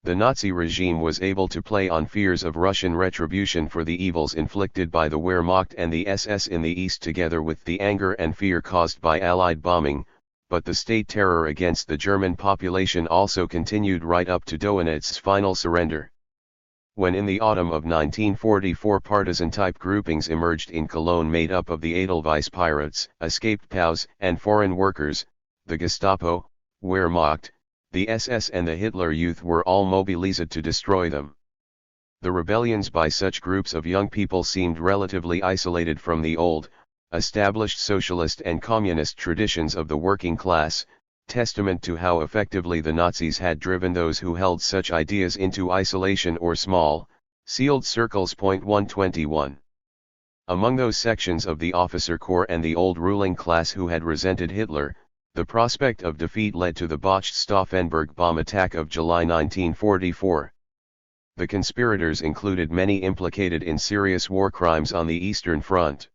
The Nazi regime was able to play on fears of Russian retribution for the evils inflicted by the Wehrmacht and the SS in the East, together with the anger and fear caused by Allied bombing, but the state terror against the German population also continued right up to Dönitz's final surrender. When in the autumn of 1944 partisan-type groupings emerged in Cologne made up of the Edelweiss pirates, escaped POWs, and foreign workers, the Gestapo, Wehrmacht, the SS and the Hitler Youth were all mobilized to destroy them. The rebellions by such groups of young people seemed relatively isolated from the old, established socialist and communist traditions of the working class, testament to how effectively the Nazis had driven those who held such ideas into isolation or small, sealed circles. 121. Among those sections of the officer corps and the old ruling class who had resented Hitler, the prospect of defeat led to the botched Stauffenberg bomb attack of July 1944. The conspirators included many implicated in serious war crimes on the Eastern Front.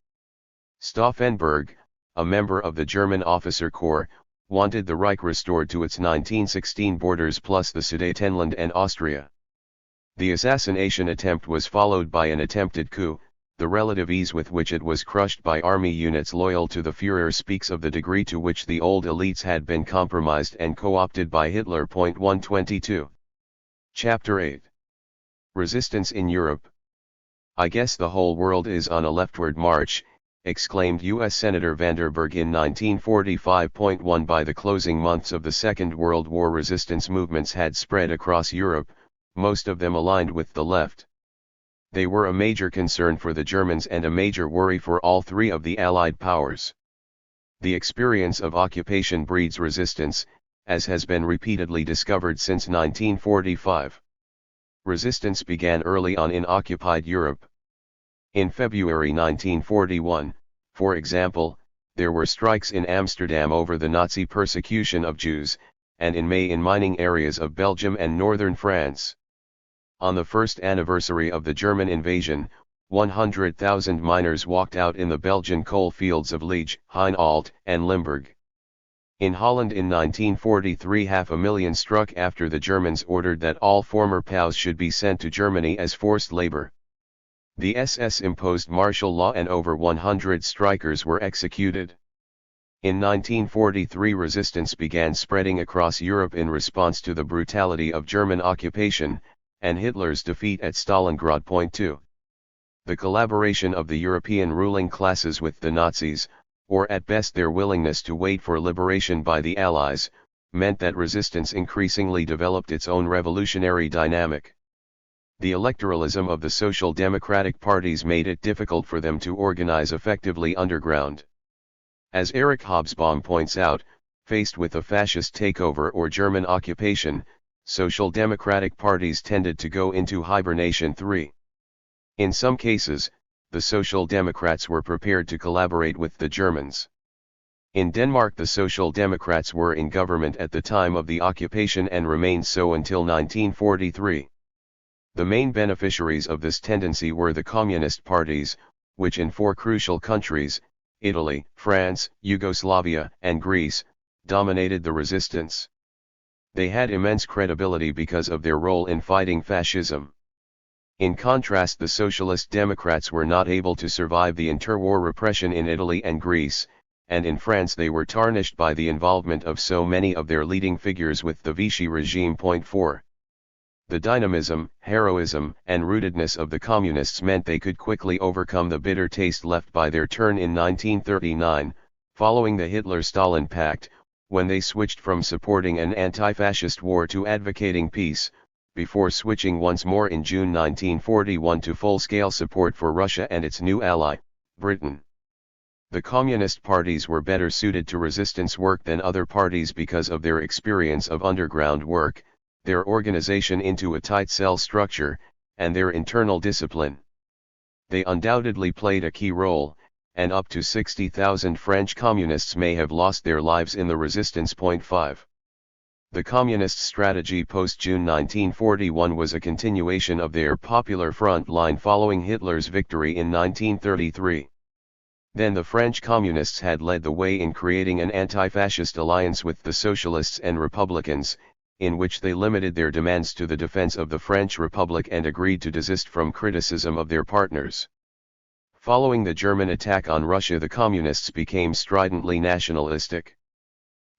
Stauffenberg, a member of the German officer corps, wanted the Reich restored to its 1916 borders plus the Sudetenland and Austria. The assassination attempt was followed by an attempted coup. The relative ease with which it was crushed by army units loyal to the Führer speaks of the degree to which the old elites had been compromised and co-opted by Hitler. 122. Chapter 8. Resistance in Europe. "I guess the whole world is on a leftward march," exclaimed U.S. Senator Vanderburg in 1945. By the closing months of the Second World War, resistance movements had spread across Europe, most of them aligned with the left. They were a major concern for the Germans and a major worry for all three of the Allied powers. The experience of occupation breeds resistance, as has been repeatedly discovered since 1945. Resistance began early on in occupied Europe. In February 1941, for example, there were strikes in Amsterdam over the Nazi persecution of Jews, and in May in mining areas of Belgium and northern France. On the first anniversary of the German invasion, 100,000 miners walked out in the Belgian coal fields of Liege, Hainault, and Limburg. In Holland in 1943, 500,000 struck after the Germans ordered that all former POWs should be sent to Germany as forced labor. The SS imposed martial law and over 100 strikers were executed. In 1943, resistance began spreading across Europe in response to the brutality of German occupation, and Hitler's defeat at Stalingrad. 2. The collaboration of the European ruling classes with the Nazis, or at best their willingness to wait for liberation by the Allies, meant that resistance increasingly developed its own revolutionary dynamic. The electoralism of the social democratic parties made it difficult for them to organize effectively underground. As Eric Hobsbawm points out, faced with a fascist takeover or German occupation, social democratic parties tended to go into hibernation. 3. In some cases, the Social Democrats were prepared to collaborate with the Germans. In Denmark, the Social Democrats were in government at the time of the occupation and remained so until 1943. The main beneficiaries of this tendency were the communist parties, which in 4 crucial countries, Italy, France, Yugoslavia, and Greece, dominated the resistance. They had immense credibility because of their role in fighting fascism. In contrast, the Socialist Democrats were not able to survive the interwar repression in Italy and Greece, and in France they were tarnished by the involvement of so many of their leading figures with the Vichy regime. 4. The dynamism, heroism, and rootedness of the Communists meant they could quickly overcome the bitter taste left by their turn in 1939, following the Hitler-Stalin Pact, when they switched from supporting an anti-fascist war to advocating peace, before switching once more in June 1941 to full-scale support for Russia and its new ally, Britain. The Communist parties were better suited to resistance work than other parties because of their experience of underground work, their organization into a tight cell structure, and their internal discipline. They undoubtedly played a key role, and up to 60,000 French communists may have lost their lives in the resistance. 5. The Communist strategy post-June 1941 was a continuation of their Popular Front line following Hitler's victory in 1933. Then the French Communists had led the way in creating an anti-fascist alliance with the Socialists and Republicans, in which they limited their demands to the defense of the French Republic and agreed to desist from criticism of their partners. Following the German attack on Russia, the Communists became stridently nationalistic.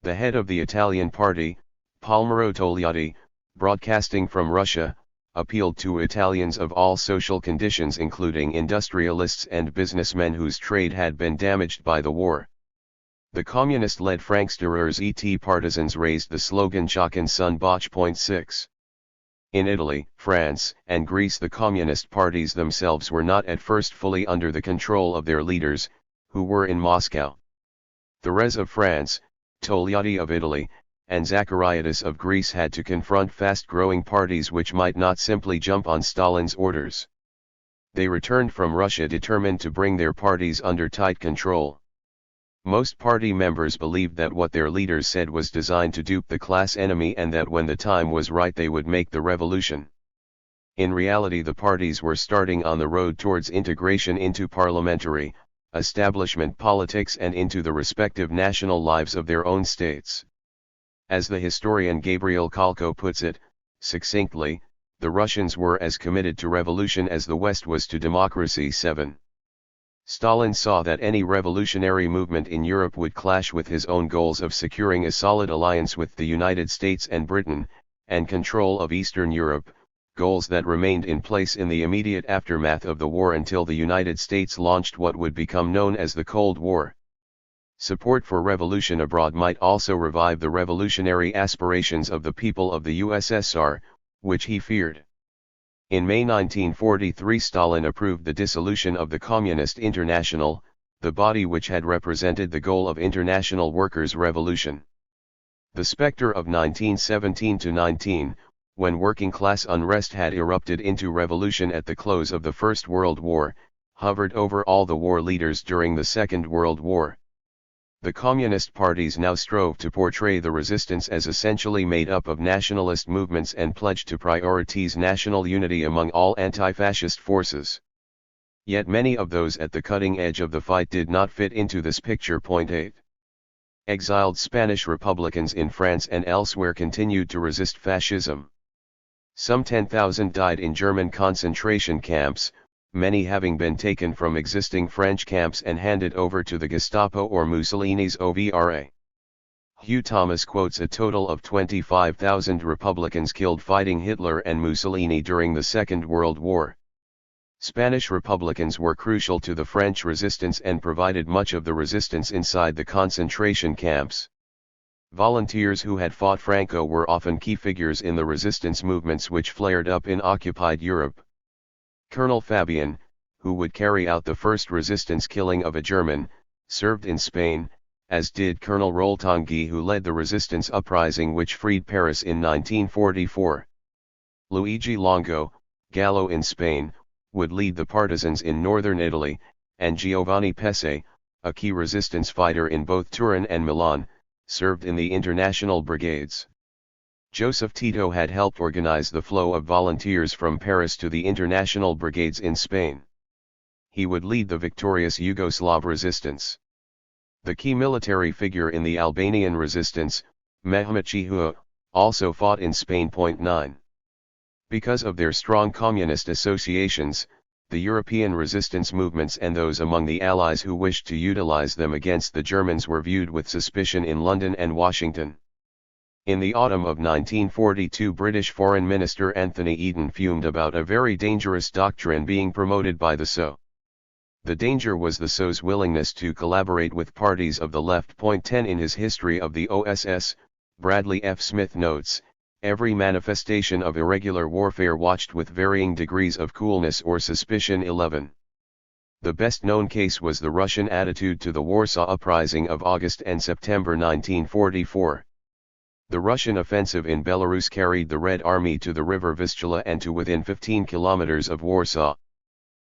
The head of the Italian party, Palmiro Togliatti, broadcasting from Russia, appealed to Italians of all social conditions, including industrialists and businessmen whose trade had been damaged by the war. The communist-led Franksterers et partisans raised the slogan Chocken sun Boch.6. In Italy, France, and Greece, the communist parties themselves were not at first fully under the control of their leaders, who were in Moscow. Thérèse of France, Togliatti of Italy, and Zachariadis of Greece had to confront fast-growing parties which might not simply jump on Stalin's orders. They returned from Russia determined to bring their parties under tight control. Most party members believed that what their leaders said was designed to dupe the class enemy and that when the time was right they would make the revolution. In reality, the parties were starting on the road towards integration into parliamentary, establishment politics and into the respective national lives of their own states. As the historian Gabriel Kolko puts it, succinctly, the Russians were as committed to revolution as the West was to democracy. 7. Stalin saw that any revolutionary movement in Europe would clash with his own goals of securing a solid alliance with the United States and Britain, and control of Eastern Europe, goals that remained in place in the immediate aftermath of the war until the United States launched what would become known as the Cold War. Support for revolution abroad might also revive the revolutionary aspirations of the people of the USSR, which he feared. In May 1943, Stalin approved the dissolution of the Communist International, the body which had represented the goal of international workers' revolution. The specter of 1917-19, when working-class unrest had erupted into revolution at the close of the First World War, hovered over all the war leaders during the Second World War. The communist parties now strove to portray the resistance as essentially made up of nationalist movements and pledged to prioritize national unity among all anti-fascist forces. Yet many of those at the cutting edge of the fight did not fit into this picture. 8. Exiled Spanish Republicans in France and elsewhere continued to resist fascism. Some 10,000 died in German concentration camps, many having been taken from existing French camps and handed over to the Gestapo or Mussolini's OVRA. Hugh Thomas quotes a total of 25,000 Republicans killed fighting Hitler and Mussolini during the Second World War. Spanish Republicans were crucial to the French resistance and provided much of the resistance inside the concentration camps. Volunteers who had fought Franco were often key figures in the resistance movements which flared up in occupied Europe. Colonel Fabian, who would carry out the first resistance killing of a German, served in Spain, as did Colonel Roltanguy, who led the resistance uprising which freed Paris in 1944. Luigi Longo, Gallo in Spain, would lead the partisans in northern Italy, and Giovanni Pesce, a key resistance fighter in both Turin and Milan, served in the international brigades. Joseph Tito had helped organize the flow of volunteers from Paris to the international brigades in Spain. He would lead the victorious Yugoslav resistance. The key military figure in the Albanian resistance, Mehmet Chihua, also fought in Spain. 9. Because of their strong communist associations, the European resistance movements and those among the Allies who wished to utilize them against the Germans were viewed with suspicion in London and Washington. In the autumn of 1942, British Foreign Minister Anthony Eden fumed about a very dangerous doctrine being promoted by the SO. The danger was the SO's willingness to collaborate with parties of the left. 10 In his History of the OSS, Bradley F. Smith notes, every manifestation of irregular warfare watched with varying degrees of coolness or suspicion. 11. The best-known case was the Russian attitude to the Warsaw Uprising of August and September 1944. The Russian offensive in Belarus carried the Red Army to the river Vistula and to within 15 kilometers of Warsaw.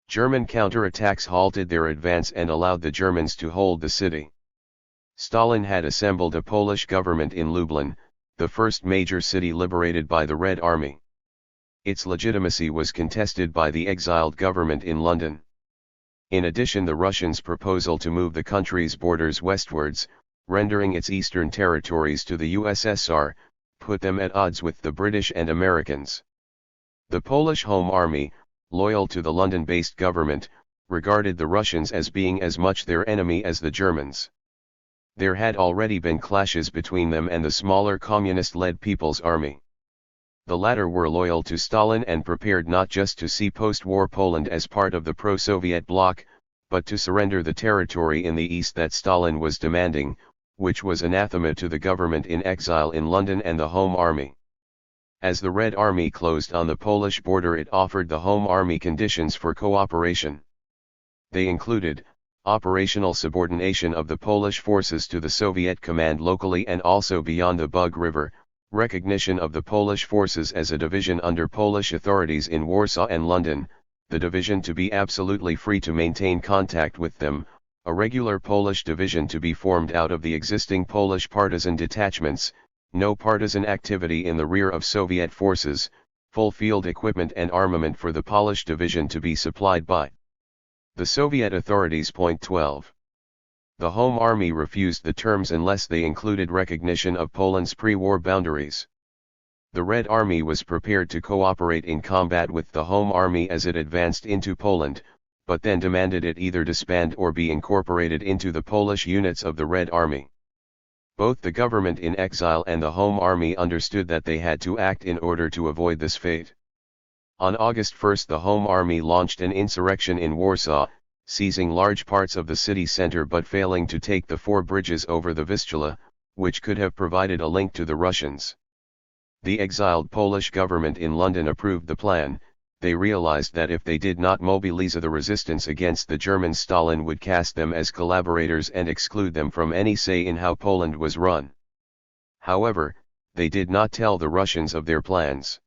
German counterattacks halted their advance and allowed the Germans to hold the city. Stalin had assembled a Polish government in Lublin, the first major city liberated by the Red Army. Its legitimacy was contested by the exiled government in London. In addition, the Russians' proposal to move the country's borders westwards, rendering its eastern territories to the USSR, put them at odds with the British and Americans. The Polish Home Army, loyal to the London-based government, regarded the Russians as being as much their enemy as the Germans. There had already been clashes between them and the smaller communist-led People's Army. The latter were loyal to Stalin and prepared not just to see post-war Poland as part of the pro-Soviet bloc, but to surrender the territory in the east that Stalin was demanding, which was anathema to the government in exile in London and the Home Army. As the Red Army closed on the Polish border, it offered the Home Army conditions for cooperation. They included operational subordination of the Polish forces to the Soviet command locally and also beyond the Bug River, recognition of the Polish forces as a division under Polish authorities in Warsaw and London, the division to be absolutely free to maintain contact with them, a regular Polish division to be formed out of the existing Polish partisan detachments, no partisan activity in the rear of Soviet forces, full field equipment and armament for the Polish division to be supplied by the Soviet authorities. Point 12. The Home Army refused the terms unless they included recognition of Poland's pre-war boundaries. The Red Army was prepared to cooperate in combat with the Home Army as it advanced into Poland, but then demanded it either disband or be incorporated into the Polish units of the Red Army. Both the government in exile and the Home Army understood that they had to act in order to avoid this fate. On August 1 the Home Army launched an insurrection in Warsaw, seizing large parts of the city center but failing to take the 4 bridges over the Vistula, which could have provided a link to the Russians. The exiled Polish government in London approved the plan. They realized that if they did not mobilize the resistance against the Germans, Stalin would cast them as collaborators and exclude them from any say in how Poland was run. However, they did not tell the Russians of their plans.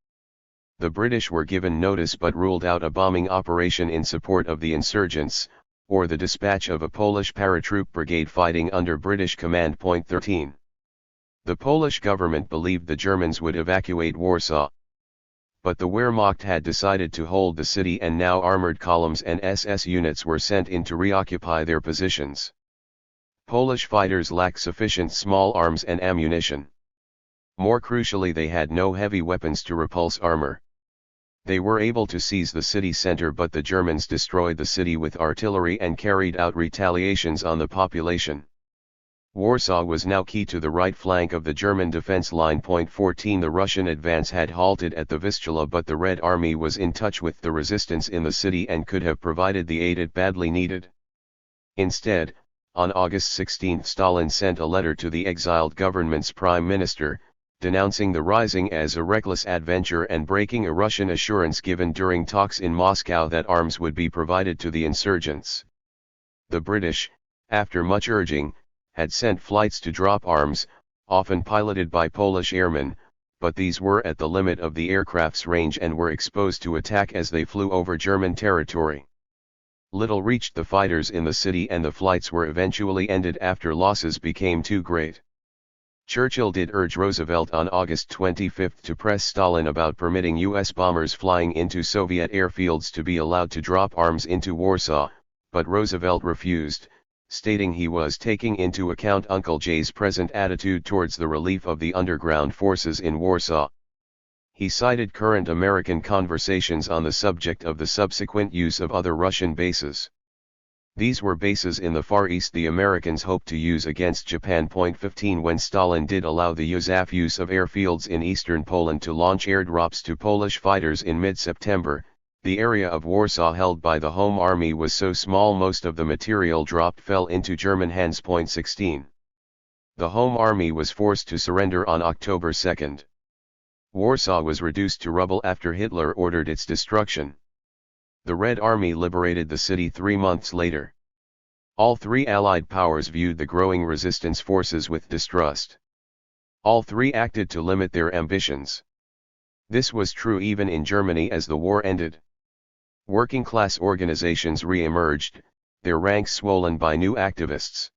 The British were given notice but ruled out a bombing operation in support of the insurgents, or the dispatch of a Polish paratroop brigade fighting under British command. Point 13. The Polish government believed the Germans would evacuate Warsaw. But the Wehrmacht had decided to hold the city, and now armored columns and SS units were sent in to reoccupy their positions. Polish fighters lacked sufficient small arms and ammunition. More crucially, they had no heavy weapons to repulse armor. They were able to seize the city center, but the Germans destroyed the city with artillery and carried out retaliations on the population. Warsaw was now key to the right flank of the German defense line. Point 14. The Russian advance had halted at the Vistula, but the Red Army was in touch with the resistance in the city and could have provided the aid it badly needed. Instead, on August 16 Stalin sent a letter to the exiled government's prime minister, denouncing the rising as a reckless adventure and breaking a Russian assurance given during talks in Moscow that arms would be provided to the insurgents. The British, after much urging, had sent flights to drop arms, often piloted by Polish airmen, but these were at the limit of the aircraft's range and were exposed to attack as they flew over German territory. Little reached the fighters in the city, and the flights were eventually ended after losses became too great. Churchill did urge Roosevelt on August 25 to press Stalin about permitting U.S. bombers flying into Soviet airfields to be allowed to drop arms into Warsaw, but Roosevelt refused, stating he was taking into account Uncle Jay's present attitude towards the relief of the underground forces in Warsaw. He cited current American conversations on the subject of the subsequent use of other Russian bases. These were bases in the Far East the Americans hoped to use against Japan. Point 15. When Stalin did allow the USAF use of airfields in eastern Poland to launch airdrops to Polish fighters in mid-September, the area of Warsaw held by the Home Army was so small most of the material dropped fell into German hands. Point 16. The Home Army was forced to surrender on October 2. Warsaw was reduced to rubble after Hitler ordered its destruction. The Red Army liberated the city 3 months later. All 3 Allied powers viewed the growing resistance forces with distrust. All 3 acted to limit their ambitions. This was true even in Germany as the war ended. Working-class organizations re-emerged, their ranks swollen by new activists.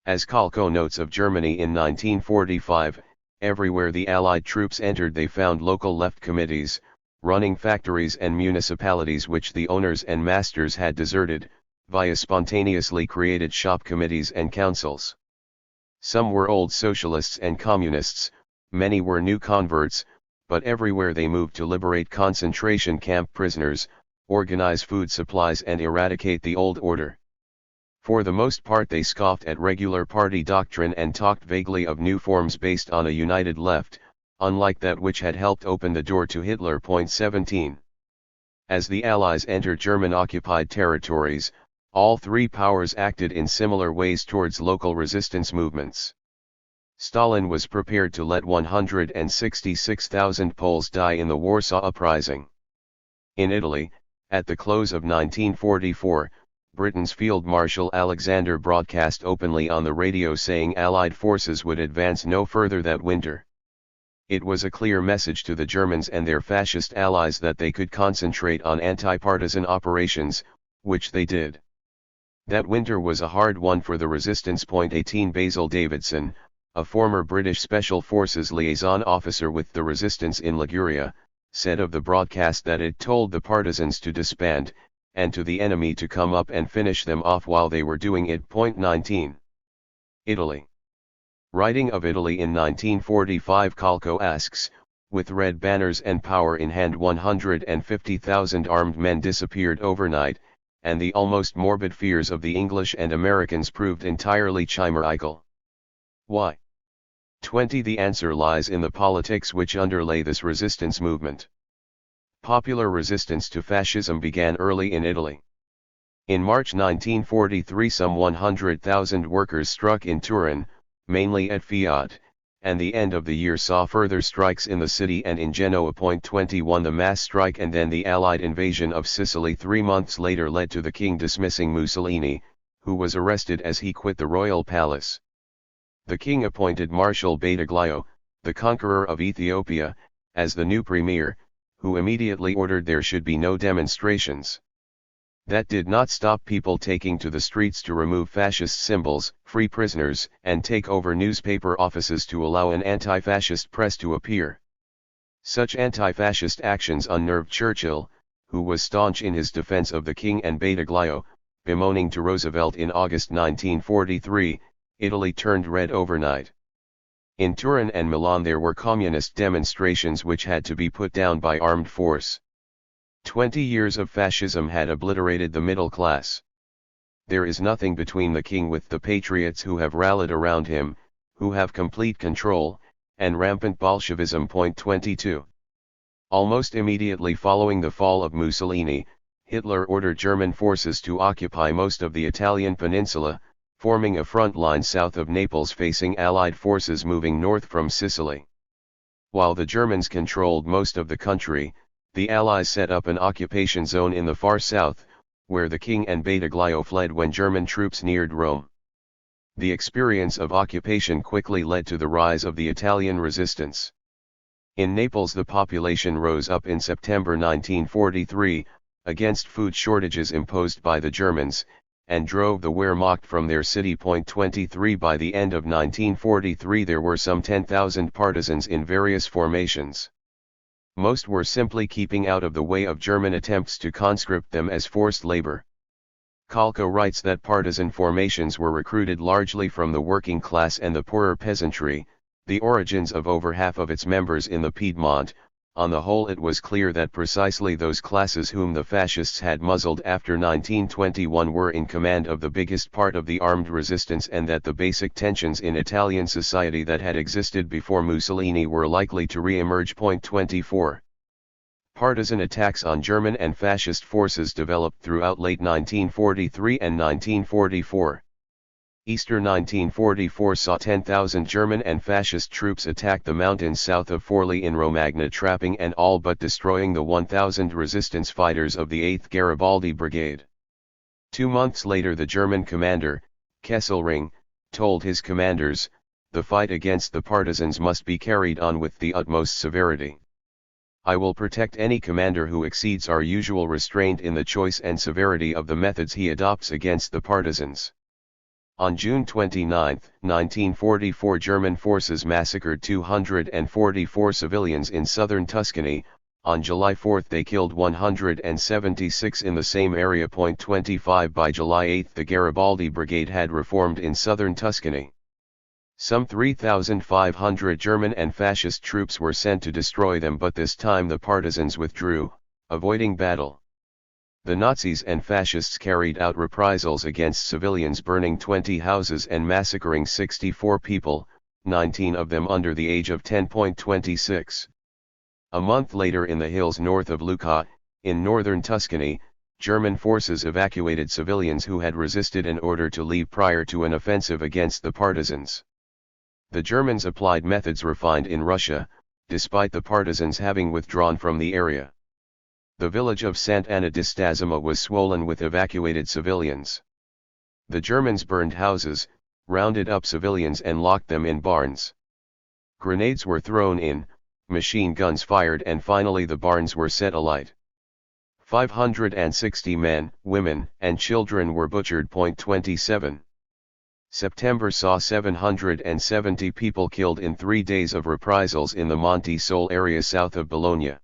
As Kalko notes of Germany in 1945, everywhere the Allied troops entered they found local left committees, running factories and municipalities which the owners and masters had deserted, via spontaneously created shop committees and councils. Some were old socialists and communists, many were new converts, but everywhere they moved to liberate concentration camp prisoners, organize food supplies and eradicate the old order. For the most part they scoffed at regular party doctrine and talked vaguely of new forms based on a united left, unlike that which had helped open the door to Hitler. 17. As the Allies entered German-occupied territories, all three powers acted in similar ways towards local resistance movements. Stalin was prepared to let 166,000 Poles die in the Warsaw Uprising. In Italy, at the close of 1944, Britain's Field Marshal Alexander broadcast openly on the radio saying Allied forces would advance no further that winter. It was a clear message to the Germans and their fascist allies that they could concentrate on anti-partisan operations, which they did. That winter was a hard one for the resistance. 18 Basil Davidson, a former British Special Forces liaison officer with the resistance in Liguria, said of the broadcast that it told the partisans to disband, and to the enemy to come up and finish them off while they were doing it. 19. Italy. Writing of Italy in 1945, Calco asks, with red banners and power in hand 150,000 armed men disappeared overnight, and the almost morbid fears of the English and Americans proved entirely chimerical. Why? 20. The answer lies in the politics which underlay this resistance movement. Popular resistance to fascism began early in Italy. In March 1943 some 100,000 workers struck in Turin, mainly at Fiat, and the end of the year saw further strikes in the city and in Genoa. 21 The mass strike and then the Allied invasion of Sicily 3 months later led to the king dismissing Mussolini, who was arrested as he quit the royal palace. The king appointed Marshal Badoglio, the conqueror of Ethiopia, as the new premier, who immediately ordered there should be no demonstrations. That did not stop people taking to the streets to remove fascist symbols, free prisoners, and take over newspaper offices to allow an anti-fascist press to appear. Such anti-fascist actions unnerved Churchill, who was staunch in his defense of the king and Badoglio, bemoaning to Roosevelt in August 1943, Italy turned red overnight. In Turin and Milan there were communist demonstrations which had to be put down by armed force. 20 years of fascism had obliterated the middle class. There is nothing between the king with the patriots who have rallied around him, who have complete control, and rampant Bolshevism. 22. Almost immediately following the fall of Mussolini, Hitler ordered German forces to occupy most of the Italian peninsula, forming a front line south of Naples facing Allied forces moving north from Sicily. While the Germans controlled most of the country, the Allies set up an occupation zone in the far south, where the king and Badoglio fled when German troops neared Rome. The experience of occupation quickly led to the rise of the Italian resistance. In Naples the population rose up in September 1943, against food shortages imposed by the Germans, and drove the Wehrmacht from their city. 23 By the end of 1943 there were some 10,000 partisans in various formations. Most were simply keeping out of the way of German attempts to conscript them as forced labor. Calco writes that partisan formations were recruited largely from the working class and the poorer peasantry, the origins of over half of its members in the Piedmont. On the whole it was clear that precisely those classes whom the fascists had muzzled after 1921 were in command of the biggest part of the armed resistance, and that the basic tensions in Italian society that had existed before Mussolini were likely to re-emerge. 24. Partisan attacks on German and fascist forces developed throughout late 1943 and 1944. Easter 1944 saw 10,000 German and fascist troops attack the mountains south of Forli in Romagna, trapping and all but destroying the 1,000 resistance fighters of the 8th Garibaldi Brigade. 2 months later the German commander, Kesselring, told his commanders, "The fight against the partisans must be carried on with the utmost severity. I will protect any commander who exceeds our usual restraint in the choice and severity of the methods he adopts against the partisans." On June 29, 1944 German forces massacred 244 civilians in southern Tuscany. On July 4 they killed 176 in the same area. 25 By July 8 the Garibaldi Brigade had reformed in southern Tuscany. Some 3,500 German and fascist troops were sent to destroy them, but this time the partisans withdrew, avoiding battle. The Nazis and fascists carried out reprisals against civilians, burning 20 houses and massacring 64 people, 19 of them under the age of 10.26. A month later, in the hills north of Lucca, in northern Tuscany, German forces evacuated civilians who had resisted an order to leave prior to an offensive against the partisans. The Germans applied methods refined in Russia, despite the partisans having withdrawn from the area. The village of Sant'Anna di Stazzema was swollen with evacuated civilians. The Germans burned houses, rounded up civilians and locked them in barns. Grenades were thrown in, machine guns fired, and finally the barns were set alight. 560 men, women, and children were butchered. 27. September saw 770 people killed in 3 days of reprisals in the Monte Sole area south of Bologna.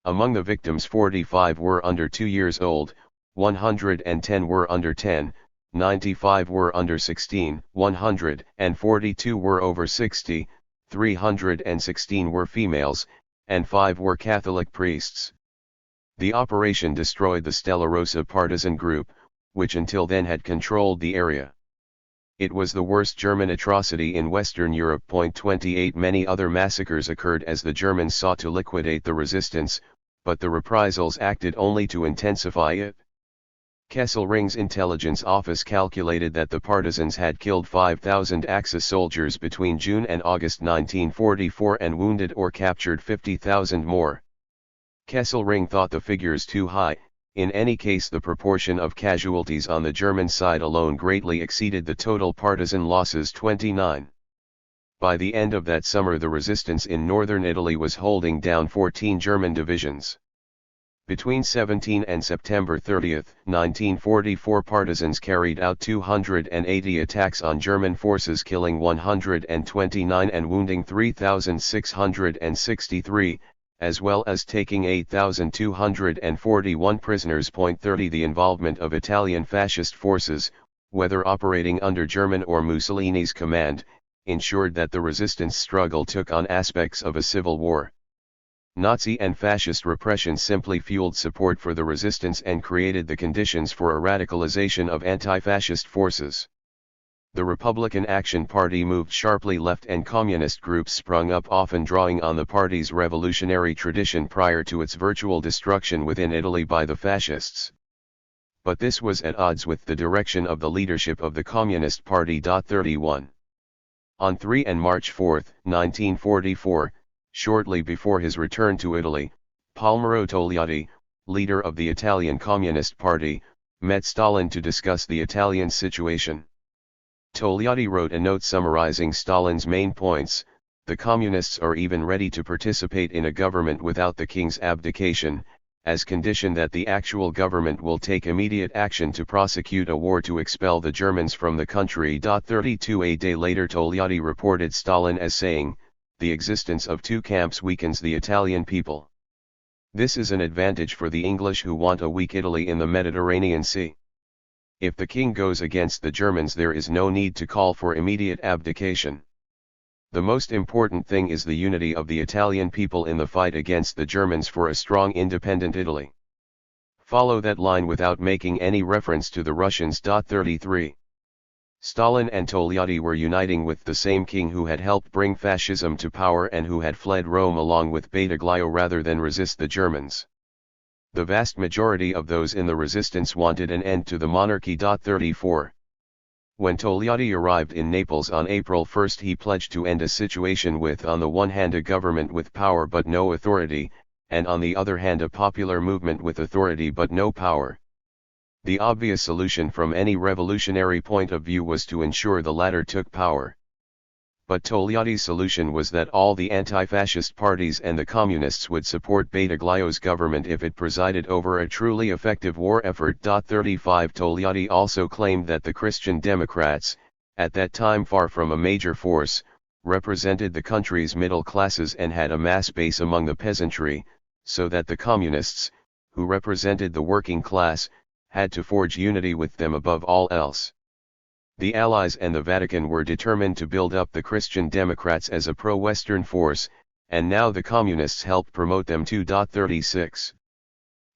Among the victims, 45 were under 2 years old, 110 were under 10, 95 were under 16, 142 were over 60, 316 were females, and 5 were Catholic priests. The operation destroyed the Stella Rossa partisan group, which until then had controlled the area. It was the worst German atrocity in Western Europe. 28 Many other massacres occurred as the Germans sought to liquidate the resistance, but the reprisals acted only to intensify it. Kesselring's intelligence office calculated that the partisans had killed 5,000 Axis soldiers between June and August 1944 and wounded or captured 50,000 more. Kesselring thought the figures too high. In any case, the proportion of casualties on the German side alone greatly exceeded the total partisan losses. 29. By the end of that summer, the resistance in northern Italy was holding down 14 German divisions. Between 17 and September 30, 1944, partisans carried out 280 attacks on German forces, killing 129 and wounding 3,663, as well as taking 8,241 prisoners. 30 The involvement of Italian fascist forces, whether operating under German or Mussolini's command, ensured that the resistance struggle took on aspects of a civil war. Nazi and fascist repression simply fueled support for the resistance and created the conditions for a radicalization of anti-fascist forces. The Republican Action Party moved sharply left and communist groups sprung up, often drawing on the party's revolutionary tradition prior to its virtual destruction within Italy by the fascists. But this was at odds with the direction of the leadership of the Communist Party. 31. On 3 and March 4, 1944, shortly before his return to Italy, Palmiro Togliatti, leader of the Italian Communist Party, met Stalin to discuss the Italian situation. Togliatti wrote a note summarizing Stalin's main points: the communists are even ready to participate in a government without the king's abdication, as condition that the actual government will take immediate action to prosecute a war to expel the Germans from the country. 32 A day later, Togliatti reported Stalin as saying, "The existence of two camps weakens the Italian people. This is an advantage for the English who want a weak Italy in the Mediterranean Sea. If the king goes against the Germans, there is no need to call for immediate abdication. The most important thing is the unity of the Italian people in the fight against the Germans for a strong independent Italy." Follow that line without making any reference to the Russians. 33. Stalin and Togliatti were uniting with the same king who had helped bring fascism to power and who had fled Rome along with Badoglio rather than resist the Germans. The vast majority of those in the resistance wanted an end to the monarchy. 34. When Togliatti arrived in Naples on April 1, he pledged to end a situation with, on the one hand, a government with power but no authority, and on the other hand, a popular movement with authority but no power. The obvious solution from any revolutionary point of view was to ensure the latter took power. But Togliatti's solution was that all the anti-fascist parties and the communists would support Badoglio's government if it presided over a truly effective war effort. 35 Togliatti also claimed that the Christian Democrats, at that time far from a major force, represented the country's middle classes and had a mass base among the peasantry, so that the communists, who represented the working class, had to forge unity with them above all else. The Allies and the Vatican were determined to build up the Christian Democrats as a pro-Western force, and now the Communists helped promote them to 36.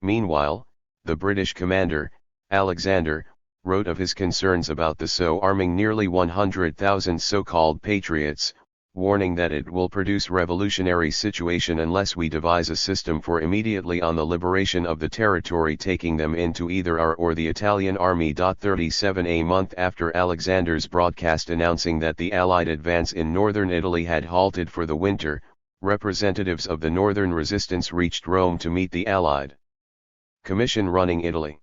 Meanwhile, the British commander, Alexander, wrote of his concerns about the SO arming nearly 100,000 so-called patriots, warning that it will produce revolutionary situation unless we devise a system for immediately on the liberation of the territory, taking them into either our or the Italian army. 37. A month after Alexander's broadcast announcing that the Allied advance in northern Italy had halted for the winter, representatives of the northern resistance reached Rome to meet the Allied Commission running Italy.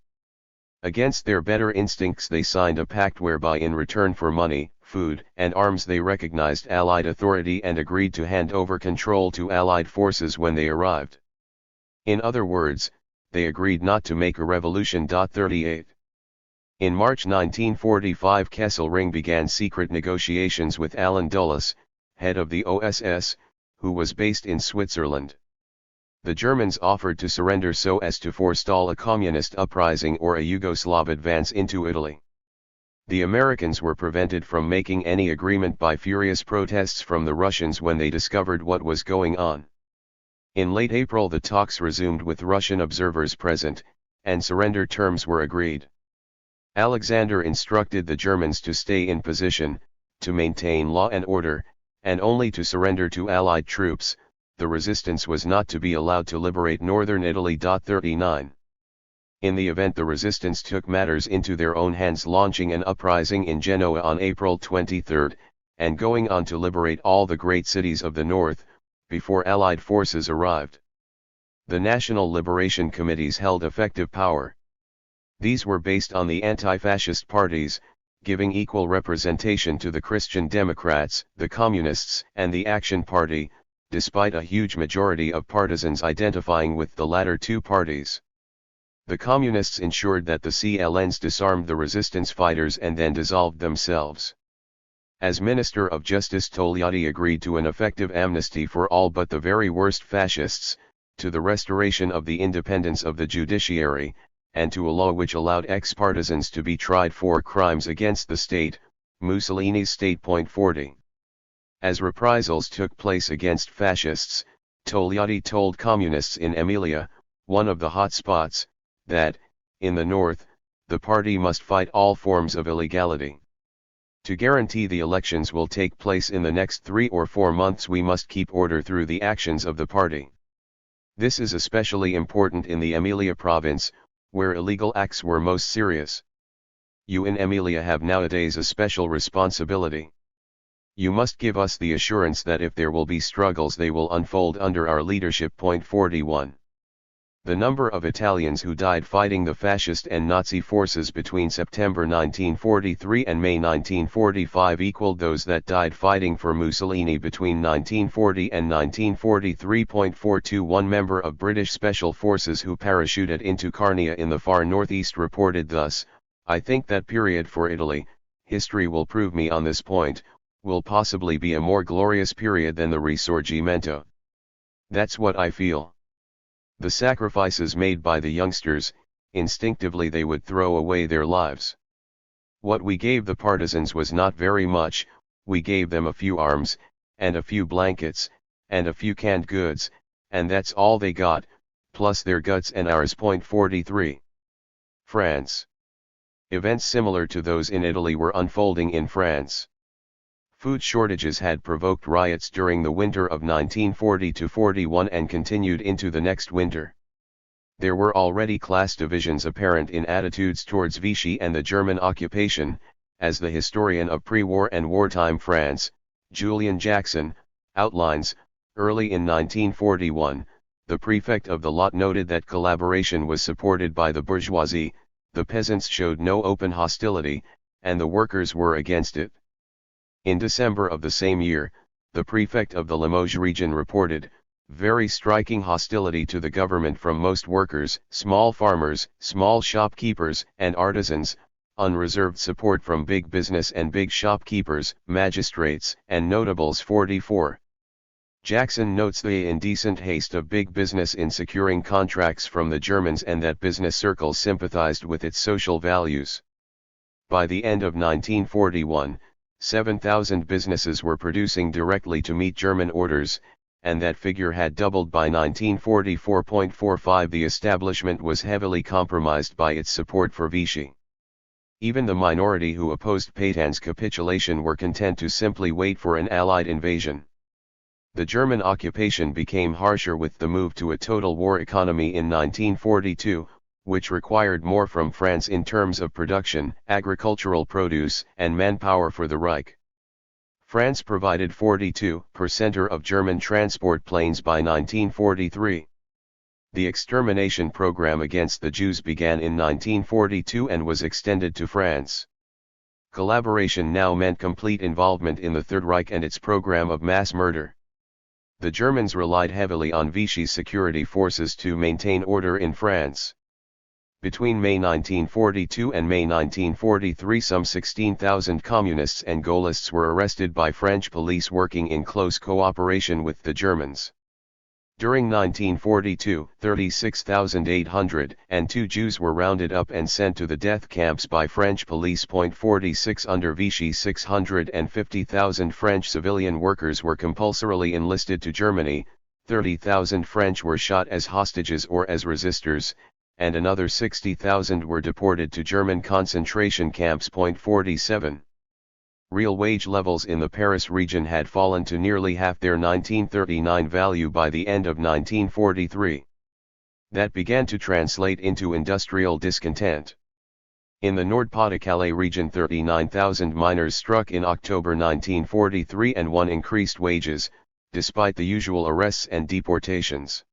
Against their better instincts they signed a pact whereby in return for money, food, and arms they recognized Allied authority and agreed to hand over control to Allied forces when they arrived. In other words, they agreed not to make a revolution. 38. In March 1945 Kesselring began secret negotiations with Alan Dulles, head of the OSS, who was based in Switzerland. The Germans offered to surrender so as to forestall a communist uprising or a Yugoslav advance into Italy. The Americans were prevented from making any agreement by furious protests from the Russians when they discovered what was going on. In late April the talks resumed with Russian observers present, and surrender terms were agreed. Alexander instructed the Germans to stay in position, to maintain law and order, and only to surrender to Allied troops. The resistance was not to be allowed to liberate northern Italy. 39. In the event the resistance took matters into their own hands, launching an uprising in Genoa on April 23, and going on to liberate all the great cities of the north, before Allied forces arrived. The National Liberation Committees held effective power. These were based on the anti-fascist parties, giving equal representation to the Christian Democrats, the Communists, and the Action Party, despite a huge majority of partisans identifying with the latter two parties. The Communists ensured that the CLNs disarmed the resistance fighters and then dissolved themselves. As Minister of Justice, Togliatti agreed to an effective amnesty for all but the very worst fascists, to the restoration of the independence of the judiciary, and to a law which allowed ex-partisans to be tried for crimes against the state, Mussolini's State. 40. As reprisals took place against fascists, Togliatti told communists in Emilia, one of the hot spots, that, in the north, the party must fight all forms of illegality. To guarantee the elections will take place in the next 3 or 4 months, we must keep order through the actions of the party. This is especially important in the Emilia province, where illegal acts were most serious. You in Emilia have nowadays a special responsibility. You must give us the assurance that if there will be struggles they will unfold under our leadership. 41. The number of Italians who died fighting the fascist and Nazi forces between September 1943 and May 1945 equaled those that died fighting for Mussolini between 1940 and 1943. 42. One member of British Special Forces who parachuted into Carnia in the far northeast reported thus, "I think that period for Italy, history will prove me on this point, will possibly be a more glorious period than the Risorgimento. That's what I feel." The sacrifices made by the youngsters, instinctively they would throw away their lives. What we gave the partisans was not very much, we gave them a few arms, and a few blankets, and a few canned goods, and that's all they got, plus their guts and ours. 43. France. Events similar to those in Italy were unfolding in France. Food shortages had provoked riots during the winter of 1940-41 and continued into the next winter. There were already class divisions apparent in attitudes towards Vichy and the German occupation, as the historian of pre-war and wartime France, Julian Jackson, outlines. Early in 1941, the prefect of the Lot noted that collaboration was supported by the bourgeoisie, the peasants showed no open hostility, and the workers were against it. In December of the same year, the prefect of the Limoges region reported, very striking hostility to the government from most workers, small farmers, small shopkeepers, and artisans, unreserved support from big business and big shopkeepers, magistrates, and notables. 44. Jackson notes the indecent haste of big business in securing contracts from the Germans and that business circles sympathized with its social values. By the end of 1941, 7,000 businesses were producing directly to meet German orders, and that figure had doubled by 1944.45. The establishment was heavily compromised by its support for Vichy. Even the minority who opposed Pétain's capitulation were content to simply wait for an Allied invasion. The German occupation became harsher with the move to a total war economy in 1942, which required more from France in terms of production, agricultural produce, and manpower for the Reich. France provided 42% of German transport planes by 1943. The extermination program against the Jews began in 1942 and was extended to France. Collaboration now meant complete involvement in the Third Reich and its program of mass murder. The Germans relied heavily on Vichy's security forces to maintain order in France. Between May 1942 and May 1943, some 16,000 communists and Gaullists were arrested by French police working in close cooperation with the Germans. During 1942, 36,802 Jews were rounded up and sent to the death camps by French police. 46 Under Vichy, 650,000 French civilian workers were compulsorily enlisted to Germany, 30,000 French were shot as hostages or as resistors, and another 60,000 were deported to German concentration camps. 47. Real wage levels in the Paris region had fallen to nearly half their 1939 value by the end of 1943. That began to translate into industrial discontent. In the Nord-Pas-de-Calais region, 39,000 miners struck in October 1943 and won increased wages, despite the usual arrests and deportations.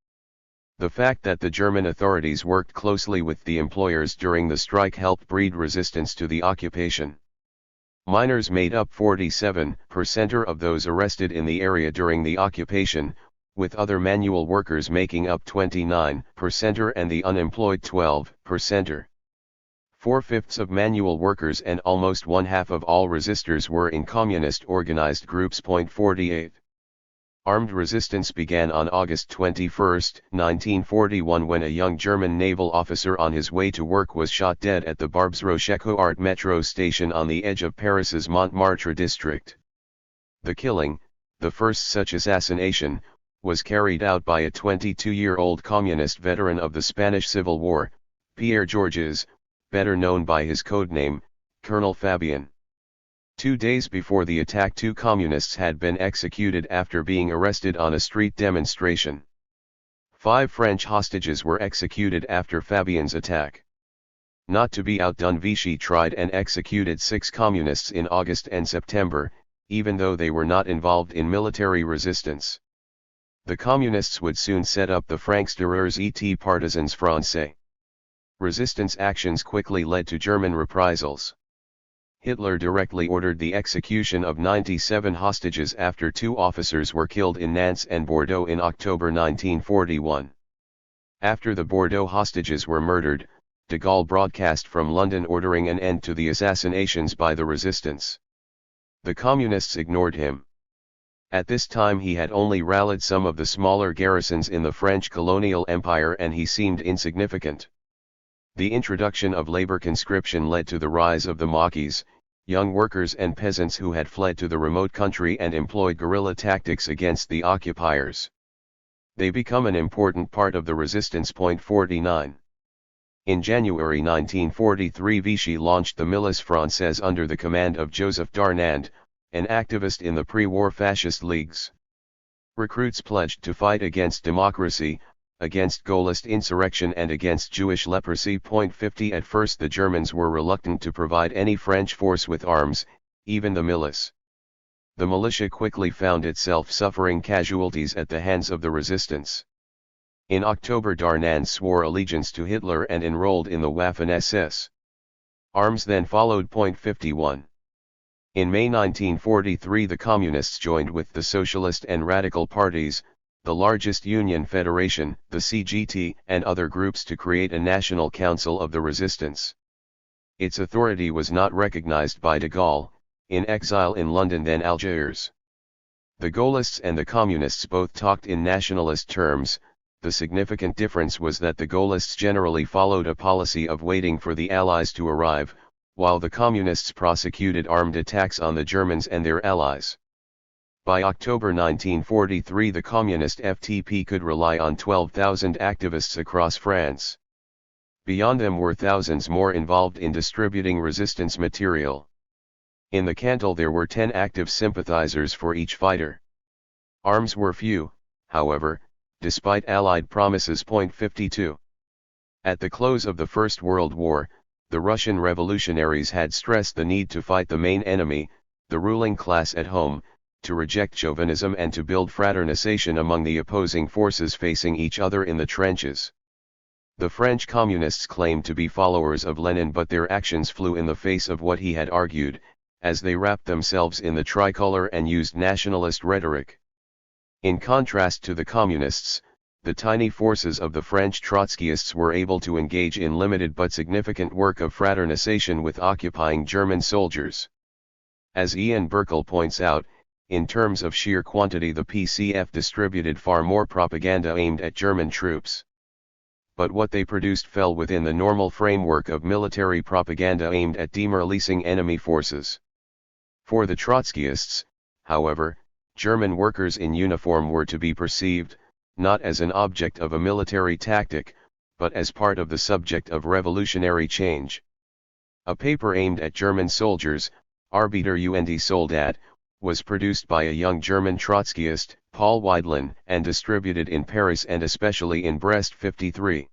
The fact that the German authorities worked closely with the employers during the strike helped breed resistance to the occupation. Miners made up 47% of those arrested in the area during the occupation, with other manual workers making up 29% and the unemployed 12%. 4/5 of manual workers and almost 1/2 of all resistors were in communist organized groups. 48. Armed resistance began on August 21, 1941, when a young German naval officer on his way to work was shot dead at the Barbes-Rochecoart metro station on the edge of Paris's Montmartre district. The killing, the first such assassination, was carried out by a 22-year-old communist veteran of the Spanish Civil War, Pierre Georges, better known by his codename, Colonel Fabien. 2 days before the attack, 2 communists had been executed after being arrested on a street demonstration. 5 French hostages were executed after Fabien's attack. Not to be outdone, Vichy tried and executed 6 communists in August and September, even though they were not involved in military resistance. The communists would soon set up the Franctireurs et Partisans Français. Resistance actions quickly led to German reprisals. Hitler directly ordered the execution of 97 hostages after 2 officers were killed in Nantes and Bordeaux in October 1941. After the Bordeaux hostages were murdered, de Gaulle broadcast from London ordering an end to the assassinations by the resistance. The communists ignored him. At this time he had only rallied some of the smaller garrisons in the French colonial empire and he seemed insignificant. The introduction of labor conscription led to the rise of the Maquis, young workers and peasants who had fled to the remote country and employed guerrilla tactics against the occupiers. They become an important part of the resistance. 49. In January 1943, Vichy launched the Milice Française under the command of Joseph Darnand, an activist in the pre-war fascist leagues. Recruits pledged to fight against democracy, against Gaullist insurrection and against Jewish leprosy. 50. At first the Germans were reluctant to provide any French force with arms, even the milice. The militia quickly found itself suffering casualties at the hands of the resistance. In October, Darnand swore allegiance to Hitler and enrolled in the Waffen-SS. Arms then followed. 51. In May 1943 the Communists joined with the Socialist and Radical parties, the largest union federation, the CGT, and other groups to create a National Council of the Resistance. Its authority was not recognized by de Gaulle, in exile in London then Algiers. The Gaullists and the Communists both talked in nationalist terms. The significant difference was that the Gaullists generally followed a policy of waiting for the Allies to arrive, while the Communists prosecuted armed attacks on the Germans and their allies. By October 1943 the Communist FTP could rely on 12,000 activists across France. Beyond them were thousands more involved in distributing resistance material. In the canton there were 10 active sympathizers for each fighter. Arms were few, however, despite Allied promises. 52. At the close of the First World War, the Russian revolutionaries had stressed the need to fight the main enemy, the ruling class at home, to reject chauvinism and to build fraternization among the opposing forces facing each other in the trenches. The French communists claimed to be followers of Lenin, but their actions flew in the face of what he had argued, as they wrapped themselves in the tricolor and used nationalist rhetoric. In contrast to the communists, the tiny forces of the French Trotskyists were able to engage in limited but significant work of fraternization with occupying German soldiers. As Ian Burkle points out, in terms of sheer quantity the PCF distributed far more propaganda aimed at German troops. But what they produced fell within the normal framework of military propaganda aimed at demoralizing enemy forces. For the Trotskyists, however, German workers in uniform were to be perceived, not as an object of a military tactic, but as part of the subject of revolutionary change. A paper aimed at German soldiers, Arbeiter und Soldat, was produced by a young German Trotskyist, Paul Weidlin, and distributed in Paris and especially in Brest. 53.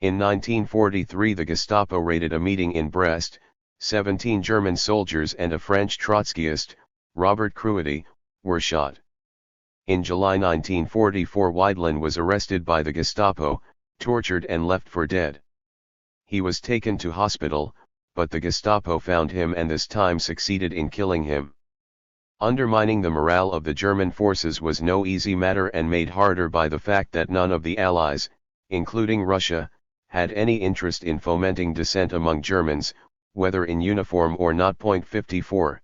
In 1943 the Gestapo raided a meeting in Brest. 17 German soldiers and a French Trotskyist, Robert Cruity, were shot. In July 1944 Weidlin was arrested by the Gestapo, tortured and left for dead. He was taken to hospital, but the Gestapo found him and this time succeeded in killing him. Undermining the morale of the German forces was no easy matter and made harder by the fact that none of the Allies, including Russia, had any interest in fomenting dissent among Germans, whether in uniform or not. 54.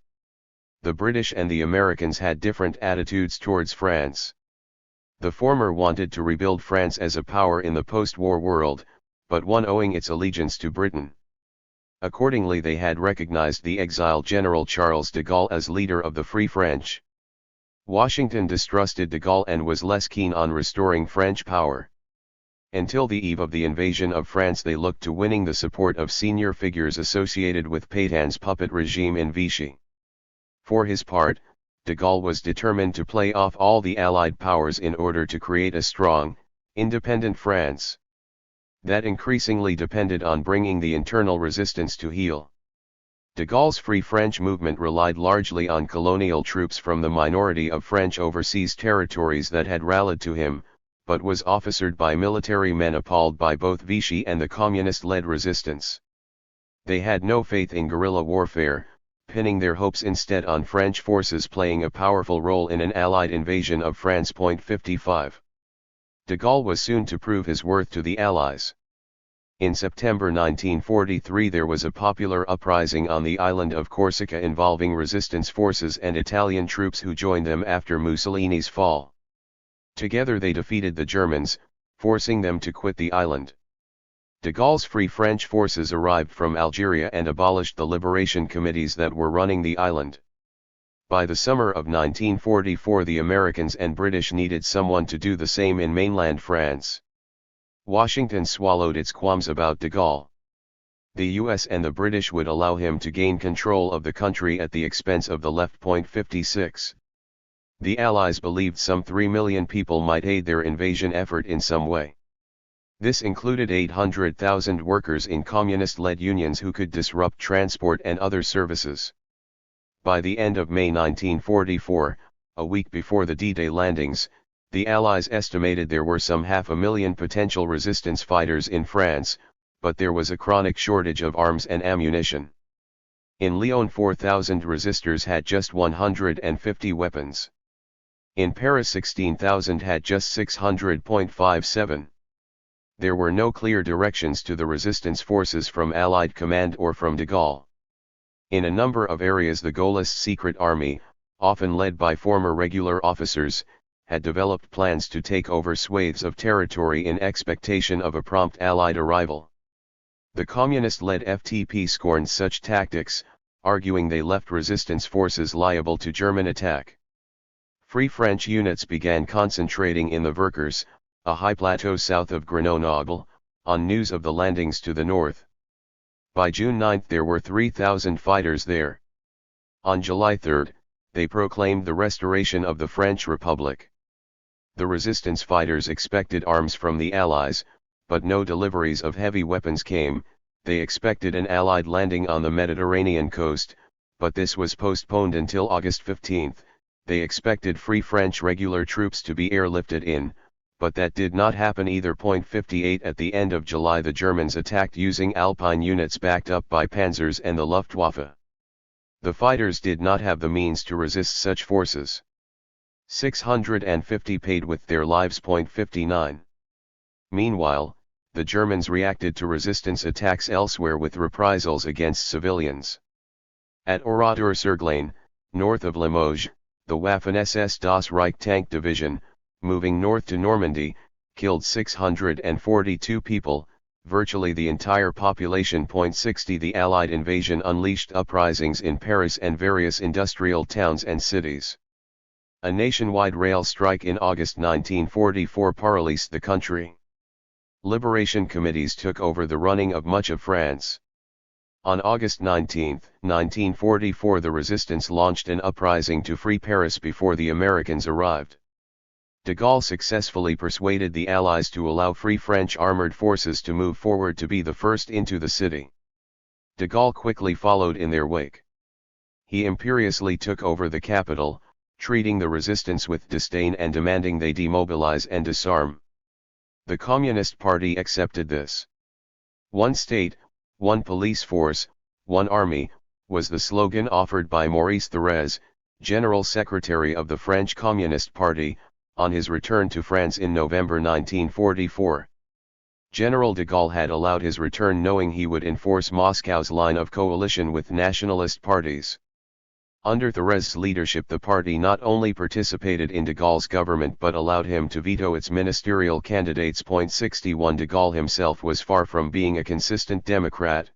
The British and the Americans had different attitudes towards France. The former wanted to rebuild France as a power in the post-war world, but one owing its allegiance to Britain. Accordingly they had recognized the exiled General Charles de Gaulle as leader of the Free French. Washington distrusted de Gaulle and was less keen on restoring French power. Until the eve of the invasion of France they looked to winning the support of senior figures associated with Pétain's puppet regime in Vichy. For his part, de Gaulle was determined to play off all the Allied powers in order to create a strong, independent France. That increasingly depended on bringing the internal resistance to heel. De Gaulle's Free French movement relied largely on colonial troops from the minority of French overseas territories that had rallied to him, but was officered by military men appalled by both Vichy and the communist-led resistance. They had no faith in guerrilla warfare, pinning their hopes instead on French forces playing a powerful role in an Allied invasion of France. 55. De Gaulle was soon to prove his worth to the Allies. In September 1943 there was a popular uprising on the island of Corsica involving resistance forces and Italian troops who joined them after Mussolini's fall. Together they defeated the Germans, forcing them to quit the island. De Gaulle's Free French forces arrived from Algeria and abolished the liberation committees that were running the island. By the summer of 1944 the Americans and British needed someone to do the same in mainland France. Washington swallowed its qualms about de Gaulle. The US and the British would allow him to gain control of the country at the expense of the left. 56. The Allies believed some 3 million people might aid their invasion effort in some way. This included 800,000 workers in communist-led unions who could disrupt transport and other services. By the end of May 1944, a week before the D-Day landings, the Allies estimated there were some 500,000 potential resistance fighters in France, but there was a chronic shortage of arms and ammunition. In Lyon 4,000 resistors had just 150 weapons. In Paris 16,000 had just 600.57. There were no clear directions to the resistance forces from Allied command or from de Gaulle. In a number of areas the Gaullist secret army, often led by former regular officers, had developed plans to take over swathes of territory in expectation of a prompt Allied arrival. The communist-led FTP scorned such tactics, arguing they left resistance forces liable to German attack. Free French units began concentrating in the Verkers, a high plateau south of Grenoble, on news of the landings to the north. By June 9 there were 3,000 fighters there. On July 3, they proclaimed the restoration of the French Republic. The resistance fighters expected arms from the Allies, but no deliveries of heavy weapons came. They expected an Allied landing on the Mediterranean coast, but this was postponed until August 15. They expected Free French regular troops to be airlifted in, but that did not happen either. 58 At the end of July the Germans attacked using Alpine units backed up by panzers and the Luftwaffe. The fighters did not have the means to resist such forces. 650 paid with their lives. 59. Meanwhile, the Germans reacted to resistance attacks elsewhere with reprisals against civilians. At Oradour-sur-Glane, north of Limoges, the Waffen-SS Das Reich Tank Division, moving north to Normandy, killed 642 people, virtually the entire population. 60 The Allied invasion unleashed uprisings in Paris and various industrial towns and cities. A nationwide rail strike in August 1944 paralysed the country. Liberation committees took over the running of much of France. On August 19, 1944 the resistance launched an uprising to free Paris before the Americans arrived. De Gaulle successfully persuaded the Allies to allow Free French armored forces to move forward to be the first into the city. De Gaulle quickly followed in their wake. He imperiously took over the capital, treating the resistance with disdain and demanding they demobilize and disarm. The Communist Party accepted this. One state, one police force, one army, was the slogan offered by Maurice Thérèse, General Secretary of the French Communist Party, on his return to France in November 1944. General de Gaulle had allowed his return knowing he would enforce Moscow's line of coalition with nationalist parties. Under Thérèse's leadership the party not only participated in de Gaulle's government but allowed him to veto its ministerial candidates. 61 De Gaulle himself was far from being a consistent Democrat.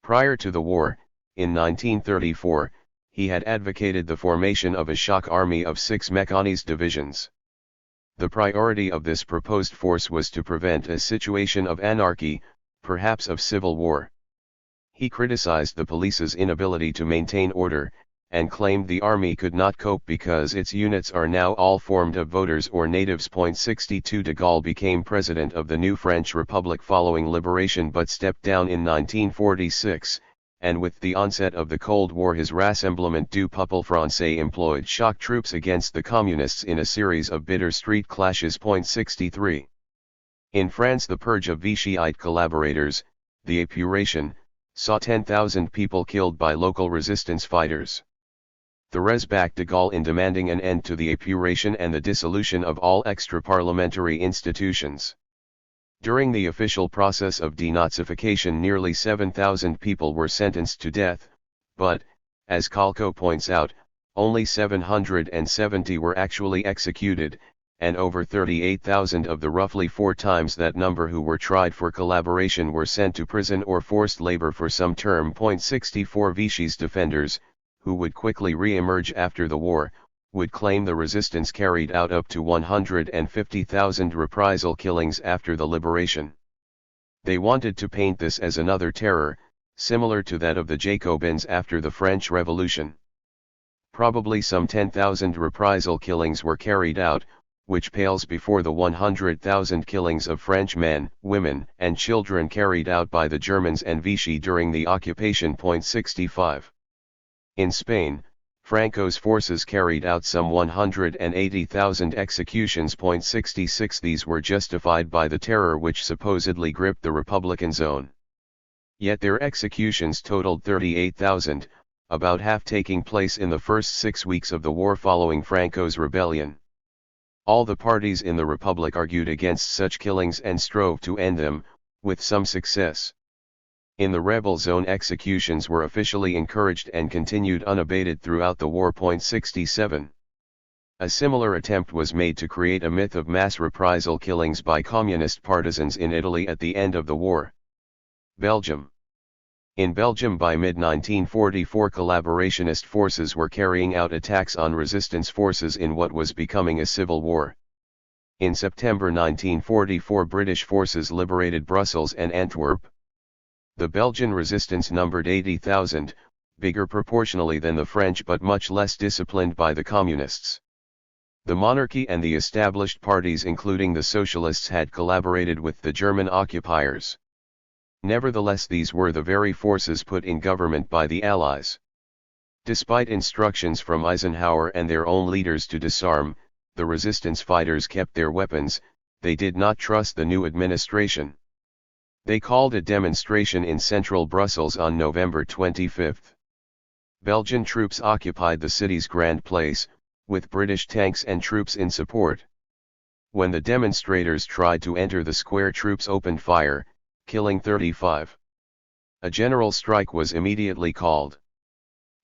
Prior to the war, in 1934, he had advocated the formation of a shock army of 6 mechanized divisions. The priority of this proposed force was to prevent a situation of anarchy, perhaps of civil war. He criticized the police's inability to maintain order, and claimed the army could not cope because its units are now all formed of voters or natives. 62 De Gaulle became president of the new French Republic following liberation but stepped down in 1946, and with the onset of the Cold War his Rassemblement du Peuple Français employed shock troops against the communists in a series of bitter street clashes. 63. In France the purge of Vichyite collaborators, the épuration, saw 10,000 people killed by local resistance fighters. Thérèse backed de Gaulle in demanding an end to the épuration and the dissolution of all extra-parliamentary institutions. During the official process of denazification nearly 7,000 people were sentenced to death, but, as Calco points out, only 770 were actually executed, and over 38,000 of the roughly 4 times that number who were tried for collaboration were sent to prison or forced labor for some term. 64 Vichy's defenders, who would quickly re-emerge after the war, would claim the resistance carried out up to 150,000 reprisal killings after the liberation. They wanted to paint this as another terror, similar to that of the Jacobins after the French Revolution. Probably some 10,000 reprisal killings were carried out, which pales before the 100,000 killings of French men, women, and children carried out by the Germans and Vichy during the occupation. 65. In Spain, Franco's forces carried out some 180,000 executions. 66 These were justified by the terror which supposedly gripped the Republican zone. Yet their executions totaled 38,000, about half taking place in the first 6 weeks of the war following Franco's rebellion. All the parties in the Republic argued against such killings and strove to end them, with some success. In the rebel zone executions were officially encouraged and continued unabated throughout the war. 67. A similar attempt was made to create a myth of mass reprisal killings by communist partisans in Italy at the end of the war. Belgium. In Belgium by mid-1944 collaborationist forces were carrying out attacks on resistance forces in what was becoming a civil war. In September 1944 British forces liberated Brussels and Antwerp. The Belgian resistance numbered 80,000, bigger proportionally than the French but much less disciplined by the communists. The monarchy and the established parties including the socialists had collaborated with the German occupiers. Nevertheless these were the very forces put in government by the Allies. Despite instructions from Eisenhower and their own leaders to disarm, the resistance fighters kept their weapons. They did not trust the new administration. They called a demonstration in central Brussels on November 25. Belgian troops occupied the city's Grand Place, with British tanks and troops in support. When the demonstrators tried to enter the square, troops opened fire, killing 35. A general strike was immediately called.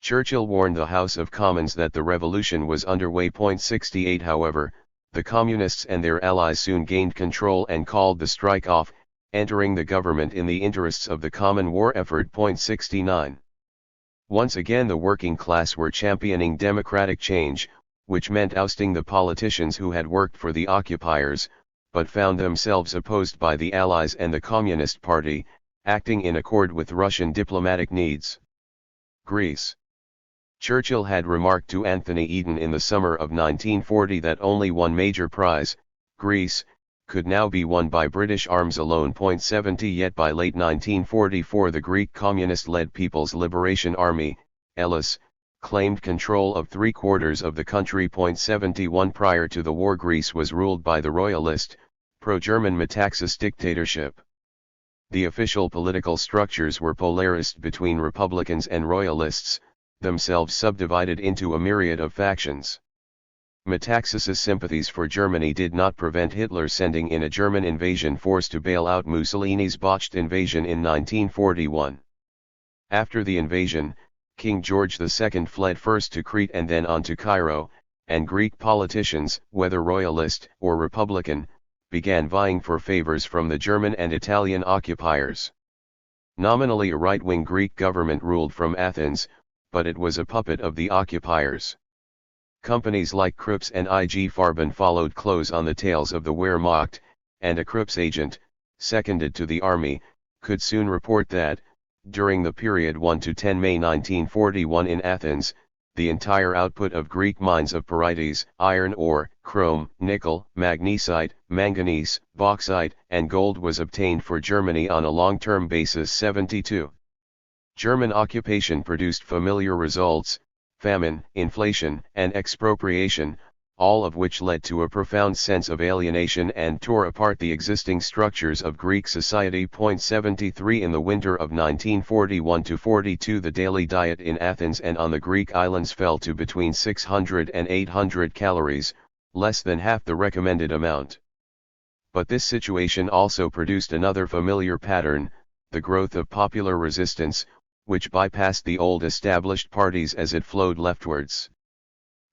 Churchill warned the House of Commons that the revolution was underway. 68 However, the Communists and their allies soon gained control and called the strike off, entering the government in the interests of the common war effort. 69 Once again the working class were championing democratic change, which meant ousting the politicians who had worked for the occupiers, but found themselves opposed by the Allies and the Communist Party, acting in accord with Russian diplomatic needs. Greece. Churchill had remarked to Anthony Eden in the summer of 1940 that only one major prize, Greece, could now be won by British arms alone. 70 Yet by late 1944 the Greek Communist-led People's Liberation Army, ELIS, claimed control of 3/4 of the country. 71 Prior to the war Greece was ruled by the royalist, pro-German Marxist dictatorship. The official political structures were polarist between republicans and royalists, themselves subdivided into a myriad of factions. Marxist's sympathies for Germany did not prevent Hitler sending in a German invasion force to bail out Mussolini's botched invasion in 1941. After the invasion, King George II fled first to Crete and then on to Cairo, and Greek politicians, whether royalist or republican, began vying for favors from the German and Italian occupiers. Nominally a right-wing Greek government ruled from Athens, but it was a puppet of the occupiers. Companies like Krupps and IG Farben followed close on the tails of the Wehrmacht, and a Krupps agent, seconded to the army, could soon report that, during the period 1 to 10 May 1941 in Athens, the entire output of Greek mines of pyrites, iron ore, chrome, nickel, magnesite, manganese, bauxite, and gold was obtained for Germany on a long-term basis. 72. German occupation produced familiar results: famine, inflation, and expropriation, all of which led to a profound sense of alienation and tore apart the existing structures of Greek society. 73 In the winter of 1941-42 the daily diet in Athens and on the Greek islands fell to between 600 and 800 calories, less than half the recommended amount. But this situation also produced another familiar pattern, the growth of popular resistance, which bypassed the old established parties as it flowed leftwards.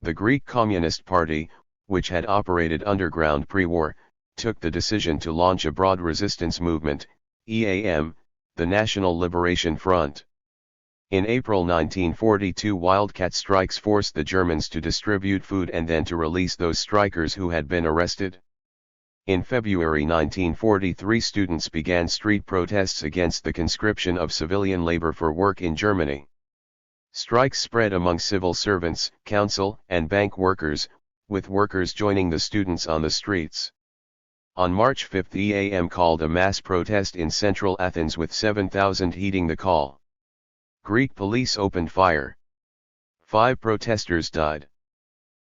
The Greek Communist Party, which had operated underground pre-war, took the decision to launch a broad resistance movement, EAM, the National Liberation Front. In April 1942 wildcat strikes forced the Germans to distribute food and then to release those strikers who had been arrested. In February 1943 students began street protests against the conscription of civilian labor for work in Germany. Strikes spread among civil servants, council, and bank workers, with workers joining the students on the streets. On March 5 EAM called a mass protest in central Athens with 7,000 heeding the call. Greek police opened fire. 5 protesters died.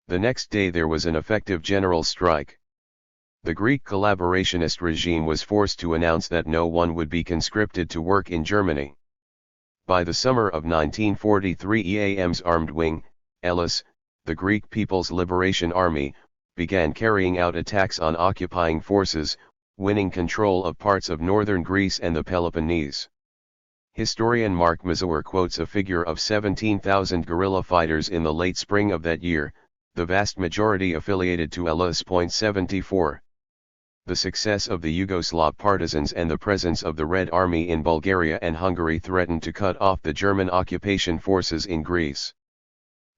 The next day there was an effective general strike. The Greek collaborationist regime was forced to announce that no one would be conscripted to work in Germany. By the summer of 1943 EAM's armed wing, ELIS, the Greek People's Liberation Army, began carrying out attacks on occupying forces, winning control of parts of northern Greece and the Peloponnese. Historian Mark Mazur quotes a figure of 17,000 guerrilla fighters in the late spring of that year, the vast majority affiliated to ELIS. 74. The success of the Yugoslav partisans and the presence of the Red Army in Bulgaria and Hungary threatened to cut off the German occupation forces in Greece.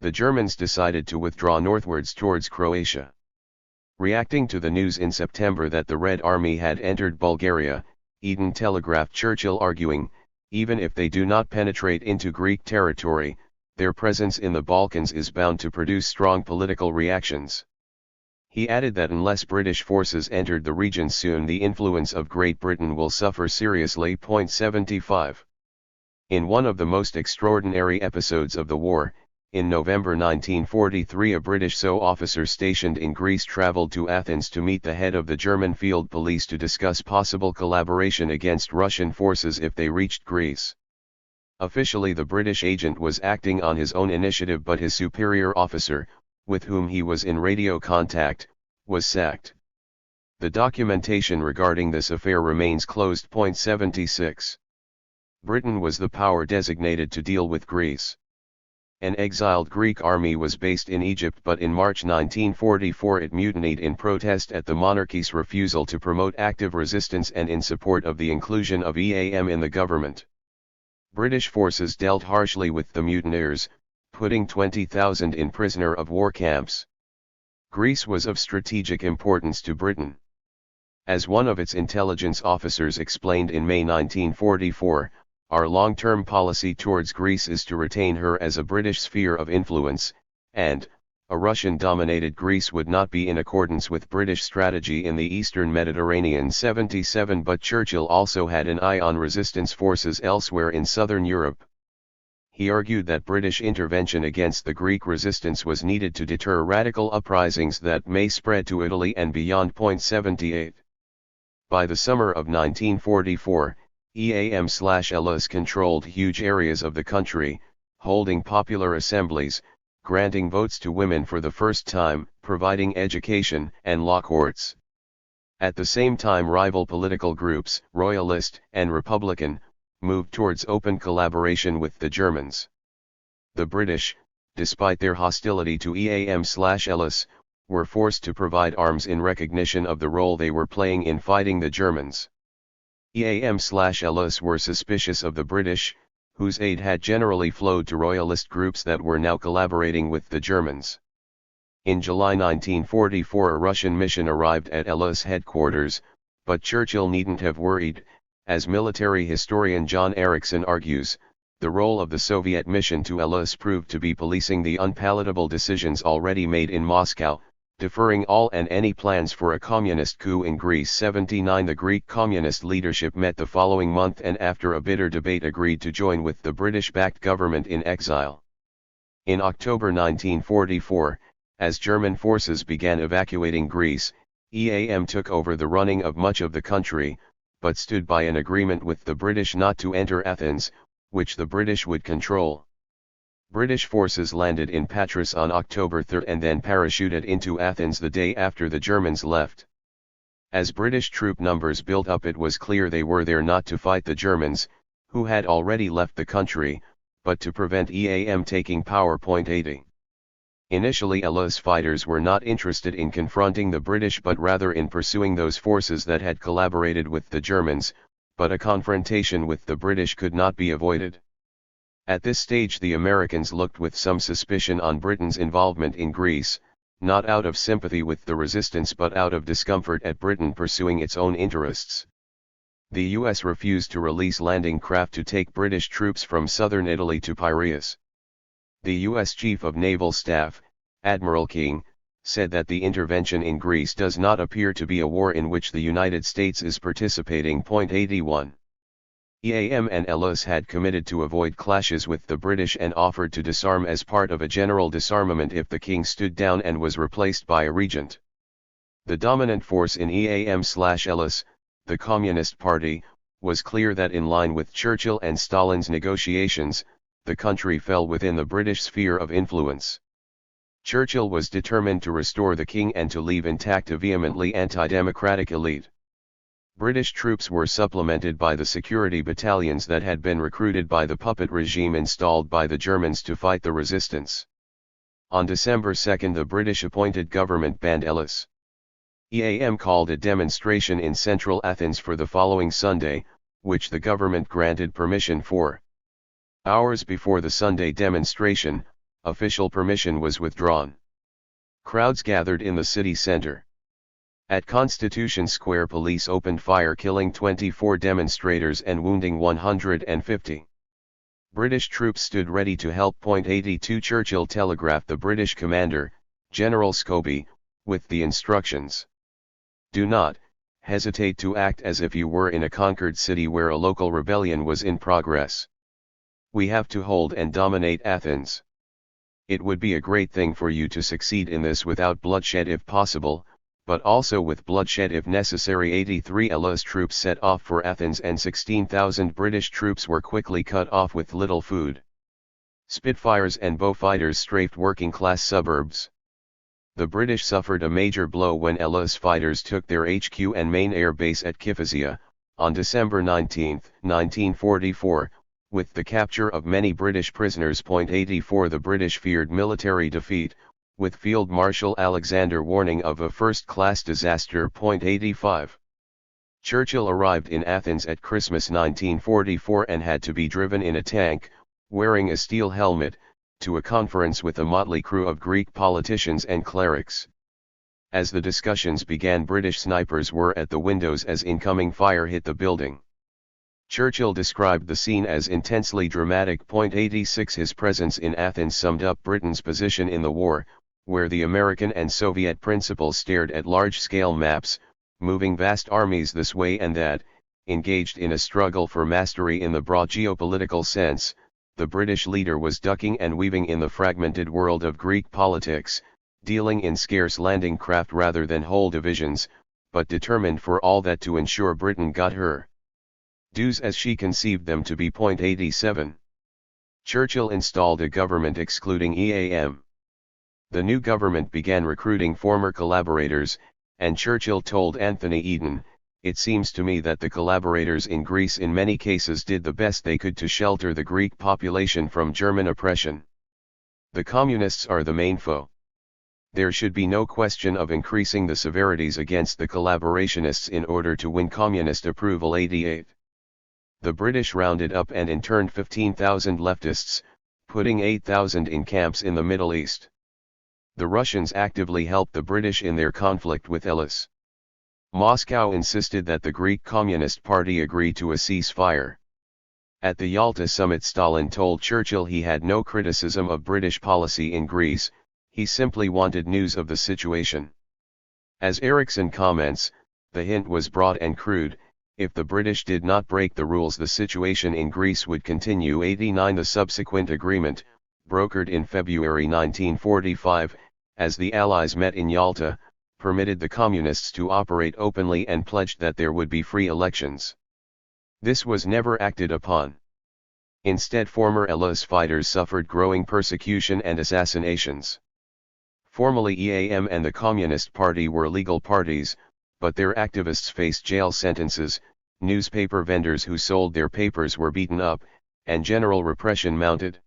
The Germans decided to withdraw northwards towards Croatia. Reacting to the news in September that the Red Army had entered Bulgaria, Eden telegraphed Churchill arguing, "Even if they do not penetrate into Greek territory, their presence in the Balkans is bound to produce strong political reactions." He added that unless British forces entered the region soon, the influence of Great Britain will suffer seriously. 75. In one of the most extraordinary episodes of the war, in November 1943, a British SO officer stationed in Greece travelled to Athens to meet the head of the German field police to discuss possible collaboration against Russian forces if they reached Greece. Officially, the British agent was acting on his own initiative, but his superior officer, with whom he was in radio contact, was sacked. The documentation regarding this affair remains closed. 76. Britain was the power designated to deal with Greece. An exiled Greek army was based in Egypt, but in March 1944 it mutinied in protest at the monarchy's refusal to promote active resistance and in support of the inclusion of EAM in the government. British forces dealt harshly with the mutineers, putting 20,000 in prisoner of war camps. Greece was of strategic importance to Britain. As one of its intelligence officers explained in May 1944, "Our long-term policy towards Greece is to retain her as a British sphere of influence, and a Russian-dominated Greece would not be in accordance with British strategy in the Eastern Mediterranean." 77. But Churchill also had an eye on resistance forces elsewhere in southern Europe. He argued that British intervention against the Greek resistance was needed to deter radical uprisings that may spread to Italy and beyond. 78. By the summer of 1944, EAM/LS controlled huge areas of the country, holding popular assemblies, granting votes to women for the first time, providing education and law courts. At the same time, rival political groups, Royalist and Republican, moved towards open collaboration with the Germans. The British, despite their hostility to EAM/LS, were forced to provide arms in recognition of the role they were playing in fighting the Germans. EAM/LS were suspicious of the British, whose aid had generally flowed to Royalist groups that were now collaborating with the Germans. In July 1944 a Russian mission arrived at LS headquarters, but Churchill needn't have worried. As military historian John Erickson argues, the role of the Soviet mission to LS proved to be policing the unpalatable decisions already made in Moscow, deferring all and any plans for a communist coup in Greece. 79. The Greek communist leadership met the following month and after a bitter debate agreed to join with the British-backed government in exile. In October 1944, as German forces began evacuating Greece, EAM took over the running of much of the country, but stood by an agreement with the British not to enter Athens, which the British would control. British forces landed in Patras on October 3 and then parachuted into Athens the day after the Germans left. As British troop numbers built up, it was clear they were there not to fight the Germans, who had already left the country, but to prevent EAM taking power. 80. Initially LS fighters were not interested in confronting the British but rather in pursuing those forces that had collaborated with the Germans, but a confrontation with the British could not be avoided. At this stage the Americans looked with some suspicion on Britain's involvement in Greece, not out of sympathy with the resistance but out of discomfort at Britain pursuing its own interests. The US refused to release landing craft to take British troops from southern Italy to Piraeus. The U.S. Chief of Naval Staff, Admiral King, said that the intervention in Greece does not appear to be a war in which the United States is participating. 81. EAM and LS had committed to avoid clashes with the British and offered to disarm as part of a general disarmament if the king stood down and was replaced by a regent. The dominant force in EAM/LS, the Communist Party, was clear that in line with Churchill and Stalin's negotiations, the country fell within the British sphere of influence. Churchill was determined to restore the king and to leave intact a vehemently anti-democratic elite. British troops were supplemented by the security battalions that had been recruited by the puppet regime installed by the Germans to fight the resistance. On December 2 the British-appointed government banned LS. EAM called a demonstration in central Athens for the following Sunday, which the government granted permission for. Hours before the Sunday demonstration, official permission was withdrawn. Crowds gathered in the city center. At Constitution Square, police opened fire, killing 24 demonstrators and wounding 150. British troops stood ready to help. 82 Churchill telegraphed the British commander, General Scobie, with the instructions: "Do not hesitate to act as if you were in a conquered city where a local rebellion was in progress. We have to hold and dominate Athens. It would be a great thing for you to succeed in this without bloodshed if possible, but also with bloodshed if necessary." 83 Ella's troops set off for Athens and 16,000 British troops were quickly cut off with little food. Spitfires and Beaufighters strafed working-class suburbs. The British suffered a major blow when Ella's fighters took their HQ and main air base at Kifisia, on December 19, 1944, with the capture of many British prisoners. 84 The British feared military defeat, with Field Marshal Alexander warning of a first-class disaster. 85 Churchill arrived in Athens at Christmas 1944 and had to be driven in a tank, wearing a steel helmet, to a conference with a motley crew of Greek politicians and clerics. As the discussions began, British snipers were at the windows as incoming fire hit the building. Churchill described the scene as intensely dramatic. 86 His presence in Athens summed up Britain's position in the war, where the American and Soviet principals stared at large-scale maps, moving vast armies this way and that, engaged in a struggle for mastery in the broad geopolitical sense. The British leader was ducking and weaving in the fragmented world of Greek politics, dealing in scarce landing craft rather than whole divisions, but determined for all that to ensure Britain got her dues as she conceived them to be. 87 Churchill installed a government excluding EAM. The new government began recruiting former collaborators, and Churchill told Anthony Eden, "It seems to me that the collaborators in Greece in many cases did the best they could to shelter the Greek population from German oppression. The communists are the main foe. There should be no question of increasing the severities against the collaborationists in order to win communist approval." 88 The British rounded up and interned 15,000 leftists, putting 8,000 in camps in the Middle East. The Russians actively helped the British in their conflict with Elis. Moscow insisted that the Greek Communist Party agree to a ceasefire. At the Yalta summit, Stalin told Churchill he had no criticism of British policy in Greece, he simply wanted news of the situation. As Ericsson comments, the hint was broad and crude: if the British did not break the rules, the situation in Greece would continue. 89 The subsequent agreement, brokered in February 1945, as the Allies met in Yalta, permitted the Communists to operate openly and pledged that there would be free elections. This was never acted upon. Instead, former Elis fighters suffered growing persecution and assassinations. Formally, EAM and the Communist Party were legal parties, but their activists faced jail sentences, newspaper vendors who sold their papers were beaten up, and general repression mounted.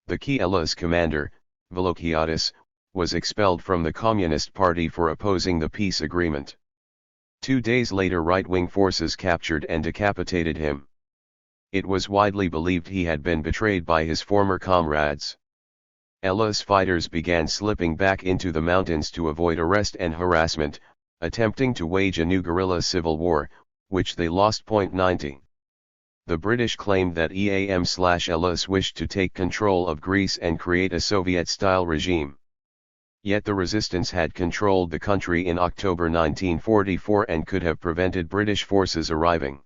The key Elis commander, Volokiadis, was expelled from the Communist Party for opposing the peace agreement. 2 days later, right-wing forces captured and decapitated him. It was widely believed he had been betrayed by his former comrades. Elis fighters began slipping back into the mountains to avoid arrest and harassment, attempting to wage a new guerrilla civil war, which they lost. 90 The British claimed that EAM/Elis wished to take control of Greece and create a Soviet-style regime. Yet the resistance had controlled the country in October 1944 and could have prevented British forces arriving.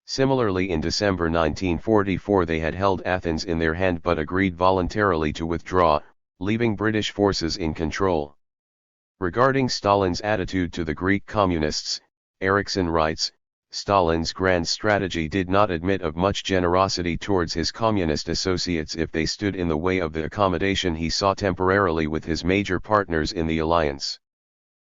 Similarly, in December 1944 they had held Athens in their hand but agreed voluntarily to withdraw, leaving British forces in control. Regarding Stalin's attitude to the Greek communists, Ericsson writes, Stalin's grand strategy did not admit of much generosity towards his communist associates if they stood in the way of the accommodation he saw temporarily with his major partners in the alliance.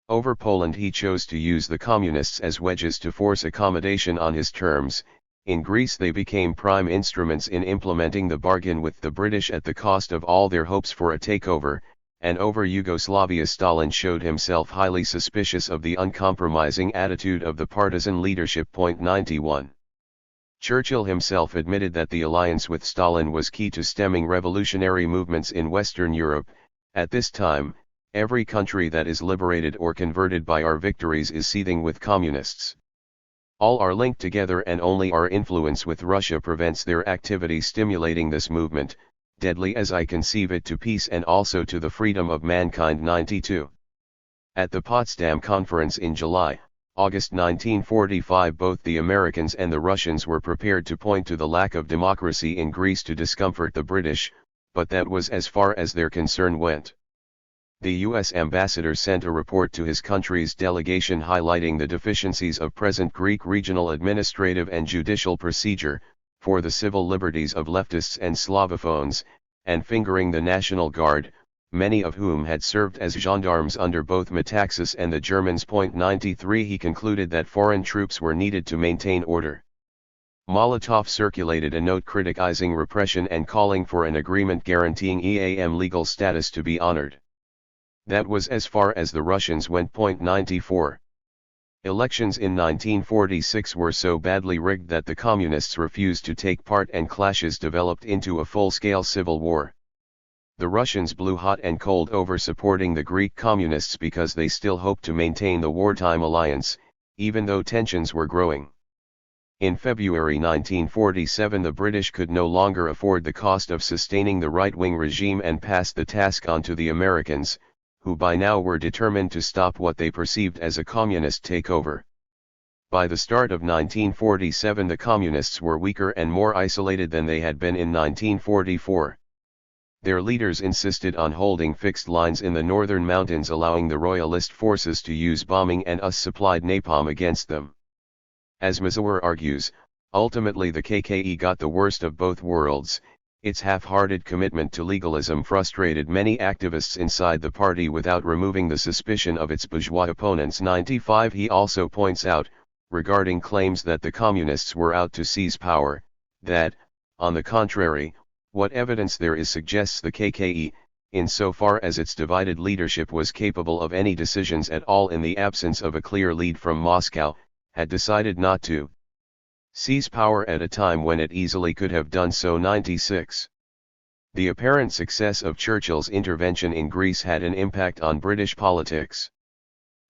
Over Poland he chose to use the communists as wedges to force accommodation on his terms. In Greece they became prime instruments in implementing the bargain with the British at the cost of all their hopes for a takeover, and over Yugoslavia Stalin showed himself highly suspicious of the uncompromising attitude of the partisan leadership. 91. Churchill himself admitted that the alliance with Stalin was key to stemming revolutionary movements in Western Europe. At this time, every country that is liberated or converted by our victories is seething with communists. All are linked together, and only our influence with Russia prevents their activity stimulating this movement, deadly as I conceive it to peace and also to the freedom of mankind. 92. At the Potsdam Conference in August 1945, both the Americans and the Russians were prepared to point to the lack of democracy in Greece to discomfort the British, but that was as far as their concern went. The U.S. ambassador sent a report to his country's delegation highlighting the deficiencies of present Greek regional administrative and judicial procedure, for the civil liberties of leftists and Slavophones, and fingering the National Guard, many of whom had served as gendarmes under both Metaxas and the Germans. 93. He concluded that foreign troops were needed to maintain order. Molotov circulated a note criticizing repression and calling for an agreement guaranteeing EAM legal status to be honored. That was as far as the Russians went. 94. Elections in 1946 were so badly rigged that the Communists refused to take part, and clashes developed into a full-scale civil war. The Russians blew hot and cold over supporting the Greek Communists because they still hoped to maintain the wartime alliance, even though tensions were growing. In February 1947, the British could no longer afford the cost of sustaining the right-wing regime and passed the task on to the Americans, who by now were determined to stop what they perceived as a communist takeover. By the start of 1947, the Communists were weaker and more isolated than they had been in 1944. Their leaders insisted on holding fixed lines in the northern mountains, allowing the royalist forces to use bombing and US-supplied napalm against them. As Mazur argues, ultimately the KKE got the worst of both worlds. Its half-hearted commitment to legalism frustrated many activists inside the party without removing the suspicion of its bourgeois opponents. 95. He also points out, regarding claims that the Communists were out to seize power, that, on the contrary, what evidence there is suggests the KKE, insofar as its divided leadership was capable of any decisions at all in the absence of a clear lead from Moscow, had decided not to seize power at a time when it easily could have done so. 96. The apparent success of Churchill's intervention in Greece had an impact on British politics.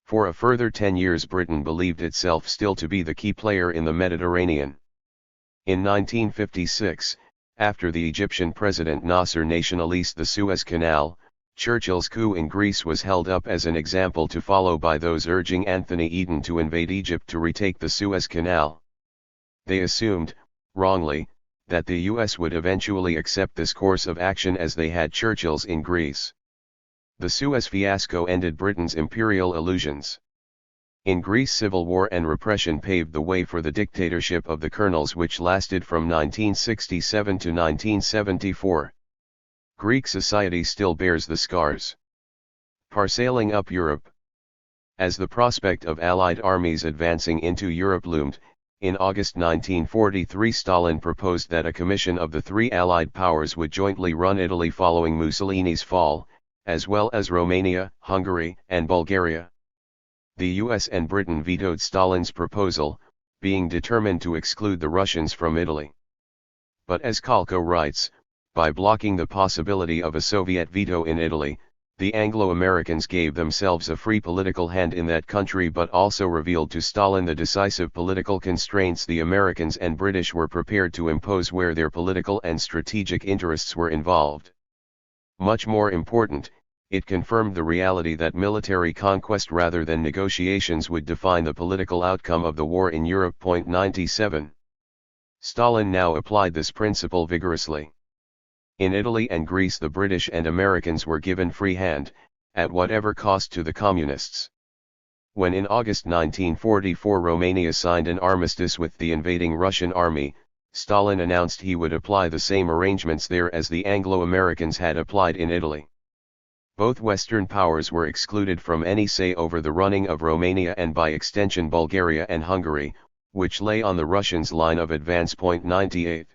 For a further 10 years Britain believed itself still to be the key player in the Mediterranean. In 1956, after the Egyptian President Nasser nationalised the Suez Canal, Churchill's coup in Greece was held up as an example to follow by those urging Anthony Eden to invade Egypt to retake the Suez Canal. They assumed, wrongly, that the US would eventually accept this course of action as they had Churchill's in Greece. The Suez fiasco ended Britain's imperial illusions. In Greece, civil war and repression paved the way for the dictatorship of the colonels, which lasted from 1967 to 1974. Greek society still bears the scars. Parceling up Europe. As the prospect of Allied armies advancing into Europe loomed, in August 1943 Stalin proposed that a commission of the three Allied powers would jointly run Italy following Mussolini's fall, as well as Romania, Hungary, and Bulgaria. The US and Britain vetoed Stalin's proposal, being determined to exclude the Russians from Italy. But as Kalko writes, by blocking the possibility of a Soviet veto in Italy, the Anglo-Americans gave themselves a free political hand in that country, but also revealed to Stalin the decisive political constraints the Americans and British were prepared to impose where their political and strategic interests were involved. Much more important, it confirmed the reality that military conquest rather than negotiations would define the political outcome of the war in Europe. 97. Stalin now applied this principle vigorously. In Italy and Greece the British and Americans were given free hand, at whatever cost to the Communists. When in August 1944 Romania signed an armistice with the invading Russian army, Stalin announced he would apply the same arrangements there as the Anglo-Americans had applied in Italy. Both Western powers were excluded from any say over the running of Romania and by extension Bulgaria and Hungary, which lay on the Russians' line of advance. 98.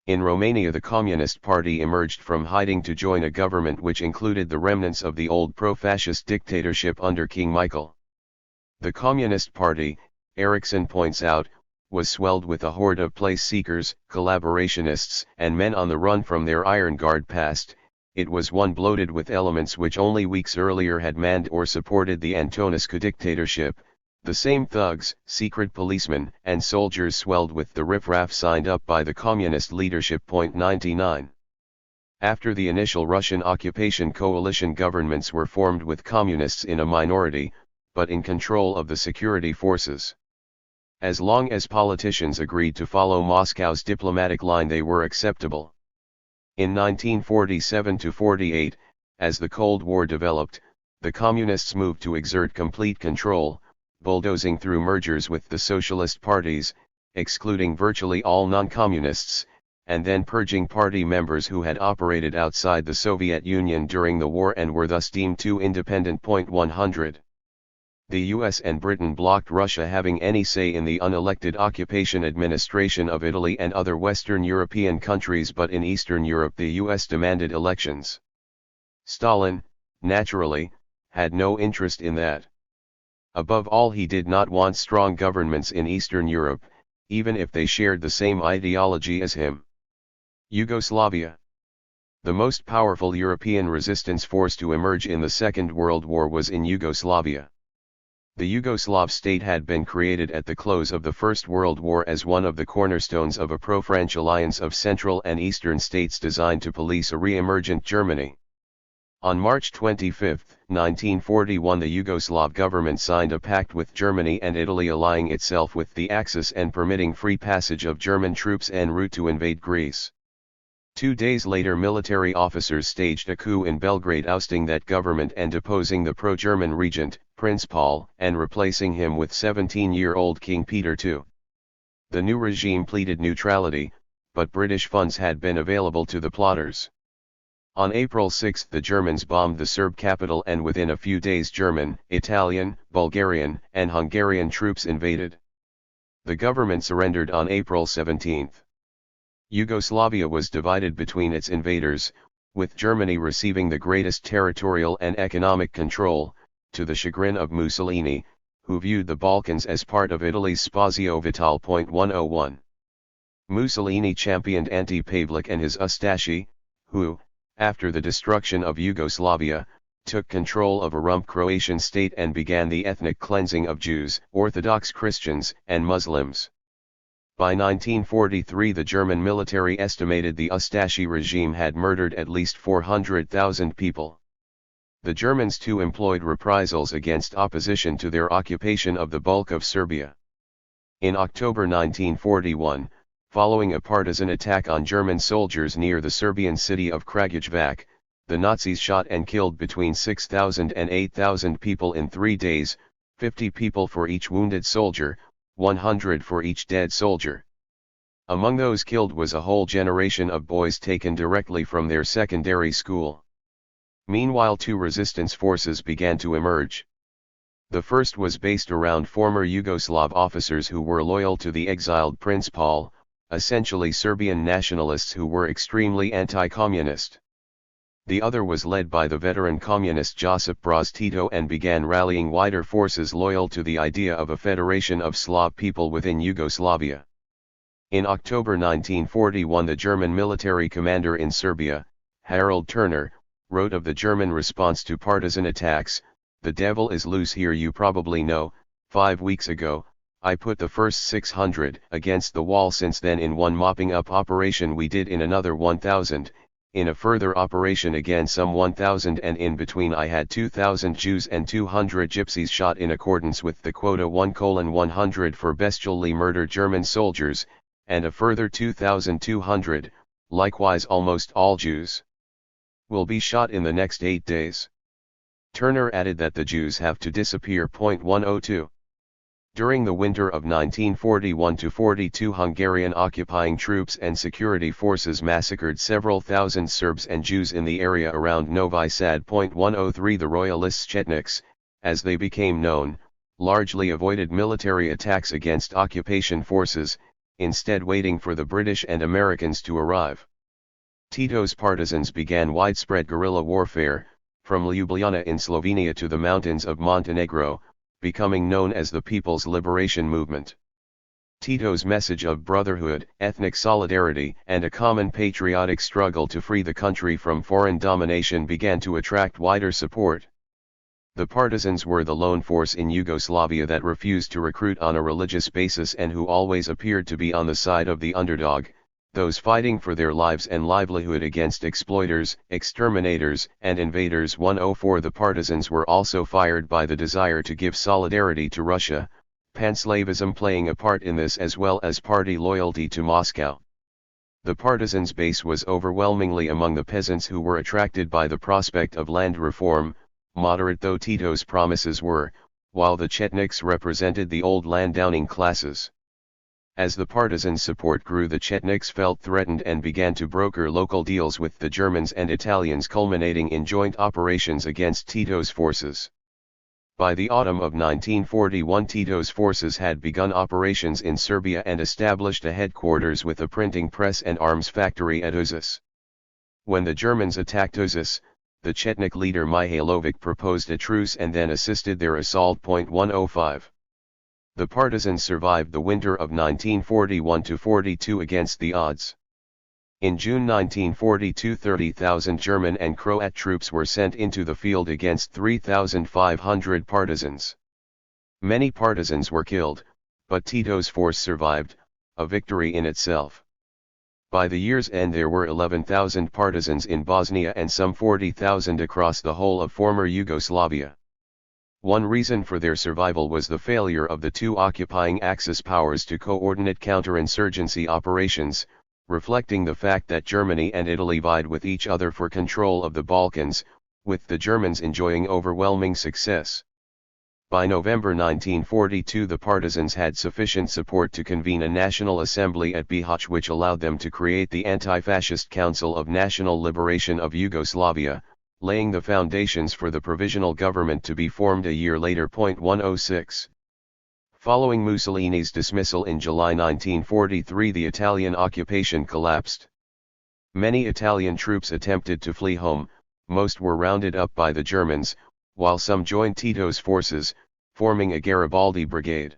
In Romania, the Communist Party emerged from hiding to join a government which included the remnants of the old pro-fascist dictatorship under King Michael. The Communist Party, Eriksson points out, was swelled with a horde of place-seekers, collaborationists, and men on the run from their Iron Guard past. It was one bloated with elements which only weeks earlier had manned or supported the Antonescu dictatorship, the same thugs, secret policemen, and soldiers swelled with the riffraff signed up by the communist leadership. 99. After the initial Russian occupation, coalition governments were formed with communists in a minority, but in control of the security forces. As long as politicians agreed to follow Moscow's diplomatic line, they were acceptable. In 1947–48, as the Cold War developed, the Communists moved to exert complete control, bulldozing through mergers with the socialist parties, excluding virtually all non-communists, and then purging party members who had operated outside the Soviet Union during the war and were thus deemed too independent. 100. The US and Britain blocked Russia having any say in the unelected occupation administration of Italy and other Western European countries, but in Eastern Europe the US demanded elections. Stalin, naturally, had no interest in that. Above all, he did not want strong governments in Eastern Europe, even if they shared the same ideology as him. Yugoslavia. The most powerful European resistance force to emerge in the Second World War was in Yugoslavia. The Yugoslav state had been created at the close of the First World War as one of the cornerstones of a pro-French alliance of Central and Eastern states designed to police a re-emergent Germany. On March 25, 1941, the Yugoslav government signed a pact with Germany and Italy, allying itself with the Axis and permitting free passage of German troops en route to invade Greece. 2 days later, military officers staged a coup in Belgrade, ousting that government and deposing the pro-German regent, Prince Paul, and replacing him with 17-year-old King Peter II. The new regime pleaded neutrality, but British funds had been available to the plotters. On April 6, the Germans bombed the Serb capital, and within a few days German, Italian, Bulgarian, and Hungarian troops invaded. The government surrendered on April 17. Yugoslavia was divided between its invaders, with Germany receiving the greatest territorial and economic control, to the chagrin of Mussolini, who viewed the Balkans as part of Italy's spazio vitale. 101. Mussolini championed Ante Pavlik and his Ustashi, who, after the destruction of Yugoslavia, took control of a rump Croatian state and began the ethnic cleansing of Jews, Orthodox Christians, and Muslims. By 1943, the German military estimated the Ustashi regime had murdered at least 400,000 people. The Germans too employed reprisals against opposition to their occupation of the bulk of Serbia. In October 1941, following a partisan attack on German soldiers near the Serbian city of Kragujevac, the Nazis shot and killed between 6,000 and 8,000 people in 3 days, 50 people for each wounded soldier, 100 for each dead soldier. Among those killed was a whole generation of boys taken directly from their secondary school. Meanwhile, 2 resistance forces began to emerge. The first was based around former Yugoslav officers who were loyal to the exiled Prince Paul, essentially Serbian nationalists who were extremely anti-communist. The other was led by the veteran communist Josip Broz Tito and began rallying wider forces loyal to the idea of a federation of Slav people within Yugoslavia. In October 1941, the German military commander in Serbia, Harold Turner, wrote of the German response to partisan attacks, "The devil is loose here. You probably know, 5 weeks ago, I put the first 600 against the wall. Since then, in one mopping up operation we did in another 1,000, in a further operation again some 1,000, and in between I had 2,000 Jews and 200 Gypsies shot in accordance with the quota 1:100 for bestially murdered German soldiers, and a further 2,200, likewise almost all Jews, will be shot in the next 8 days. Turner added that the Jews have to disappear. 102. During the winter of 1941–42, Hungarian occupying troops and security forces massacred several thousand Serbs and Jews in the area around Novi Sad. 103. The Royalists, Chetniks, as they became known, largely avoided military attacks against occupation forces, instead waiting for the British and Americans to arrive. Tito's partisans began widespread guerrilla warfare, from Ljubljana in Slovenia to the mountains of Montenegro, becoming known as the People's Liberation Movement. Tito's message of brotherhood, ethnic solidarity, and a common patriotic struggle to free the country from foreign domination began to attract wider support. The partisans were the lone force in Yugoslavia that refused to recruit on a religious basis and who always appeared to be on the side of the underdog, those fighting for their lives and livelihood against exploiters, exterminators, and invaders. 104 The partisans were also fired by the desire to give solidarity to Russia, Panslavism playing a part in this as well as party loyalty to Moscow. The partisans' base was overwhelmingly among the peasants who were attracted by the prospect of land reform, moderate though Tito's promises were, while the Chetniks represented the old landowning classes. As the partisans' support grew, the Chetniks felt threatened and began to broker local deals with the Germans and Italians, culminating in joint operations against Tito's forces. By the autumn of 1941, Tito's forces had begun operations in Serbia and established a headquarters with a printing press and arms factory at Uzas. When the Germans attacked Uzas, the Chetnik leader Mihailovic proposed a truce and then assisted their assault. 105. The partisans survived the winter of 1941-42 against the odds. In June 1942, 30,000 German and Croat troops were sent into the field against 3,500 partisans. Many partisans were killed, but Tito's force survived, a victory in itself. By the year's end there were 11,000 partisans in Bosnia and some 40,000 across the whole of former Yugoslavia. One reason for their survival was the failure of the two occupying Axis powers to coordinate counterinsurgency operations, reflecting the fact that Germany and Italy vied with each other for control of the Balkans, with the Germans enjoying overwhelming success. By November 1942 the partisans had sufficient support to convene a national assembly at Bihać, which allowed them to create the Anti-Fascist Council of National Liberation of Yugoslavia, laying the foundations for the provisional government to be formed a year later. 106. Following Mussolini's dismissal in July 1943, the Italian occupation collapsed. Many Italian troops attempted to flee home, most were rounded up by the Germans, while some joined Tito's forces, forming a Garibaldi brigade.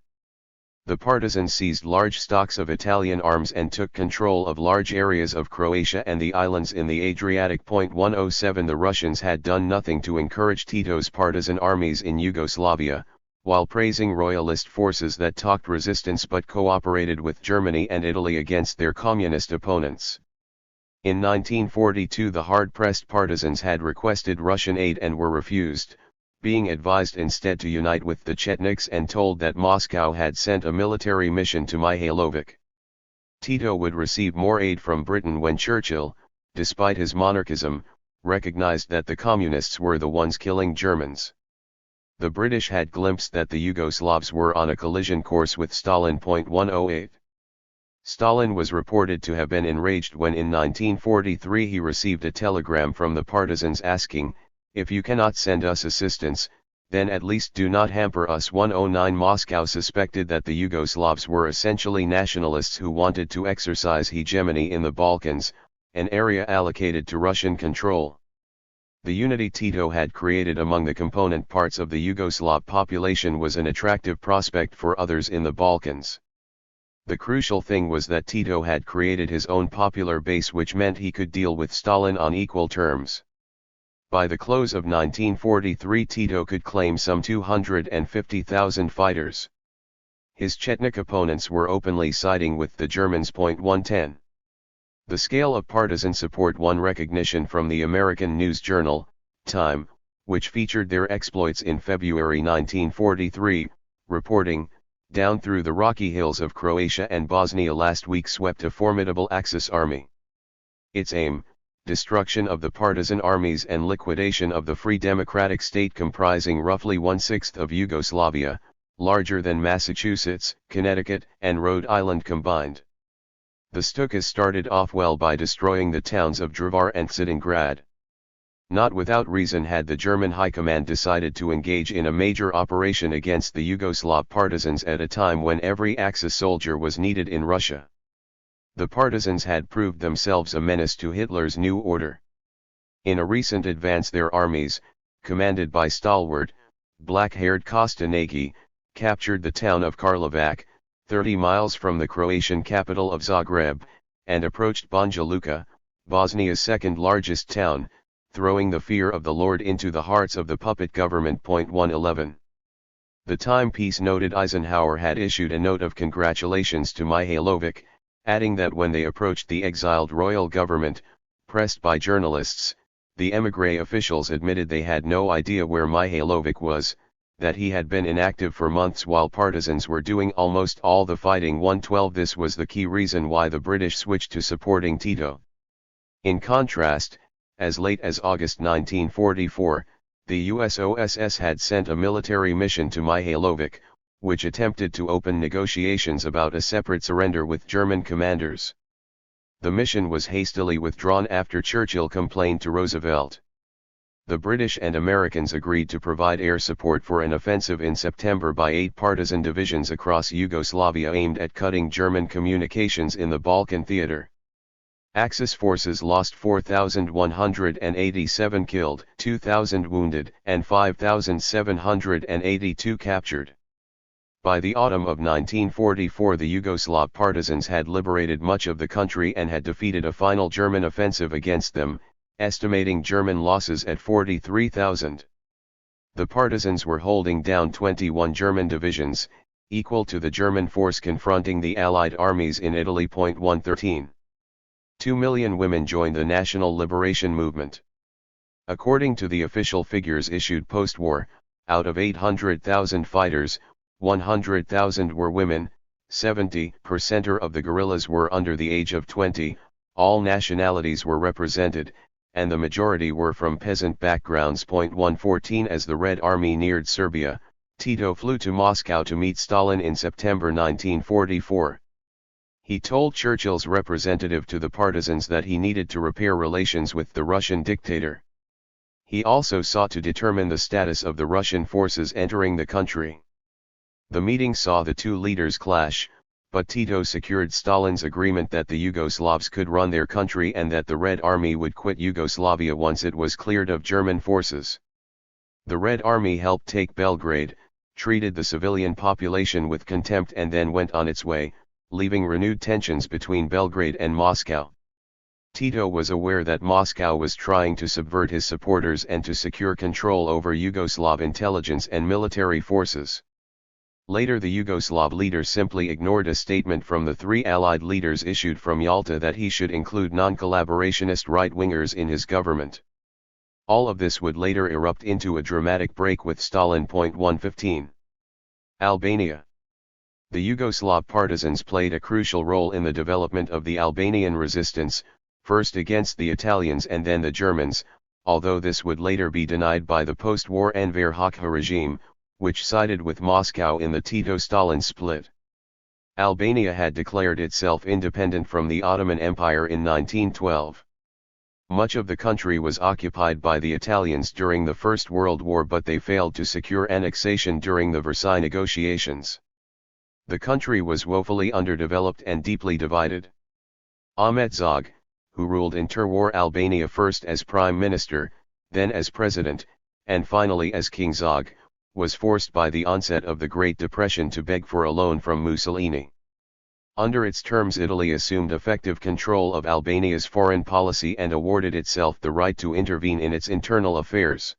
The partisans seized large stocks of Italian arms and took control of large areas of Croatia and the islands in the Adriatic. 107 The Russians had done nothing to encourage Tito's partisan armies in Yugoslavia, while praising royalist forces that talked resistance but cooperated with Germany and Italy against their communist opponents. In 1942 the hard-pressed partisans had requested Russian aid and were refused, being advised instead to unite with the Chetniks and told that Moscow had sent a military mission to Mihailovic. Tito would receive more aid from Britain when Churchill, despite his monarchism, recognized that the communists were the ones killing Germans. The British had glimpsed that the Yugoslavs were on a collision course with Stalin. 108. Stalin was reported to have been enraged when in 1943 he received a telegram from the partisans asking, "If you cannot send us assistance, then at least do not hamper us." 109 Moscow suspected that the Yugoslavs were essentially nationalists who wanted to exercise hegemony in the Balkans, an area allocated to Russian control. The unity Tito had created among the component parts of the Yugoslav population was an attractive prospect for others in the Balkans. The crucial thing was that Tito had created his own popular base, which meant he could deal with Stalin on equal terms. By the close of 1943 Tito could claim some 250,000 fighters. His Chetnik opponents were openly siding with the Germans. 110. The scale of partisan support won recognition from the American news journal, Time, which featured their exploits in February 1943, reporting, "Down through the rocky hills of Croatia and Bosnia last week swept a formidable Axis army. Its aim, destruction of the partisan armies and liquidation of the free democratic state comprising roughly 1/6 of Yugoslavia, larger than Massachusetts, Connecticut, and Rhode Island combined." The Stukas started off well by destroying the towns of Drvar and Stalingrad. Not without reason had the German High Command decided to engage in a major operation against the Yugoslav partisans at a time when every Axis soldier was needed in Russia. The partisans had proved themselves a menace to Hitler's new order. In a recent advance their armies, commanded by stalwart, black-haired Kostanaki, captured the town of Karlovac, 30 miles from the Croatian capital of Zagreb, and approached Banja Luka, Bosnia's second largest town, throwing the fear of the Lord into the hearts of the puppet government. 111. The timepiece noted Eisenhower had issued a note of congratulations to Mihailovic, adding that when they approached the exiled royal government, pressed by journalists, the émigré officials admitted they had no idea where Mihailovic was, that he had been inactive for months while partisans were doing almost all the fighting. 112. This was the key reason why the British switched to supporting Tito. In contrast, as late as August 1944, the USOSS had sent a military mission to Mihailovic, which attempted to open negotiations about a separate surrender with German commanders. The mission was hastily withdrawn after Churchill complained to Roosevelt. The British and Americans agreed to provide air support for an offensive in September by 8 partisan divisions across Yugoslavia aimed at cutting German communications in the Balkan theater. Axis forces lost 4,187 killed, 2,000 wounded, and 5,782 captured. By the autumn of 1944 the Yugoslav partisans had liberated much of the country and had defeated a final German offensive against them, estimating German losses at 43,000. The partisans were holding down 21 German divisions, equal to the German force confronting the Allied armies in Italy. 113. 2 million women joined the National Liberation Movement. According to the official figures issued post-war, out of 800,000 fighters, 100,000 were women, 70% of the guerrillas were under the age of 20, all nationalities were represented, and the majority were from peasant backgrounds. 114. As the Red Army neared Serbia, Tito flew to Moscow to meet Stalin in September 1944. He told Churchill's representative to the partisans that he needed to repair relations with the Russian dictator. He also sought to determine the status of the Russian forces entering the country. The meeting saw the two leaders clash, but Tito secured Stalin's agreement that the Yugoslavs could run their country and that the Red Army would quit Yugoslavia once it was cleared of German forces. The Red Army helped take Belgrade, treated the civilian population with contempt and then went on its way, leaving renewed tensions between Belgrade and Moscow. Tito was aware that Moscow was trying to subvert his supporters and to secure control over Yugoslav intelligence and military forces. Later the Yugoslav leader simply ignored a statement from the three Allied leaders issued from Yalta that he should include non-collaborationist right-wingers in his government. All of this would later erupt into a dramatic break with Stalin. 115. Albania. The Yugoslav partisans played a crucial role in the development of the Albanian resistance, first against the Italians and then the Germans, although this would later be denied by the post-war Enver Hoxha regime, which sided with Moscow in the Tito-Stalin split. Albania had declared itself independent from the Ottoman Empire in 1912. Much of the country was occupied by the Italians during the First World War, but they failed to secure annexation during the Versailles negotiations. The country was woefully underdeveloped and deeply divided. Ahmet Zog, who ruled interwar Albania first as prime minister, then as president, and finally as King Zog, was forced by the onset of the Great Depression to beg for a loan from Mussolini. Under its terms, Italy assumed effective control of Albania's foreign policy and awarded itself the right to intervene in its internal affairs.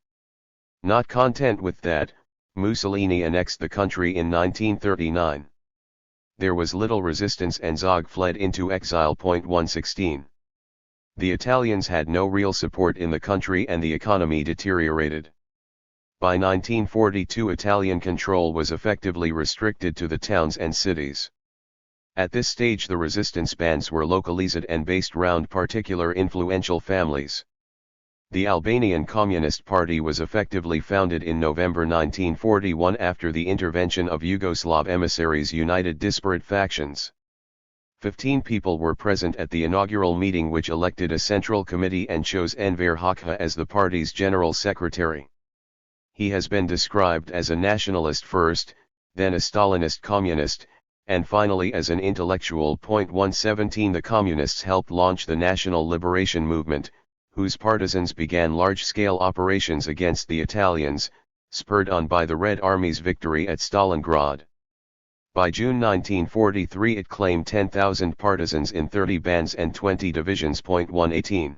Not content with that, Mussolini annexed the country in 1939. There was little resistance and Zog fled into exile. 116. The Italians had no real support in the country and the economy deteriorated. By 1942 Italian control was effectively restricted to the towns and cities. At this stage the resistance bands were localized and based round particular influential families. The Albanian Communist Party was effectively founded in November 1941 after the intervention of Yugoslav emissaries united disparate factions. 15 people were present at the inaugural meeting, which elected a central committee and chose Enver Hoxha as the party's general secretary. He has been described as a nationalist first, then a Stalinist communist, and finally as an intellectual. 117 The Communists helped launch the National Liberation Movement, whose partisans began large-scale operations against the Italians, spurred on by the Red Army's victory at Stalingrad. By June 1943 it claimed 10,000 partisans in 30 bands and 20 divisions. 118.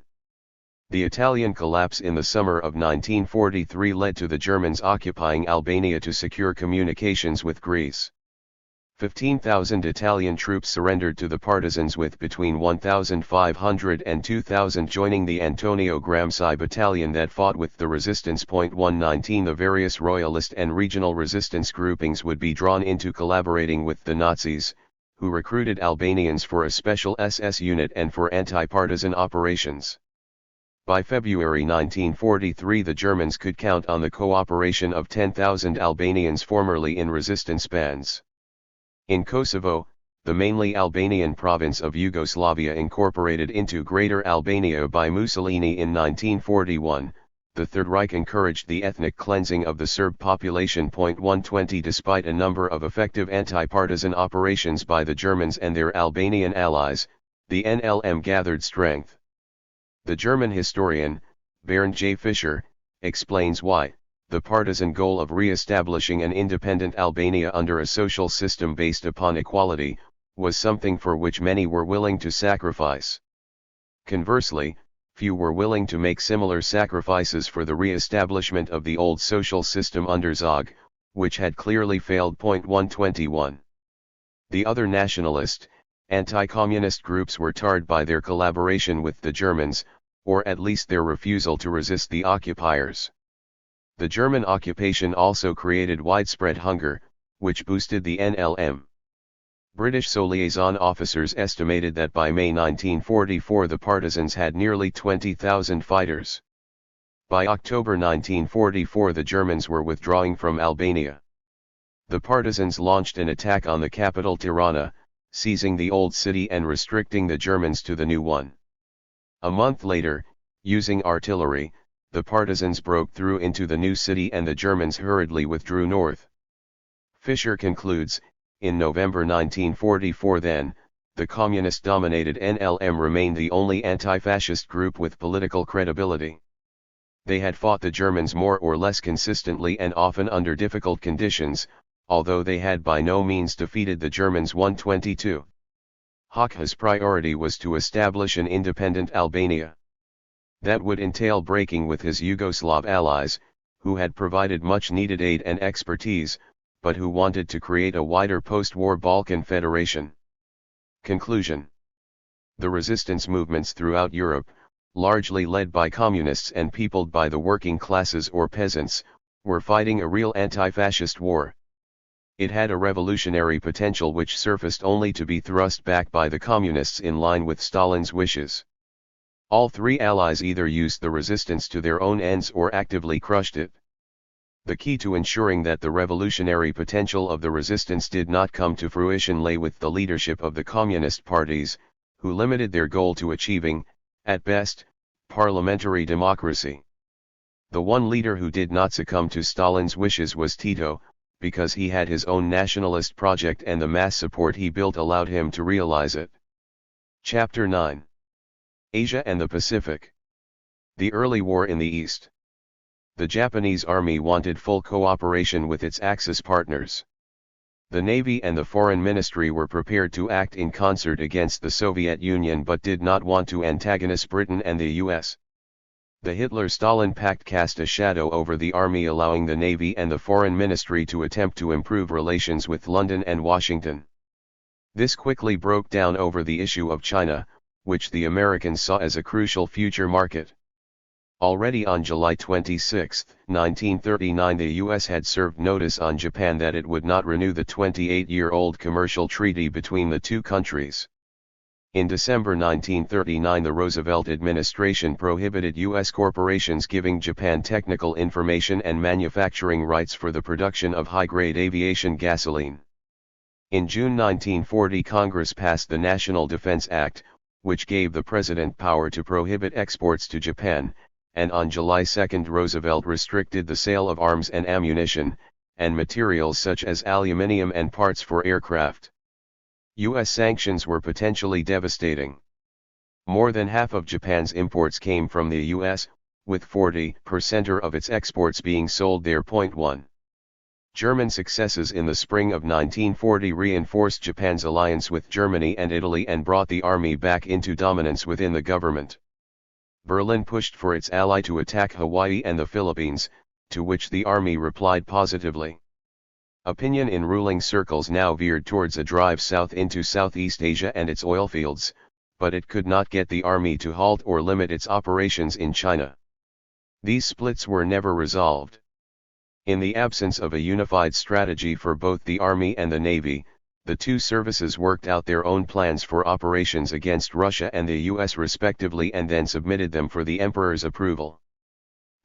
The Italian collapse in the summer of 1943 led to the Germans occupying Albania to secure communications with Greece. 15,000 Italian troops surrendered to the partisans, with between 1,500 and 2,000 joining the Antonio Gramsci battalion that fought with the resistance. 119 The various royalist and regional resistance groupings would be drawn into collaborating with the Nazis, who recruited Albanians for a special SS unit and for anti-partisan operations. By February 1943 the Germans could count on the cooperation of 10,000 Albanians formerly in resistance bands. In Kosovo, the mainly Albanian province of Yugoslavia incorporated into Greater Albania by Mussolini in 1941, the Third Reich encouraged the ethnic cleansing of the Serb population. 120 Despite a number of effective anti-partisan operations by the Germans and their Albanian allies, the NLM gathered strength. The German historian, Bernd J. Fischer, explains why the partisan goal of re-establishing an independent Albania under a social system based upon equality, was something for which many were willing to sacrifice. Conversely, few were willing to make similar sacrifices for the re-establishment of the old social system under Zog, which had clearly failed. 121. The other nationalist, anti-communist groups were tarred by their collaboration with the Germans, or at least their refusal to resist the occupiers. The German occupation also created widespread hunger, which boosted the NLM. British liaison officers estimated that by May 1944 the partisans had nearly 20,000 fighters. By October 1944 the Germans were withdrawing from Albania. The partisans launched an attack on the capital Tirana, seizing the old city and restricting the Germans to the new one. A month later, using artillery, the partisans broke through into the new city and the Germans hurriedly withdrew north. Fischer concludes, in November 1944 then, the communist-dominated NLM remained the only anti-fascist group with political credibility. They had fought the Germans more or less consistently and often under difficult conditions, although they had by no means defeated the Germans. 122. Hoxha's priority was to establish an independent Albania. That would entail breaking with his Yugoslav allies, who had provided much-needed aid and expertise, but who wanted to create a wider post-war Balkan federation. Conclusion. The resistance movements throughout Europe, largely led by communists and peopled by the working classes or peasants, were fighting a real anti-fascist war. It had a revolutionary potential which surfaced only to be thrust back by the communists in line with Stalin's wishes. All three allies either used the resistance to their own ends or actively crushed it. The key to ensuring that the revolutionary potential of the resistance did not come to fruition lay with the leadership of the communist parties, who limited their goal to achieving, at best, parliamentary democracy. The one leader who did not succumb to Stalin's wishes was Tito, because he had his own nationalist project and the mass support he built allowed him to realize it. Chapter 9. Asia and the Pacific. The early war in the East. The Japanese army wanted full cooperation with its Axis partners. The Navy and the Foreign Ministry were prepared to act in concert against the Soviet Union but did not want to antagonize Britain and the US. The Hitler-Stalin pact cast a shadow over the army, allowing the Navy and the Foreign Ministry to attempt to improve relations with London and Washington. This quickly broke down over the issue of China, which the Americans saw as a crucial future market. Already on July 26, 1939 the U.S. had served notice on Japan that it would not renew the 28-year-old commercial treaty between the two countries. In December 1939 the Roosevelt administration prohibited U.S. corporations giving Japan technical information and manufacturing rights for the production of high-grade aviation gasoline. In June 1940 Congress passed the National Defense Act, which gave the President power to prohibit exports to Japan, and on July 2 Roosevelt restricted the sale of arms and ammunition, and materials such as aluminium and parts for aircraft. U.S. sanctions were potentially devastating. More than half of Japan's imports came from the U.S., with 40% of its exports being sold there. 1. German successes in the spring of 1940 reinforced Japan's alliance with Germany and Italy and brought the army back into dominance within the government. Berlin pushed for its ally to attack Hawaii and the Philippines, to which the army replied positively. Opinion in ruling circles now veered towards a drive south into Southeast Asia and its oil fields, but it could not get the army to halt or limit its operations in China. These splits were never resolved. In the absence of a unified strategy for both the Army and the Navy, the two services worked out their own plans for operations against Russia and the US respectively and then submitted them for the Emperor's approval.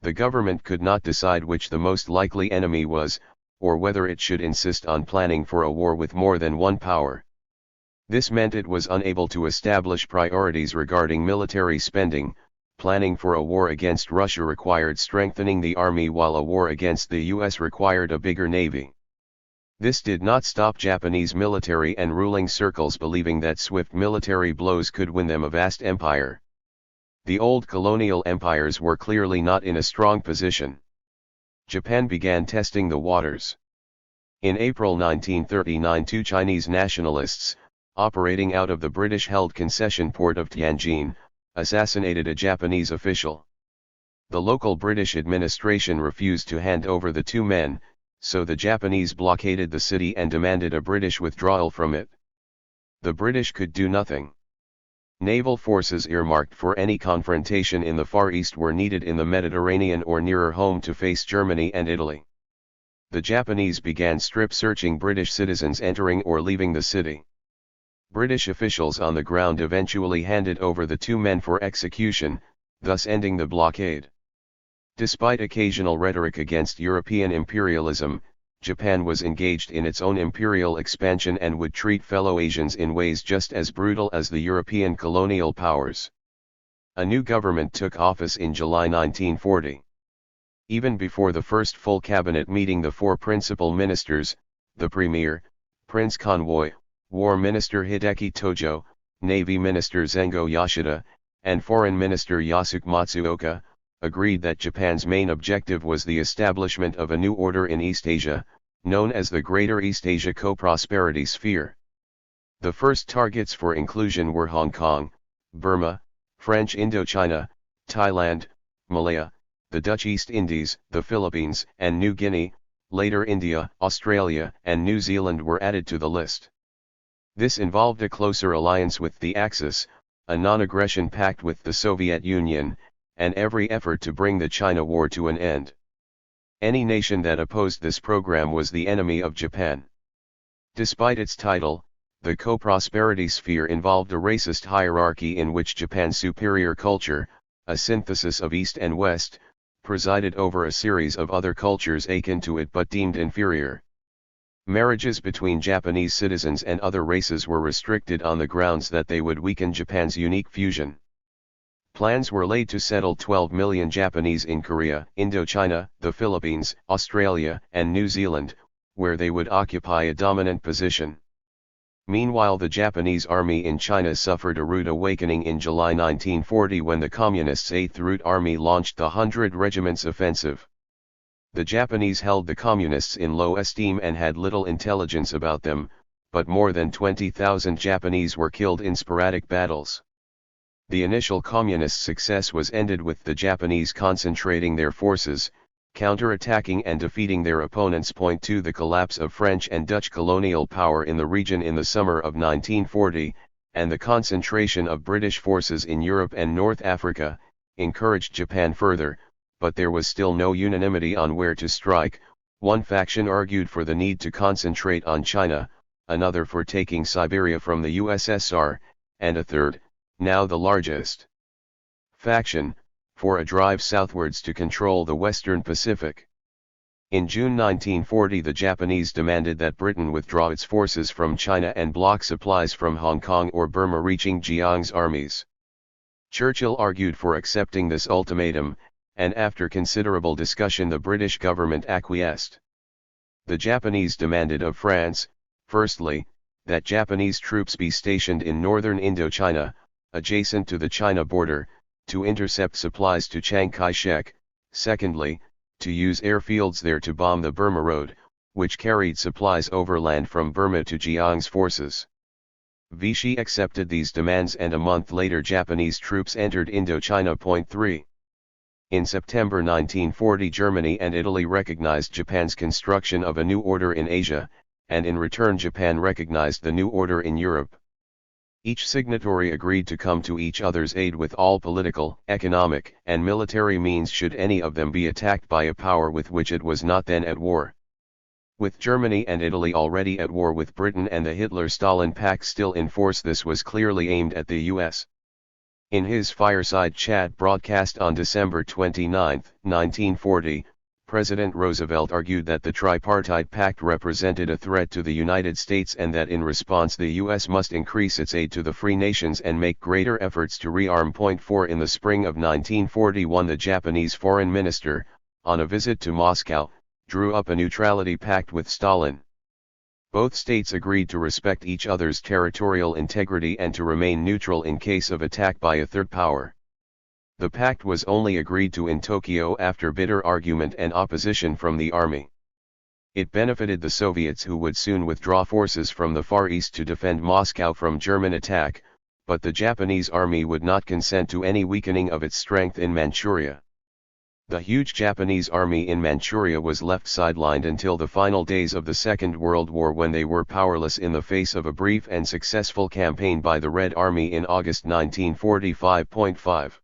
The government could not decide which the most likely enemy was, or whether it should insist on planning for a war with more than one power. This meant it was unable to establish priorities regarding military spending. Planning for a war against Russia required strengthening the army while a war against the US required a bigger navy. This did not stop Japanese military and ruling circles believing that swift military blows could win them a vast empire. The old colonial empires were clearly not in a strong position. Japan began testing the waters. In April 1939 two Chinese nationalists, operating out of the British-held concession port of Tianjin, assassinated a Japanese official. The local British administration refused to hand over the two men, so the Japanese blockaded the city and demanded a British withdrawal from it. The British could do nothing. Naval forces earmarked for any confrontation in the Far East were needed in the Mediterranean or nearer home to face Germany and Italy. The Japanese began strip-searching British citizens entering or leaving the city. British officials on the ground eventually handed over the two men for execution, thus ending the blockade. Despite occasional rhetoric against European imperialism, Japan was engaged in its own imperial expansion and would treat fellow Asians in ways just as brutal as the European colonial powers. A new government took office in July 1940. Even before the first full cabinet meeting, the four principal ministers, the Premier, Prince Convoy, War Minister Hideki Tojo, Navy Minister Zengo Yashida, and Foreign Minister Yasuke Matsuoka, agreed that Japan's main objective was the establishment of a new order in East Asia, known as the Greater East Asia Co-Prosperity Sphere. The first targets for inclusion were Hong Kong, Burma, French Indochina, Thailand, Malaya, the Dutch East Indies, the Philippines, and New Guinea. Later India, Australia, and New Zealand were added to the list. This involved a closer alliance with the Axis, a non-aggression pact with the Soviet Union, and every effort to bring the China War to an end. Any nation that opposed this program was the enemy of Japan. Despite its title, the co-prosperity sphere involved a racist hierarchy in which Japan's superior culture, a synthesis of East and West, presided over a series of other cultures akin to it but deemed inferior. Marriages between Japanese citizens and other races were restricted on the grounds that they would weaken Japan's unique fusion. Plans were laid to settle 12 million Japanese in Korea, Indochina, the Philippines, Australia, and New Zealand, where they would occupy a dominant position. Meanwhile, the Japanese army in China suffered a rude awakening in July 1940 when the Communists' 8th Route Army launched the 100 Regiments Offensive. The Japanese held the Communists in low esteem and had little intelligence about them, but more than 20,000 Japanese were killed in sporadic battles. The initial Communist success was ended with the Japanese concentrating their forces, counterattacking and defeating their opponents. 2 The collapse of French and Dutch colonial power in the region in the summer of 1940, and the concentration of British forces in Europe and North Africa, encouraged Japan further, but there was still no unanimity on where to strike. One faction argued for the need to concentrate on China, another for taking Siberia from the USSR, and a third, now the largest faction, for a drive southwards to control the Western Pacific. In June 1940 the Japanese demanded that Britain withdraw its forces from China and block supplies from Hong Kong or Burma reaching Jiang's armies. Churchill argued for accepting this ultimatum, and after considerable discussion the British government acquiesced. The Japanese demanded of France, firstly, that Japanese troops be stationed in northern Indochina, adjacent to the China border, to intercept supplies to Chiang Kai-shek, secondly, to use airfields there to bomb the Burma Road, which carried supplies overland from Burma to Jiang's forces. Vichy accepted these demands and a month later Japanese troops entered Indochina. 3. In September 1940 Germany and Italy recognized Japan's construction of a new order in Asia, and in return Japan recognized the new order in Europe. Each signatory agreed to come to each other's aid with all political, economic, and military means should any of them be attacked by a power with which it was not then at war. With Germany and Italy already at war with Britain and the Hitler-Stalin Pact still in force, this was clearly aimed at the U.S. In his fireside chat broadcast on December 29, 1940, President Roosevelt argued that the Tripartite Pact represented a threat to the United States and that in response the U.S. must increase its aid to the free nations and make greater efforts to rearm. 4 In the spring of 1941 the Japanese foreign minister, on a visit to Moscow, drew up a neutrality pact with Stalin. Both states agreed to respect each other's territorial integrity and to remain neutral in case of attack by a third power. The pact was only agreed to in Tokyo after bitter argument and opposition from the army. It benefited the Soviets who would soon withdraw forces from the Far East to defend Moscow from German attack, but the Japanese army would not consent to any weakening of its strength in Manchuria. The huge Japanese army in Manchuria was left sidelined until the final days of the Second World War, when they were powerless in the face of a brief and successful campaign by the Red Army in August 1945.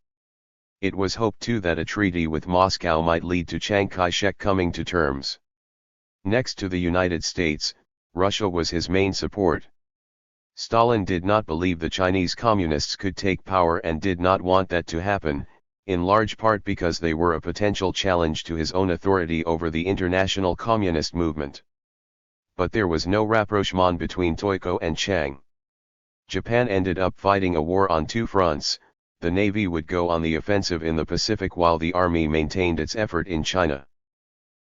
It was hoped too that a treaty with Moscow might lead to Chiang Kai-shek coming to terms. Next to the United States, Russia was his main support. Stalin did not believe the Chinese Communists could take power and did not want that to happen, in large part because they were a potential challenge to his own authority over the international communist movement. But there was no rapprochement between Toiko and Chiang. Japan ended up fighting a war on two fronts. The Navy would go on the offensive in the Pacific while the Army maintained its effort in China.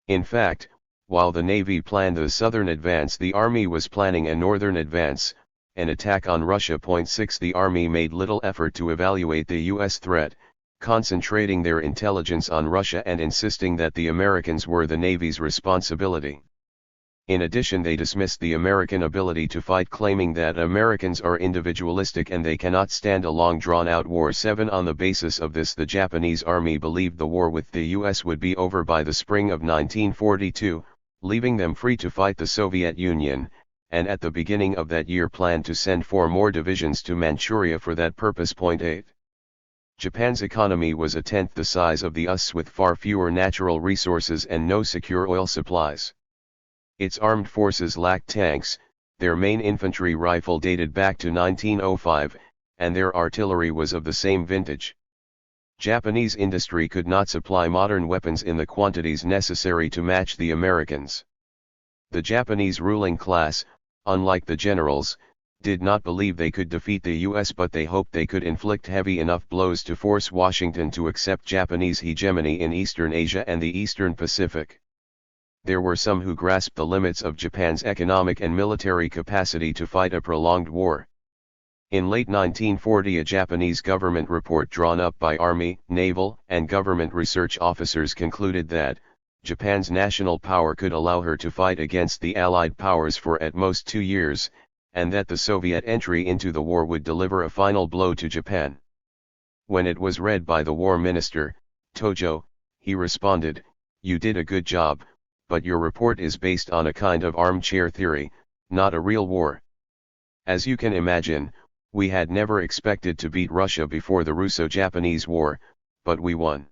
In fact, while the Navy planned the southern advance, the Army was planning a northern advance, an attack on Russia. 6 The Army made little effort to evaluate the U.S. threat, concentrating their intelligence on Russia and insisting that the Americans were the Navy's responsibility. In addition, they dismissed the American ability to fight, claiming that Americans are individualistic and they cannot stand a long drawn-out war. 7 On the basis of this, the Japanese army believed the war with the U.S. would be over by the spring of 1942, leaving them free to fight the Soviet Union, and at the beginning of that year planned to send 4 more divisions to Manchuria for that purpose. 8. Japan's economy was a tenth the size of the US, with far fewer natural resources and no secure oil supplies. Its armed forces lacked tanks, their main infantry rifle dated back to 1905, and their artillery was of the same vintage. Japanese industry could not supply modern weapons in the quantities necessary to match the Americans. The Japanese ruling class, unlike the generals, did not believe they could defeat the U.S., but they hoped they could inflict heavy enough blows to force Washington to accept Japanese hegemony in Eastern Asia and the Eastern Pacific. There were some who grasped the limits of Japan's economic and military capacity to fight a prolonged war. In late 1940, a Japanese government report drawn up by Army, naval, and government research officers concluded that Japan's national power could allow her to fight against the Allied powers for at most 2 years, and that the Soviet entry into the war would deliver a final blow to Japan. When it was read by the war minister, Tojo, he responded, "You did a good job, but your report is based on a kind of armchair theory, not a real war." As you can imagine, we had never expected to beat Russia before the Russo-Japanese War, but we won.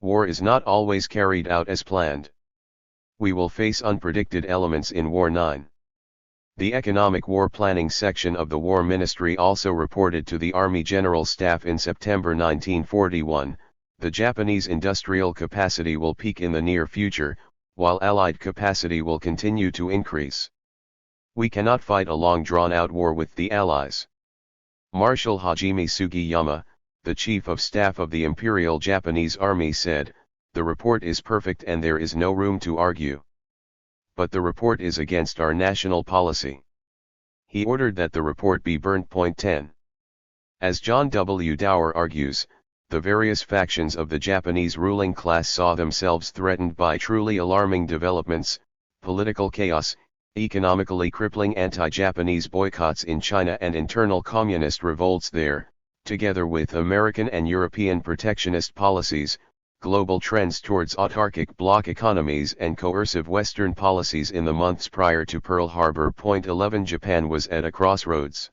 War is not always carried out as planned. We will face unpredicted elements in War 9. The Economic War Planning section of the War Ministry also reported to the Army General Staff in September 1941, "The Japanese industrial capacity will peak in the near future, while Allied capacity will continue to increase. We cannot fight a long drawn-out war with the Allies. Marshal Hajime Sugiyama, the Chief of Staff of the Imperial Japanese Army said, "The report is perfect and there is no room to argue. But the report is against our national policy." He ordered that the report be burnt. 10. As John W. Dower argues, the various factions of the Japanese ruling class saw themselves threatened by truly alarming developments: political chaos, economically crippling anti-Japanese boycotts in China and internal communist revolts there, together with American and European protectionist policies, global trends towards autarkic bloc economies and coercive Western policies. In the months prior to Pearl Harbor. 11 Japan was at a crossroads.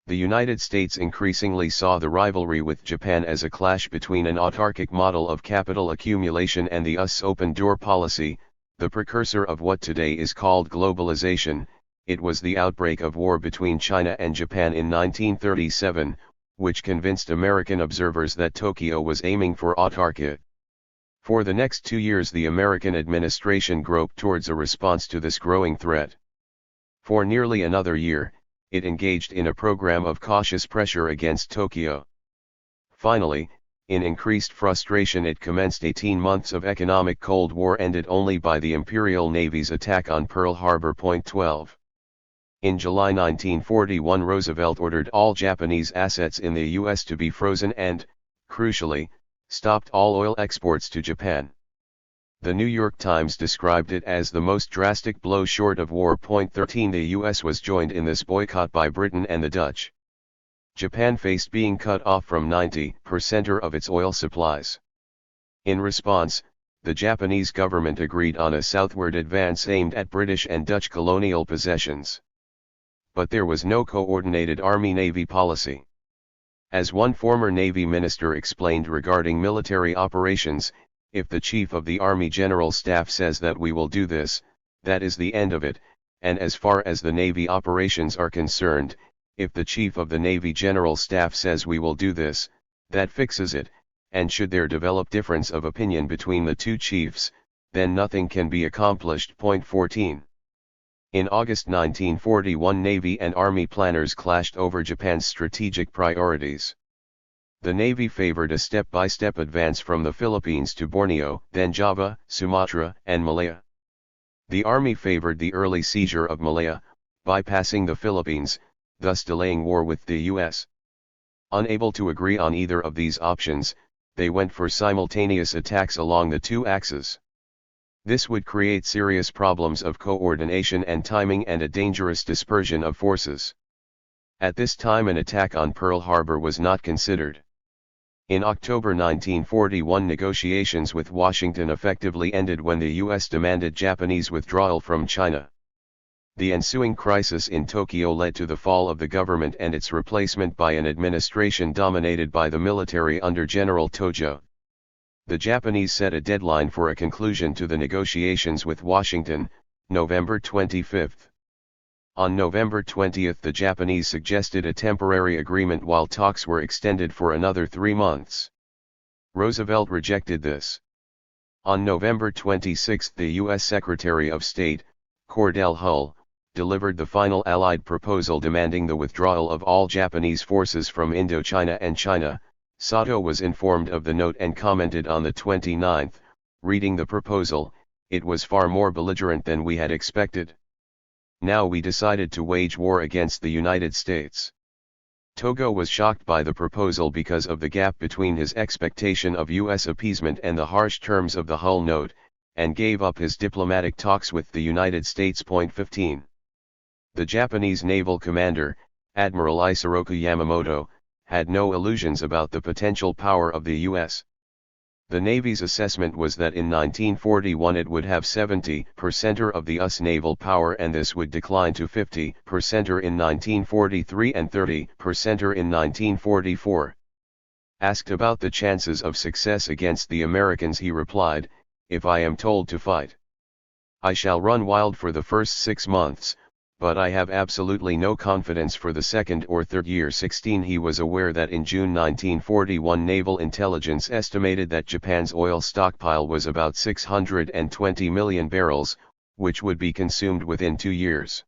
The United States increasingly saw the rivalry with Japan as a clash between an autarkic model of capital accumulation and the US open-door policy, the precursor of what today is called globalization. It was the outbreak of war between China and Japan in 1937, which convinced American observers that Tokyo was aiming for autarky. For the next 2 years the American administration groped towards a response to this growing threat. For nearly another year, it engaged in a program of cautious pressure against Tokyo. Finally, in increased frustration it commenced 18 months of economic Cold War ended only by the Imperial Navy's attack on Pearl Harbor. 12. In July 1941 Roosevelt ordered all Japanese assets in the U.S. to be frozen and, crucially, stopped all oil exports to Japan. The New York Times described it as the most drastic blow short of war. 13 The U.S. was joined in this boycott by Britain and the Dutch. Japan faced being cut off from 90% of its oil supplies. In response, the Japanese government agreed on a southward advance aimed at British and Dutch colonial possessions. But there was no coordinated Army-Navy policy. As one former Navy minister explained regarding military operations, if the Chief of the Army General Staff says that we will do this, that is the end of it, and as far as the Navy operations are concerned, if the Chief of the Navy General Staff says we will do this, that fixes it, and should there develop difference of opinion between the two chiefs, then nothing can be accomplished. 14. In August 1941 Navy and Army planners clashed over Japan's strategic priorities. The Navy favored a step-by-step advance from the Philippines to Borneo, then Java, Sumatra, and Malaya. The Army favored the early seizure of Malaya, bypassing the Philippines, thus delaying war with the U.S. Unable to agree on either of these options, they went for simultaneous attacks along the two axes. This would create serious problems of coordination and timing and a dangerous dispersion of forces. At this time an attack on Pearl Harbor was not considered. In October 1941 negotiations with Washington effectively ended when the U.S. demanded Japanese withdrawal from China. The ensuing crisis in Tokyo led to the fall of the government and its replacement by an administration dominated by the military under General Tojo. The Japanese set a deadline for a conclusion to the negotiations with Washington, November 25. On November 20 the Japanese suggested a temporary agreement while talks were extended for another 3 months. Roosevelt rejected this. On November 26 the U.S. Secretary of State, Cordell Hull, delivered the final Allied proposal demanding the withdrawal of all Japanese forces from Indochina and China. Sato was informed of the note and commented on the 29th, reading the proposal, "It was far more belligerent than we had expected. Now we decided to wage war against the United States." Togo was shocked by the proposal because of the gap between his expectation of U.S. appeasement and the harsh terms of the Hull note, and gave up his diplomatic talks with the United States. 15. The Japanese naval commander, Admiral Isoroku Yamamoto, had no illusions about the potential power of the U.S. The Navy's assessment was that in 1941 it would have 70% of the US naval power and this would decline to 50% in 1943 and 30% in 1944. Asked about the chances of success against the Americans he replied, "If I am told to fight, I shall run wild for the first 6 months, but I have absolutely no confidence for the second or third year. 16 He was aware that in June 1941 naval intelligence estimated that Japan's oil stockpile was about 620 million barrels, which would be consumed within 2 years.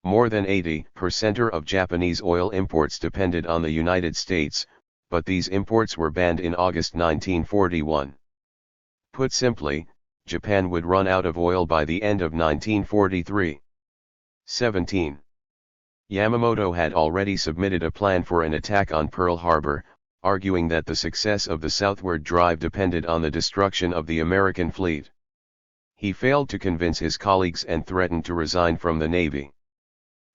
More than 80% of Japanese oil imports depended on the United States, but these imports were banned in August 1941. Put simply, Japan would run out of oil by the end of 1943. 17. Yamamoto had already submitted a plan for an attack on Pearl Harbor, arguing that the success of the southward drive depended on the destruction of the American fleet. He failed to convince his colleagues and threatened to resign from the Navy.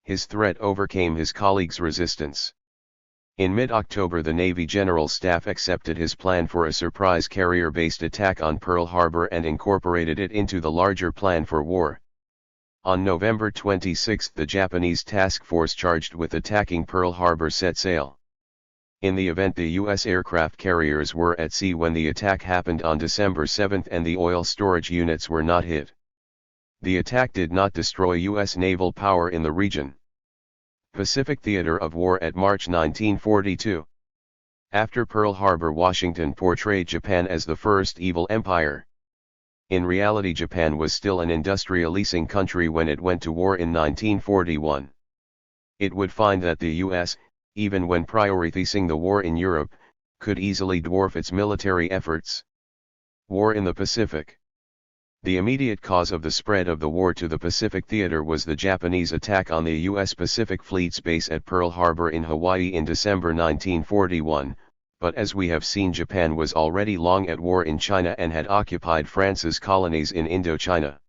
His threat overcame his colleagues' resistance. In mid-October the Navy General Staff accepted his plan for a surprise carrier-based attack on Pearl Harbor and incorporated it into the larger plan for war. On November 26 the Japanese task force charged with attacking Pearl Harbor set sail. In the event the U.S. aircraft carriers were at sea when the attack happened on December 7 and the oil storage units were not hit. The attack did not destroy U.S. naval power in the region. Pacific Theater of War at March 1942. After Pearl Harbor, Washington portrayed Japan as the first evil empire. In reality, Japan was still an industrializing country when it went to war in 1941. It would find that the U.S., even when prioritizing the war in Europe, could easily dwarf its military efforts. War in the Pacific. The immediate cause of the spread of the war to the Pacific Theater was the Japanese attack on the U.S. Pacific Fleet's base at Pearl Harbor in Hawaii in December 1941, but as we have seen, Japan was already long at war in China and had occupied France's colonies in Indochina.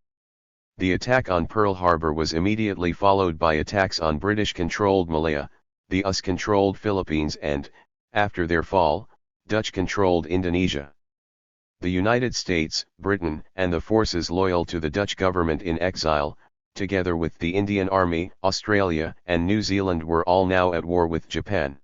The attack on Pearl Harbor was immediately followed by attacks on British-controlled Malaya, the US-controlled Philippines and, after their fall, Dutch-controlled Indonesia. The United States, Britain, and the forces loyal to the Dutch government in exile, together with the Indian Army, Australia, and New Zealand, were all now at war with Japan.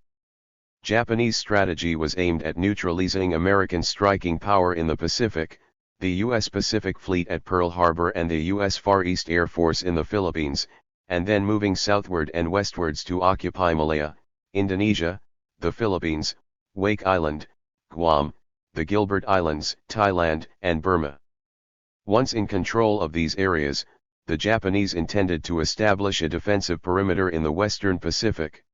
Japanese strategy was aimed at neutralizing American striking power in the Pacific, the U.S. Pacific Fleet at Pearl Harbor and the U.S. Far East Air Force in the Philippines, and then moving southward and westwards to occupy Malaya, Indonesia, the Philippines, Wake Island, Guam, the Gilbert Islands, Thailand, and Burma. Once in control of these areas, the Japanese intended to establish a defensive perimeter in the western Pacific.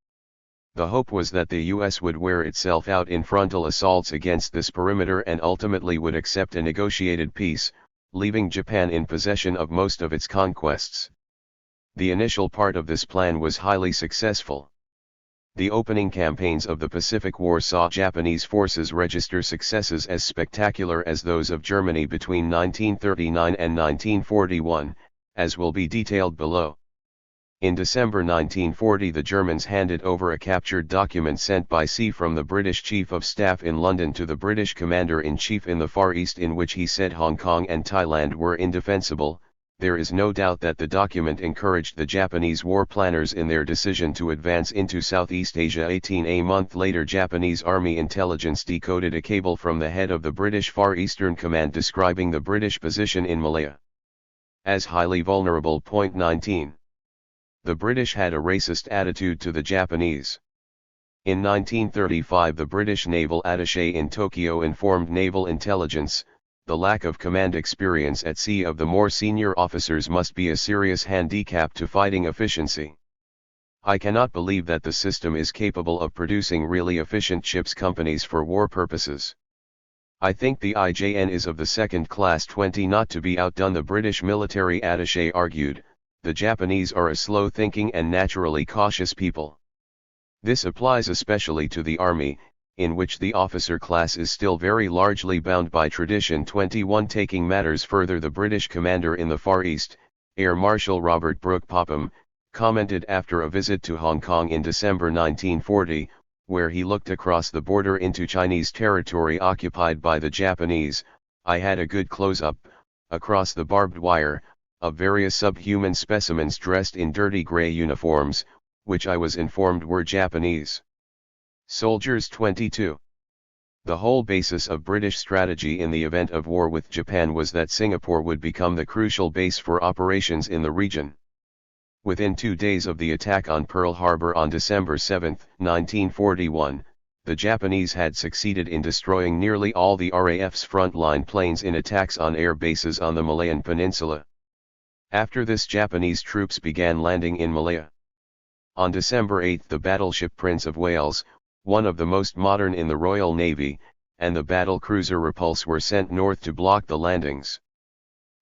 The hope was that the U.S. would wear itself out in frontal assaults against this perimeter and ultimately would accept a negotiated peace, leaving Japan in possession of most of its conquests. The initial part of this plan was highly successful. The opening campaigns of the Pacific War saw Japanese forces register successes as spectacular as those of Germany between 1939 and 1941, as will be detailed below. In December 1940 the Germans handed over a captured document sent by sea from the British Chief of Staff in London to the British Commander-in-Chief in the Far East, in which he said Hong Kong and Thailand were indefensible. There is no doubt that the document encouraged the Japanese war planners in their decision to advance into Southeast Asia. A month later, Japanese Army intelligence decoded a cable from the head of the British Far Eastern Command describing the British position in Malaya as highly vulnerable. 19. The British had a racist attitude to the Japanese. In 1935 the British naval attaché in Tokyo informed naval intelligence, the lack of command experience at sea of the more senior officers must be a serious handicap to fighting efficiency. I cannot believe that the system is capable of producing really efficient ships companies for war purposes. I think the IJN is of the second class. 20 Not to be outdone, the British military attaché argued, the Japanese are a slow-thinking and naturally cautious people. This applies especially to the army, in which the officer class is still very largely bound by tradition. 21 Taking matters further, the British commander in the Far East, Air Marshal Robert Brooke Popham, commented after a visit to Hong Kong in December 1940, where he looked across the border into Chinese territory occupied by the Japanese, I had a good close-up, across the barbed wire, of various subhuman specimens dressed in dirty grey uniforms, which I was informed were Japanese soldiers. 22. The whole basis of British strategy in the event of war with Japan was that Singapore would become the crucial base for operations in the region. Within 2 days of the attack on Pearl Harbor on December 7, 1941, the Japanese had succeeded in destroying nearly all the RAF's frontline planes in attacks on air bases on the Malayan Peninsula. After this, Japanese troops began landing in Malaya. On December 8 the battleship Prince of Wales, one of the most modern in the Royal Navy, and the battle cruiser Repulse were sent north to block the landings.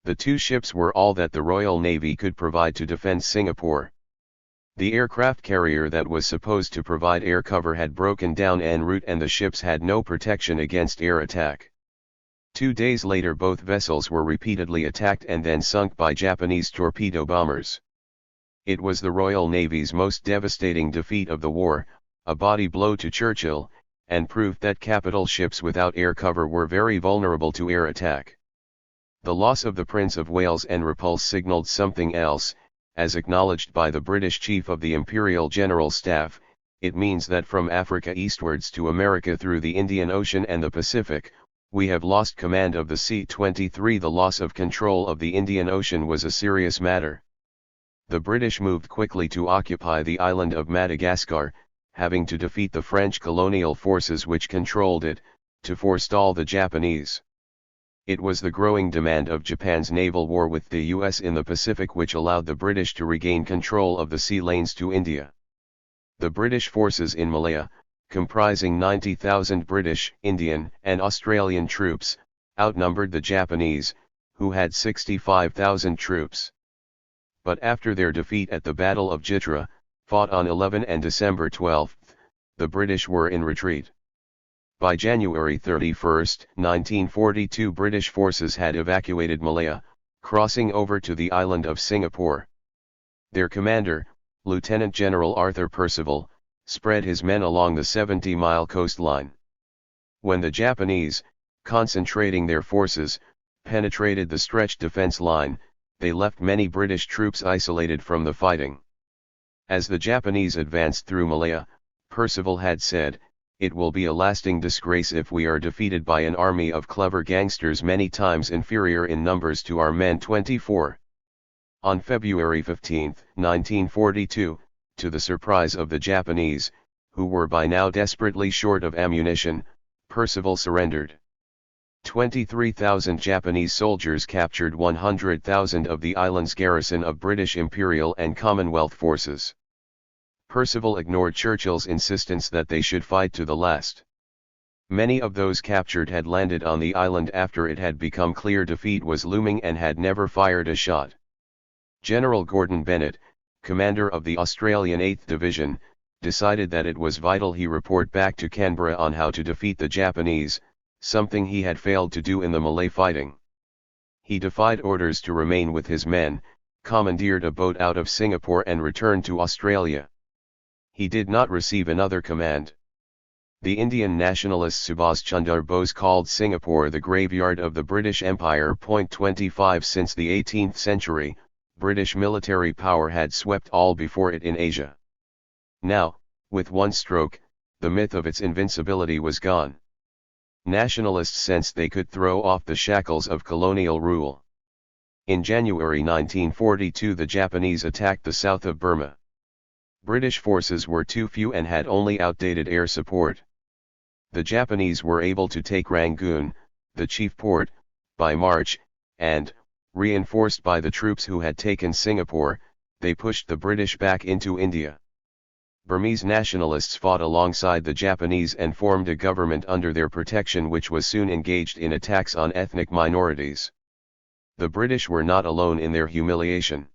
The two ships were all that the Royal Navy could provide to defend Singapore. The aircraft carrier that was supposed to provide air cover had broken down en route and the ships had no protection against air attack. 2 days later both vessels were repeatedly attacked and then sunk by Japanese torpedo bombers. It was the Royal Navy's most devastating defeat of the war, a body blow to Churchill, and proved that capital ships without air cover were very vulnerable to air attack. The loss of the Prince of Wales and Repulse signaled something else, as acknowledged by the British Chief of the Imperial General Staff. It means that from Africa eastwards to America through the Indian Ocean and the Pacific, we have lost command of the C-23. The loss of control of the Indian Ocean was a serious matter. The British moved quickly to occupy the island of Madagascar, having to defeat the French colonial forces which controlled it, to forestall the Japanese. It was the growing demand of Japan's naval war with the US in the Pacific which allowed the British to regain control of the sea lanes to India. The British forces in Malaya, comprising 90,000 British, Indian, and Australian troops, outnumbered the Japanese, who had 65,000 troops. But after their defeat at the Battle of Jitra, fought on 11 and December 12, the British were in retreat. By January 31, 1942, British forces had evacuated Malaya, crossing over to the island of Singapore. Their commander, Lieutenant General Arthur Percival, spread his men along the 70-mile coastline. When the Japanese, concentrating their forces, penetrated the stretched defense line, they left many British troops isolated from the fighting. As the Japanese advanced through Malaya, Percival had said, "It will be a lasting disgrace if we are defeated by an army of clever gangsters many times inferior in numbers to our men." 24. On February 15, 1942, to the surprise of the Japanese, who were by now desperately short of ammunition, Percival surrendered. 23,000 Japanese soldiers captured 100,000 of the island's garrison of British Imperial and Commonwealth forces. Percival ignored Churchill's insistence that they should fight to the last. Many of those captured had landed on the island after it had become clear defeat was looming and had never fired a shot. General Gordon Bennett, commander of the Australian 8th Division, decided that it was vital he report back to Canberra on how to defeat the Japanese, something he had failed to do in the Malay fighting. He defied orders to remain with his men, commandeered a boat out of Singapore and returned to Australia. He did not receive another command. The Indian nationalist Subhas Chandra Bose called Singapore the graveyard of the British Empire. 25 Since the 18th century, British military power had swept all before it in Asia. Now, with one stroke, the myth of its invincibility was gone. Nationalists sensed they could throw off the shackles of colonial rule. In January 1942 the Japanese attacked the south of Burma. British forces were too few and had only outdated air support. The Japanese were able to take Rangoon, the chief port, by March, and, reinforced by the troops who had taken Singapore, they pushed the British back into India. Burmese nationalists fought alongside the Japanese and formed a government under their protection which was soon engaged in attacks on ethnic minorities. The British were not alone in their humiliation.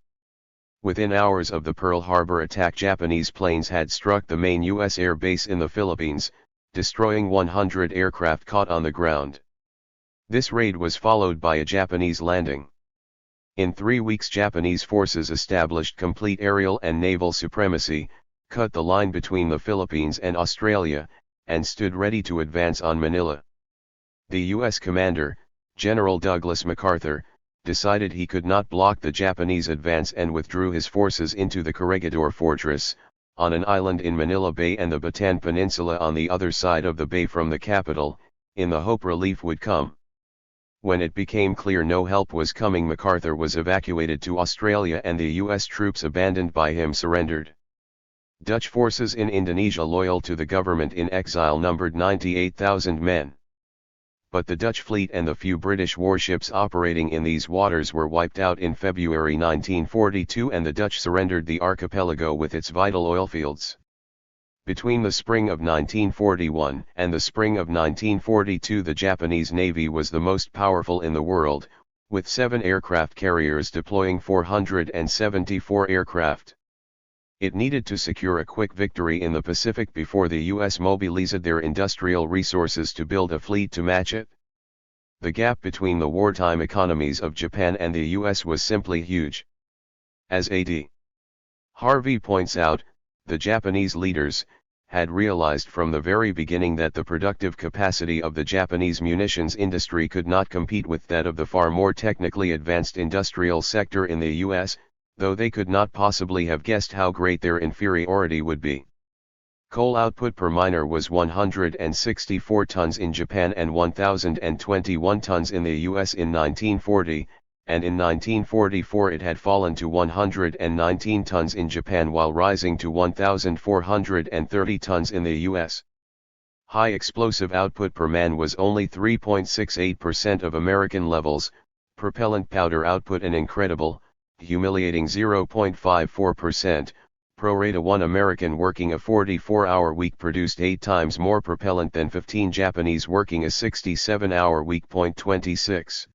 Within hours of the Pearl Harbor attack, Japanese planes had struck the main U.S. air base in the Philippines, destroying 100 aircraft caught on the ground. This raid was followed by a Japanese landing. In 3 weeks Japanese forces established complete aerial and naval supremacy, cut the line between the Philippines and Australia, and stood ready to advance on Manila. The U.S. commander, General Douglas MacArthur, decided he could not block the Japanese advance and withdrew his forces into the Corregidor Fortress, on an island in Manila Bay and the Bataan Peninsula on the other side of the bay from the capital, in the hope relief would come. When it became clear no help was coming, MacArthur was evacuated to Australia and the US troops abandoned by him surrendered. Dutch forces in Indonesia loyal to the government in exile numbered 98,000 men. But the Dutch fleet and the few British warships operating in these waters were wiped out in February 1942, and the Dutch surrendered the archipelago with its vital oilfields. Between the spring of 1941 and the spring of 1942, the Japanese Navy was the most powerful in the world, with 7 aircraft carriers deploying 474 aircraft. It needed to secure a quick victory in the Pacific before the US mobilized their industrial resources to build a fleet to match it. The gap between the wartime economies of Japan and the US was simply huge. As A.D. Harvey points out, the Japanese leaders had realized from the very beginning that the productive capacity of the Japanese munitions industry could not compete with that of the far more technically advanced industrial sector in the US, though they could not possibly have guessed how great their inferiority would be. Coal output per miner was 164 tons in Japan and 1,021 tons in the US in 1940, and in 1944 it had fallen to 119 tons in Japan while rising to 1,430 tons in the US. High explosive output per man was only 3.68% of American levels, propellant powder output an incredible, humiliating 0.54%, pro rata 1 American working a 44-hour week produced 8 times more propellant than 15 Japanese working a 67-hour week. 26.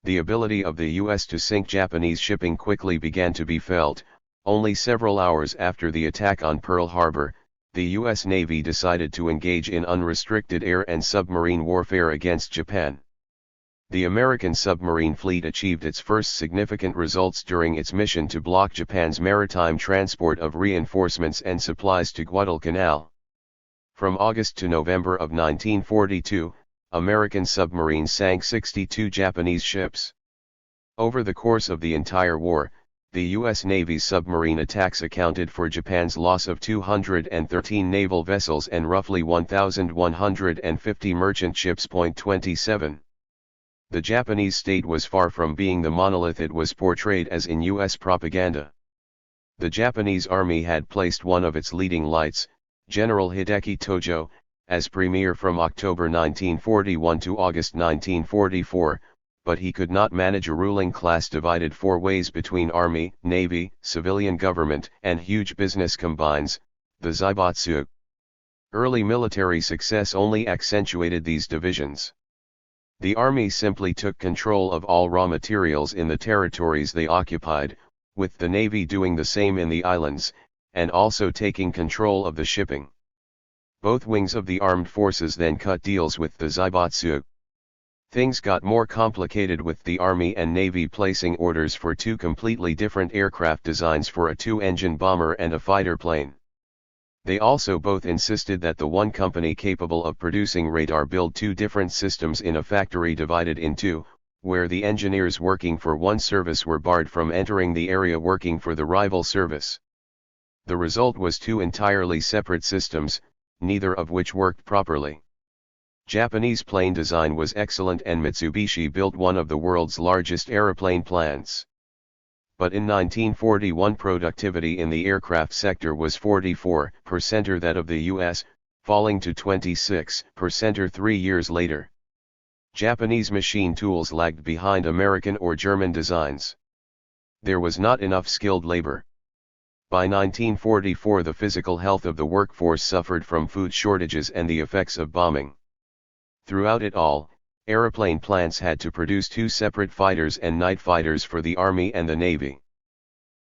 The ability of the US to sink Japanese shipping quickly began to be felt. Only several hours after the attack on Pearl Harbor, the US Navy decided to engage in unrestricted air and submarine warfare against Japan. The American submarine fleet achieved its first significant results during its mission to block Japan's maritime transport of reinforcements and supplies to Guadalcanal. From August to November of 1942, American submarines sank 62 Japanese ships. Over the course of the entire war, the U.S. Navy's submarine attacks accounted for Japan's loss of 213 naval vessels and roughly 1,150 merchant ships. 27. The Japanese state was far from being the monolith it was portrayed as in U.S. propaganda. The Japanese army had placed one of its leading lights, General Hideki Tojo, as premier from October 1941 to August 1944, but he could not manage a ruling class divided 4 ways between army, navy, civilian government, and huge business combines, the Zaibatsu. Early military success only accentuated these divisions. The army simply took control of all raw materials in the territories they occupied, with the navy doing the same in the islands, and also taking control of the shipping. Both wings of the armed forces then cut deals with the Zaibatsu. Things got more complicated with the Army and Navy placing orders for 2 completely different aircraft designs for a 2-engine bomber and a fighter plane. They also both insisted that the one company capable of producing radar build 2 different systems in a factory divided in 2, where the engineers working for one service were barred from entering the area working for the rival service. The result was 2 entirely separate systems, neither of which worked properly. Japanese plane design was excellent and Mitsubishi built one of the world's largest aeroplane plants. But in 1941 productivity in the aircraft sector was 44% or that of the US, falling to 26% or 3 years later. Japanese machine tools lagged behind American or German designs. There was not enough skilled labor. By 1944 the physical health of the workforce suffered from food shortages and the effects of bombing. Throughout it all, aeroplane plants had to produce 2 separate fighters and night fighters for the Army and the Navy.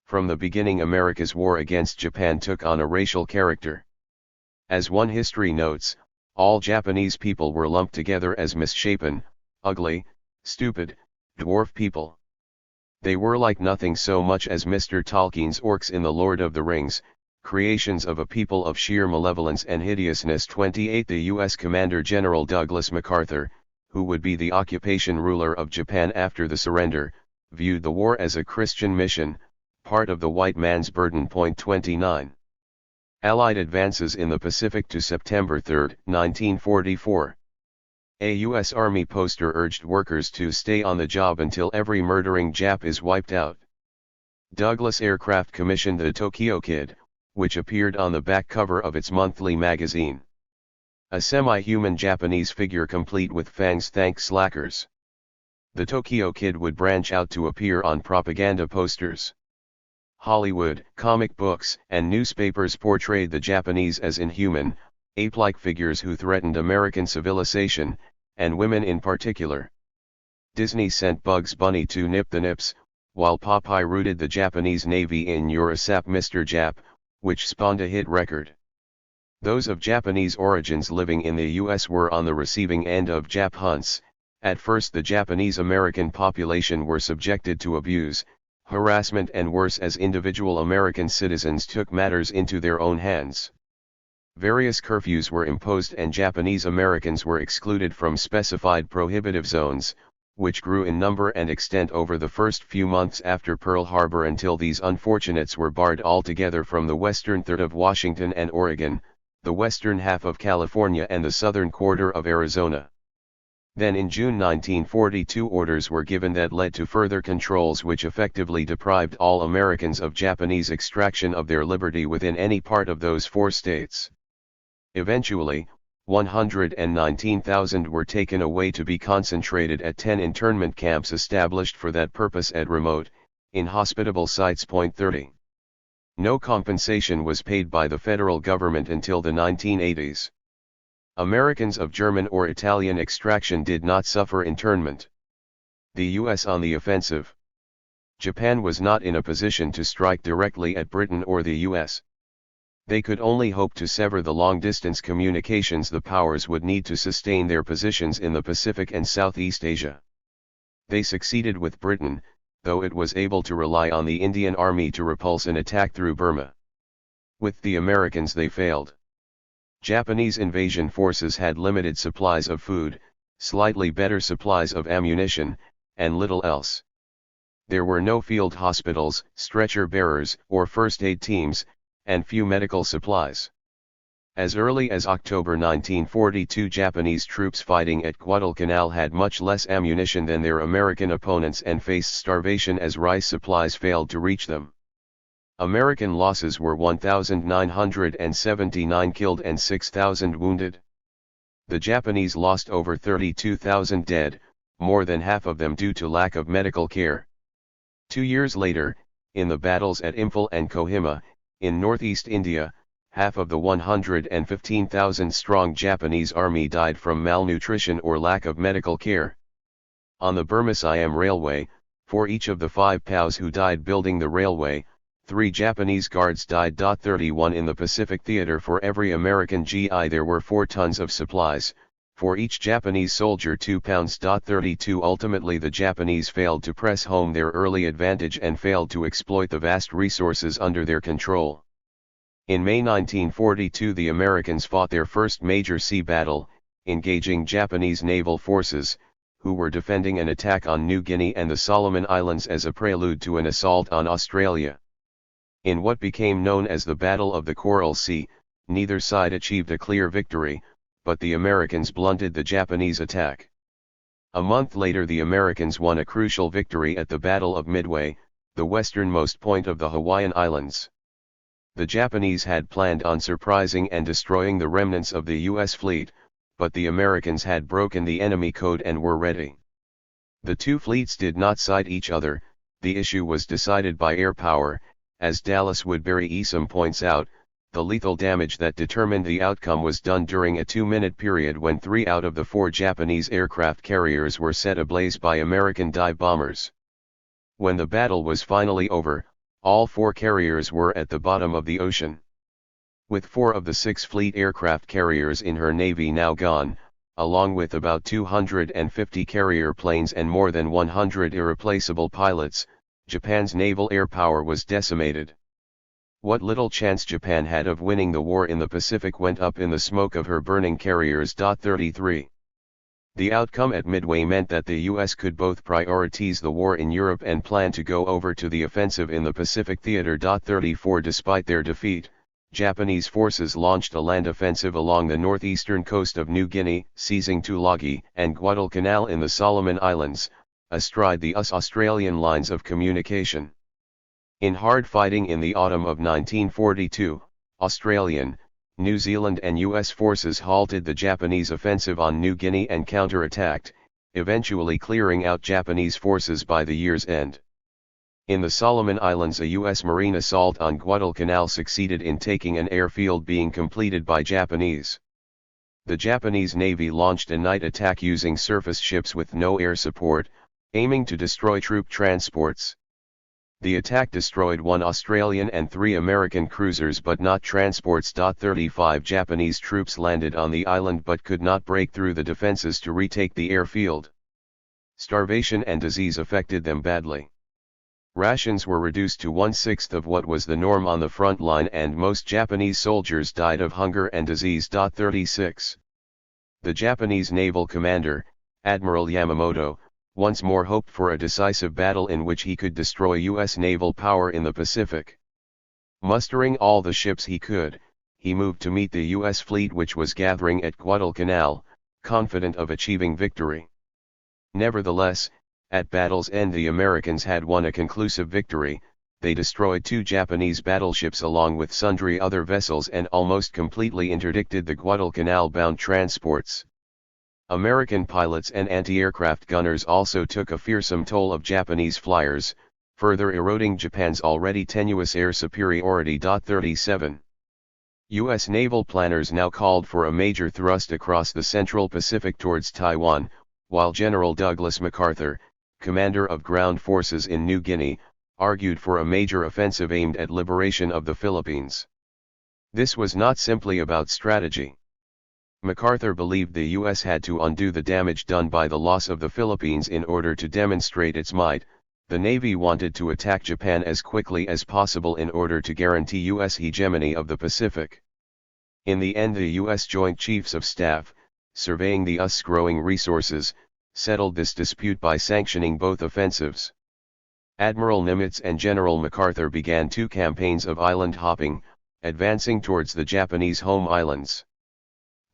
From the beginning America's war against Japan took on a racial character. As one history notes, all Japanese people were lumped together as misshapen, ugly, stupid, dwarf people. They were like nothing so much as Mr. Tolkien's orcs in The Lord of the Rings, creations of a people of sheer malevolence and hideousness. 28 The U.S. Commander General Douglas MacArthur, who would be the occupation ruler of Japan after the surrender, viewed the war as a Christian mission, part of the white man's burden. 29. Allied advances in the Pacific to September 3, 1944. A U.S. Army poster urged workers to stay on the job until every murdering Jap is wiped out. Douglas Aircraft commissioned the Tokyo Kid, which appeared on the back cover of its monthly magazine. A semi-human Japanese figure complete with fangs thanked slackers. The Tokyo Kid would branch out to appear on propaganda posters. Hollywood, comic books, and newspapers portrayed the Japanese as inhuman, ape-like figures who threatened American civilization, and women in particular. Disney sent Bugs Bunny to nip the nips, while Popeye rooted the Japanese Navy in "You're a Sap, Mr. Jap," which spawned a hit record. Those of Japanese origins living in the U.S. were on the receiving end of Jap hunts. At first the Japanese American population were subjected to abuse, harassment and worse as individual American citizens took matters into their own hands. Various curfews were imposed and Japanese Americans were excluded from specified prohibitive zones, which grew in number and extent over the first few months after Pearl Harbor until these unfortunates were barred altogether from the western third of Washington and Oregon, the western half of California and the southern quarter of Arizona. Then in June 1942 orders were given that led to further controls which effectively deprived all Americans of Japanese extraction of their liberty within any part of those 4 states. Eventually, 119,000 were taken away to be concentrated at 10 internment camps established for that purpose at remote, inhospitable sites. 30. No compensation was paid by the federal government until the 1980s. Americans of German or Italian extraction did not suffer internment. The U.S. on the offensive. Japan was not in a position to strike directly at Britain or the U.S. They could only hope to sever the long-distance communications the powers would need to sustain their positions in the Pacific and Southeast Asia. They succeeded with Britain, though it was able to rely on the Indian Army to repulse an attack through Burma. With the Americans they failed. Japanese invasion forces had limited supplies of food, slightly better supplies of ammunition, and little else. There were no field hospitals, stretcher bearers, or first aid teams, and few medical supplies. As early as October 1942, Japanese troops fighting at Guadalcanal had much less ammunition than their American opponents and faced starvation as rice supplies failed to reach them. American losses were 1,979 killed and 6,000 wounded. The Japanese lost over 32,000 dead, more than half of them due to lack of medical care. 2 years later, in the battles at Imphal and Kohima, in northeast India, half of the 115,000-strong Japanese army died from malnutrition or lack of medical care. On the Burma-Siam Railway, for each of the 5 POWs who died building the railway, 3 Japanese guards died. 31 In the Pacific Theater, for every American GI there were 4 tons of supplies, for each Japanese soldier 2 pounds. 32 Ultimately the Japanese failed to press home their early advantage and failed to exploit the vast resources under their control. In May 1942 the Americans fought their first major sea battle, engaging Japanese naval forces, who were defending an attack on New Guinea and the Solomon Islands as a prelude to an assault on Australia. In what became known as the Battle of the Coral Sea, neither side achieved a clear victory, but the Americans blunted the Japanese attack. A month later the Americans won a crucial victory at the Battle of Midway, the westernmost point of the Hawaiian Islands. The Japanese had planned on surprising and destroying the remnants of the U.S. fleet, but the Americans had broken the enemy code and were ready. The 2 fleets did not sight each other. The issue was decided by air power. As Dallas Woodbury Easom points out, the lethal damage that determined the outcome was done during a 2-minute period when 3 out of the 4 Japanese aircraft carriers were set ablaze by American dive bombers. When the battle was finally over, all 4 carriers were at the bottom of the ocean. With 4 of the 6 fleet aircraft carriers in her navy now gone, along with about 250 carrier planes and more than 100 irreplaceable pilots, Japan's naval air power was decimated. What little chance Japan had of winning the war in the Pacific went up in the smoke of her burning carriers. 33. The outcome at Midway meant that the U.S. could both prioritize the war in Europe and plan to go over to the offensive in the Pacific theater. 34 Despite their defeat, Japanese forces launched a land offensive along the northeastern coast of New Guinea, seizing Tulagi and Guadalcanal in the Solomon Islands, astride the US-Australian lines of communication. In hard fighting in the autumn of 1942, Australian, New Zealand and US forces halted the Japanese offensive on New Guinea and counterattacked, eventually clearing out Japanese forces by the year's end. In the Solomon Islands, a U.S. Marine assault on Guadalcanal succeeded in taking an airfield being completed by Japanese. The Japanese Navy launched a night attack using surface ships with no air support, aiming to destroy troop transports. The attack destroyed 1 Australian and 3 American cruisers but not transports. 35 Japanese troops landed on the island but could not break through the defenses to retake the airfield. Starvation and disease affected them badly. Rations were reduced to 1/6 of what was the norm on the front line and most Japanese soldiers died of hunger and disease. 36. The Japanese naval commander, Admiral Yamamoto, once more hoped for a decisive battle in which he could destroy U.S. naval power in the Pacific. Mustering all the ships he could, he moved to meet the U.S. fleet which was gathering at Guadalcanal, confident of achieving victory. Nevertheless, at battle's end the Americans had won a conclusive victory. They destroyed 2 Japanese battleships along with sundry other vessels and almost completely interdicted the Guadalcanal-bound transports. American pilots and anti-aircraft gunners also took a fearsome toll of Japanese flyers, further eroding Japan's already tenuous air superiority. 37. U.S. naval planners now called for a major thrust across the Central Pacific towards Taiwan, while General Douglas MacArthur, commander of ground forces in New Guinea, argued for a major offensive aimed at liberation of the Philippines. This was not simply about strategy. MacArthur believed the U.S. had to undo the damage done by the loss of the Philippines in order to demonstrate its might. The Navy wanted to attack Japan as quickly as possible in order to guarantee U.S. hegemony of the Pacific. In the end, the U.S. Joint Chiefs of Staff, surveying the US's growing resources, settled this dispute by sanctioning both offensives. Admiral Nimitz and General MacArthur began 2 campaigns of island hopping, advancing towards the Japanese home islands.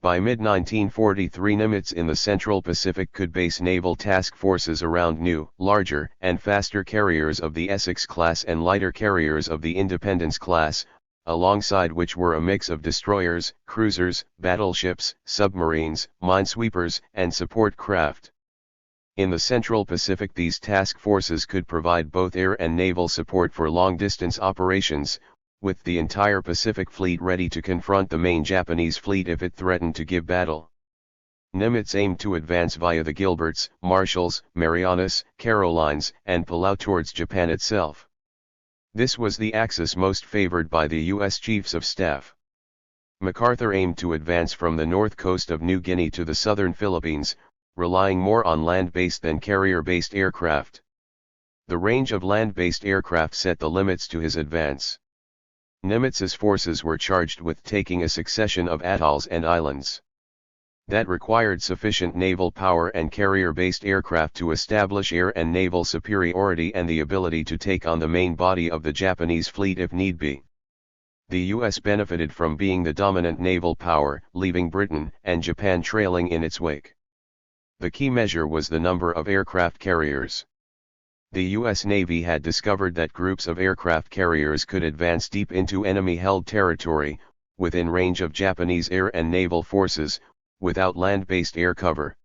By mid-1943 Nimitz in the Central Pacific could base naval task forces around new, larger and faster carriers of the Essex class and lighter carriers of the Independence class, alongside which were a mix of destroyers, cruisers, battleships, submarines, minesweepers, and support craft. In the Central Pacific these task forces could provide both air and naval support for long-distance operations, with the entire Pacific Fleet ready to confront the main Japanese fleet if it threatened to give battle. Nimitz aimed to advance via the Gilberts, Marshalls, Marianas, Carolines, and Palau towards Japan itself. This was the axis most favored by the U.S. Chiefs of Staff. MacArthur aimed to advance from the north coast of New Guinea to the southern Philippines, relying more on land-based than carrier-based aircraft. The range of land-based aircraft set the limits to his advance. Nimitz's forces were charged with taking a succession of atolls and islands. That required sufficient naval power and carrier-based aircraft to establish air and naval superiority and the ability to take on the main body of the Japanese fleet if need be. The U.S. benefited from being the dominant naval power, leaving Britain and Japan trailing in its wake. The key measure was the number of aircraft carriers. The U.S. Navy had discovered that groups of aircraft carriers could advance deep into enemy-held territory, within range of Japanese air and naval forces, without land-based air cover.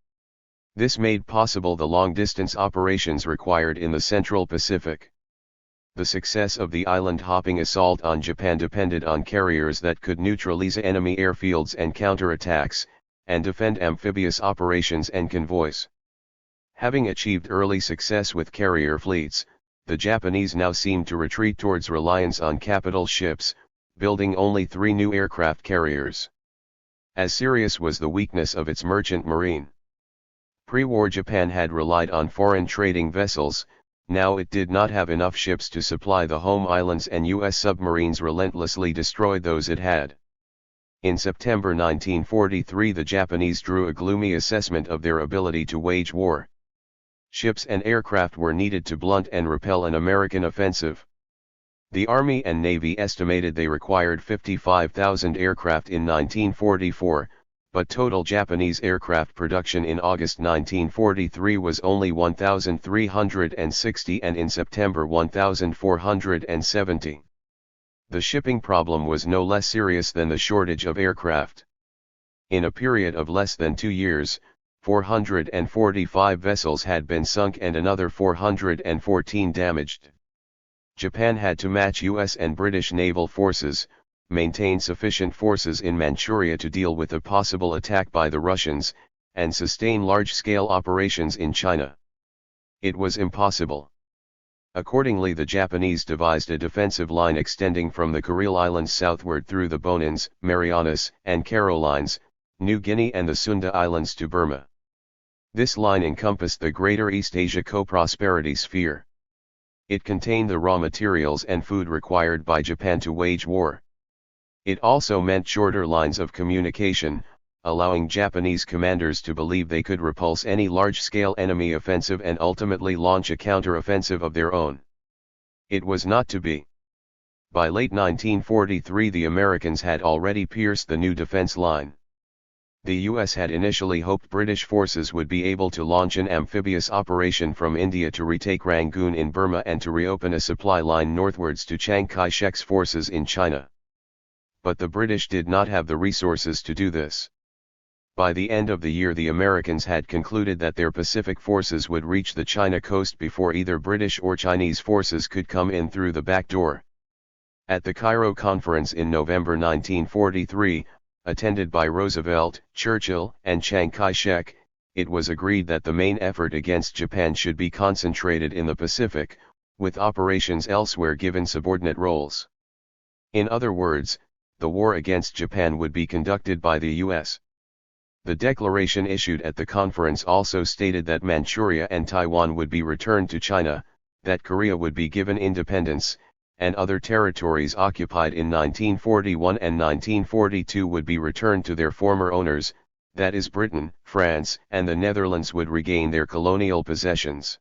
This made possible the long-distance operations required in the Central Pacific. The success of the island-hopping assault on Japan depended on carriers that could neutralize enemy airfields and counterattacks, and defend amphibious operations and convoys. Having achieved early success with carrier fleets, the Japanese now seemed to retreat towards reliance on capital ships, building only 3 new aircraft carriers. As serious was the weakness of its merchant marine. Pre-war Japan had relied on foreign trading vessels, now it did not have enough ships to supply the home islands and U.S. submarines relentlessly destroyed those it had. In September 1943 the Japanese drew a gloomy assessment of their ability to wage war. Ships and aircraft were needed to blunt and repel an American offensive. The Army and Navy estimated they required 55,000 aircraft in 1944, but total Japanese aircraft production in August 1943 was only 1,360 and in September 1,470. The shipping problem was no less serious than the shortage of aircraft. In a period of less than 2 years, 445 vessels had been sunk and another 414 damaged. Japan had to match US and British naval forces, maintain sufficient forces in Manchuria to deal with a possible attack by the Russians, and sustain large-scale operations in China. It was impossible. Accordingly, the Japanese devised a defensive line extending from the Kuril Islands southward through the Bonins, Marianas, and Carolines, New Guinea and the Sunda Islands to Burma. This line encompassed the Greater East Asia Co-Prosperity Sphere. It contained the raw materials and food required by Japan to wage war. It also meant shorter lines of communication, allowing Japanese commanders to believe they could repulse any large-scale enemy offensive and ultimately launch a counter-offensive of their own. It was not to be. By late 1943 the Americans had already pierced the new defense line. The US had initially hoped British forces would be able to launch an amphibious operation from India to retake Rangoon in Burma and to reopen a supply line northwards to Chiang Kai-shek's forces in China. But the British did not have the resources to do this. By the end of the year the Americans had concluded that their Pacific forces would reach the China coast before either British or Chinese forces could come in through the back door. At the Cairo Conference in November 1943, attended by Roosevelt, Churchill, and Chiang Kai-shek, it was agreed that the main effort against Japan should be concentrated in the Pacific, with operations elsewhere given subordinate roles. In other words, the war against Japan would be conducted by the US. The declaration issued at the conference also stated that Manchuria and Taiwan would be returned to China, that Korea would be given independence, and other territories occupied in 1941 and 1942 would be returned to their former owners, that is Britain, France, and the Netherlands would regain their colonial possessions.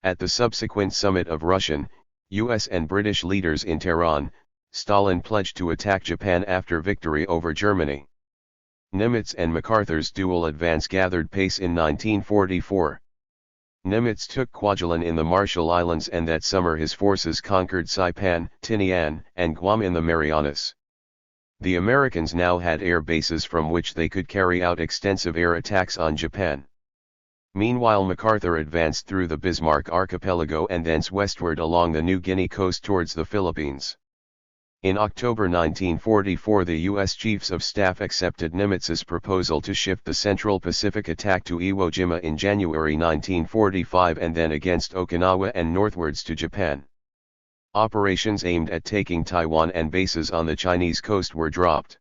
At the subsequent summit of Russian, US and British leaders in Tehran, Stalin pledged to attack Japan after victory over Germany. Nimitz and MacArthur's dual advance gathered pace in 1944. Nimitz took Kwajalein in the Marshall Islands and that summer his forces conquered Saipan, Tinian, and Guam in the Marianas. The Americans now had air bases from which they could carry out extensive air attacks on Japan. Meanwhile MacArthur advanced through the Bismarck Archipelago and thence westward along the New Guinea coast towards the Philippines. In October 1944 the U.S. Chiefs of Staff accepted Nimitz's proposal to shift the Central Pacific attack to Iwo Jima in January 1945 and then against Okinawa and northwards to Japan. Operations aimed at taking Taiwan and bases on the Chinese coast were dropped.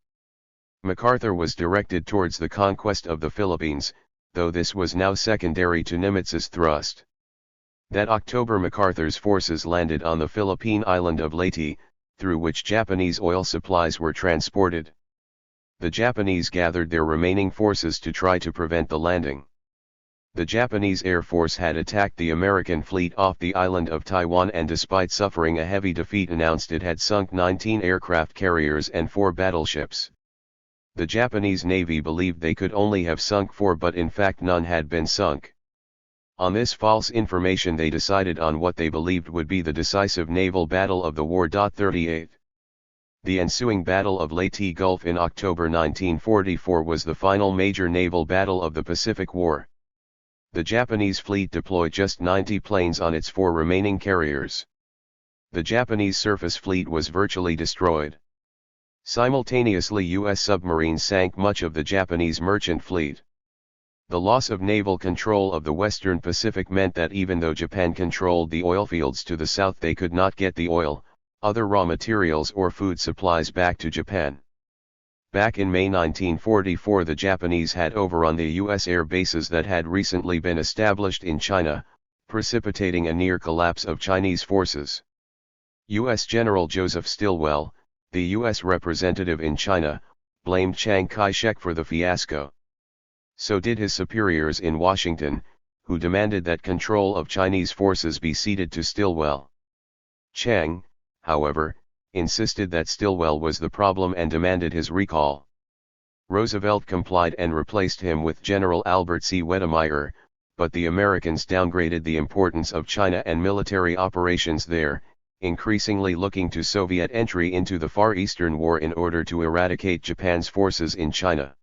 MacArthur was directed towards the conquest of the Philippines, though this was now secondary to Nimitz's thrust. That October MacArthur's forces landed on the Philippine island of Leyte, through which Japanese oil supplies were transported. The Japanese gathered their remaining forces to try to prevent the landing. The Japanese Air Force had attacked the American fleet off the island of Taiwan and despite suffering a heavy defeat announced it had sunk 19 aircraft carriers and 4 battleships. The Japanese Navy believed they could only have sunk 4 but in fact none had been sunk. On this false information they decided on what they believed would be the decisive naval battle of the war. 38. The ensuing Battle of Leyte Gulf in October 1944 was the final major naval battle of the Pacific War. The Japanese fleet deployed just 90 planes on its 4 remaining carriers. The Japanese surface fleet was virtually destroyed. Simultaneously US submarines sank much of the Japanese merchant fleet. The loss of naval control of the Western Pacific meant that even though Japan controlled the oil fields to the south they could not get the oil, other raw materials or food supplies back to Japan. Back in May 1944 the Japanese had overrun the U.S. air bases that had recently been established in China, precipitating a near collapse of Chinese forces. U.S. General Joseph Stilwell, the U.S. representative in China, blamed Chiang Kai-shek for the fiasco. So did his superiors in Washington, who demanded that control of Chinese forces be ceded to Stilwell. Chiang, however, insisted that Stilwell was the problem and demanded his recall. Roosevelt complied and replaced him with General Albert C. Wedemeyer, but the Americans downgraded the importance of China and military operations there, increasingly looking to Soviet entry into the Far Eastern War in order to eradicate Japan's forces in China.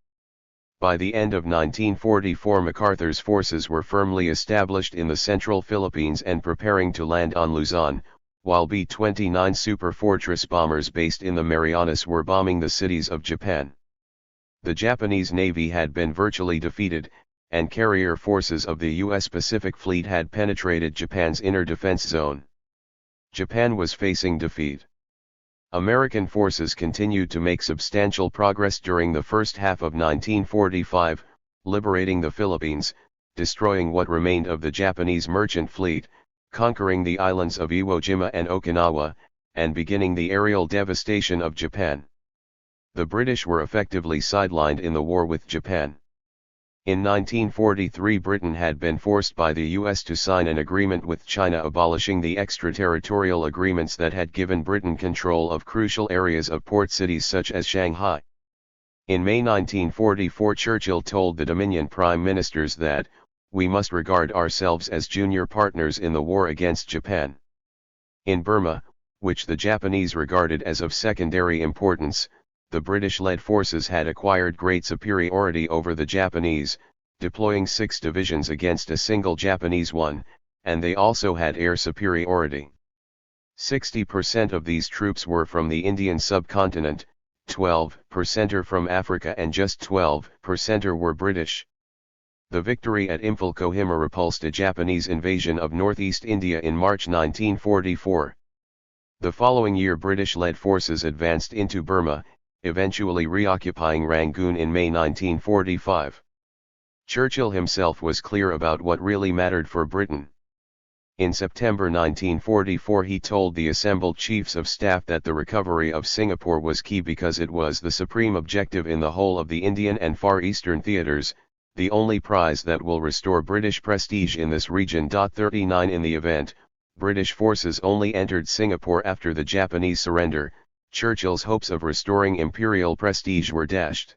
By the end of 1944, MacArthur's forces were firmly established in the central Philippines and preparing to land on Luzon, while B-29 Super Fortress bombers based in the Marianas were bombing the cities of Japan. The Japanese Navy had been virtually defeated, and carrier forces of the U.S. Pacific Fleet had penetrated Japan's inner defense zone. Japan was facing defeat. American forces continued to make substantial progress during the first half of 1945, liberating the Philippines, destroying what remained of the Japanese merchant fleet, conquering the islands of Iwo Jima and Okinawa, and beginning the aerial devastation of Japan. The British were effectively sidelined in the war with Japan. In 1943, Britain had been forced by the U.S. to sign an agreement with China abolishing the extraterritorial agreements that had given Britain control of crucial areas of port cities such as Shanghai. In May 1944, Churchill told the Dominion Prime Ministers that, "We must regard ourselves as junior partners in the war against Japan." In Burma, which the Japanese regarded as of secondary importance, the British-led forces had acquired great superiority over the Japanese, deploying 6 divisions against a single Japanese one, and they also had air superiority. 60% of these troops were from the Indian subcontinent, 12% from Africa, and just 12% were British. The victory at Impel Kohima repulsed a Japanese invasion of northeast India in March 1944. The following year, British-led forces advanced into Burma, eventually reoccupying Rangoon in May 1945. Churchill himself was clear about what really mattered for Britain. In September 1944, he told the assembled chiefs of staff that the recovery of Singapore was key because it was the supreme objective in the whole of the Indian and Far Eastern theaters, the only prize that will restore British prestige in this region. 39 In the event, British forces only entered Singapore after the Japanese surrender, Churchill's hopes of restoring imperial prestige were dashed.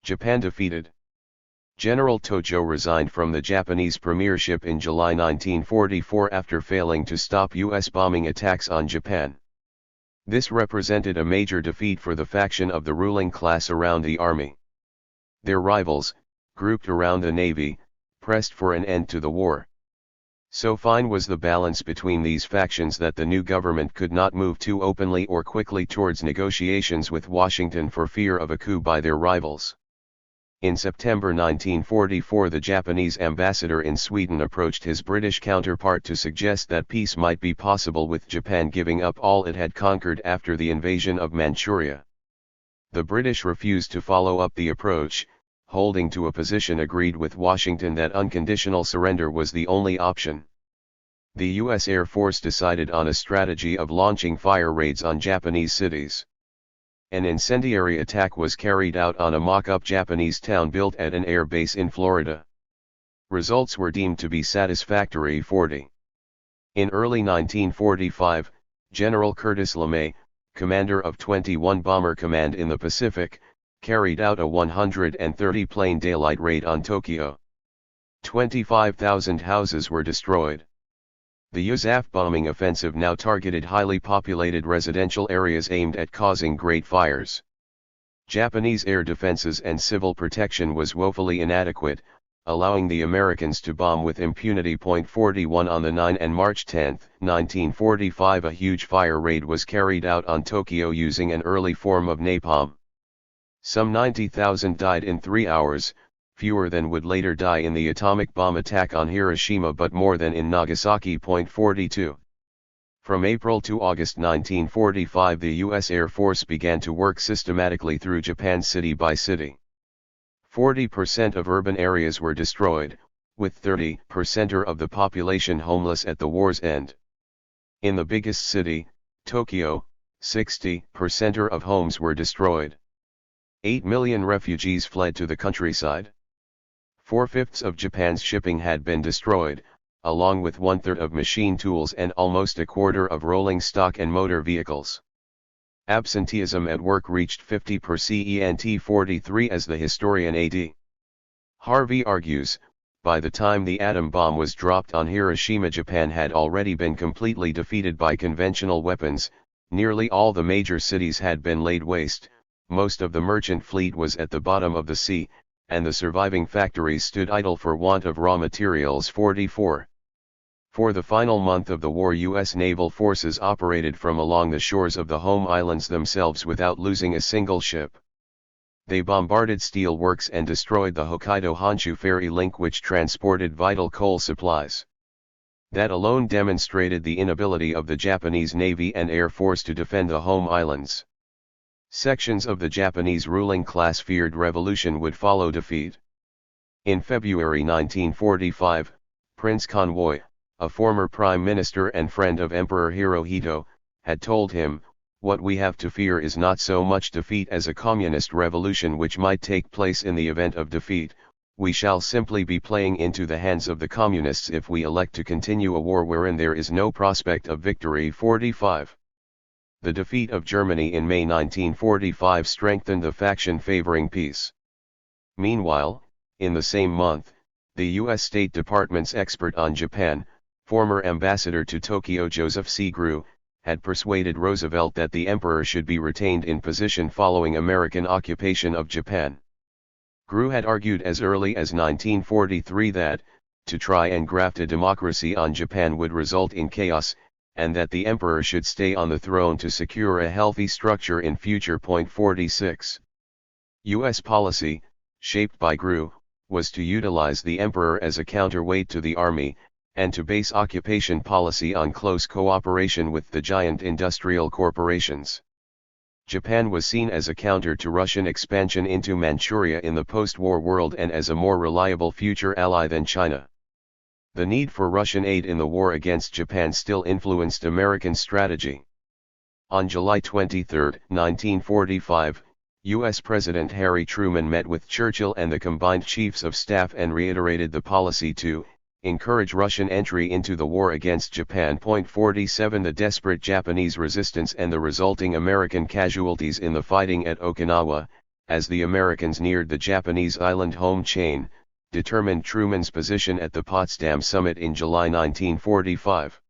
Japan defeated. General Tojo resigned from the Japanese premiership in July 1944 after failing to stop U.S. bombing attacks on Japan. This represented a major defeat for the faction of the ruling class around the army. Their rivals, grouped around the navy, pressed for an end to the war. So fine was the balance between these factions that the new government could not move too openly or quickly towards negotiations with Washington for fear of a coup by their rivals. In September 1944, the Japanese ambassador in Sweden approached his British counterpart to suggest that peace might be possible with Japan giving up all it had conquered after the invasion of Manchuria. The British refused to follow up the approach, holding to a position agreed with Washington that unconditional surrender was the only option. The U.S. Air Force decided on a strategy of launching fire raids on Japanese cities. An incendiary attack was carried out on a mock-up Japanese town built at an air base in Florida. Results were deemed to be satisfactory. 40. In early 1945, General Curtis LeMay, commander of 21 Bomber Command in the Pacific, carried out a 130-plane daylight raid on Tokyo. 25,000 houses were destroyed. The USAF bombing offensive now targeted highly populated residential areas aimed at causing great fires. Japanese air defenses and civil protection was woefully inadequate, allowing the Americans to bomb with impunity. 41 On the 9 and March 10, 1945, a huge fire raid was carried out on Tokyo using an early form of napalm. Some 90,000 died in 3 hours, fewer than would later die in the atomic bomb attack on Hiroshima but more than in Nagasaki. 42. From April to August 1945, the U.S. Air Force began to work systematically through Japan city by city. 40% of urban areas were destroyed, with 30% of the population homeless at the war's end. In the biggest city, Tokyo, 60% of homes were destroyed. 8 million refugees fled to the countryside. 4/5 of Japan's shipping had been destroyed, along with 1/3 of machine tools and almost 1/4 of rolling stock and motor vehicles. Absenteeism at work reached 50% 43 as the historian A.D. Harvey argues, by the time the atom bomb was dropped on Hiroshima, Japan had already been completely defeated by conventional weapons, nearly all the major cities had been laid waste, most of the merchant fleet was at the bottom of the sea, and the surviving factories stood idle for want of raw materials. 44. For the final month of the war, U.S. naval forces operated from along the shores of the home islands themselves without losing a single ship. They bombarded steel works and destroyed the Hokkaido-Honshu ferry link, which transported vital coal supplies. That alone demonstrated the inability of the Japanese Navy and Air Force to defend the home islands. Sections of the Japanese ruling class feared revolution would follow defeat. In February 1945, Prince Conwoy, a former prime minister and friend of Emperor Hirohito, had told him, "What we have to fear is not so much defeat as a communist revolution which might take place in the event of defeat. We shall simply be playing into the hands of the communists if we elect to continue a war wherein there is no prospect of victory." 45. The defeat of Germany in May 1945 strengthened the faction favoring peace. Meanwhile, in the same month, the U.S. State Department's expert on Japan, former ambassador to Tokyo Joseph C. Grew, had persuaded Roosevelt that the emperor should be retained in position following American occupation of Japan. Grew had argued as early as 1943 that, to try and graft a democracy on Japan would result in chaos, and that the emperor should stay on the throne to secure a healthy structure in future. 46. U.S. policy, shaped by Grew, was to utilize the emperor as a counterweight to the army, and to base occupation policy on close cooperation with the giant industrial corporations. Japan was seen as a counter to Russian expansion into Manchuria in the post-war world and as a more reliable future ally than China. The need for Russian aid in the war against Japan still influenced American strategy. On July 23, 1945, U.S. President Harry Truman met with Churchill and the combined chiefs of staff and reiterated the policy to encourage Russian entry into the war against Japan. 47. The desperate Japanese resistance and the resulting American casualties in the fighting at Okinawa, as the Americans neared the Japanese island home chain, determined Truman's position at the Potsdam summit in July 1945.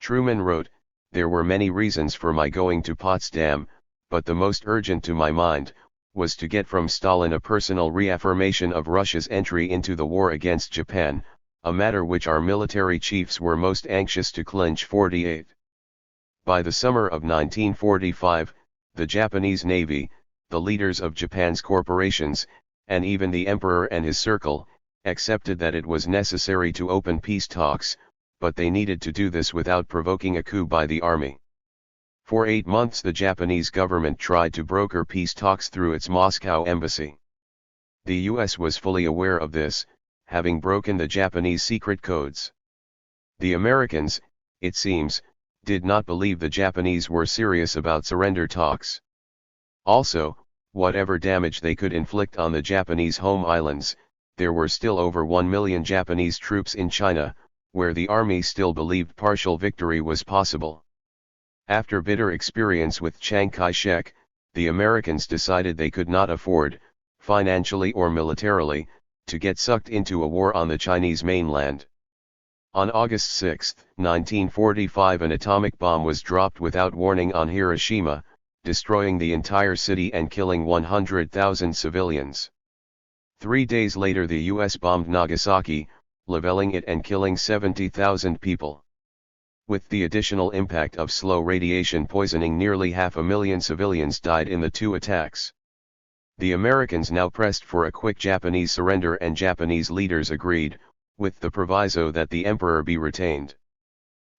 Truman wrote, "There were many reasons for my going to Potsdam, but the most urgent to my mind, was to get from Stalin a personal reaffirmation of Russia's entry into the war against Japan, a matter which our military chiefs were most anxious to clinch." 48. By the summer of 1945, the Japanese Navy, the leaders of Japan's corporations, and even the emperor and his circle, accepted that it was necessary to open peace talks, but they needed to do this without provoking a coup by the army. For 8 months the Japanese government tried to broker peace talks through its Moscow embassy. The US was fully aware of this, having broken the Japanese secret codes. The Americans, it seems, did not believe the Japanese were serious about surrender talks. Also, whatever damage they could inflict on the Japanese home islands, there were still over 1 million Japanese troops in China, where the army still believed partial victory was possible. After bitter experience with Chiang Kai-shek, the Americans decided they could not afford, financially or militarily, to get sucked into a war on the Chinese mainland. On August 6, 1945, an atomic bomb was dropped without warning on Hiroshima, destroying the entire city and killing 100,000 civilians. 3 days later the US bombed Nagasaki, leveling it and killing 70,000 people. With the additional impact of slow radiation poisoning, nearly 500,000 civilians died in the 2 attacks. The Americans now pressed for a quick Japanese surrender, and Japanese leaders agreed, with the proviso that the emperor be retained.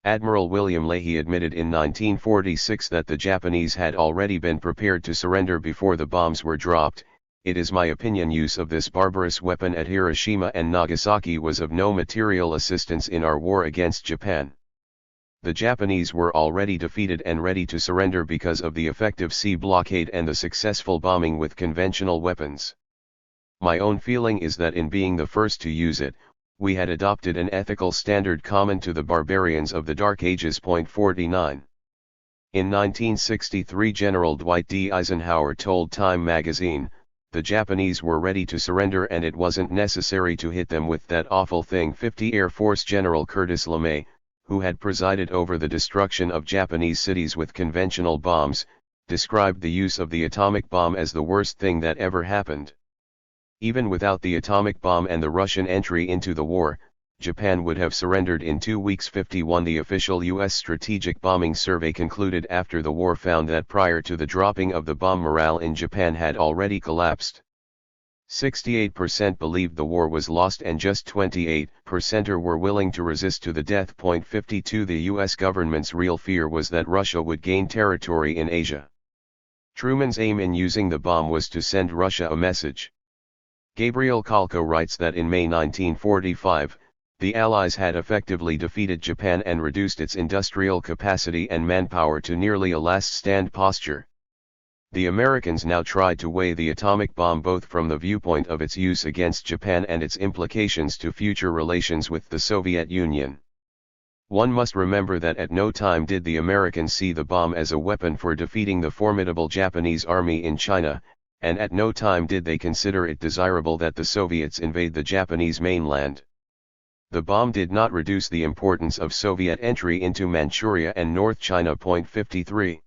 Admiral William Leahy admitted in 1946 that the Japanese had already been prepared to surrender before the bombs were dropped. "It is my opinion use of this barbarous weapon at Hiroshima and Nagasaki was of no material assistance in our war against Japan. The Japanese were already defeated and ready to surrender because of the effective sea blockade and the successful bombing with conventional weapons. My own feeling is that in being the first to use it, we had adopted an ethical standard common to the barbarians of the Dark Ages. 49. In 1963, General Dwight D. Eisenhower told Time magazine, "The Japanese were ready to surrender and it wasn't necessary to hit them with that awful thing." 50 Air Force General Curtis LeMay, who had presided over the destruction of Japanese cities with conventional bombs, described the use of the atomic bomb as the worst thing that ever happened. Even without the atomic bomb and the Russian entry into the war, Japan would have surrendered in 2 weeks. 51 The official U.S. Strategic Bombing Survey concluded after the war found that prior to the dropping of the bomb, morale in Japan had already collapsed. 68% believed the war was lost and just 28% were willing to resist to the death. 52 The U.S. government's real fear was that Russia would gain territory in Asia. Truman's aim in using the bomb was to send Russia a message. Gabriel Kalko writes that in May 1945, the Allies had effectively defeated Japan and reduced its industrial capacity and manpower to nearly a last-stand posture. The Americans now tried to weigh the atomic bomb both from the viewpoint of its use against Japan and its implications to future relations with the Soviet Union. One must remember that at no time did the Americans see the bomb as a weapon for defeating the formidable Japanese army in China, and at no time did they consider it desirable that the Soviets invade the Japanese mainland. The bomb did not reduce the importance of Soviet entry into Manchuria and North China. 53.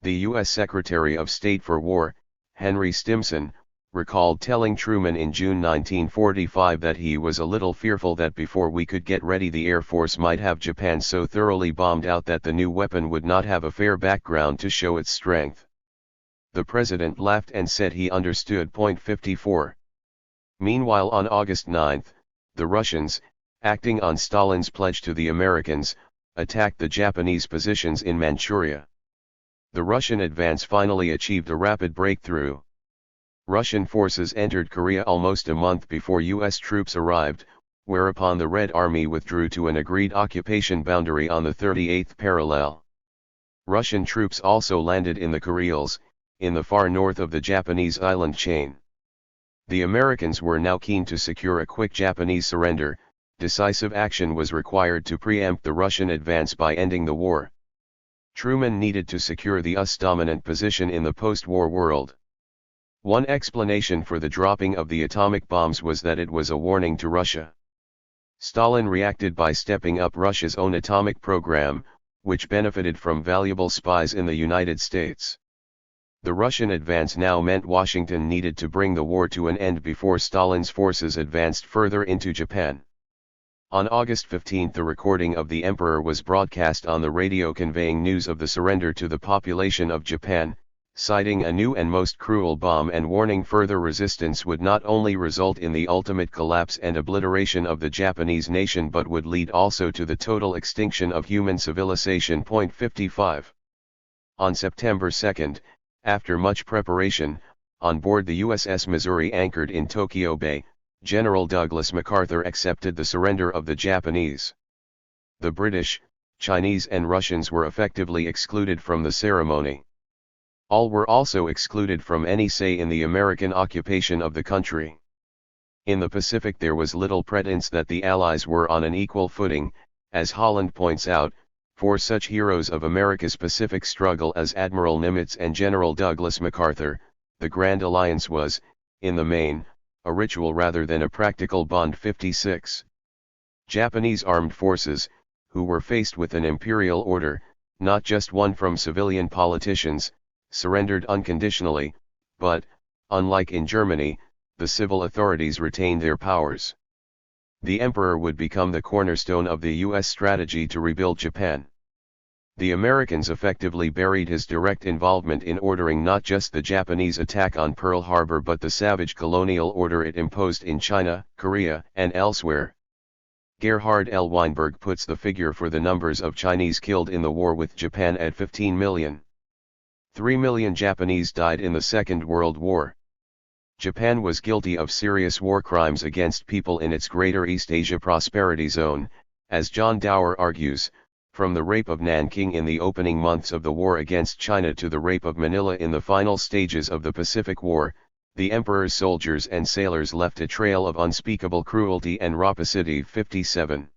The U.S. Secretary of State for War, Henry Stimson, recalled telling Truman in June 1945 that he was a little fearful that before we could get ready the Air Force might have Japan so thoroughly bombed out that the new weapon would not have a fair background to show its strength. The president laughed and said he understood. 54. Meanwhile, on August 9, the Russians, acting on Stalin's pledge to the Americans, attacked the Japanese positions in Manchuria. The Russian advance finally achieved a rapid breakthrough. Russian forces entered Korea almost a month before U.S. troops arrived, whereupon the Red Army withdrew to an agreed occupation boundary on the 38th parallel. Russian troops also landed in the Kuriles, in the far north of the Japanese island chain. The Americans were now keen to secure a quick Japanese surrender. Decisive action was required to preempt the Russian advance by ending the war. Truman needed to secure the US dominant position in the post-war world. One explanation for the dropping of the atomic bombs was that it was a warning to Russia. Stalin reacted by stepping up Russia's own atomic program, which benefited from valuable spies in the United States. The Russian advance now meant Washington needed to bring the war to an end before Stalin's forces advanced further into Japan. On August 15, the recording of the Emperor was broadcast on the radio conveying news of the surrender to the population of Japan, citing a new and most cruel bomb and warning further resistance would not only result in the ultimate collapse and obliteration of the Japanese nation but would lead also to the total extinction of human civilization. 55. On September 2, after much preparation, on board the USS Missouri anchored in Tokyo Bay, General Douglas MacArthur accepted the surrender of the Japanese. The British, Chinese and Russians were effectively excluded from the ceremony. All were also excluded from any say in the American occupation of the country. In the Pacific there was little pretense that the Allies were on an equal footing, as Holland points out, for such heroes of America's Pacific struggle as Admiral Nimitz and General Douglas MacArthur, the Grand Alliance was, in the main, a ritual rather than a practical bond. 56. Japanese armed forces, who were faced with an imperial order, not just one from civilian politicians, surrendered unconditionally, but, unlike in Germany, the civil authorities retained their powers. The emperor would become the cornerstone of the U.S. strategy to rebuild Japan. The Americans effectively buried his direct involvement in ordering not just the Japanese attack on Pearl Harbor but the savage colonial order it imposed in China, Korea, and elsewhere. Gerhard L. Weinberg puts the figure for the numbers of Chinese killed in the war with Japan at 15 million. 3 million Japanese died in the Second World War. Japan was guilty of serious war crimes against people in its Greater East Asia Prosperity Zone, as John Dower argues. From the rape of Nanking in the opening months of the war against China to the rape of Manila in the final stages of the Pacific War, The emperor's soldiers and sailors left a trail of unspeakable cruelty and rapacity. 57.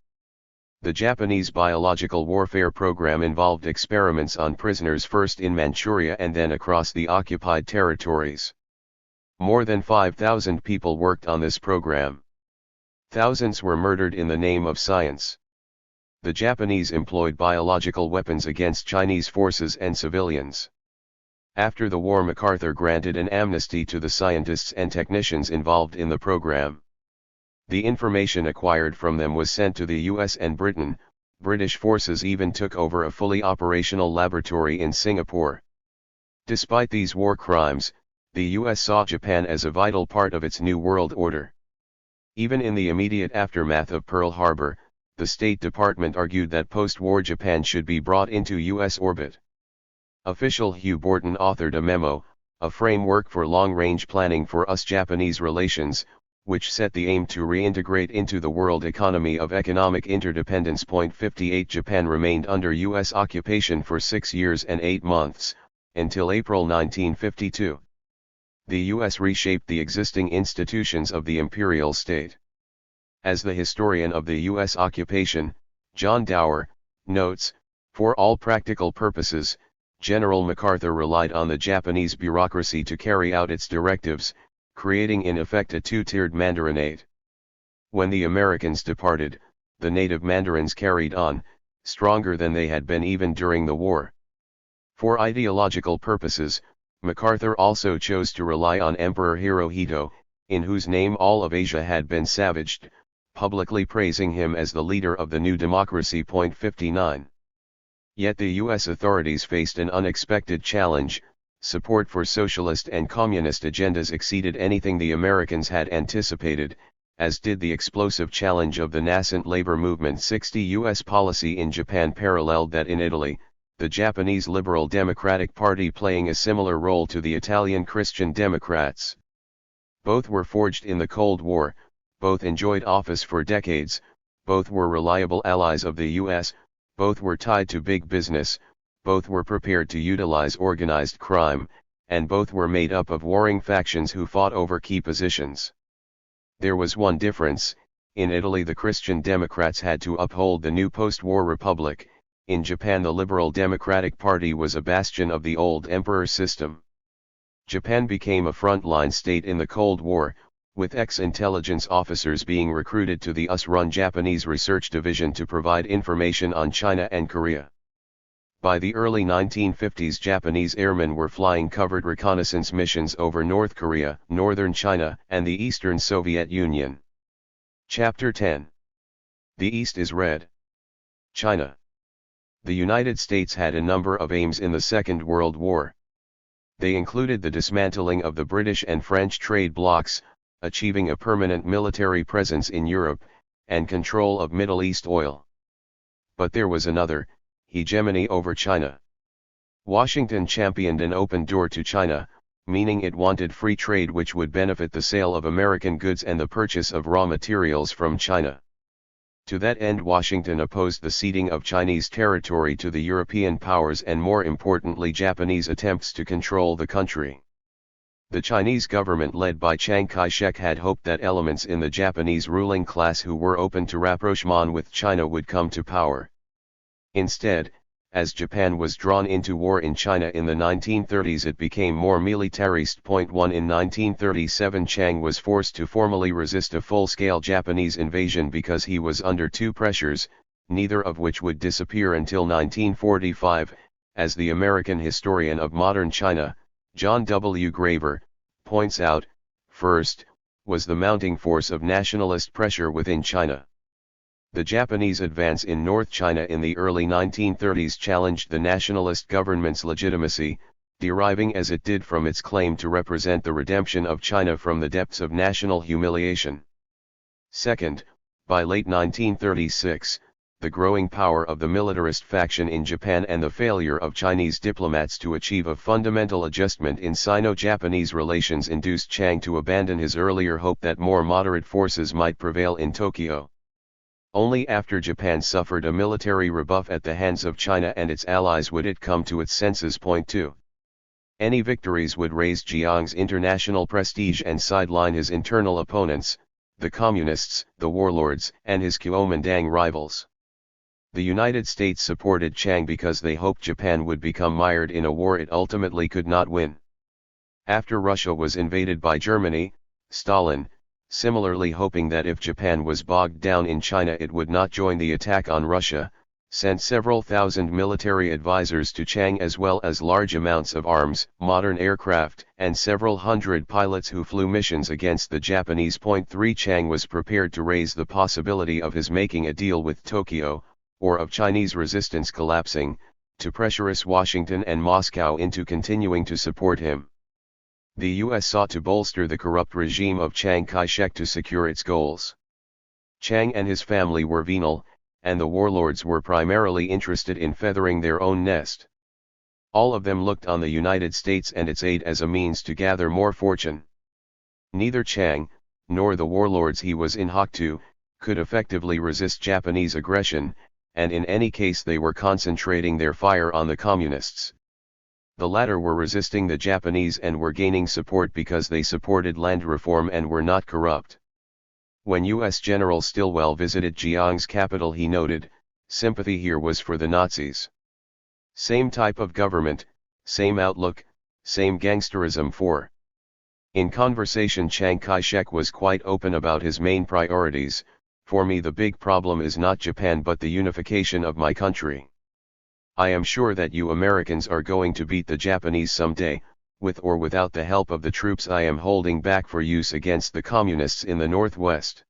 The Japanese biological warfare program involved experiments on prisoners first in Manchuria and then across the occupied territories. More than 5,000 people worked on this program. Thousands were murdered in the name of science. The Japanese employed biological weapons against Chinese forces and civilians. After the war, MacArthur granted an amnesty to the scientists and technicians involved in the program. The information acquired from them was sent to the US and Britain. British forces even took over a fully operational laboratory in Singapore. Despite these war crimes, the US saw Japan as a vital part of its New World Order. Even in the immediate aftermath of Pearl Harbor, the State Department argued that post-war Japan should be brought into US orbit. Official Hugh Borton authored a memo, A Framework for Long-Range Planning for US-Japanese Relations, which set the aim to reintegrate into the world economy of economic interdependence. 58 Japan remained under US occupation for 6 years and 8 months, until April 1952. The US reshaped the existing institutions of the imperial state. As the historian of the US occupation, John Dower, notes, for all practical purposes, General MacArthur relied on the Japanese bureaucracy to carry out its directives, creating in effect a two-tiered mandarinate. When the Americans departed, the native mandarins carried on, stronger than they had been even during the war. For ideological purposes, MacArthur also chose to rely on Emperor Hirohito, in whose name all of Asia had been savaged, publicly praising him as the leader of the new democracy. 59. Yet the US authorities faced an unexpected challenge. Support for socialist and communist agendas exceeded anything the Americans had anticipated, as did the explosive challenge of the nascent labor movement. 60 US policy in Japan paralleled that in Italy, the Japanese Liberal Democratic Party playing a similar role to the Italian Christian Democrats. Both were forged in the Cold War, both enjoyed office for decades, both were reliable allies of the US, both were tied to big business, both were prepared to utilize organized crime, and both were made up of warring factions who fought over key positions. There was one difference: in Italy the Christian Democrats had to uphold the new post-war republic, in Japan the Liberal Democratic Party was a bastion of the old emperor system. Japan became a frontline state in the Cold War, with ex-intelligence officers being recruited to the US-run Japanese Research Division to provide information on China and Korea. By the early 1950s, Japanese airmen were flying covert reconnaissance missions over North Korea, northern China, and the Eastern Soviet Union. Chapter 10. The East is Red. China. The United States had a number of aims in the Second World War. They included the dismantling of the British and French trade blocs, achieving a permanent military presence in Europe, and control of Middle East oil. But there was another, hegemony over China. Washington championed an open door to China, meaning it wanted free trade which would benefit the sale of American goods and the purchase of raw materials from China. To that end, Washington opposed the ceding of Chinese territory to the European powers and, more importantly, Japanese attempts to control the country. The Chinese government led by Chiang Kai-shek had hoped that elements in the Japanese ruling class who were open to rapprochement with China would come to power. Instead, as Japan was drawn into war in China in the 1930s, it became more militarist. 1. In 1937, Chiang was forced to formally resist a full-scale Japanese invasion because he was under two pressures, neither of which would disappear until 1945, as the American historian of modern China, John W. Graver, points out. First, was the mounting force of nationalist pressure within China. The Japanese advance in North China in the early 1930s challenged the nationalist government's legitimacy, deriving as it did from its claim to represent the redemption of China from the depths of national humiliation. Second, by late 1936, the growing power of the militarist faction in Japan and the failure of Chinese diplomats to achieve a fundamental adjustment in Sino-Japanese relations induced Chiang to abandon his earlier hope that more moderate forces might prevail in Tokyo. Only after Japan suffered a military rebuff at the hands of China and its allies would it come to its senses. 2. Any victories would raise Jiang's international prestige and sideline his internal opponents, the communists, the warlords, and his Kuomintang rivals. The United States supported Chiang because they hoped Japan would become mired in a war it ultimately could not win. After Russia was invaded by Germany, Stalin, similarly hoping that if Japan was bogged down in China it would not join the attack on Russia, sent several thousand military advisors to Chiang as well as large amounts of arms, modern aircraft, and several hundred pilots who flew missions against the Japanese. 3 Chiang was prepared to raise the possibility of his making a deal with Tokyo, or of Chinese resistance collapsing, to pressurize Washington and Moscow into continuing to support him. The U.S. sought to bolster the corrupt regime of Chiang Kai-shek to secure its goals. Chiang and his family were venal, and the warlords were primarily interested in feathering their own nest. All of them looked on the United States and its aid as a means to gather more fortune. Neither Chiang, nor the warlords he was in hock to, could effectively resist Japanese aggression, and in any case they were concentrating their fire on the communists. The latter were resisting the Japanese and were gaining support because they supported land reform and were not corrupt. When U.S. General Stilwell visited Jiang's capital he noted, sympathy here was for the Nazis. Same type of government, same outlook, same gangsterism for. In conversation Chiang Kai-shek was quite open about his main priorities. For me the big problem is not Japan but the unification of my country. I am sure that you Americans are going to beat the Japanese someday, with or without the help of the troops I am holding back for use against the communists in the Northwest.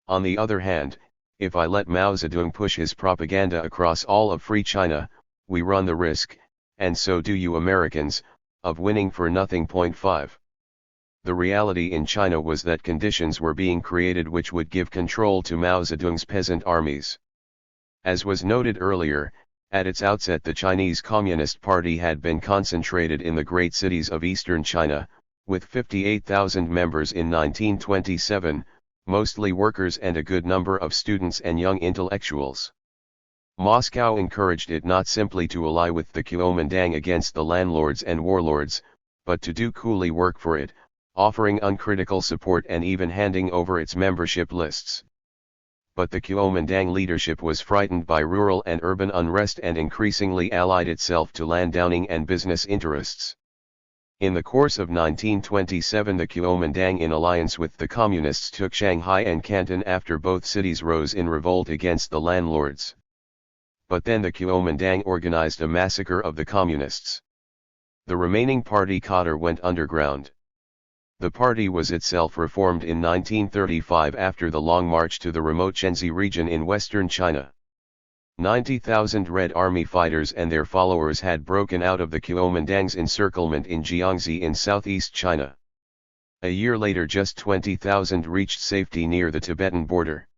On the other hand, if I let Mao Zedong push his propaganda across all of free China, we run the risk, and so do you Americans, of winning for nothing. 5. The reality in China was that conditions were being created which would give control to Mao Zedong's peasant armies. As was noted earlier, at its outset the Chinese Communist Party had been concentrated in the great cities of eastern China, with 58,000 members in 1927, mostly workers and a good number of students and young intellectuals. Moscow encouraged it not simply to ally with the Kuomintang against the landlords and warlords, but to do coolie work for it, offering uncritical support and even handing over its membership lists. But the Kuomintang leadership was frightened by rural and urban unrest and increasingly allied itself to landowning and business interests. In the course of 1927 the Kuomintang in alliance with the Communists took Shanghai and Canton after both cities rose in revolt against the landlords. But then the Kuomintang organized a massacre of the Communists. The remaining party cadre went underground. The party was itself reformed in 1935 after the Long March to the remote Shenzi region in western China. 90,000 Red Army fighters and their followers had broken out of the Kuomintang's encirclement in Jiangxi in southeast China. A year later just 20,000 reached safety near the Tibetan border.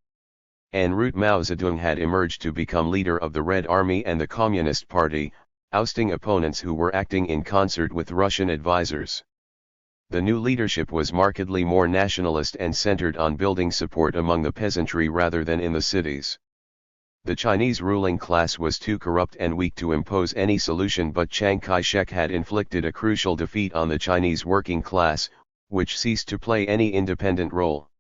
En route Mao Zedong had emerged to become leader of the Red Army and the Communist Party, ousting opponents who were acting in concert with Russian advisors. The new leadership was markedly more nationalist and centered on building support among the peasantry rather than in the cities. The Chinese ruling class was too corrupt and weak to impose any solution, but Chiang Kai-shek had inflicted a crucial defeat on the Chinese working class, which ceased to play any independent role.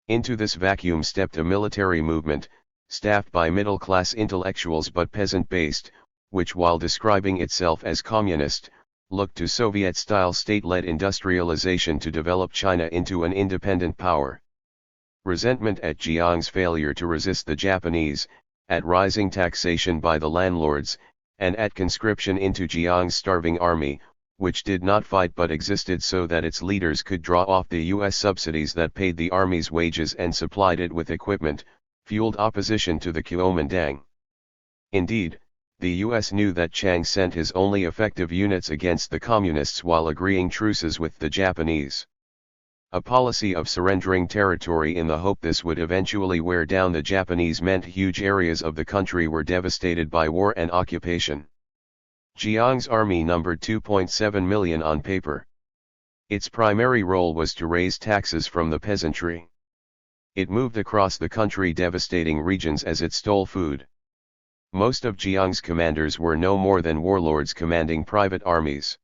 Into this vacuum stepped a military movement, staffed by middle-class intellectuals but peasant-based, which while describing itself as communist, looked to Soviet-style state-led industrialization to develop China into an independent power. Resentment at Jiang's failure to resist the Japanese, at rising taxation by the landlords, and at conscription into Jiang's starving army, which did not fight but existed so that its leaders could draw off the U.S. subsidies that paid the army's wages and supplied it with equipment, fueled opposition to the Kuomintang. Indeed, the U.S. knew that Chiang sent his only effective units against the Communists while agreeing truces with the Japanese. A policy of surrendering territory in the hope this would eventually wear down the Japanese meant huge areas of the country were devastated by war and occupation. Jiang's army numbered 2.7 million on paper. Its primary role was to raise taxes from the peasantry. It moved across the country devastating regions as it stole food. Most of Jiang's commanders were no more than warlords commanding private armies.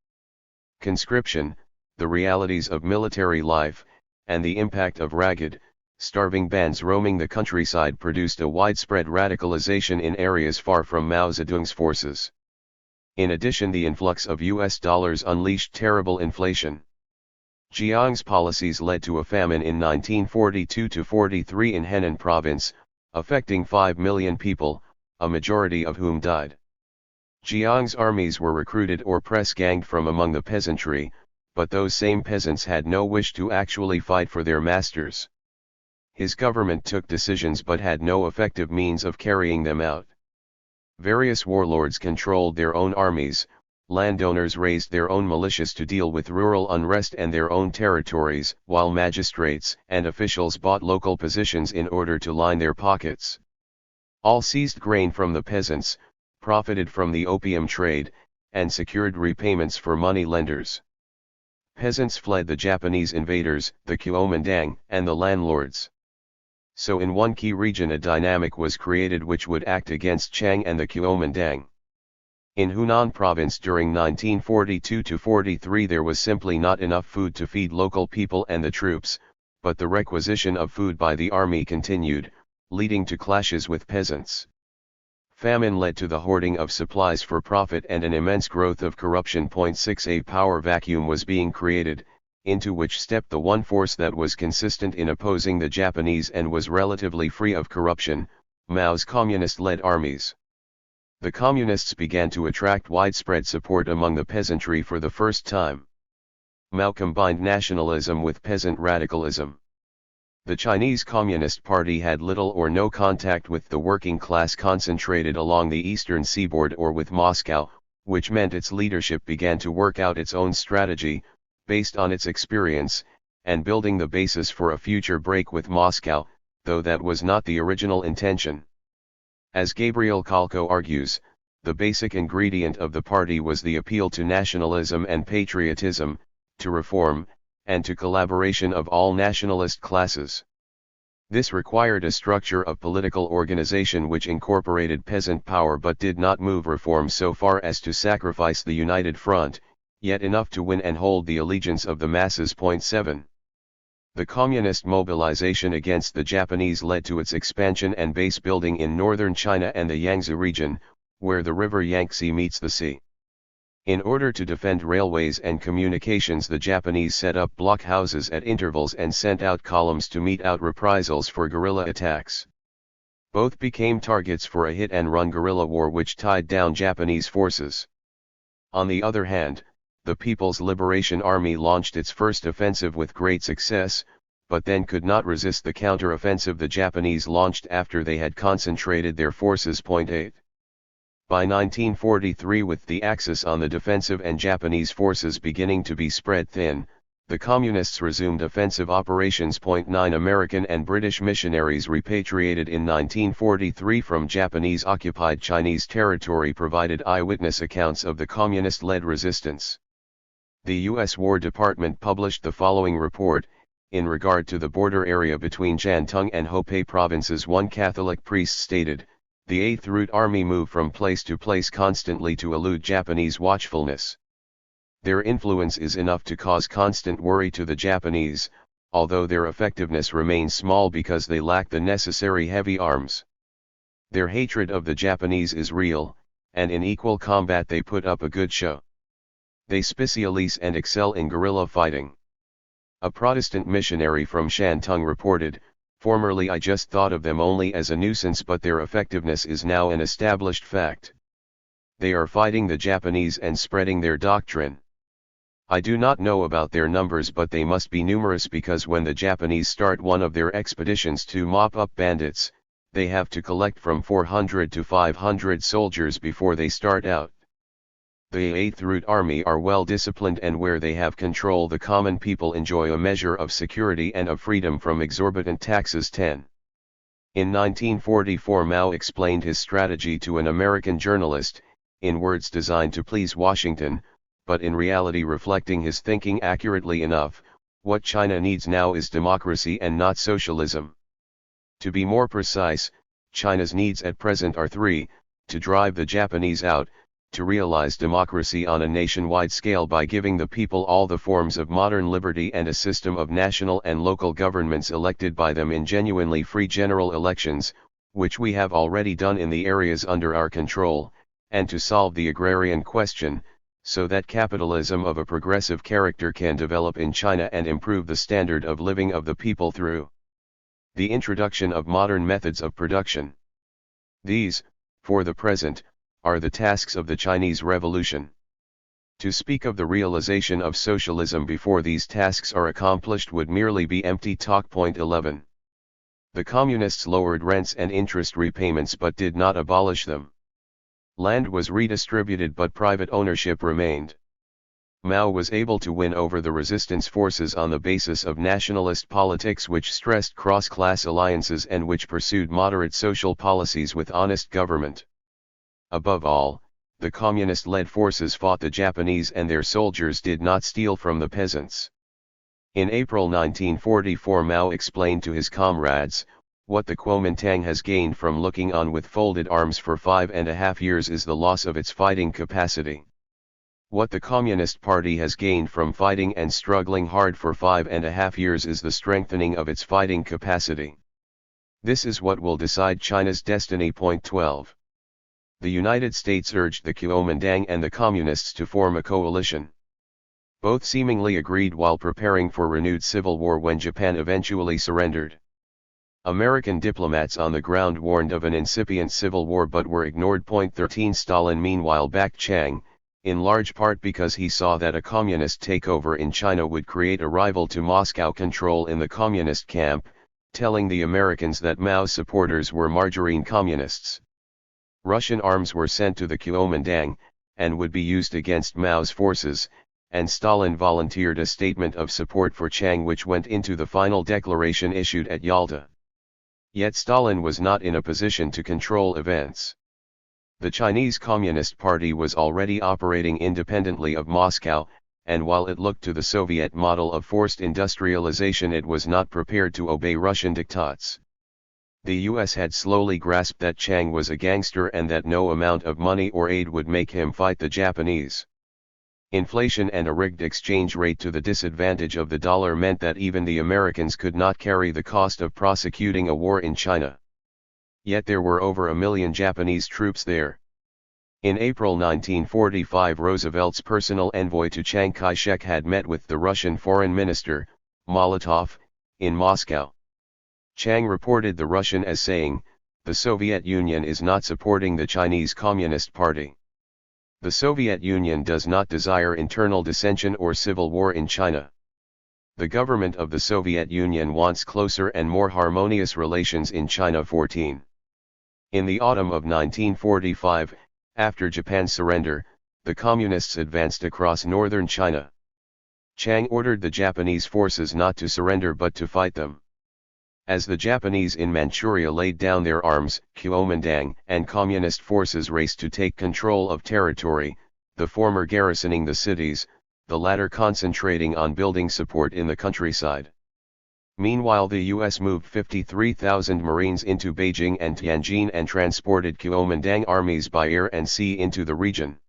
conscription, the realities of military life, and the impact of ragged, starving bands roaming the countryside produced a widespread radicalization in areas far from Mao Zedong's forces. In addition, the influx of US dollars unleashed terrible inflation. Jiang's policies led to a famine in 1942-43 in Henan province, affecting 5 million people, a majority of whom died. Jiang's armies were recruited or press-ganged from among the peasantry, but those same peasants had no wish to actually fight for their masters. His government took decisions but had no effective means of carrying them out. Various warlords controlled their own armies, landowners raised their own militias to deal with rural unrest and their own territories, while magistrates and officials bought local positions in order to line their pockets. All seized grain from the peasants, profited from the opium trade, and secured repayments for money lenders. Peasants fled the Japanese invaders, the Kuomintang, and the landlords. So in one key region a dynamic was created which would act against Chiang and the Kuomintang. In Hunan province during 1942-43 there was simply not enough food to feed local people and the troops, but the requisition of food by the army continued, leading to clashes with peasants. Famine led to the hoarding of supplies for profit and an immense growth of corruption. 6 A power vacuum was being created, into which stepped the one force that was consistent in opposing the Japanese and was relatively free of corruption, Mao's communist-led armies. The communists began to attract widespread support among the peasantry for the first time. Mao combined nationalism with peasant radicalism. The Chinese Communist Party had little or no contact with the working class concentrated along the eastern seaboard or with Moscow, which meant its leadership began to work out its own strategy, based on its experience, and building the basis for a future break with Moscow, though that was not the original intention. As Gabriel Kalko argues, the basic ingredient of the party was the appeal to nationalism and patriotism, to reform, and to collaboration of all nationalist classes. This required a structure of political organization which incorporated peasant power but did not move reform so far as to sacrifice the united front, yet enough to win and hold the allegiance of the masses. 7. The communist mobilization against the Japanese led to its expansion and base building in northern China and the Yangtze region, where the river Yangtze meets the sea. In order to defend railways and communications, the Japanese set up blockhouses at intervals and sent out columns to mete out reprisals for guerrilla attacks. Both became targets for a hit-and-run guerrilla war which tied down Japanese forces. On the other hand, the People's Liberation Army launched its first offensive with great success, but then could not resist the counter-offensive the Japanese launched after they had concentrated their forces. 8. By 1943, with the Axis on the defensive and Japanese forces beginning to be spread thin, the Communists resumed offensive operations. 9 American and British missionaries repatriated in 1943 from Japanese-occupied Chinese territory provided eyewitness accounts of the Communist-led resistance. The U.S. War Department published the following report. In regard to the border area between Shantung and Hebei provinces, one Catholic priest stated, "The Eighth Route Army moved from place to place constantly to elude Japanese watchfulness. Their influence is enough to cause constant worry to the Japanese, although their effectiveness remains small because they lack the necessary heavy arms. Their hatred of the Japanese is real, and in equal combat they put up a good show. They specialize and excel in guerrilla fighting." A Protestant missionary from Shantung reported, "Formerly I just thought of them only as a nuisance, but their effectiveness is now an established fact. They are fighting the Japanese and spreading their doctrine. I do not know about their numbers, but they must be numerous, because when the Japanese start one of their expeditions to mop up bandits, they have to collect from 400 to 500 soldiers before they start out. The Eighth Route Army are well disciplined, and where they have control the common people enjoy a measure of security and of freedom from exorbitant taxes." 10. In 1944 Mao explained his strategy to an American journalist, in words designed to please Washington, but in reality reflecting his thinking accurately enough. "What China needs now is democracy and not socialism. To be more precise, China's needs at present are three: to drive the Japanese out, to realize democracy on a nationwide scale by giving the people all the forms of modern liberty and a system of national and local governments elected by them in genuinely free general elections, which we have already done in the areas under our control, and to solve the agrarian question, so that capitalism of a progressive character can develop in China and improve the standard of living of the people through the introduction of modern methods of production. These, for the present, are the tasks of the Chinese Revolution. To speak of the realization of socialism before these tasks are accomplished would merely be empty talk. Point 11. The Communists lowered rents and interest repayments but did not abolish them. Land was redistributed but private ownership remained. Mao was able to win over the resistance forces on the basis of nationalist politics which stressed cross-class alliances and which pursued moderate social policies with honest government. Above all, the communist-led forces fought the Japanese and their soldiers did not steal from the peasants. In April 1944 Mao explained to his comrades, what the Kuomintang has gained from looking on with folded arms for 5.5 years is the loss of its fighting capacity. What the Communist Party has gained from fighting and struggling hard for 5.5 years is the strengthening of its fighting capacity. This is what will decide China's destiny. Point 12. The United States urged the Kuomintang and the Communists to form a coalition. Both seemingly agreed while preparing for renewed civil war when Japan eventually surrendered. American diplomats on the ground warned of an incipient civil war but were ignored. Point 13. Stalin meanwhile backed Chiang, in large part because he saw that a communist takeover in China would create a rival to Moscow control in the communist camp, telling the Americans that Mao's supporters were margarine communists. Russian arms were sent to the Kuomintang, and would be used against Mao's forces, and Stalin volunteered a statement of support for Chiang which went into the final declaration issued at Yalta. Yet Stalin was not in a position to control events. The Chinese Communist Party was already operating independently of Moscow, and while it looked to the Soviet model of forced industrialization it was not prepared to obey Russian diktats. The US had slowly grasped that Chiang was a gangster and that no amount of money or aid would make him fight the Japanese. Inflation and a rigged exchange rate to the disadvantage of the dollar meant that even the Americans could not carry the cost of prosecuting a war in China. Yet there were over 1 million Japanese troops there. In April 1945 Roosevelt's personal envoy to Chiang Kai-shek had met with the Russian Foreign Minister, Molotov, in Moscow. Chiang reported the Russian as saying, "The Soviet Union is not supporting the Chinese Communist Party. The Soviet Union does not desire internal dissension or civil war in China. The government of the Soviet Union wants closer and more harmonious relations in China." 14. In the autumn of 1945, after Japan's surrender, the Communists advanced across northern China. Chiang ordered the Japanese forces not to surrender but to fight them. As the Japanese in Manchuria laid down their arms, Kuomintang and Communist forces raced to take control of territory, the former garrisoning the cities, the latter concentrating on building support in the countryside. Meanwhile the US moved 53,000 Marines into Beijing and Tianjin and transported Kuomintang armies by air and sea into the region.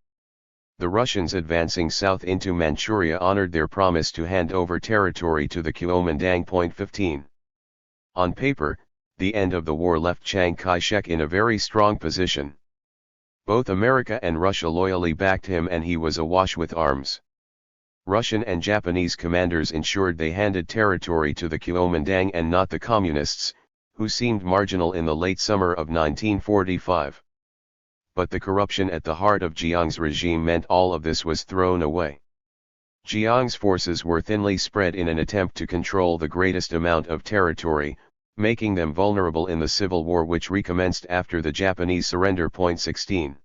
The Russians advancing south into Manchuria honored their promise to hand over territory to the Kuomintang. 15. On paper, the end of the war left Chiang Kai-shek in a very strong position. Both America and Russia loyally backed him and he was awash with arms. Russian and Japanese commanders ensured they handed territory to the Kuomintang and not the Communists, who seemed marginal in the late summer of 1945. But the corruption at the heart of Jiang's regime meant all of this was thrown away. Jiang's forces were thinly spread in an attempt to control the greatest amount of territory, making them vulnerable in the civil war which recommenced after the Japanese surrender. 16.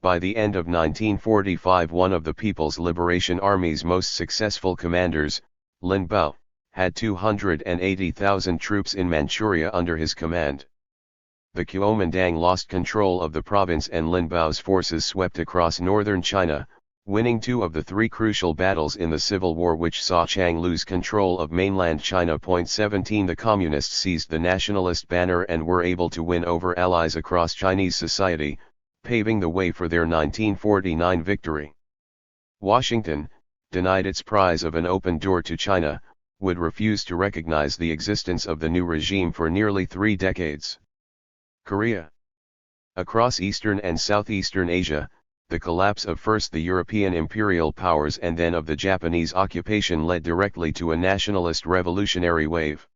By the end of 1945 one of the People's Liberation Army's most successful commanders, Lin Biao, had 280,000 troops in Manchuria under his command. The Kuomintang lost control of the province and Lin Biao's forces swept across northern China, winning 2 of the 3 crucial battles in the Civil War which saw Chiang lose control of mainland China. 17 The Communists seized the nationalist banner and were able to win over allies across Chinese society, paving the way for their 1949 victory. Washington, denied its prize of an open door to China, would refuse to recognize the existence of the new regime for nearly 3 decades. Korea. Across Eastern and Southeastern Asia, the collapse of first the European imperial powers and then of the Japanese occupation led directly to a nationalist revolutionary wave.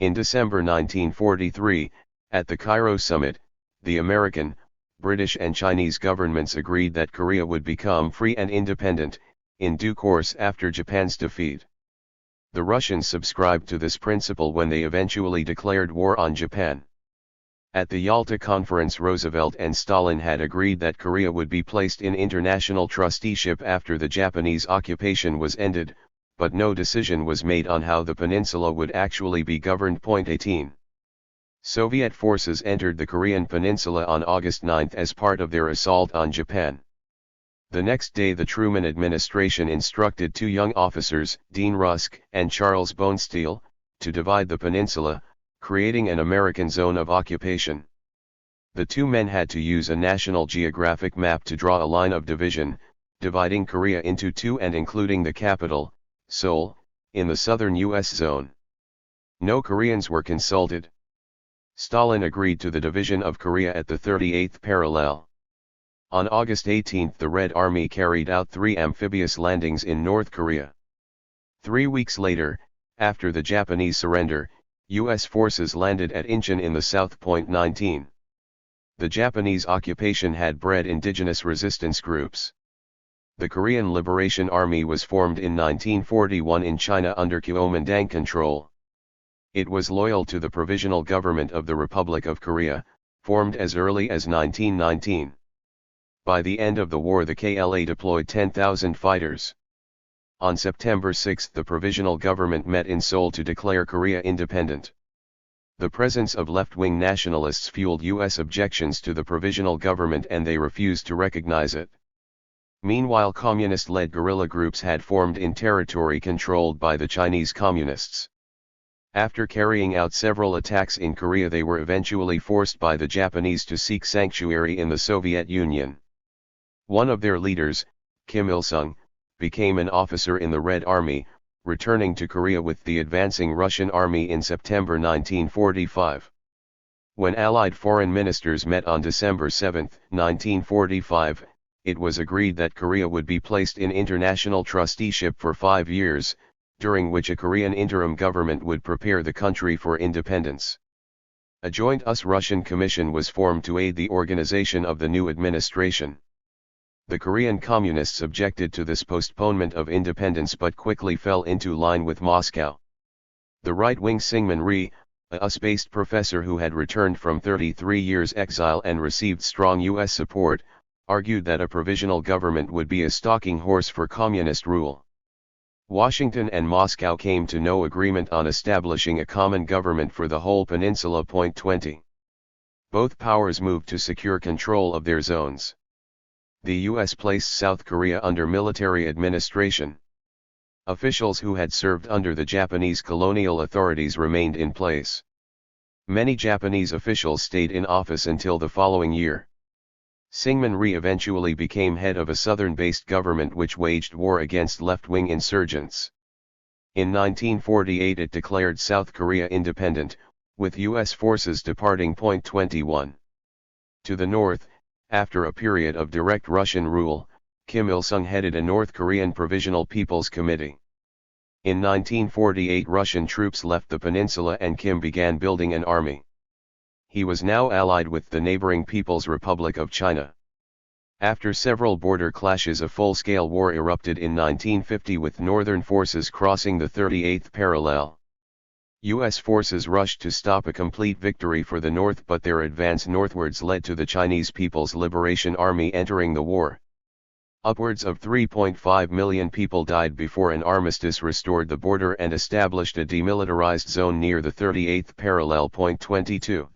In December 1943, at the Cairo summit, the American, British and Chinese governments agreed that Korea would become free and independent, in due course after Japan's defeat. The Russians subscribed to this principle when they eventually declared war on Japan. At the Yalta Conference, Roosevelt and Stalin had agreed that Korea would be placed in international trusteeship after the Japanese occupation was ended, but no decision was made on how the peninsula would actually be governed. 18. Soviet forces entered the Korean peninsula on August 9 as part of their assault on Japan. The next day the Truman administration instructed 2 young officers, Dean Rusk and Charles Bonesteel, to divide the peninsula, creating an American zone of occupation. The 2 men had to use a National Geographic map to draw a line of division, dividing Korea into 2 and including the capital, Seoul, in the southern U.S. zone. No Koreans were consulted. Stalin agreed to the division of Korea at the 38th parallel. On August 18 the Red Army carried out 3 amphibious landings in North Korea. 3 weeks later, after the Japanese surrender, U.S. forces landed at Incheon in the south. 19. The Japanese occupation had bred indigenous resistance groups. The Korean Liberation Army was formed in 1941 in China under Kuomintang control. It was loyal to the Provisional Government of the Republic of Korea, formed as early as 1919. By the end of the war the KLA deployed 10,000 fighters. On September 6 the Provisional Government met in Seoul to declare Korea independent. The presence of left-wing nationalists fueled U.S. objections to the Provisional Government and they refused to recognize it. Meanwhile communist-led guerrilla groups had formed in territory controlled by the Chinese Communists. After carrying out several attacks in Korea they were eventually forced by the Japanese to seek sanctuary in the Soviet Union. One of their leaders, Kim Il-sung, became an officer in the Red Army, returning to Korea with the advancing Russian army in September 1945. When Allied foreign ministers met on December 7, 1945, it was agreed that Korea would be placed in international trusteeship for 5 years, during which a Korean interim government would prepare the country for independence. A joint US-Russian commission was formed to aid the organization of the new administration. The Korean Communists objected to this postponement of independence but quickly fell into line with Moscow. The right-wing Syngman Rhee, a US-based professor who had returned from 33 years exile and received strong US support, argued that a provisional government would be a stalking horse for communist rule. Washington and Moscow came to no agreement on establishing a common government for the whole peninsula. 20. Both powers moved to secure control of their zones. The U.S. placed South Korea under military administration. Officials who had served under the Japanese colonial authorities remained in place. Many Japanese officials stayed in office until the following year. Syngman Rhee eventually became head of a southern-based government which waged war against left-wing insurgents. In 1948 it declared South Korea independent, with U.S. forces departing. 21. To the north, after a period of direct Russian rule, Kim Il-sung headed a North Korean Provisional People's Committee. In 1948 Russian troops left the peninsula and Kim began building an army. He was now allied with the neighboring People's Republic of China. After several border clashes a full-scale war erupted in 1950 with northern forces crossing the 38th parallel. U.S. forces rushed to stop a complete victory for the North but their advance northwards led to the Chinese People's Liberation Army entering the war. Upwards of 3.5 million people died before an armistice restored the border and established a demilitarized zone near the 38th parallel. 22.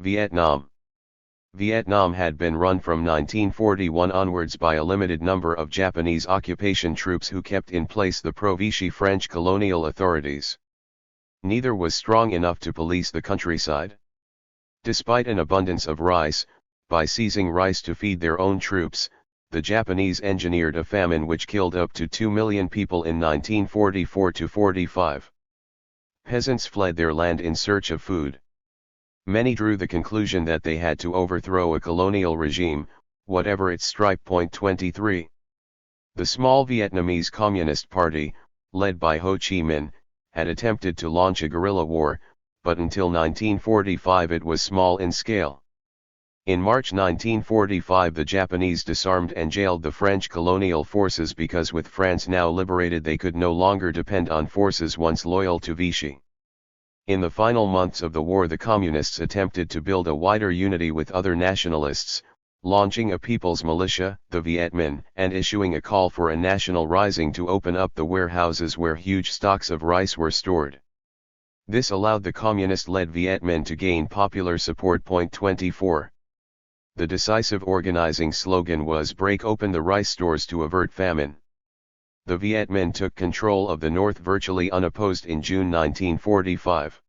Vietnam. Vietnam had been run from 1941 onwards by a limited number of Japanese occupation troops who kept in place the pro-Vichy French colonial authorities. Neither was strong enough to police the countryside. Despite an abundance of rice, By seizing rice to feed their own troops, the Japanese engineered a famine which killed up to 2 million people in 1944–45. Peasants fled their land in search of food. Many drew the conclusion that they had to overthrow a colonial regime, whatever its stripe. 23. The small Vietnamese Communist Party, led by Ho Chi Minh, had attempted to launch a guerrilla war, but until 1945 it was small in scale. In March 1945 the Japanese disarmed and jailed the French colonial forces because with France now liberated they could no longer depend on forces once loyal to Vichy. In the final months of the war the Communists attempted to build a wider unity with other nationalists, launching a people's militia, the Viet Minh, and issuing a call for a national rising to open up the warehouses where huge stocks of rice were stored. This allowed the communist-led Viet Minh to gain popular support. 24. The decisive organizing slogan was "Break open the rice stores to avert famine." The Viet Minh took control of the north virtually unopposed in June 1945.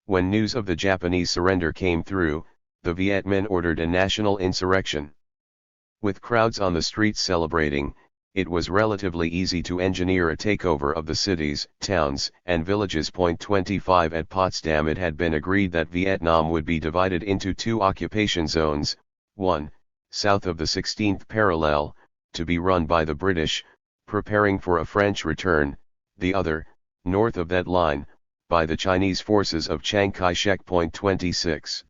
When news of the Japanese surrender came through, the Viet Minh ordered a national insurrection. With crowds on the streets celebrating, it was relatively easy to engineer a takeover of the cities, towns, and villages. 25 At Potsdam it had been agreed that Vietnam would be divided into two occupation zones, one, south of the 16th parallel, to be run by the British, preparing for a French return, the other, north of that line, by the Chinese forces of Chiang Kai-shek. 26.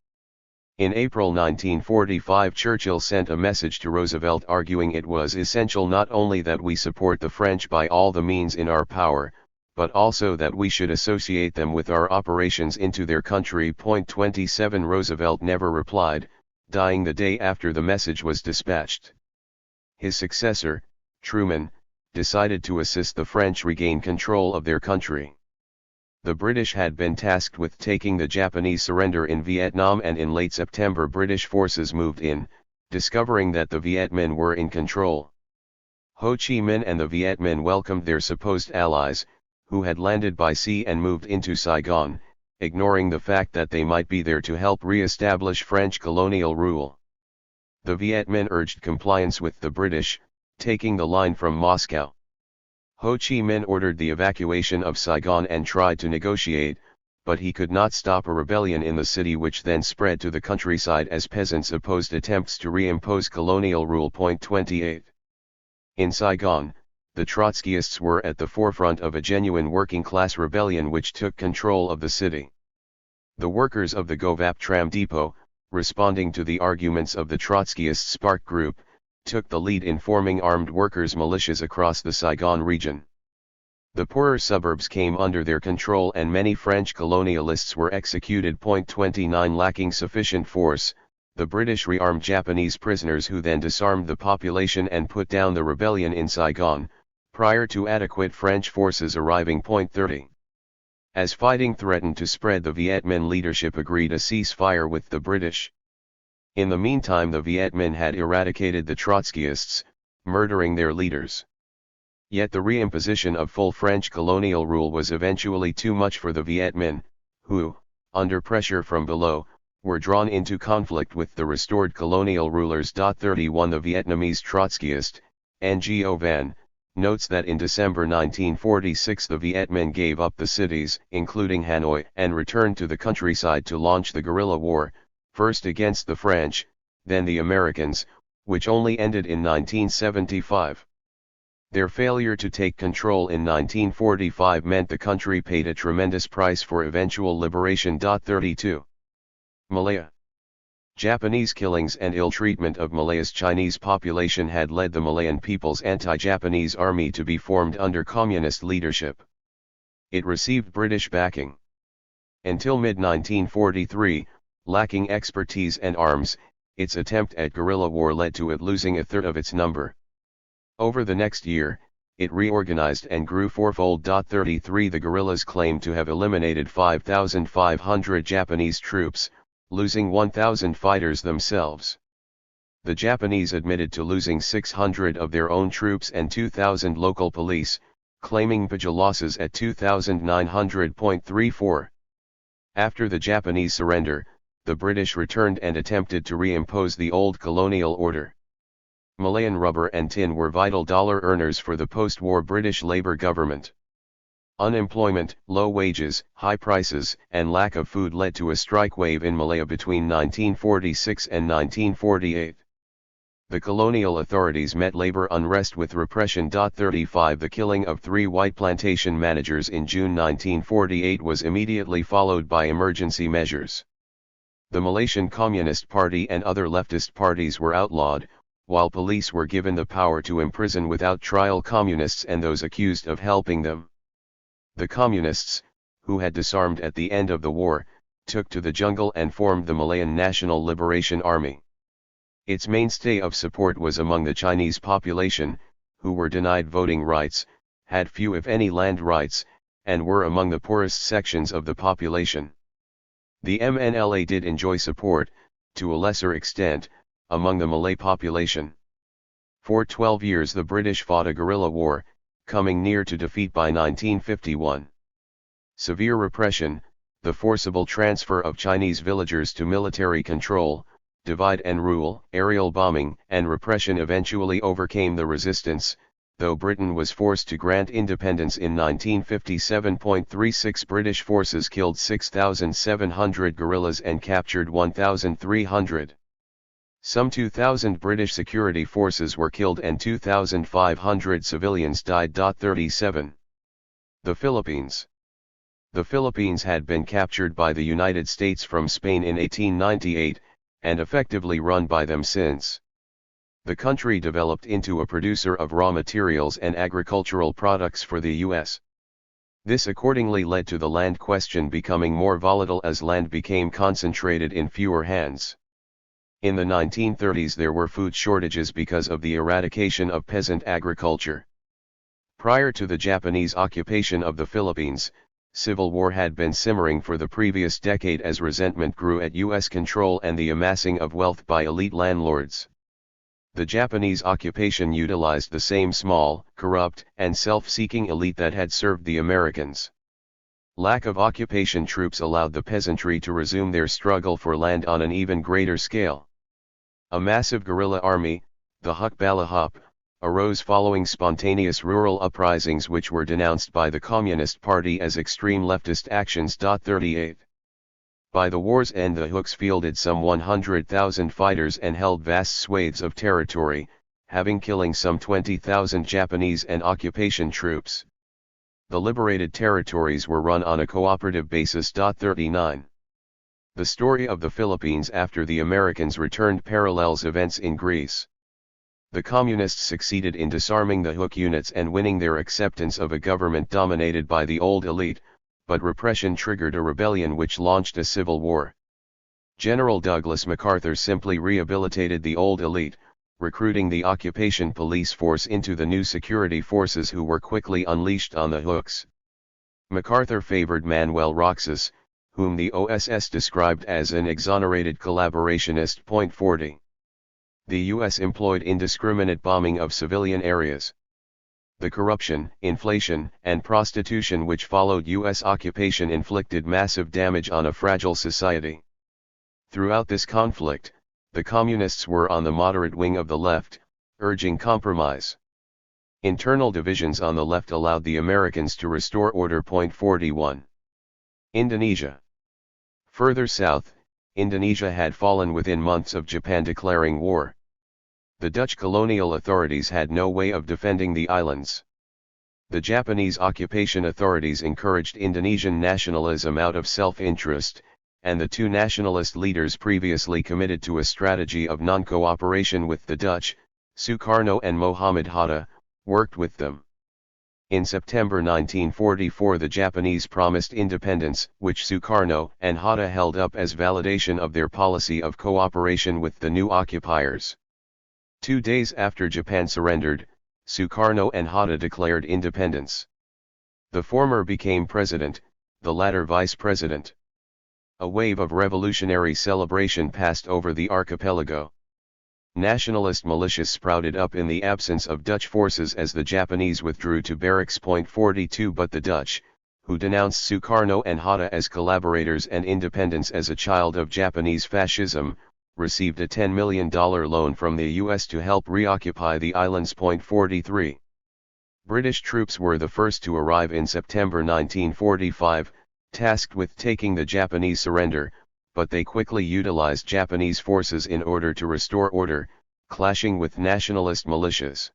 In April 1945 Churchill sent a message to Roosevelt arguing it was essential not only that we support the French by all the means in our power, but also that we should associate them with our operations into their country. 27 Roosevelt never replied, dying the day after the message was dispatched. His successor, Truman, decided to assist the French regain control of their country. The British had been tasked with taking the Japanese surrender in Vietnam, and in late September British forces moved in, discovering that the Viet Minh were in control. Ho Chi Minh and the Viet Minh welcomed their supposed allies, who had landed by sea and moved into Saigon, ignoring the fact that they might be there to help re-establish French colonial rule. The Viet Minh urged compliance with the British, taking the line from Moscow. Ho Chi Minh ordered the evacuation of Saigon and tried to negotiate, but he could not stop a rebellion in the city which then spread to the countryside as peasants opposed attempts to reimpose colonial rule. 28. In Saigon, the Trotskyists were at the forefront of a genuine working-class rebellion which took control of the city. The workers of the Govap tram depot, responding to the arguments of the Trotskyist Spark Group, took the lead in forming armed workers' militias across the Saigon region. The poorer suburbs came under their control and many French colonialists were executed. 29 Lacking sufficient force, the British rearmed Japanese prisoners who then disarmed the population and put down the rebellion in Saigon, prior to adequate French forces arriving. 30. As fighting threatened to spread, the Viet Minh leadership agreed a ceasefire with the British. In the meantime the Viet Minh had eradicated the Trotskyists, murdering their leaders. Yet the reimposition of full French colonial rule was eventually too much for the Viet Minh, who, under pressure from below, were drawn into conflict with the restored colonial rulers. 31 The Vietnamese Trotskyist, Ngo Van, notes that in December 1946 the Viet Minh gave up the cities, including Hanoi, and returned to the countryside to launch the guerrilla war, first against the French, then the Americans, which only ended in 1975. Their failure to take control in 1945 meant the country paid a tremendous price for eventual liberation. 32. Malaya. Japanese killings and ill-treatment of Malaya's Chinese population had led the Malayan People's Anti-Japanese Army to be formed under communist leadership. It received British backing. Until mid-1943, lacking expertise and arms, its attempt at guerrilla war led to it losing a third of its number. Over the next year, it reorganized and grew fourfold. 33 The guerrillas claimed to have eliminated 5,500 Japanese troops, losing 1,000 fighters themselves. The Japanese admitted to losing 600 of their own troops and 2,000 local police, claiming PJ losses at 2,900.34. After the Japanese surrender, the British returned and attempted to reimpose the old colonial order. Malayan rubber and tin were vital dollar earners for the post-war British Labour government. Unemployment, low wages, high prices, and lack of food led to a strike wave in Malaya between 1946 and 1948. The colonial authorities met labor unrest with repression. 35 The killing of 3 white plantation managers in June 1948 was immediately followed by emergency measures. The Malaysian Communist Party and other leftist parties were outlawed, while police were given the power to imprison without trial communists and those accused of helping them. The communists, who had disarmed at the end of the war, took to the jungle and formed the Malayan National Liberation Army. Its mainstay of support was among the Chinese population, who were denied voting rights, had few if any land rights, and were among the poorest sections of the population. The MNLA did enjoy support, to a lesser extent, among the Malay population. For 12 years the British fought a guerrilla war, coming near to defeat by 1951. Severe repression, the forcible transfer of Chinese villagers to military control, divide and rule, aerial bombing, and repression eventually overcame the resistance, though Britain was forced to grant independence in 1957. 36 British forces killed 6,700 guerrillas and captured 1,300. Some 2,000 British security forces were killed and 2,500 civilians died. 37. The Philippines. The Philippines had been captured by the United States from Spain in 1898, and effectively run by them since. The country developed into a producer of raw materials and agricultural products for the U.S. This accordingly led to the land question becoming more volatile as land became concentrated in fewer hands. In the 1930s there were food shortages because of the eradication of peasant agriculture. Prior to the Japanese occupation of the Philippines, civil war had been simmering for the previous decade as resentment grew at U.S. control and the amassing of wealth by elite landlords. The Japanese occupation utilized the same small, corrupt, and self-seeking elite that had served the Americans. Lack of occupation troops allowed the peasantry to resume their struggle for land on an even greater scale. A massive guerrilla army, the Hukbalahap, arose following spontaneous rural uprisings which were denounced by the Communist Party as extreme leftist actions. 38. By the war's end the Huks fielded some 100,000 fighters and held vast swathes of territory, having killing some 20,000 Japanese and occupation troops. The liberated territories were run on a cooperative basis. 39. The story of the Philippines after the Americans returned parallels events in Greece. The Communists succeeded in disarming the Huk units and winning their acceptance of a government dominated by the old elite, but repression triggered a rebellion which launched a civil war. General Douglas MacArthur simply rehabilitated the old elite, recruiting the occupation police force into the new security forces who were quickly unleashed on the Huks. MacArthur favored Manuel Roxas, whom the OSS described as an exonerated collaborationist. 40. The U.S. employed indiscriminate bombing of civilian areas. The corruption, inflation, and prostitution which followed U.S. occupation inflicted massive damage on a fragile society. Throughout this conflict, the Communists were on the moderate wing of the left, urging compromise. Internal divisions on the left allowed the Americans to restore order. 41. Indonesia. Further south, Indonesia had fallen within months of Japan declaring war. The Dutch colonial authorities had no way of defending the islands. The Japanese occupation authorities encouraged Indonesian nationalism out of self-interest, and the two nationalist leaders previously committed to a strategy of non-cooperation with the Dutch, Sukarno and Mohammed Hatta, worked with them. In September 1944 the Japanese promised independence, which Sukarno and Hatta held up as validation of their policy of cooperation with the new occupiers. 2 days after Japan surrendered, Sukarno and Hatta declared independence. The former became president, the latter vice president. A wave of revolutionary celebration passed over the archipelago. Nationalist militias sprouted up in the absence of Dutch forces as the Japanese withdrew to barracks. 42 But the Dutch, who denounced Sukarno and Hatta as collaborators and independence as a child of Japanese fascism, received a $10 million loan from the US to help reoccupy the islands. 43. British troops were the first to arrive in September 1945, tasked with taking the Japanese surrender, but they quickly utilized Japanese forces in order to restore order, clashing with nationalist militias.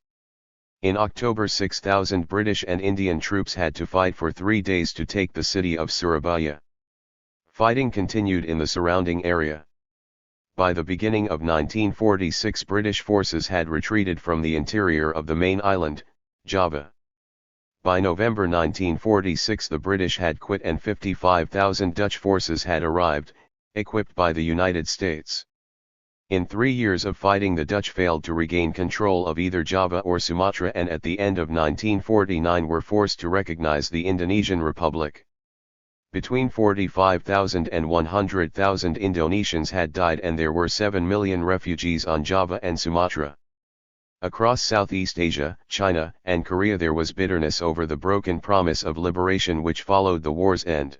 In October 6,000 British and Indian troops had to fight for 3 days to take the city of Surabaya. Fighting continued in the surrounding area. By the beginning of 1946 British forces had retreated from the interior of the main island, Java. By November 1946 the British had quit and 55,000 Dutch forces had arrived, equipped by the United States. In 3 years of fighting the Dutch failed to regain control of either Java or Sumatra and at the end of 1949 were forced to recognize the Indonesian Republic. Between 45,000 and 100,000 Indonesians had died and there were 7 million refugees on Java and Sumatra. Across Southeast Asia, China, and Korea there was bitterness over the broken promise of liberation which followed the war's end.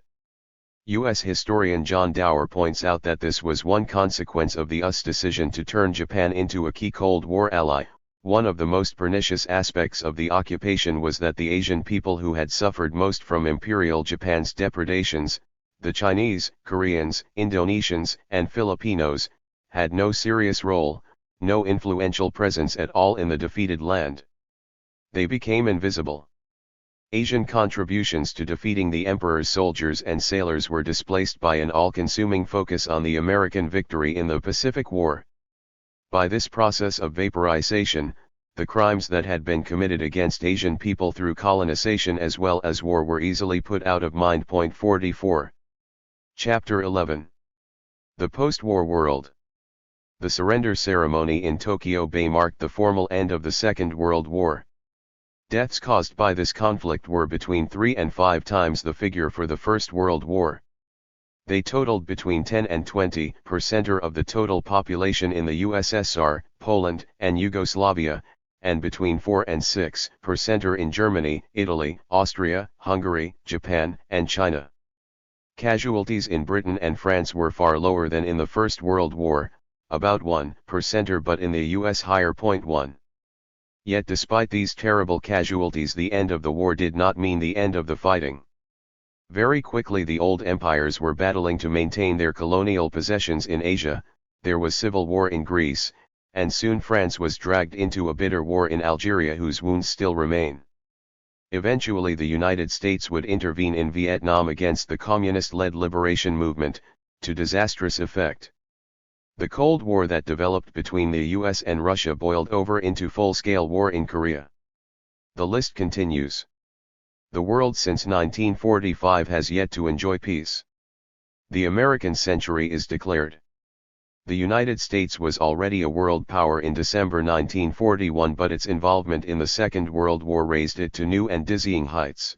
U.S. historian John Dower points out that this was one consequence of the US decision to turn Japan into a key Cold War ally. One of the most pernicious aspects of the occupation was that the Asian people who had suffered most from Imperial Japan's depredations, the Chinese, Koreans, Indonesians, and Filipinos, had no serious role, no influential presence at all in the defeated land. They became invisible. Asian contributions to defeating the emperor's soldiers and sailors were displaced by an all-consuming focus on the American victory in the Pacific War. By this process of vaporization, the crimes that had been committed against Asian people through colonization as well as war were easily put out of mind. 44. Chapter 11. The Post-War World. The surrender ceremony in Tokyo Bay marked the formal end of the Second World War. Deaths caused by this conflict were between 3 and 5 times the figure for the First World War. They totaled between 10 and 20% of the total population in the USSR, Poland, and Yugoslavia, and between 4 and 6% in Germany, Italy, Austria, Hungary, Japan, and China. Casualties in Britain and France were far lower than in the First World War, about 1%, but in the US higher. 1. Yet despite these terrible casualties the end of the war did not mean the end of the fighting. Very quickly the old empires were battling to maintain their colonial possessions in Asia, there was civil war in Greece, and soon France was dragged into a bitter war in Algeria whose wounds still remain. Eventually the United States would intervene in Vietnam against the communist-led liberation movement, to disastrous effect. The Cold War that developed between the US and Russia boiled over into full-scale war in Korea. The list continues. The world since 1945 has yet to enjoy peace. The American century is declared. The United States was already a world power in December 1941, but its involvement in the Second World War raised it to new and dizzying heights.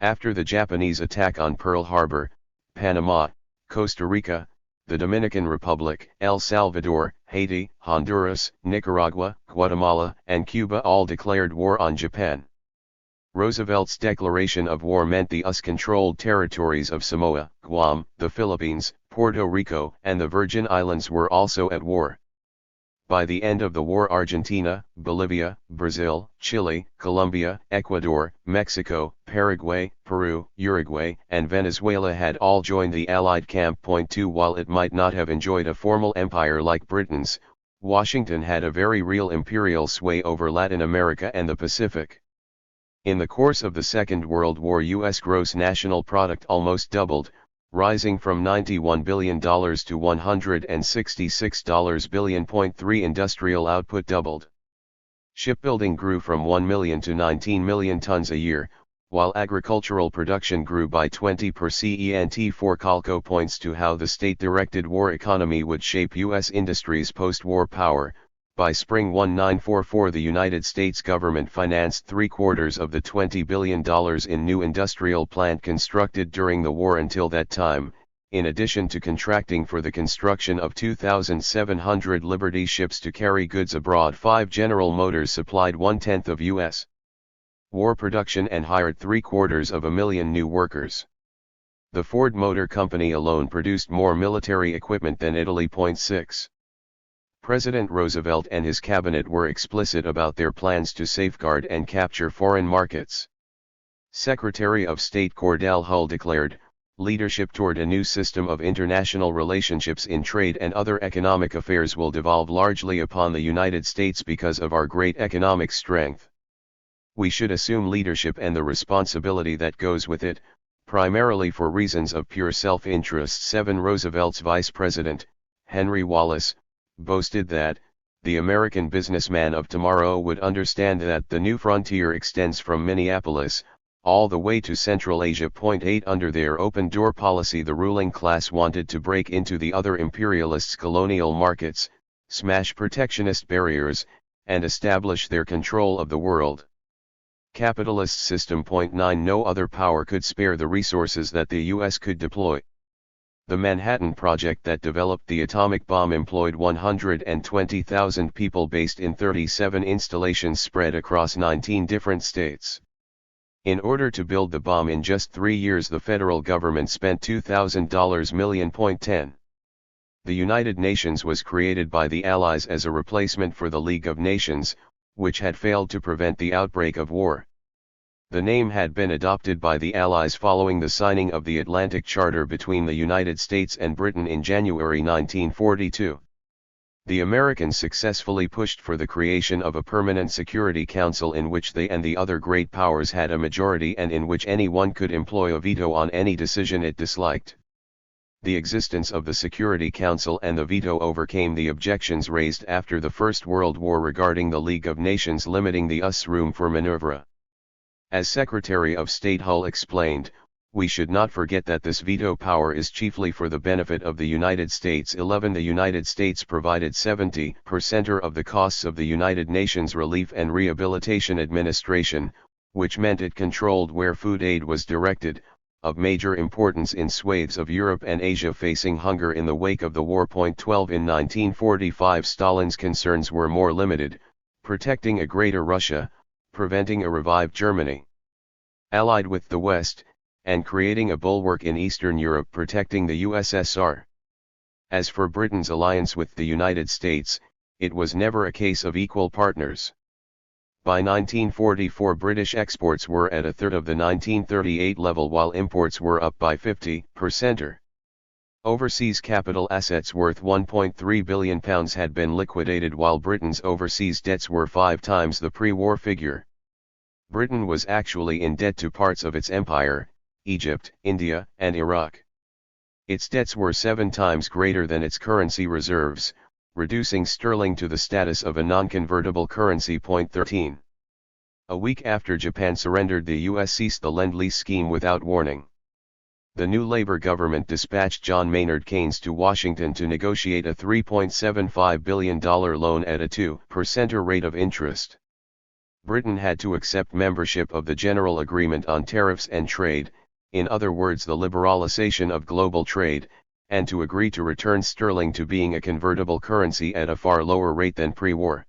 After the Japanese attack on Pearl Harbor, Panama, Costa Rica, the Dominican Republic, El Salvador, Haiti, Honduras, Nicaragua, Guatemala, and Cuba all declared war on Japan. Roosevelt's declaration of war meant the US-controlled territories of Samoa, Guam, the Philippines, Puerto Rico, and the Virgin Islands were also at war. By the end of the war Argentina, Bolivia, Brazil, Chile, Colombia, Ecuador, Mexico, Paraguay, Peru, Uruguay, and Venezuela had all joined the Allied camp. 2 While it might not have enjoyed a formal empire like Britain's, Washington had a very real imperial sway over Latin America and the Pacific. In the course of the Second World War U.S. gross national product almost doubled, rising from $91 billion to $166 billion. 3 Industrial output doubled. Shipbuilding grew from 1 million to 19 million tons a year, while agricultural production grew by 20%. 4 Calco points to how the state-directed war economy would shape U.S. industry's post-war power. By spring 1944 the United States government financed 3/4 of the $20 billion in new industrial plant constructed during the war. Until that time, in addition to contracting for the construction of 2,700 Liberty ships to carry goods abroad, 5 General Motors supplied 1/10 of U.S. war production and hired 750,000 new workers. The Ford Motor Company alone produced more military equipment than Italy. 6. President Roosevelt and his cabinet were explicit about their plans to safeguard and capture foreign markets. Secretary of State Cordell Hull declared, leadership toward a new system of international relationships in trade and other economic affairs will devolve largely upon the United States because of our great economic strength. We should assume leadership and the responsibility that goes with it, primarily for reasons of pure self-interest. 7. Roosevelt's vice president, Henry Wallace, boasted that, the American businessman of tomorrow would understand that the new frontier extends from Minneapolis, all the way to Central Asia. 8. Under their open-door policy, the ruling class wanted to break into the other imperialists' colonial markets, smash protectionist barriers, and establish their control of the world. Capitalist system. 9. No other power could spare the resources that the U.S. could deploy. The Manhattan Project that developed the atomic bomb employed 120,000 people based in 37 installations spread across 19 different states. In order to build the bomb in just 3 years, the federal government spent $2,000 million. 10. The United Nations was created by the Allies as a replacement for the League of Nations, which had failed to prevent the outbreak of war. The name had been adopted by the Allies following the signing of the Atlantic Charter between the United States and Britain in January 1942. The Americans successfully pushed for the creation of a permanent Security Council in which they and the other great powers had a majority and in which anyone could employ a veto on any decision it disliked. The existence of the Security Council and the veto overcame the objections raised after the First World War regarding the League of Nations limiting the US room for maneuver. As Secretary of State Hull explained, we should not forget that this veto power is chiefly for the benefit of the United States. 11. The United States provided 70% of the costs of the United Nations Relief and Rehabilitation Administration, which meant it controlled where food aid was directed, of major importance in swathes of Europe and Asia facing hunger in the wake of the war. 12. In 1945, Stalin's concerns were more limited, protecting a greater Russia, preventing a revived Germany, allied with the West, and creating a bulwark in Eastern Europe protecting the USSR. As for Britain's alliance with the United States, it was never a case of equal partners. By 1944, British exports were at a third of the 1938 level while imports were up by 50%. Overseas capital assets worth £1.3 billion had been liquidated while Britain's overseas debts were 5 times the pre-war figure. Britain was actually in debt to parts of its empire, Egypt, India, and Iraq. Its debts were 7 times greater than its currency reserves, reducing sterling to the status of a non-convertible currency. 13. A week after Japan surrendered, the U.S. ceased the Lend-Lease scheme without warning. The new Labour government dispatched John Maynard Keynes to Washington to negotiate a $3.75 billion loan at a 2% rate of interest. Britain had to accept membership of the General Agreement on Tariffs and Trade, in other words the liberalization of global trade, and to agree to return sterling to being a convertible currency at a far lower rate than pre-war.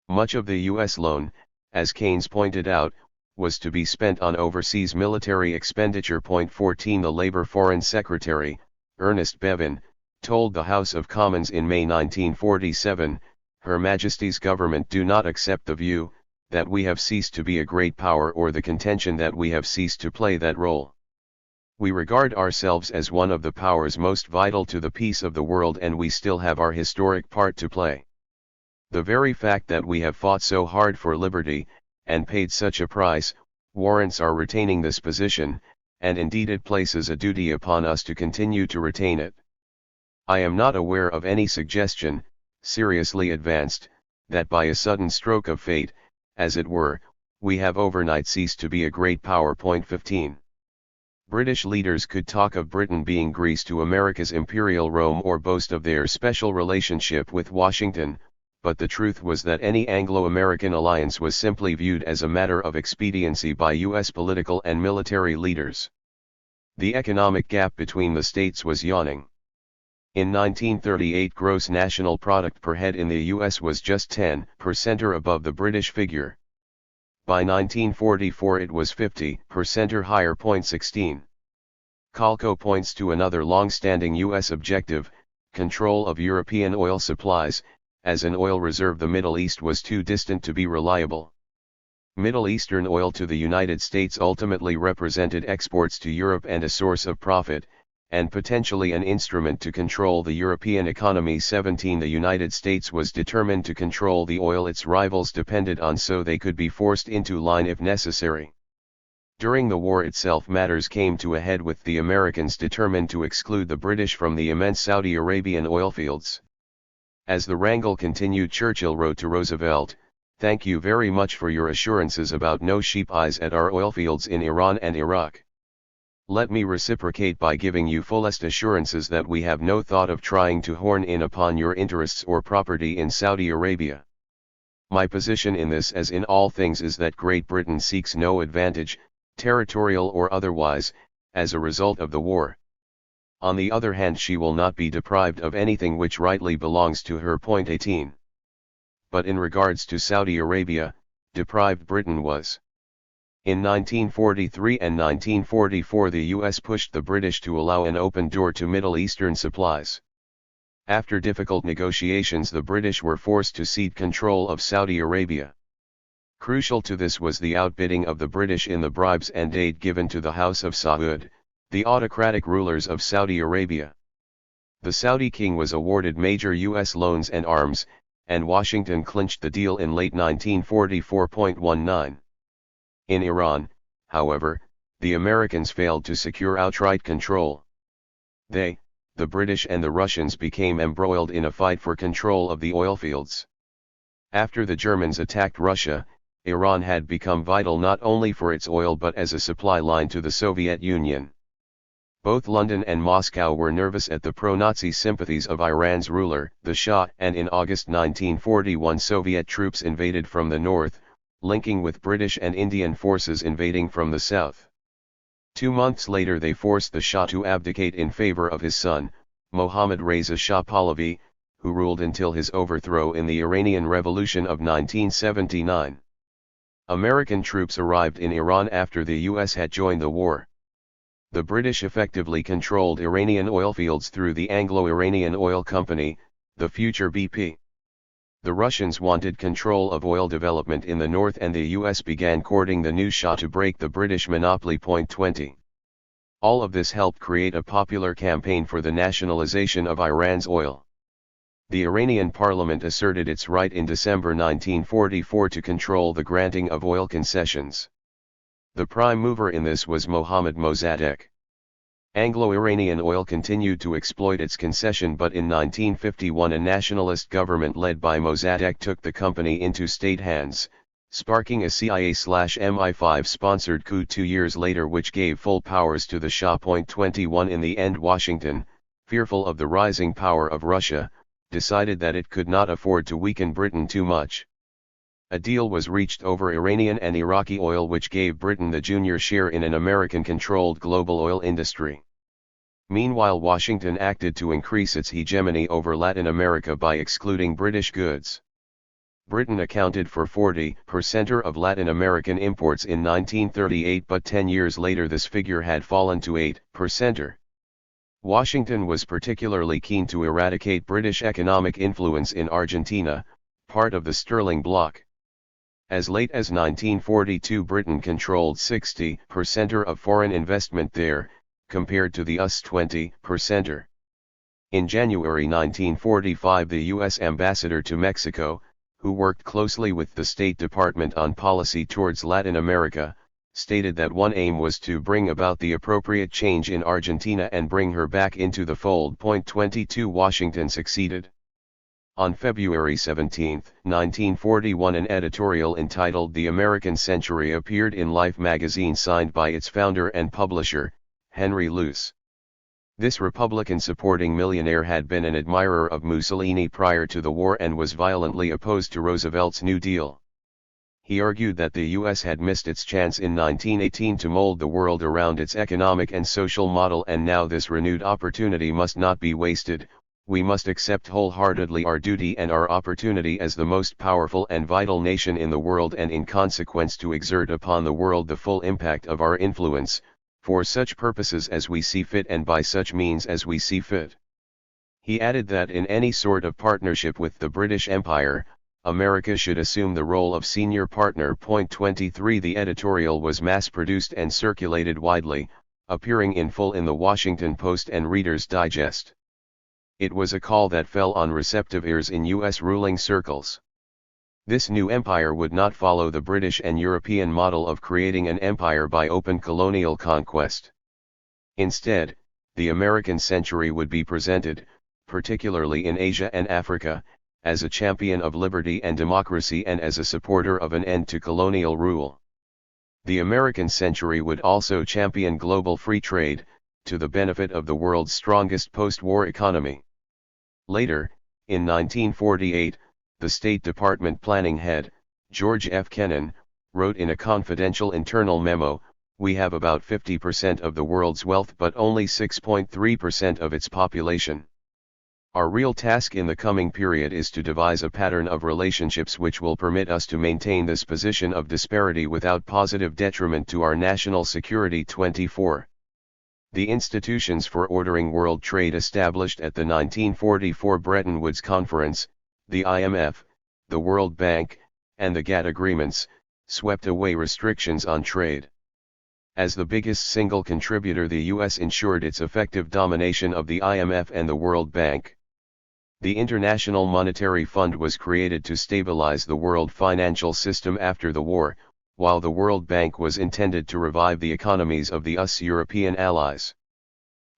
Much of the U.S. loan, as Keynes pointed out, was to be spent on overseas military expenditure. 14. The Labour Foreign Secretary, Ernest Bevin, told the House of Commons in May 1947, Her Majesty's government do not accept the view, that we have ceased to be a great power or the contention that we have ceased to play that role. We regard ourselves as one of the powers most vital to the peace of the world and we still have our historic part to play. The very fact that we have fought so hard for liberty, and paid such a price, warrants our retaining this position, and indeed it places a duty upon us to continue to retain it. I am not aware of any suggestion, seriously advanced, that by a sudden stroke of fate, as it were, we have overnight ceased to be a great power. 15. British leaders could talk of Britain being Greece to America's imperial Rome or boast of their special relationship with Washington, but the truth was that any Anglo-American alliance was simply viewed as a matter of expediency by U.S. political and military leaders. The economic gap between the states was yawning. In 1938, gross national product per head in the U.S. was just 10% above the British figure. By 1944 it was 50% or higher. 16. Kalko points to another long-standing U.S. objective, control of European oil supplies. As an oil reserve, the Middle East was too distant to be reliable. Middle Eastern oil to the United States ultimately represented exports to Europe and a source of profit, and potentially an instrument to control the European economy. 17. The United States was determined to control the oil its rivals depended on so they could be forced into line if necessary. During the war itself, matters came to a head with the Americans determined to exclude the British from the immense Saudi Arabian oil fields. As the wrangle continued, Churchill wrote to Roosevelt, "Thank you very much for your assurances about no sheep eyes at our oil fields in Iran and Iraq. Let me reciprocate by giving you fullest assurances that we have no thought of trying to horn in upon your interests or property in Saudi Arabia. My position in this, as in all things, is that Great Britain seeks no advantage, territorial or otherwise, as a result of the war. On the other hand, she will not be deprived of anything which rightly belongs to her." 18. But in regards to Saudi Arabia, deprived Britain was. In 1943 and 1944 the US pushed the British to allow an open door to Middle Eastern supplies. After difficult negotiations, the British were forced to cede control of Saudi Arabia. Crucial to this was the outbidding of the British in the bribes and aid given to the House of Saud, the autocratic rulers of Saudi Arabia. The Saudi king was awarded major US loans and arms, and Washington clinched the deal in late 1944. In Iran, however, the Americans failed to secure outright control. They, the British and the Russians, became embroiled in a fight for control of the oil fields. After the Germans attacked Russia, Iran had become vital not only for its oil but as a supply line to the Soviet Union. Both London and Moscow were nervous at the pro-Nazi sympathies of Iran's ruler, the Shah, and in August 1941 Soviet troops invaded from the north, linking with British and Indian forces invading from the south. 2 months later they forced the Shah to abdicate in favor of his son, Mohammad Reza Shah Pahlavi, who ruled until his overthrow in the Iranian Revolution of 1979. American troops arrived in Iran after the US had joined the war. The British effectively controlled Iranian oil fields through the Anglo-Iranian Oil Company, the future BP. The Russians wanted control of oil development in the north and the US began courting the new Shah to break the British monopoly. 20. All of this helped create a popular campaign for the nationalization of Iran's oil. The Iranian parliament asserted its right in December 1944 to control the granting of oil concessions. The prime mover in this was Mohammad Mossadegh. Anglo-Iranian Oil continued to exploit its concession, but in 1951 a nationalist government led by Mossadegh took the company into state hands, sparking a CIA/MI5 sponsored coup 2 years later which gave full powers to the Shah. 21 In the end, Washington, fearful of the rising power of Russia, decided that it could not afford to weaken Britain too much. A deal was reached over Iranian and Iraqi oil which gave Britain the junior share in an American-controlled global oil industry. Meanwhile, Washington acted to increase its hegemony over Latin America by excluding British goods. Britain accounted for 40% of Latin American imports in 1938, but 10 years later this figure had fallen to 8%. Washington was particularly keen to eradicate British economic influence in Argentina, part of the Sterling bloc. As late as 1942 Britain controlled 60% of foreign investment there, compared to the US 20%. In January 1945 the U.S. ambassador to Mexico, who worked closely with the State Department on policy towards Latin America, stated that one aim was to bring about the appropriate change in Argentina and bring her back into the fold. 22 Washington succeeded. On February 17, 1941 an editorial entitled The American Century appeared in Life magazine signed by its founder and publisher, Henry Luce. This Republican-supporting millionaire had been an admirer of Mussolini prior to the war and was violently opposed to Roosevelt's New Deal. He argued that the U.S. had missed its chance in 1918 to mold the world around its economic and social model, and now this renewed opportunity must not be wasted. we must accept wholeheartedly our duty and our opportunity as the most powerful and vital nation in the world, and in consequence to exert upon the world the full impact of our influence, for such purposes as we see fit and by such means as we see fit. He added that in any sort of partnership with the British Empire, America should assume the role of senior partner. 23 The editorial was mass-produced and circulated widely, appearing in full in the Washington Post and Reader's Digest. It was a call that fell on receptive ears in U.S. ruling circles. This new empire would not follow the British and European model of creating an empire by open colonial conquest. Instead, the American century would be presented, particularly in Asia and Africa, as a champion of liberty and democracy and as a supporter of an end to colonial rule. The American century would also champion global free trade, to the benefit of the world's strongest post-war economy. Later, in 1948, the State Department planning head, George F. Kennan, wrote in a confidential internal memo, "We have about 50% of the world's wealth but only 6.3% of its population. Our real task in the coming period is to devise a pattern of relationships which will permit us to maintain this position of disparity without positive detriment to our national security." 24. The institutions for ordering world trade established at the 1944 Bretton Woods Conference, the IMF, the World Bank, and the GATT agreements, swept away restrictions on trade. As the biggest single contributor, the U.S. ensured its effective domination of the IMF and the World Bank. The International Monetary Fund was created to stabilize the world financial system after the war, while the World Bank was intended to revive the economies of the US European allies.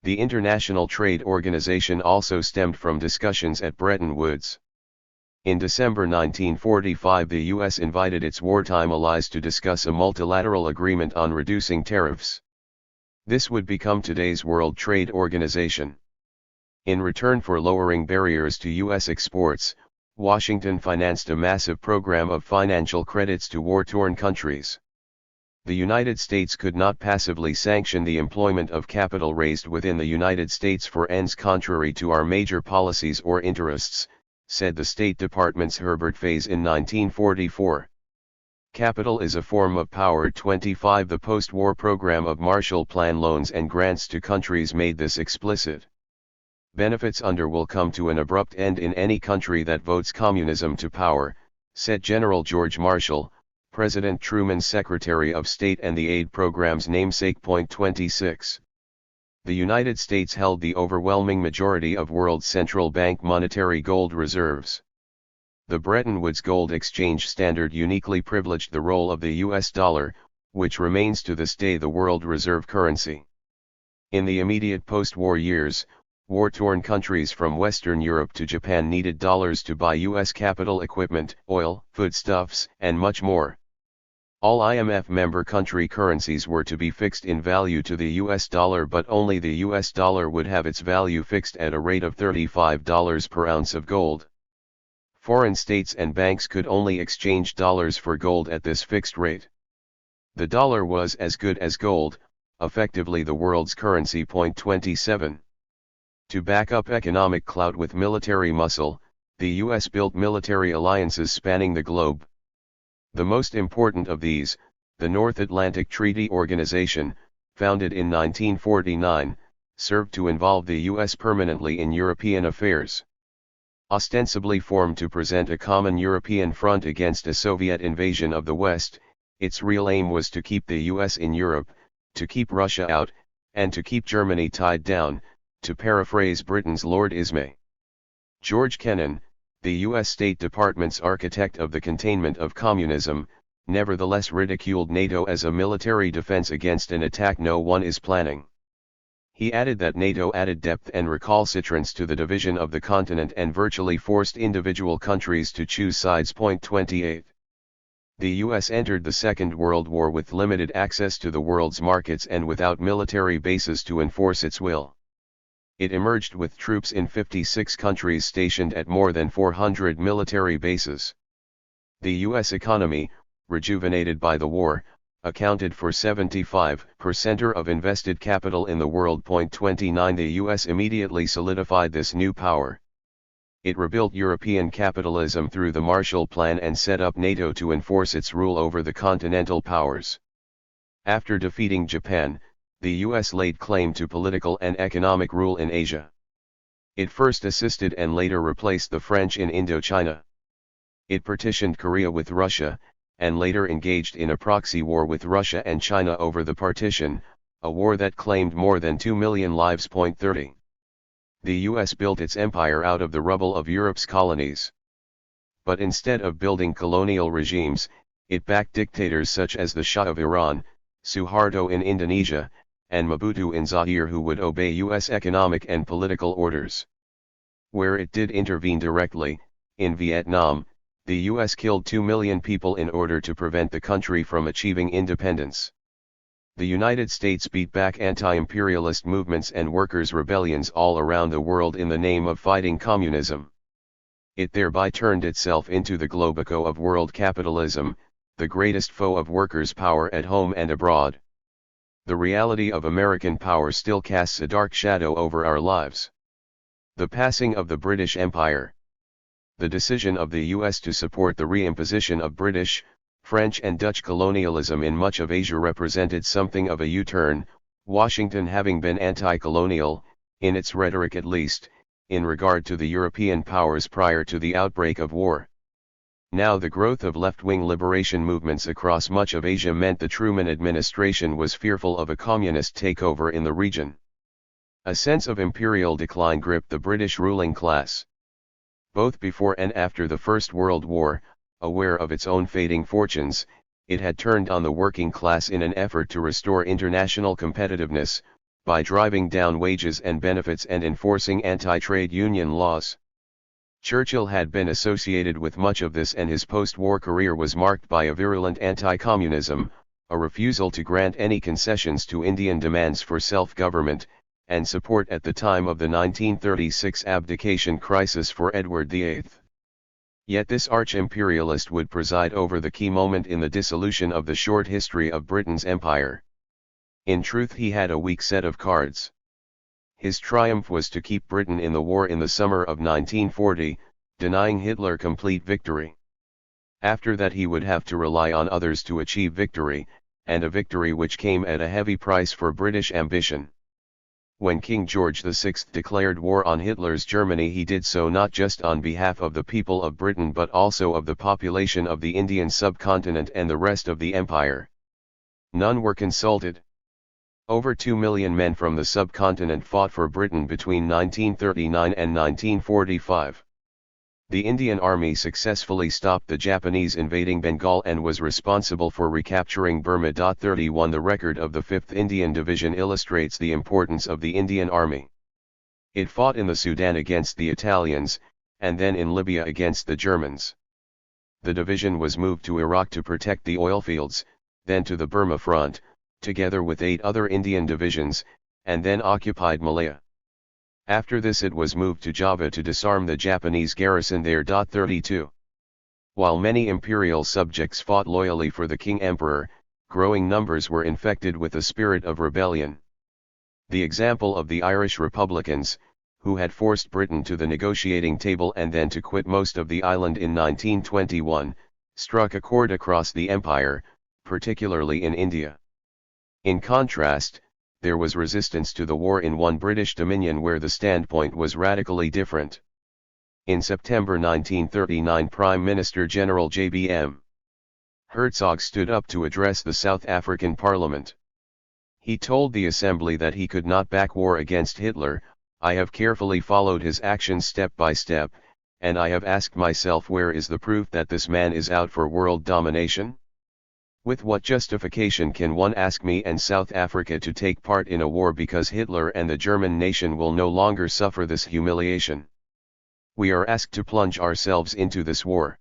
The International Trade Organization also stemmed from discussions at Bretton Woods. In December 1945, the US invited its wartime allies to discuss a multilateral agreement on reducing tariffs. This would become today's World Trade Organization. In return for lowering barriers to US exports, Washington financed a massive program of financial credits to war-torn countries. The United States could not passively sanction the employment of capital raised within the United States for ends contrary to our major policies or interests, said the State Department's Herbert Faze in 1944. Capital is a form of power. 25 The post-war program of Marshall Plan loans and grants to countries made this explicit. Benefits under will come to an abrupt end in any country that votes communism to power, said General George Marshall, President Truman's Secretary of State and the aid program's namesake. 26. The United States held the overwhelming majority of world's central bank monetary gold reserves. The Bretton Woods gold exchange standard uniquely privileged the role of the US dollar, which remains to this day the world reserve currency. In the immediate post-war years, war-torn countries from Western Europe to Japan needed dollars to buy U.S. capital equipment, oil, foodstuffs, and much more. All IMF member country currencies were to be fixed in value to the U.S. dollar, but only the U.S. dollar would have its value fixed at a rate of $35 per ounce of gold. Foreign states and banks could only exchange dollars for gold at this fixed rate. The dollar was as good as gold, effectively the world's currency. 27. To back up economic clout with military muscle, the U.S. built military alliances spanning the globe. The most important of these, the North Atlantic Treaty Organization, founded in 1949, served to involve the U.S. permanently in European affairs. Ostensibly formed to present a common European front against a Soviet invasion of the West, its real aim was to keep the U.S. in Europe, to keep Russia out, and to keep Germany tied down, to paraphrase Britain's Lord Ismay. George Kennan, the U.S. State Department's architect of the containment of communism, nevertheless ridiculed NATO as a military defense against an attack no one is planning. He added that NATO added depth and recalcitrance to the division of the continent and virtually forced individual countries to choose sides. 28. The U.S. entered the Second World War with limited access to the world's markets and without military bases to enforce its will. It emerged with troops in 56 countries stationed at more than 400 military bases. The U.S. economy, rejuvenated by the war, accounted for 75% of invested capital in the world. 29 The US immediately solidified this new power. It rebuilt European capitalism through the Marshall Plan and set up NATO to enforce its rule over the continental powers. After defeating Japan, the US laid claim to political and economic rule in Asia. It first assisted and later replaced the French in Indochina. It partitioned Korea with Russia, and later engaged in a proxy war with Russia and China over the partition, a war that claimed more than 2 million lives. 30. The US built its empire out of the rubble of Europe's colonies. But instead of building colonial regimes, it backed dictators such as the Shah of Iran, Suharto in Indonesia, and Mobutu in Zaire, who would obey US economic and political orders. Where it did intervene directly, in Vietnam, the US killed 2 million people in order to prevent the country from achieving independence. The United States beat back anti-imperialist movements and workers' rebellions all around the world in the name of fighting communism. It thereby turned itself into the Globico of world capitalism, the greatest foe of workers' power at home and abroad. The reality of American power still casts a dark shadow over our lives. The passing of the British Empire. The decision of the US to support the reimposition of British, French and Dutch colonialism in much of Asia represented something of a U-turn, Washington having been anti-colonial, in its rhetoric at least, in regard to the European powers prior to the outbreak of war. Now the growth of left-wing liberation movements across much of Asia meant the Truman administration was fearful of a communist takeover in the region. A sense of imperial decline gripped the British ruling class. Both before and after the First World War, aware of its own fading fortunes, it had turned on the working class in an effort to restore international competitiveness, by driving down wages and benefits and enforcing anti-trade union laws. Churchill had been associated with much of this, and his post-war career was marked by a virulent anti-communism, a refusal to grant any concessions to Indian demands for self-government, and support at the time of the 1936 abdication crisis for Edward VIII. Yet this arch-imperialist would preside over the key moment in the dissolution of the short history of Britain's empire. In truth, he had a weak set of cards. His triumph was to keep Britain in the war in the summer of 1940, denying Hitler complete victory. After that he would have to rely on others to achieve victory, and a victory which came at a heavy price for British ambition. When King George VI declared war on Hitler's Germany, he did so not just on behalf of the people of Britain but also of the population of the Indian subcontinent and the rest of the empire. None were consulted. Over 2 million men from the subcontinent fought for Britain between 1939 and 1945. The Indian Army successfully stopped the Japanese invading Bengal and was responsible for recapturing Burma. 31 The record of the 5th Indian Division illustrates the importance of the Indian Army. It fought in the Sudan against the Italians, and then in Libya against the Germans. The division was moved to Iraq to protect the oilfields, then to the Burma front, together with 8 other Indian divisions, and then occupied Malaya. After this it was moved to Java to disarm the Japanese garrison there. 32. While many imperial subjects fought loyally for the King Emperor, growing numbers were infected with a spirit of rebellion. The example of the Irish Republicans, who had forced Britain to the negotiating table and then to quit most of the island in 1921, struck a chord across the empire, particularly in India. In contrast, there was resistance to the war in one British Dominion where the standpoint was radically different. In September 1939, Prime Minister General J.B.M. Hertzog stood up to address the South African Parliament. He told the assembly that he could not back war against Hitler. I have carefully followed his actions step by step, and I have asked myself, where is the proof that this man is out for world domination? With what justification can one ask me and South Africa to take part in a war because Hitler and the German nation will no longer suffer this humiliation? We are asked to plunge ourselves into this war.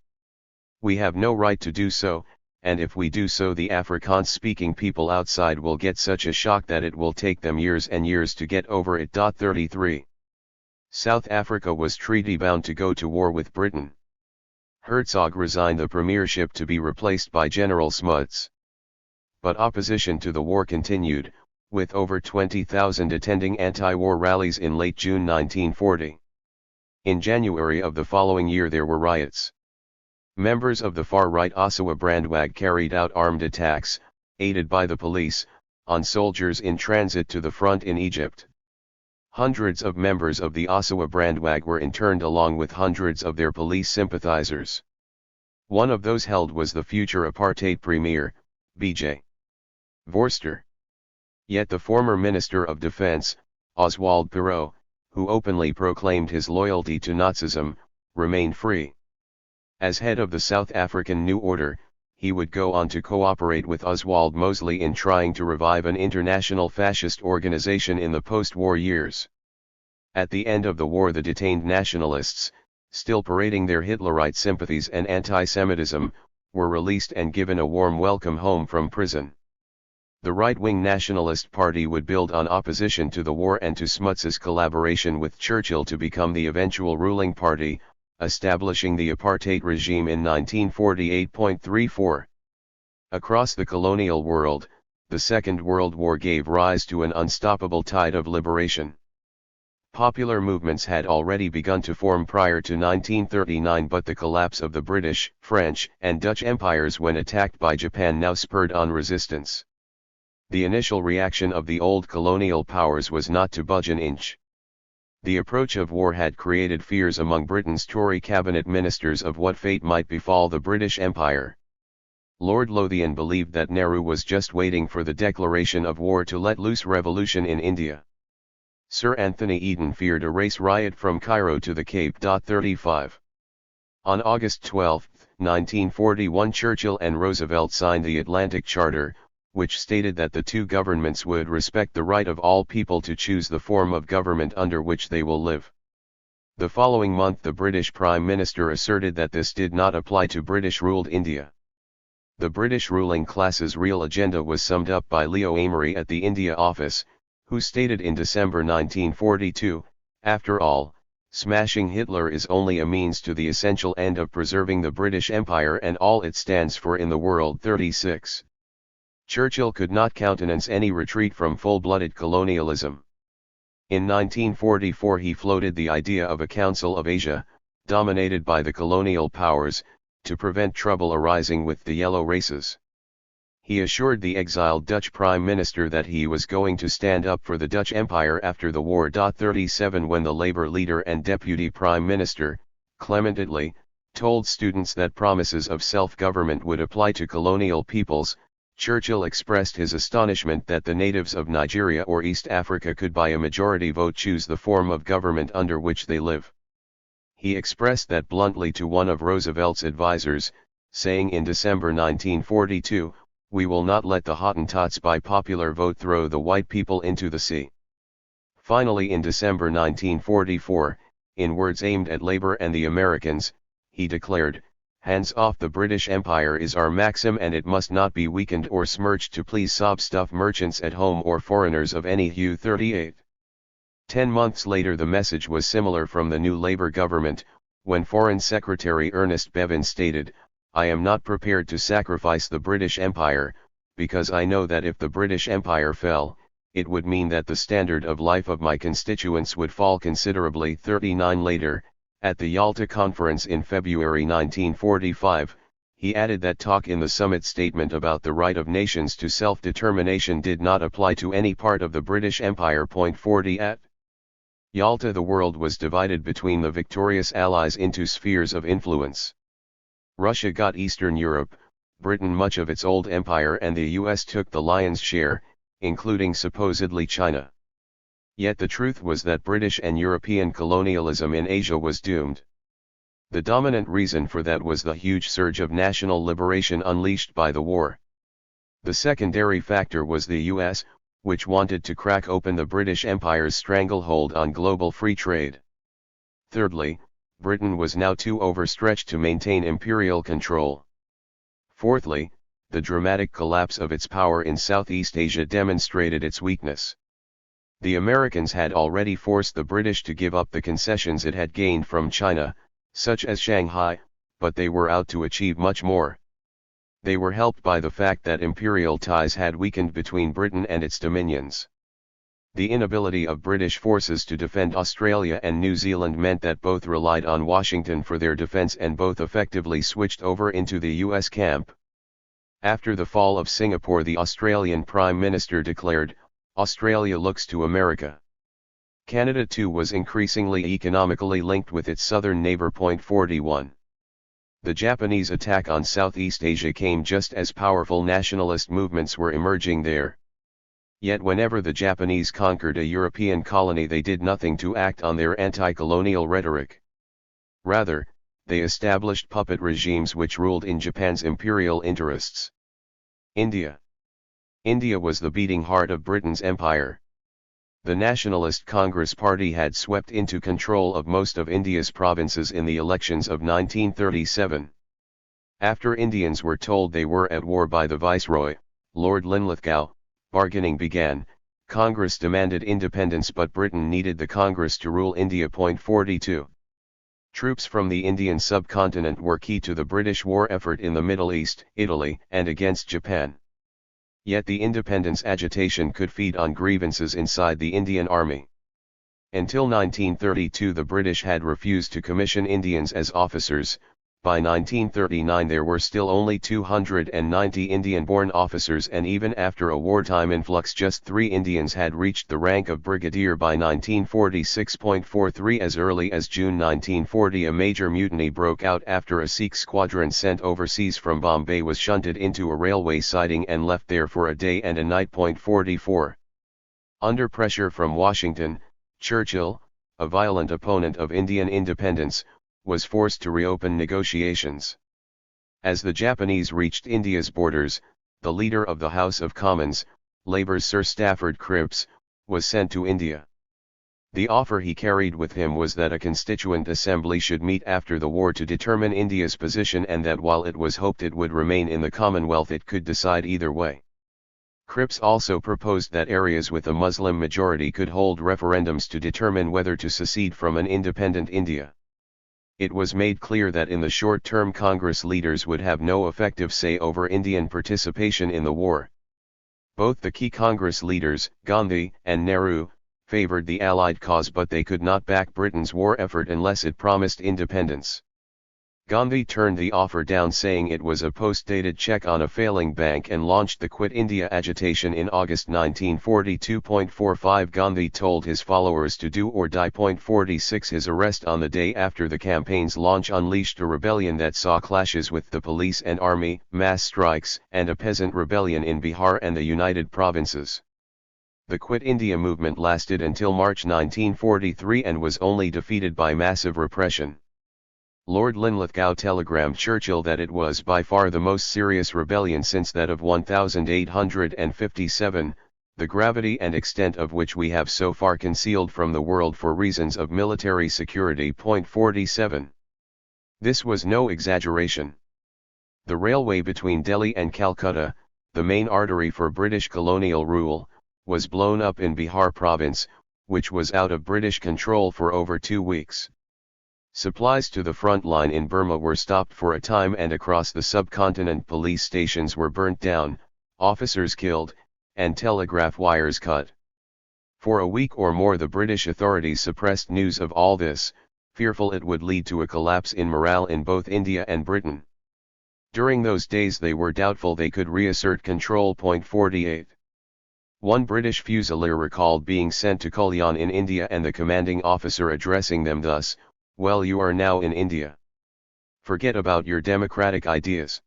We have no right to do so, and if we do so the Afrikaans-speaking people outside will get such a shock that it will take them years and years to get over it. 33. South Africa was treaty-bound to go to war with Britain. Hertzog resigned the premiership to be replaced by General Smuts. but opposition to the war continued, with over 20,000 attending anti-war rallies in late June 1940. In January of the following year there were riots. Members of the far-right Ossawa Brandwag carried out armed attacks, aided by the police, on soldiers in transit to the front in Egypt. Hundreds of members of the Ossawa Brandwag were interned along with hundreds of their police sympathizers. One of those held was the future apartheid premier, B.J. Vorster. Yet the former Minister of Defense, Oswald Perot, who openly proclaimed his loyalty to Nazism, remained free. As head of the South African New Order, he would go on to cooperate with Oswald Mosley in trying to revive an international fascist organization in the post-war years. At the end of the war the detained nationalists, still parading their Hitlerite sympathies and anti-Semitism, were released and given a warm welcome home from prison. The right-wing Nationalist Party would build on opposition to the war and to Smuts's collaboration with Churchill to become the eventual ruling party, establishing the apartheid regime in 1948.34. Across the colonial world, the Second World War gave rise to an unstoppable tide of liberation. Popular movements had already begun to form prior to 1939, but the collapse of the British, French, and Dutch empires when attacked by Japan now spurred on resistance. The initial reaction of the old colonial powers was not to budge an inch. The approach of war had created fears among Britain's Tory cabinet ministers of what fate might befall the British Empire. Lord Lothian believed that Nehru was just waiting for the declaration of war to let loose revolution in India. Sir Anthony Eden feared a race riot from Cairo to the Cape. 35. On August 12, 1941, Churchill and Roosevelt signed the Atlantic Charter, which stated that the two governments would respect the right of all people to choose the form of government under which they will live. The following month the British Prime Minister asserted that this did not apply to British-ruled India. The British ruling class's real agenda was summed up by Leo Amery at the India Office, who stated in December 1942, "After all, smashing Hitler is only a means to the essential end of preserving the British Empire and all it stands for in the world." 36. Churchill could not countenance any retreat from full-blooded colonialism. In 1944 he floated the idea of a Council of Asia, dominated by the colonial powers, to prevent trouble arising with the yellow races. He assured the exiled Dutch Prime Minister that he was going to stand up for the Dutch Empire after the war. 37 When the Labour leader and Deputy Prime Minister, Clement Attlee, told students that promises of self-government would apply to colonial peoples, Churchill expressed his astonishment that the natives of Nigeria or East Africa could by a majority vote choose the form of government under which they live. He expressed that bluntly to one of Roosevelt's advisers, saying in December 1942, "We will not let the Hottentots by popular vote throw the white people into the sea." Finally in December 1944, in words aimed at Labour and the Americans, he declared, "Hands off the British Empire is our maxim and it must not be weakened or smirched to please sob-stuff merchants at home or foreigners of any hue." 38. 10 months later the message was similar from the new Labour government, when Foreign Secretary Ernest Bevin stated, "I am not prepared to sacrifice the British Empire, because I know that if the British Empire fell, it would mean that the standard of life of my constituents would fall considerably." 39 Later, at the Yalta Conference in February 1945, he added that talk in the summit statement about the right of nations to self-determination did not apply to any part of the British Empire. 40 At Yalta the world was divided between the victorious Allies into spheres of influence. Russia got Eastern Europe, Britain much of its old empire, and the US took the lion's share, including supposedly China. Yet the truth was that British and European colonialism in Asia was doomed. The dominant reason for that was the huge surge of national liberation unleashed by the war. The secondary factor was the US, which wanted to crack open the British Empire's stranglehold on global free trade. Thirdly, Britain was now too overstretched to maintain imperial control. Fourthly, the dramatic collapse of its power in Southeast Asia demonstrated its weakness. The Americans had already forced the British to give up the concessions it had gained from China, such as Shanghai, but they were out to achieve much more. They were helped by the fact that imperial ties had weakened between Britain and its dominions. The inability of British forces to defend Australia and New Zealand meant that both relied on Washington for their defence and both effectively switched over into the US camp. After the fall of Singapore, the Australian Prime Minister declared, "Australia looks to America." Canada too was increasingly economically linked with its southern neighbour. 41. The Japanese attack on Southeast Asia came just as powerful nationalist movements were emerging there. Yet whenever the Japanese conquered a European colony, they did nothing to act on their anti-colonial rhetoric. Rather, they established puppet regimes which ruled in Japan's imperial interests. India. India was the beating heart of Britain's empire. The Nationalist Congress Party had swept into control of most of India's provinces in the elections of 1937. After Indians were told they were at war by the Viceroy, Lord Linlithgow, bargaining began. Congress demanded independence, but Britain needed the Congress to rule India. 42. Troops from the Indian subcontinent were key to the British war effort in the Middle East, Italy, and against Japan. Yet the independence agitation could feed on grievances inside the Indian Army. Until 1932 the British had refused to commission Indians as officers. By 1939 there were still only 290 Indian-born officers, and even after a wartime influx just 3 Indians had reached the rank of brigadier by 1946.43. As early as June 1940 a major mutiny broke out after a Sikh squadron sent overseas from Bombay was shunted into a railway siding and left there for a day and a night. 44. Under pressure from Washington, Churchill, a violent opponent of Indian independence, was forced to reopen negotiations. As the Japanese reached India's borders, the leader of the House of Commons, Labour's Sir Stafford Cripps, was sent to India. The offer he carried with him was that a constituent assembly should meet after the war to determine India's position, and that while it was hoped it would remain in the Commonwealth, it could decide either way. Cripps also proposed that areas with a Muslim majority could hold referendums to determine whether to secede from an independent India. It was made clear that in the short term Congress leaders would have no effective say over Indian participation in the war. Both the key Congress leaders, Gandhi and Nehru, favoured the Allied cause, but they could not back Britain's war effort unless it promised independence. Gandhi turned the offer down, saying it was a post-dated check on a failing bank, and launched the Quit India agitation in August 1942.45. Gandhi told his followers to do or die. 46. His arrest on the day after the campaign's launch unleashed a rebellion that saw clashes with the police and army, mass strikes, and a peasant rebellion in Bihar and the United Provinces. The Quit India movement lasted until March 1943 and was only defeated by massive repression. Lord Linlithgow telegrammed Churchill that it was by far the most serious rebellion since that of 1857, the gravity and extent of which we have so far concealed from the world for reasons of military security. 47. This was no exaggeration. The railway between Delhi and Calcutta, the main artery for British colonial rule, was blown up in Bihar province, which was out of British control for over 2 weeks. Supplies to the front line in Burma were stopped for a time, and across the subcontinent police stations were burnt down, officers killed, and telegraph wires cut. For a week or more the British authorities suppressed news of all this, fearful it would lead to a collapse in morale in both India and Britain. During those days they were doubtful they could reassert control. 48. One British Fusilier recalled being sent to Kalyan in India and the commanding officer addressing them thus: "Well, you are now in India. Forget about your democratic ideas.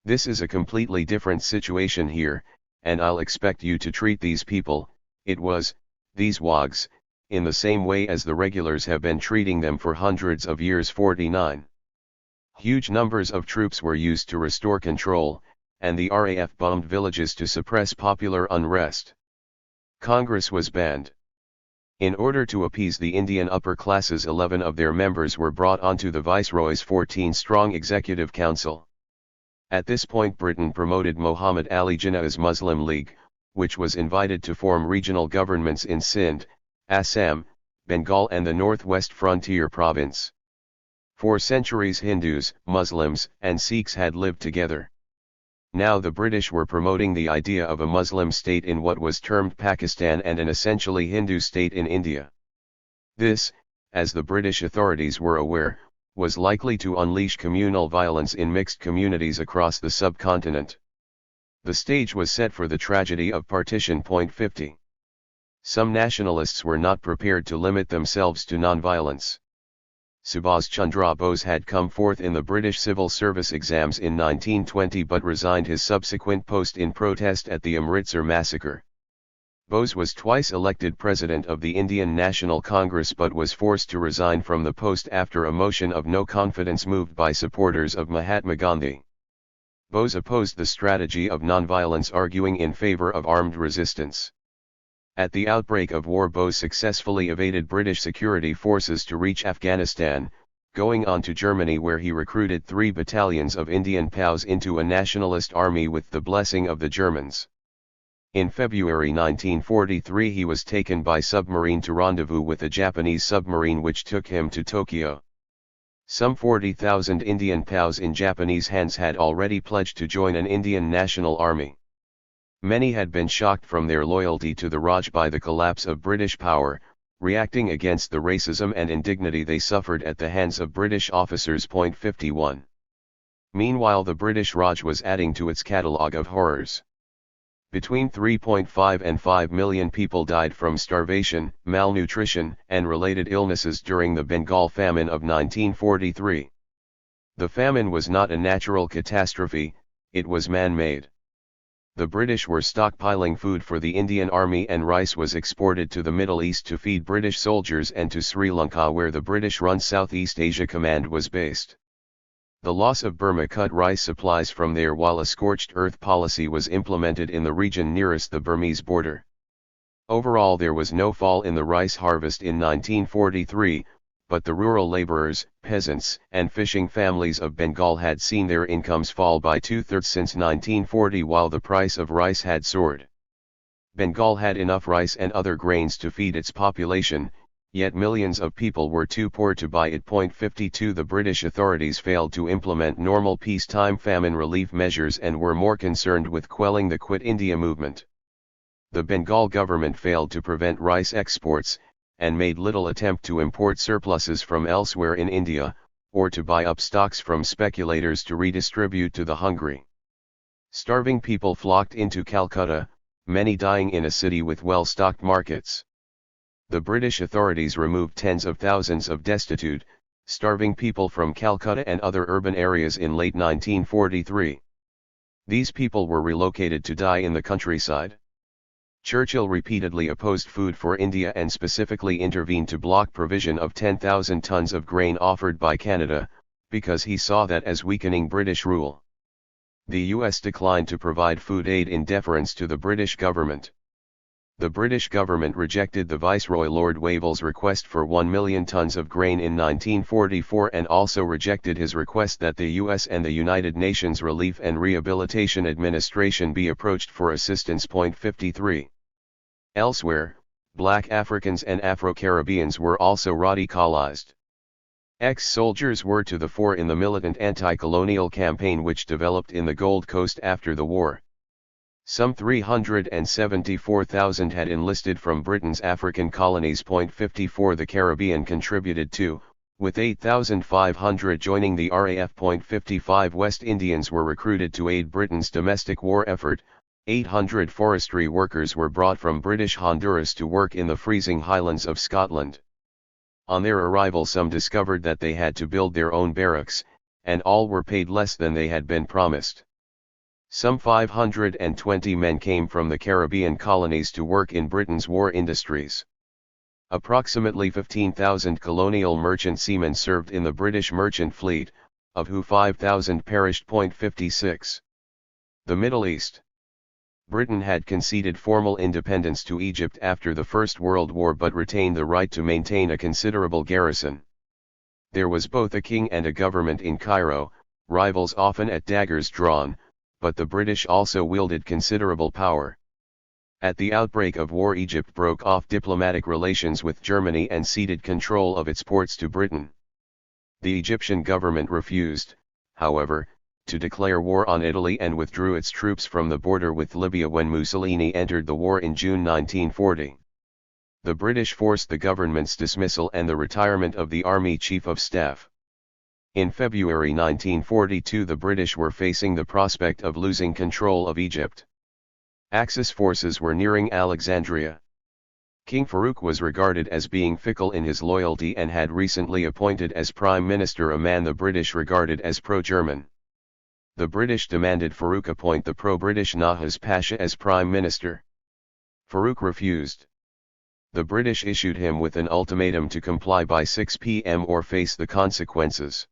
This is a completely different situation here, and I'll expect you to treat these people," it was, these Wags, "in the same way as the regulars have been treating them for hundreds of years." 49. Huge numbers of troops were used to restore control, and the RAF bombed villages to suppress popular unrest. Congress was banned. In order to appease the Indian upper classes, 11 of their members were brought onto the Viceroy's 14-strong Executive Council. At this point Britain promoted Muhammad Ali Jinnah's Muslim League, which was invited to form regional governments in Sindh, Assam, Bengal and the northwest frontier province. For centuries Hindus, Muslims, and Sikhs had lived together. Now the British were promoting the idea of a Muslim state in what was termed Pakistan and an essentially Hindu state in India. This, as the British authorities were aware, was likely to unleash communal violence in mixed communities across the subcontinent. The stage was set for the tragedy of partition. 50. Some nationalists were not prepared to limit themselves to non-violence. Subhas Chandra Bose had come fourth in the British civil service exams in 1920 but resigned his subsequent post in protest at the Amritsar massacre. Bose was twice elected president of the Indian National Congress but was forced to resign from the post after a motion of no confidence moved by supporters of Mahatma Gandhi. Bose opposed the strategy of nonviolence, arguing in favor of armed resistance. At the outbreak of war, Bose successfully evaded British security forces to reach Afghanistan, going on to Germany where he recruited 3 battalions of Indian POWs into a nationalist army with the blessing of the Germans. In February 1943 he was taken by submarine to rendezvous with a Japanese submarine which took him to Tokyo. Some 40,000 Indian POWs in Japanese hands had already pledged to join an Indian National Army. Many had been shocked from their loyalty to the Raj by the collapse of British power, reacting against the racism and indignity they suffered at the hands of British officers. 51. Meanwhile, the British Raj was adding to its catalogue of horrors. Between 3.5 and 5 million people died from starvation, malnutrition, and related illnesses during the Bengal famine of 1943. The famine was not a natural catastrophe, it was man-made. The British were stockpiling food for the Indian Army and rice was exported to the Middle East to feed British soldiers and to Sri Lanka where the British-run Southeast Asia Command was based. The loss of Burma cut rice supplies from there while a scorched earth policy was implemented in the region nearest the Burmese border. Overall there was no fall in the rice harvest in 1943, but the rural laborers, peasants, and fishing families of Bengal had seen their incomes fall by 2/3 since 1940 while the price of rice had soared. Bengal had enough rice and other grains to feed its population, yet millions of people were too poor to buy it. 52 The British authorities failed to implement normal peacetime famine relief measures and were more concerned with quelling the Quit India movement. The Bengal government failed to prevent rice exports, and made little attempt to import surpluses from elsewhere in India, or to buy up stocks from speculators to redistribute to the hungry. Starving people flocked into Calcutta, many dying in a city with well-stocked markets. The British authorities removed tens of thousands of destitute, starving people from Calcutta and other urban areas in late 1943. These people were relocated to die in the countryside. Churchill repeatedly opposed Food for India and specifically intervened to block provision of 10,000 tons of grain offered by Canada, because he saw that as weakening British rule. The US declined to provide food aid in deference to the British government. The British government rejected the Viceroy Lord Wavell's request for 1 million tons of grain in 1944 and also rejected his request that the US and the United Nations Relief and Rehabilitation Administration be approached for assistance. 53. Elsewhere, Black Africans and Afro-Caribbeans were also radicalized. Ex-soldiers were to the fore in the militant anti-colonial campaign which developed in the Gold Coast after the war. Some 374,000 had enlisted from Britain's African colonies. 54 The Caribbean contributed too, with 8,500 joining the RAF. 55 West Indians were recruited to aid Britain's domestic war effort. 800 forestry workers were brought from British Honduras to work in the freezing highlands of Scotland. On their arrival some discovered that they had to build their own barracks, and all were paid less than they had been promised. Some 520 men came from the Caribbean colonies to work in Britain's war industries. Approximately 15,000 colonial merchant seamen served in the British merchant fleet, of who 5,000 perished. 56. The Middle East. Britain had conceded formal independence to Egypt after the First World War but retained the right to maintain a considerable garrison. There was both a king and a government in Cairo, rivals often at daggers drawn, but the British also wielded considerable power. At the outbreak of war, Egypt broke off diplomatic relations with Germany and ceded control of its ports to Britain. The Egyptian government refused, however, to declare war on Italy and withdrew its troops from the border with Libya when Mussolini entered the war in June 1940. The British forced the government's dismissal and the retirement of the Army Chief of Staff. In February 1942 the British were facing the prospect of losing control of Egypt. Axis forces were nearing Alexandria. King Farouk was regarded as being fickle in his loyalty and had recently appointed as Prime Minister a man the British regarded as pro-German. The British demanded Farouk appoint the pro-British Nahas Pasha as Prime Minister. Farouk refused. The British issued him with an ultimatum to comply by 6 p.m. or face the consequences.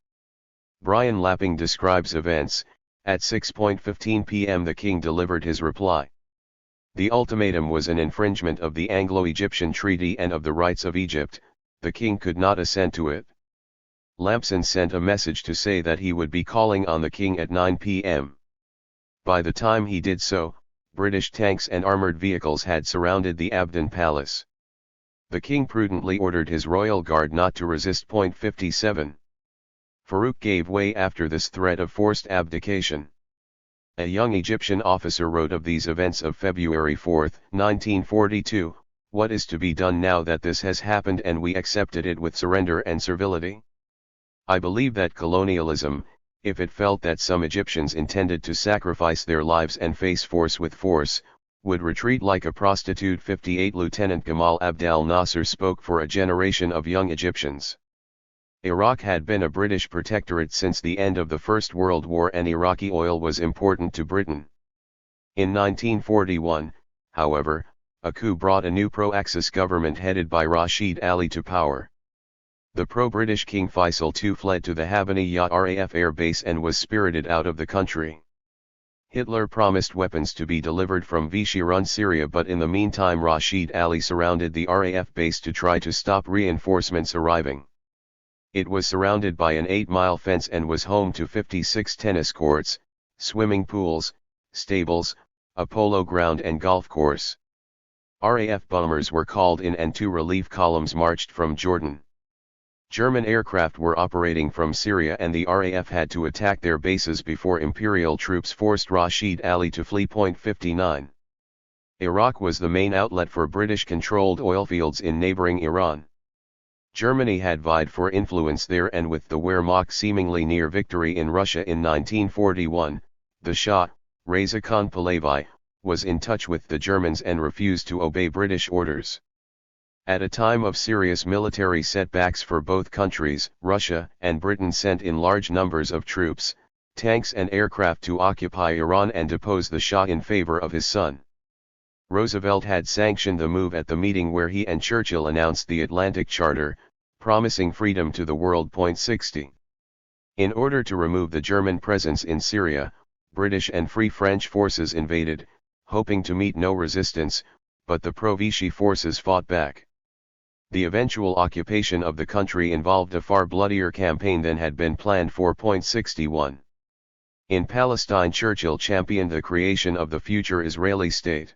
Brian Lapping describes events. At 6:15 p.m. the king delivered his reply. The ultimatum was an infringement of the Anglo-Egyptian Treaty and of the rights of Egypt. The king could not assent to it. Lampson sent a message to say that he would be calling on the king at 9 p.m. By the time he did so, British tanks and armoured vehicles had surrounded the Abdon Palace. The king prudently ordered his royal guard not to resist. 57. Farouk gave way after this threat of forced abdication. A young Egyptian officer wrote of these events of February 4, 1942, "What is to be done now that this has happened and we accepted it with surrender and servility? I believe that colonialism, if it felt that some Egyptians intended to sacrifice their lives and face force with force, would retreat like a prostitute." 58 Lieutenant Gamal Abdel Nasser spoke for a generation of young Egyptians. Iraq had been a British protectorate since the end of the First World War and Iraqi oil was important to Britain. In 1941, however, a coup brought a new pro-Axis government headed by Rashid Ali to power. The pro-British King Faisal II fled to the Habaniyat RAF air base and was spirited out of the country. Hitler promised weapons to be delivered from Vichy-run Syria, but in the meantime Rashid Ali surrounded the RAF base to try to stop reinforcements arriving. It was surrounded by an 8-mile fence and was home to 56 tennis courts, swimming pools, stables, a polo ground and golf course. RAF bombers were called in and 2 relief columns marched from Jordan. German aircraft were operating from Syria and the RAF had to attack their bases before Imperial troops forced Rashid Ali to flee. 59. Iraq was the main outlet for British-controlled oilfields in neighboring Iran. Germany had vied for influence there, and with the Wehrmacht seemingly near victory in Russia in 1941, the Shah, Reza Khan Pahlavi, was in touch with the Germans and refused to obey British orders. At a time of serious military setbacks for both countries, Russia and Britain sent in large numbers of troops, tanks and aircraft to occupy Iran and depose the Shah in favor of his son. Roosevelt had sanctioned the move at the meeting where he and Churchill announced the Atlantic Charter, promising freedom to the world. 60. In order to remove the German presence in Syria, British and Free French forces invaded, hoping to meet no resistance, but the pro-Vichy forces fought back. The eventual occupation of the country involved a far bloodier campaign than had been planned. 61. In Palestine, Churchill championed the creation of the future Israeli state.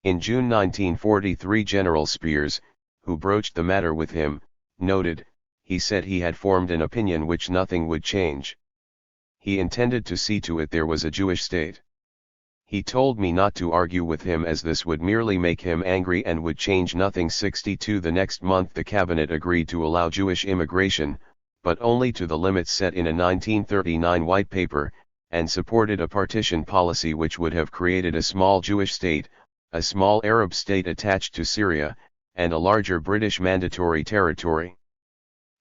In June 1943, General Spears, who broached the matter with him, noted, he said he had formed an opinion which nothing would change. He intended to see to it there was a Jewish state. He told me not to argue with him as this would merely make him angry and would change nothing. 62. The next month the cabinet agreed to allow Jewish immigration, but only to the limits set in a 1939 white paper, and supported a partition policy which would have created a small Jewish state, a small Arab state attached to Syria, and a larger British mandatory territory.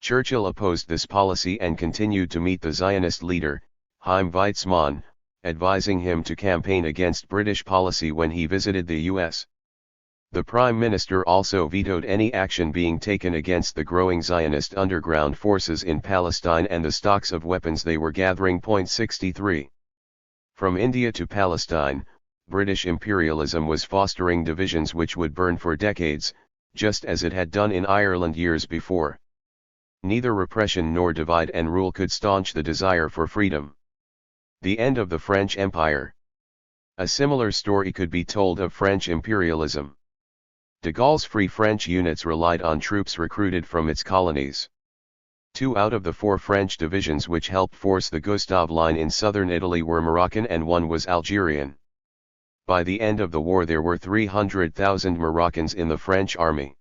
Churchill opposed this policy and continued to meet the Zionist leader, Chaim Weizmann, advising him to campaign against British policy when he visited the U.S. The Prime Minister also vetoed any action being taken against the growing Zionist underground forces in Palestine and the stocks of weapons they were gathering. 63. From India to Palestine, British imperialism was fostering divisions which would burn for decades, just as it had done in Ireland years before. Neither repression nor divide and rule could staunch the desire for freedom. The end of the French Empire. A similar story could be told of French imperialism. De Gaulle's Free French units relied on troops recruited from its colonies. Two out of the four French divisions which helped force the Gustav Line in southern Italy were Moroccan and one was Algerian. By the end of the war there were 300,000 Moroccans in the French army.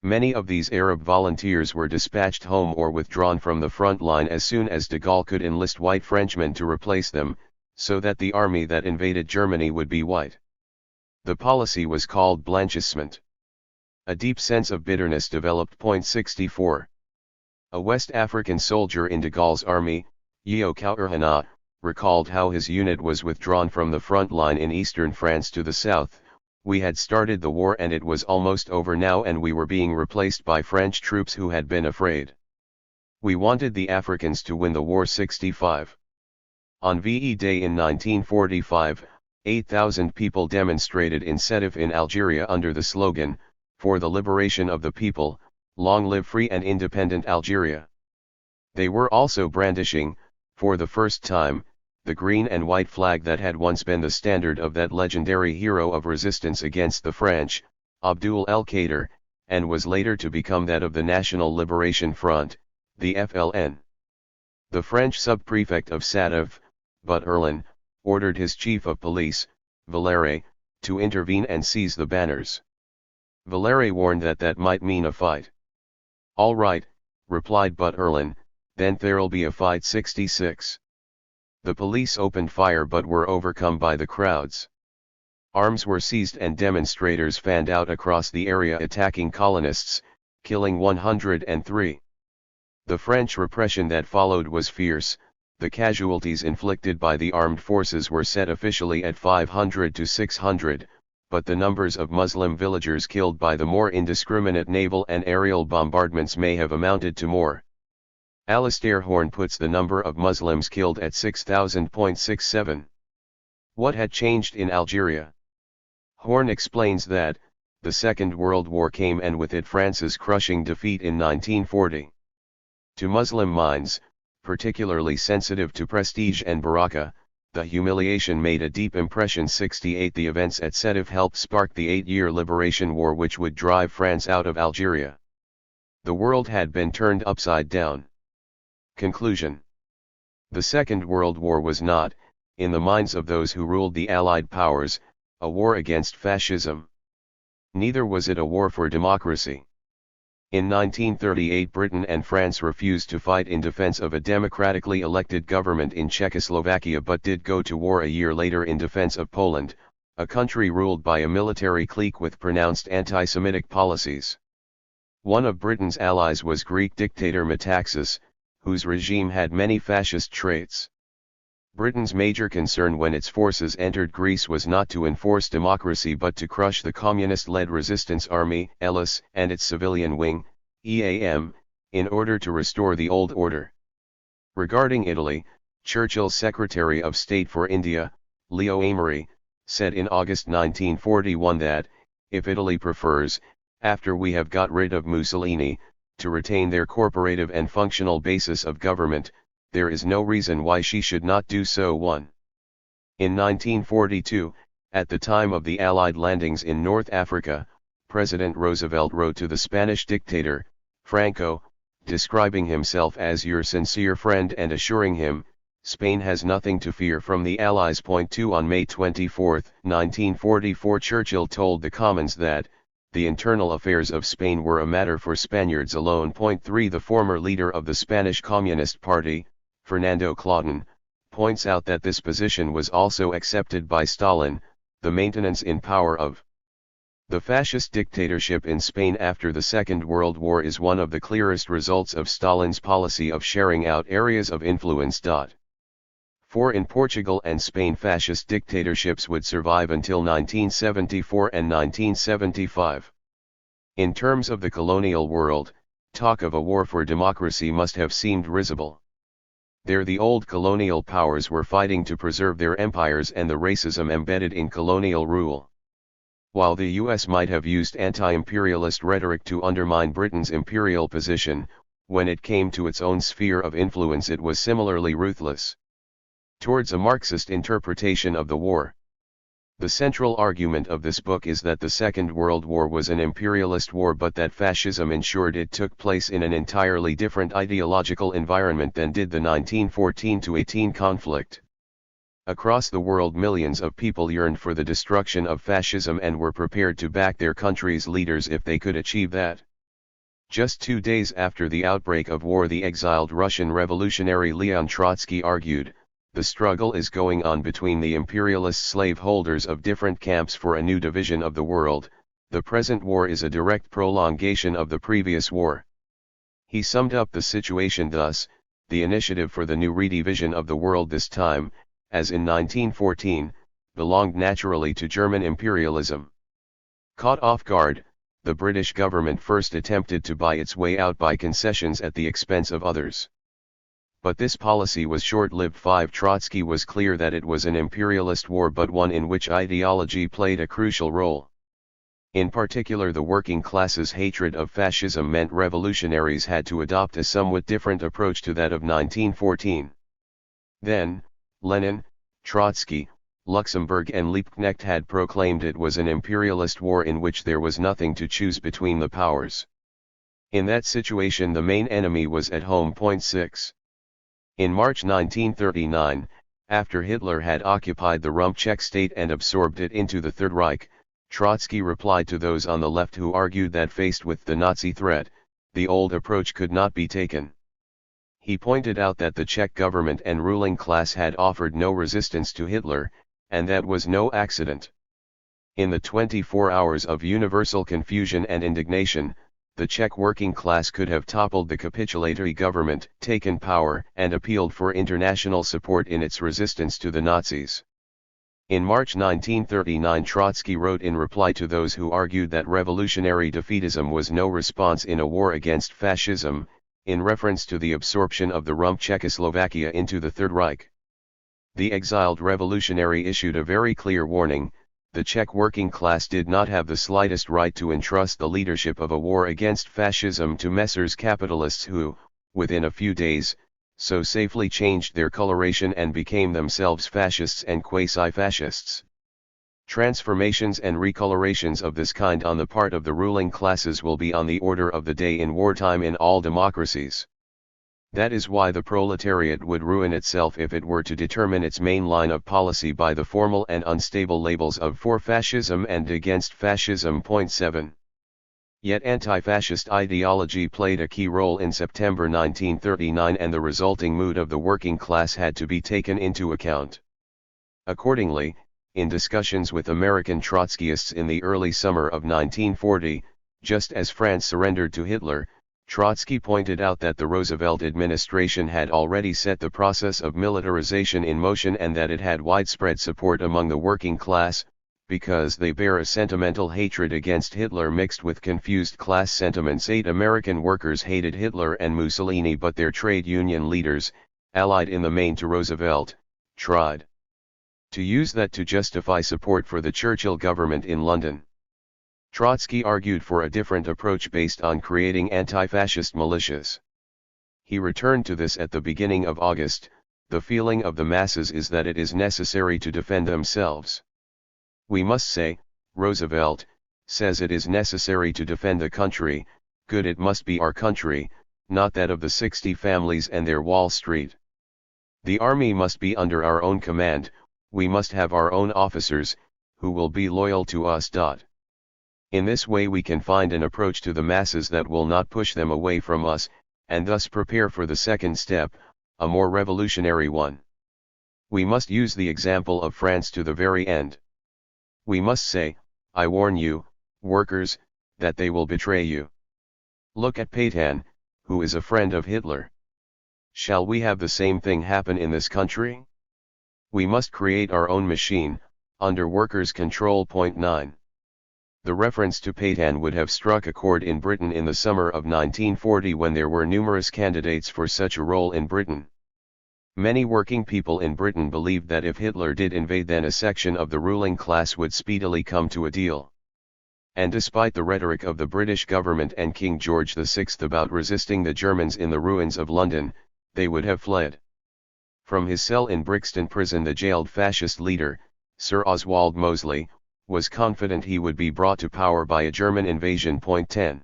Many of these Arab volunteers were dispatched home or withdrawn from the front line as soon as de Gaulle could enlist white Frenchmen to replace them, so that the army that invaded Germany would be white. The policy was called blanchissement. A deep sense of bitterness developed. 64. A West African soldier in de Gaulle's army, Yeo Kauerhana, recalled how his unit was withdrawn from the front line in eastern France to the south. We had started the war and it was almost over now and we were being replaced by French troops who had been afraid. We wanted the Africans to win the war. 65. On VE Day in 1945, 8,000 people demonstrated in Sétif in Algeria under the slogan, "For the liberation of the people, long live free and independent Algeria." They were also brandishing, for the first time, the green and white flag that had once been the standard of that legendary hero of resistance against the French, Abdul el-Kader, and was later to become that of the National Liberation Front, the FLN. The French sub-prefect of Sétif, Butterlin, ordered his chief of police, Valère, to intervene and seize the banners. Valère warned that that might mean a fight. "All right," replied Butterlin, "then there'll be a fight." 66. The police opened fire but were overcome by the crowds. Arms were seized and demonstrators fanned out across the area attacking colonists, killing 103. The French repression that followed was fierce. The casualties inflicted by the armed forces were set officially at 500 to 600, but the numbers of Muslim villagers killed by the more indiscriminate naval and aerial bombardments may have amounted to more. Alistair Horn puts the number of Muslims killed at 6,000.67. What had changed in Algeria? Horn explains that, the Second World War came and with it France's crushing defeat in 1940. To Muslim minds, particularly sensitive to prestige and baraka, the humiliation made a deep impression. 68. The events at Sétif helped spark the 8-year liberation war which would drive France out of Algeria. The world had been turned upside down. Conclusion. The Second World War was not, in the minds of those who ruled the Allied powers, a war against fascism. Neither was it a war for democracy. In 1938 Britain and France refused to fight in defense of a democratically elected government in Czechoslovakia but did go to war a year later in defense of Poland, a country ruled by a military clique with pronounced anti-Semitic policies. One of Britain's allies was Greek dictator Metaxas, whose regime had many fascist traits. Britain's major concern when its forces entered Greece was not to enforce democracy but to crush the communist-led resistance army, ELIS, and its civilian wing, EAM, in order to restore the old order. Regarding Italy, Churchill's Secretary of State for India, Leo Amery, said in August 1941 that, if Italy prefers, after we have got rid of Mussolini, to retain their corporative and functional basis of government, there is no reason why she should not do so. 1. In 1942, at the time of the Allied landings in North Africa, President Roosevelt wrote to the Spanish dictator, Franco, describing himself as your sincere friend and assuring him, Spain has nothing to fear from the Allies. 2. On May 24, 1944 Churchill told the Commons that, the internal affairs of Spain were a matter for Spaniards alone. 3. The former leader of the Spanish Communist Party, Fernando Clausen, points out that this position was also accepted by Stalin. The maintenance in power of the fascist dictatorship in Spain after the Second World War is one of the clearest results of Stalin's policy of sharing out areas of influence. 4. In Portugal and Spain fascist dictatorships would survive until 1974 and 1975. In terms of the colonial world, talk of a war for democracy must have seemed risible. There the old colonial powers were fighting to preserve their empires and the racism embedded in colonial rule. While the US might have used anti-imperialist rhetoric to undermine Britain's imperial position, when it came to its own sphere of influence it was similarly ruthless. Towards a Marxist interpretation of the war. The central argument of this book is that the Second World War was an imperialist war, but that fascism ensured it took place in an entirely different ideological environment than did the 1914-18 conflict. Across the world, millions of people yearned for the destruction of fascism and were prepared to back their country's leaders if they could achieve that. Just 2 days after the outbreak of war, the exiled Russian revolutionary Leon Trotsky argued, "The struggle is going on between the imperialist slaveholders of different camps for a new division of the world. The present war is a direct prolongation of the previous war." He summed up the situation thus: "The initiative for the new redivision of the world this time, as in 1914, belonged naturally to German imperialism." Caught off guard, the British government first attempted to buy its way out by concessions at the expense of others. But this policy was short-lived. Trotsky was clear that it was an imperialist war, but one in which ideology played a crucial role. In particular, the working class's hatred of fascism meant revolutionaries had to adopt a somewhat different approach to that of 1914. Then, Lenin, Trotsky, Luxemburg and Liebknecht had proclaimed it was an imperialist war in which there was nothing to choose between the powers. In that situation, the main enemy was at home. 6. In March 1939, after Hitler had occupied the Rump Czech state and absorbed it into the Third Reich, Trotsky replied to those on the left who argued that faced with the Nazi threat, the old approach could not be taken. He pointed out that the Czech government and ruling class had offered no resistance to Hitler, and that was no accident. In the 24 hours of universal confusion and indignation, the Czech working class could have toppled the capitulatory government, taken power, and appealed for international support in its resistance to the Nazis. In March 1939, Trotsky wrote in reply to those who argued that revolutionary defeatism was no response in a war against fascism, in reference to the absorption of the Rump Czechoslovakia into the Third Reich. The exiled revolutionary issued a very clear warning: the Czech working class did not have the slightest right to entrust the leadership of a war against fascism to Messrs. capitalists who, within a few days, so safely changed their coloration and became themselves fascists and quasi-fascists. Transformations and recolorations of this kind on the part of the ruling classes will be on the order of the day in wartime in all democracies. That is why the proletariat would ruin itself if it were to determine its main line of policy by the formal and unstable labels of "for fascism" and "against fascism." 7. Yet anti-fascist ideology played a key role in September 1939, and the resulting mood of the working class had to be taken into account. Accordingly, in discussions with American Trotskyists in the early summer of 1940, just as France surrendered to Hitler, Trotsky pointed out that the Roosevelt administration had already set the process of militarization in motion and that it had widespread support among the working class, because they bear a sentimental hatred against Hitler mixed with confused class sentiments. 8 American workers hated Hitler and Mussolini, but their trade union leaders, allied in the main to Roosevelt, tried to use that to justify support for the Churchill government in London. Trotsky argued for a different approach based on creating anti-fascist militias. He returned to this at the beginning of August: the feeling of the masses is that it is necessary to defend themselves. "We must say," Roosevelt says, "it is necessary to defend the country. Good, it must be our country, not that of the 60 families and their Wall Street. The army must be under our own command, we must have our own officers, who will be loyal to us. In this way we can find an approach to the masses that will not push them away from us, and thus prepare for the second step, a more revolutionary one. We must use the example of France to the very end. We must say, I warn you, workers, that they will betray you. Look at Pétain, who is a friend of Hitler. Shall we have the same thing happen in this country? We must create our own machine, under workers' control." 9. The reference to Pétain would have struck a chord in Britain in the summer of 1940, when there were numerous candidates for such a role in Britain. Many working people in Britain believed that if Hitler did invade, then a section of the ruling class would speedily come to a deal. And despite the rhetoric of the British government and King George VI about resisting the Germans in the ruins of London, they would have fled. From his cell in Brixton Prison, the jailed fascist leader, Sir Oswald Mosley, was confident he would be brought to power by a German invasion. 10.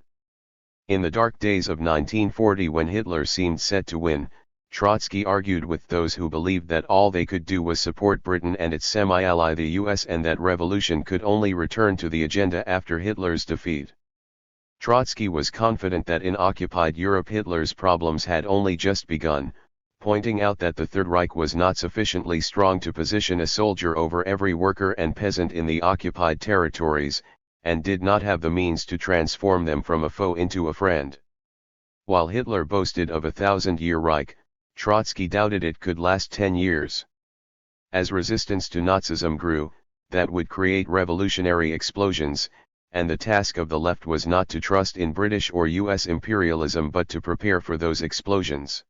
In the dark days of 1940, when Hitler seemed set to win, Trotsky argued with those who believed that all they could do was support Britain and its semi-ally the US, and that revolution could only return to the agenda after Hitler's defeat. Trotsky was confident that in occupied Europe Hitler's problems had only just begun, pointing out that the Third Reich was not sufficiently strong to position a soldier over every worker and peasant in the occupied territories, and did not have the means to transform them from a foe into a friend. While Hitler boasted of a 1,000-year Reich, Trotsky doubted it could last 10 years. As resistance to Nazism grew, that would create revolutionary explosions, and the task of the left was not to trust in British or US imperialism but to prepare for those explosions.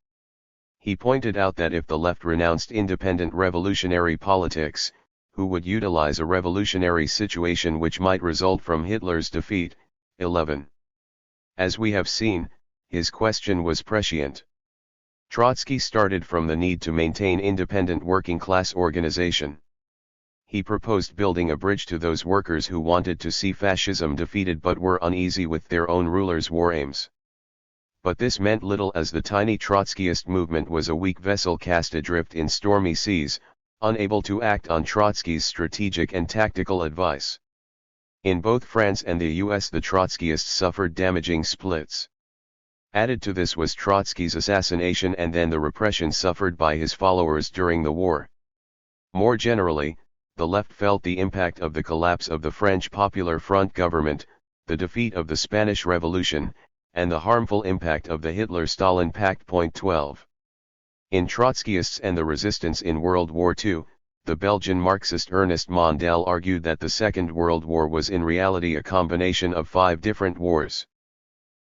He pointed out that if the left renounced independent revolutionary politics, who would utilize a revolutionary situation which might result from Hitler's defeat? 11. As we have seen, his question was prescient. Trotsky started from the need to maintain independent working-class organization. He proposed building a bridge to those workers who wanted to see fascism defeated but were uneasy with their own rulers' war aims. But this meant little, as the tiny Trotskyist movement was a weak vessel cast adrift in stormy seas, unable to act on Trotsky's strategic and tactical advice. In both France and the US the Trotskyists suffered damaging splits. Added to this was Trotsky's assassination and then the repression suffered by his followers during the war. More generally, the left felt the impact of the collapse of the French Popular Front government, the defeat of the Spanish Revolution, and the harmful impact of the Hitler-Stalin Pact. 12. In Trotskyists and the resistance in World War II, the Belgian Marxist Ernest Mondale argued that the Second World War was in reality a combination of 5 different wars.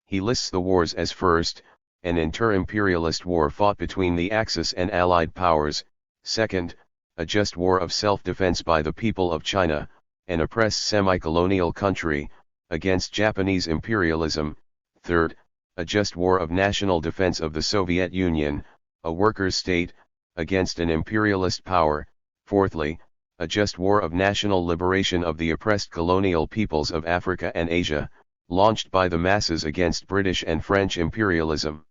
He lists the wars as: first, an inter-imperialist war fought between the Axis and Allied powers; second, a just war of self-defense by the people of China, an oppressed semi-colonial country, against Japanese imperialism; third, a just war of national defense of the Soviet Union, a workers' state, against an imperialist power; fourthly, a just war of national liberation of the oppressed colonial peoples of Africa and Asia, launched by the masses against British and French imperialism.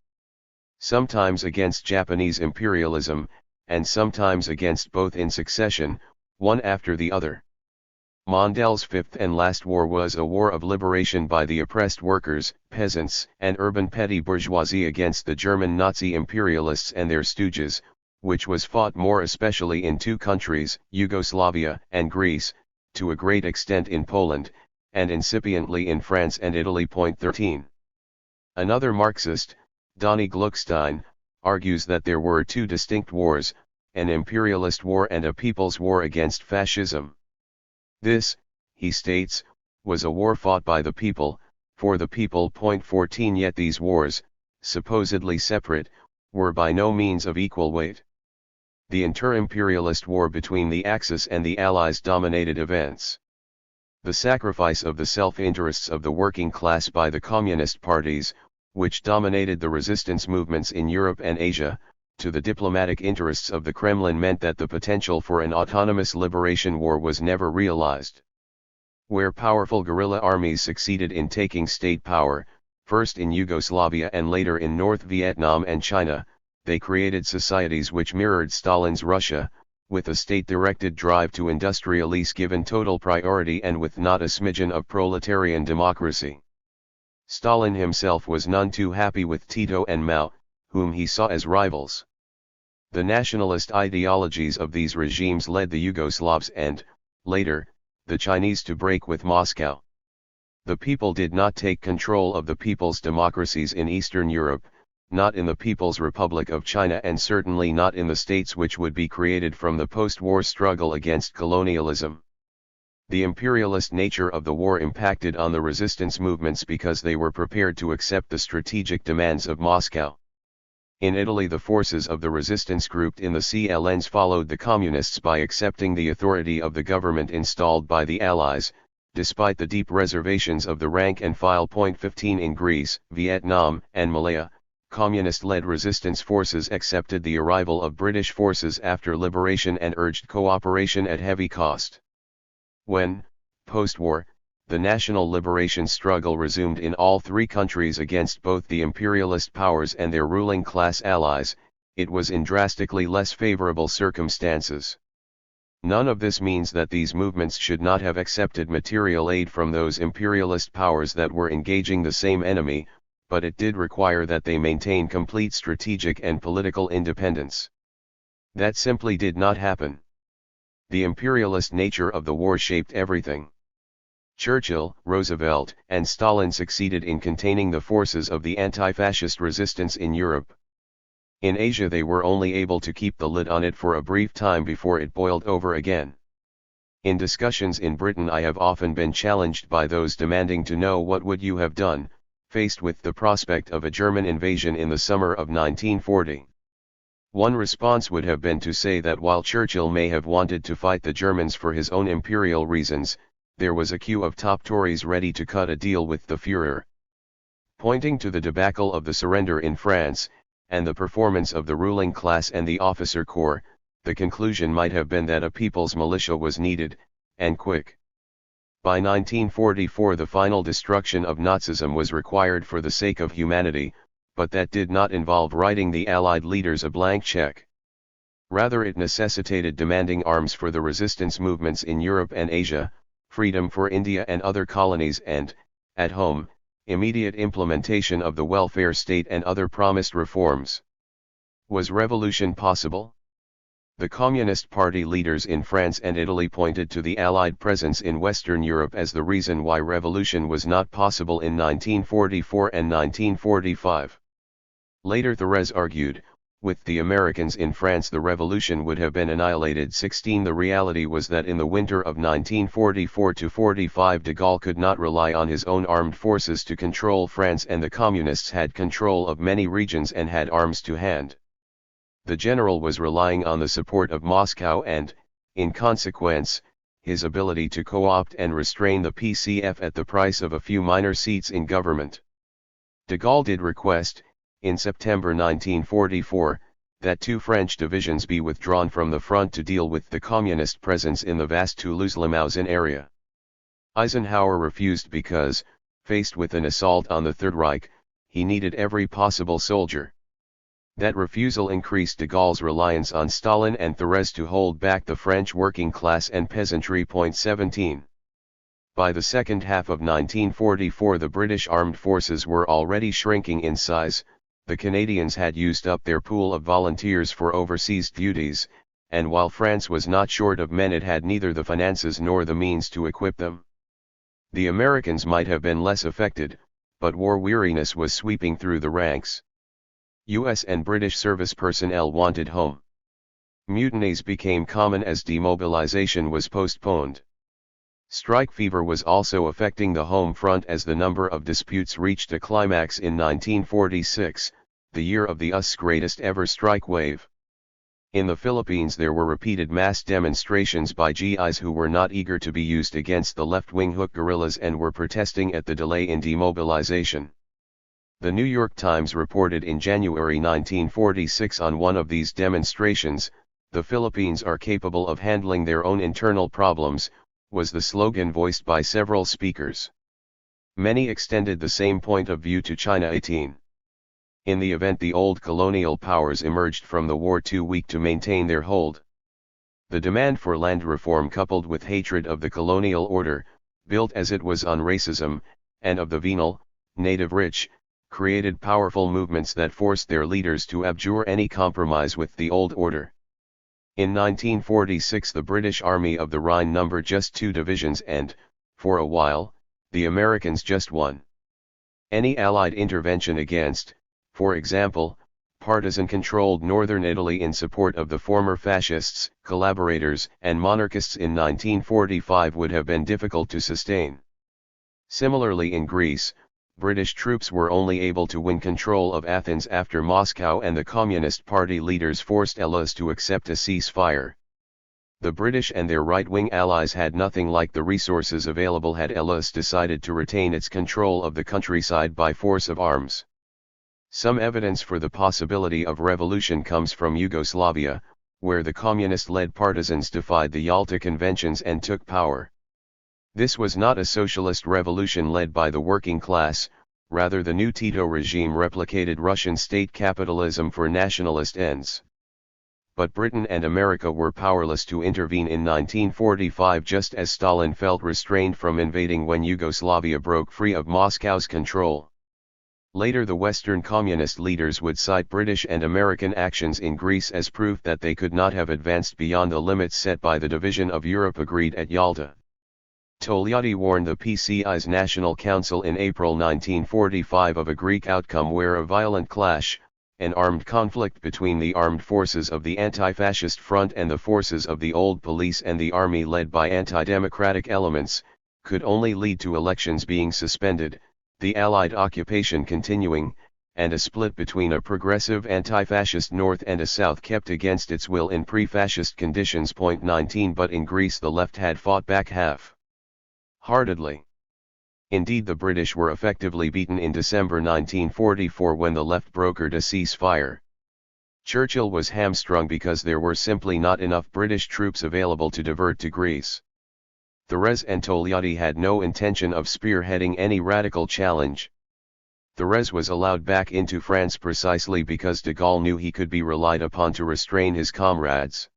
Sometimes against Japanese imperialism, and sometimes against both in succession, one after the other. Mondale's fifth and last war was a war of liberation by the oppressed workers, peasants, and urban petty bourgeoisie against the German Nazi imperialists and their stooges, which was fought more especially in 2 countries, Yugoslavia and Greece, to a great extent in Poland, and incipiently in France and Italy. 13. Another Marxist, Donny Gluckstein, argues that there were 2 distinct wars, an imperialist war and a people's war against fascism. This, he states, was a war fought by the people, for the people. 14. Yet these wars, supposedly separate, were by no means of equal weight. The inter-imperialist war between the Axis and the Allies dominated events. The sacrifice of the self-interests of the working class by the communist parties, which dominated the resistance movements in Europe and Asia, to the diplomatic interests of the Kremlin meant that the potential for an autonomous liberation war was never realized. Where powerful guerrilla armies succeeded in taking state power, first in Yugoslavia and later in North Vietnam and China, they created societies which mirrored Stalin's Russia, with a state-directed drive to industrialize given total priority and with not a smidgen of proletarian democracy. Stalin himself was none too happy with Tito and Mao, whom he saw as rivals. The nationalist ideologies of these regimes led the Yugoslavs and, later, the Chinese to break with Moscow. The people did not take control of the people's democracies in Eastern Europe, not in the People's Republic of China, and certainly not in the states which would be created from the post-war struggle against colonialism. The imperialist nature of the war impacted on the resistance movements because they were prepared to accept the strategic demands of Moscow. In Italy, the forces of the resistance grouped in the CLNs followed the communists by accepting the authority of the government installed by the Allies, despite the deep reservations of the rank and file. 15. In Greece, Vietnam, and Malaya, communist-led resistance forces accepted the arrival of British forces after liberation and urged cooperation at heavy cost. When, post-war, the national liberation struggle resumed in all three countries against both the imperialist powers and their ruling class allies, it was in drastically less favorable circumstances. None of this means that these movements should not have accepted material aid from those imperialist powers that were engaging the same enemy, but it did require that they maintain complete strategic and political independence. That simply did not happen. The imperialist nature of the war shaped everything. Churchill, Roosevelt, and Stalin succeeded in containing the forces of the anti-fascist resistance in Europe. In Asia they were only able to keep the lid on it for a brief time before it boiled over again. In discussions in Britain I have often been challenged by those demanding to know what would you have done, faced with the prospect of a German invasion in the summer of 1940. One response would have been to say that while Churchill may have wanted to fight the Germans for his own imperial reasons, there was a queue of top Tories ready to cut a deal with the Führer. Pointing to the debacle of the surrender in France, and the performance of the ruling class and the officer corps, the conclusion might have been that a people's militia was needed, and quick. By 1944 the final destruction of Nazism was required for the sake of humanity, but that did not involve writing the Allied leaders a blank check. Rather it necessitated demanding arms for the resistance movements in Europe and Asia, freedom for India and other colonies and, at home, immediate implementation of the welfare state and other promised reforms. Was revolution possible? The Communist Party leaders in France and Italy pointed to the Allied presence in Western Europe as the reason why revolution was not possible in 1944 and 1945. Later Thérèse argued, with the Americans in France the revolution would have been annihilated. 16 The reality was that in the winter of 1944-45 de Gaulle could not rely on his own armed forces to control France, and the Communists had control of many regions and had arms to hand. The general was relying on the support of Moscow and, in consequence, his ability to co-opt and restrain the PCF at the price of a few minor seats in government. De Gaulle did request, in September 1944, that 2 French divisions be withdrawn from the front to deal with the communist presence in the vast Toulouse-Limousin area. Eisenhower refused because, faced with an assault on the Third Reich, he needed every possible soldier. That refusal increased de Gaulle's reliance on Stalin and Thérèse to hold back the French working class and peasantry. 17. By the second half of 1944 the British armed forces were already shrinking in size. The Canadians had used up their pool of volunteers for overseas duties, and while France was not short of men it had neither the finances nor the means to equip them. The Americans might have been less affected, but war weariness was sweeping through the ranks. U.S. and British service personnel wanted home. Mutinies became common as demobilization was postponed. Strike fever was also affecting the home front as the number of disputes reached a climax in 1946, the year of the US's greatest ever strike wave. In the Philippines there were repeated mass demonstrations by GIs who were not eager to be used against the left-wing Huk guerrillas and were protesting at the delay in demobilization. The New York Times reported in January 1946 on one of these demonstrations, "The Philippines are capable of handling their own internal problems," was the slogan voiced by several speakers. Many extended the same point of view to China. 18. In the event the old colonial powers emerged from the war too weak to maintain their hold. The demand for land reform coupled with hatred of the colonial order, built as it was on racism, and of the venal, native rich, created powerful movements that forced their leaders to abjure any compromise with the old order. In 1946 the British Army of the Rhine numbered just 2 divisions and, for a while, the Americans just 1. Any Allied intervention against, for example, partisan-controlled northern Italy in support of the former fascists, collaborators, and monarchists in 1945 would have been difficult to sustain. Similarly in Greece, British troops were only able to win control of Athens after Moscow and the Communist Party leaders forced Elis to accept a ceasefire. The British and their right-wing allies had nothing like the resources available had Elis decided to retain its control of the countryside by force of arms. Some evidence for the possibility of revolution comes from Yugoslavia, where the communist-led partisans defied the Yalta Conventions and took power. This was not a socialist revolution led by the working class, rather the new Tito regime replicated Russian state capitalism for nationalist ends. But Britain and America were powerless to intervene in 1945, just as Stalin felt restrained from invading when Yugoslavia broke free of Moscow's control. Later the Western communist leaders would cite British and American actions in Greece as proof that they could not have advanced beyond the limits set by the division of Europe agreed at Yalta. Togliatti warned the PCI's National Council in April 1945 of a Greek outcome where a violent clash, an armed conflict between the armed forces of the anti-fascist front and the forces of the old police and the army led by anti-democratic elements, could only lead to elections being suspended, the Allied occupation continuing, and a split between a progressive anti-fascist North and a South kept against its will in pre-fascist conditions. 19 But in Greece the left had fought back half-heartedly. Indeed, the British were effectively beaten in December 1944 when the left brokered a ceasefire. Churchill was hamstrung because there were simply not enough British troops available to divert to Greece. Thérèse and Togliatti had no intention of spearheading any radical challenge. Thérèse was allowed back into France precisely because de Gaulle knew he could be relied upon to restrain his comrades.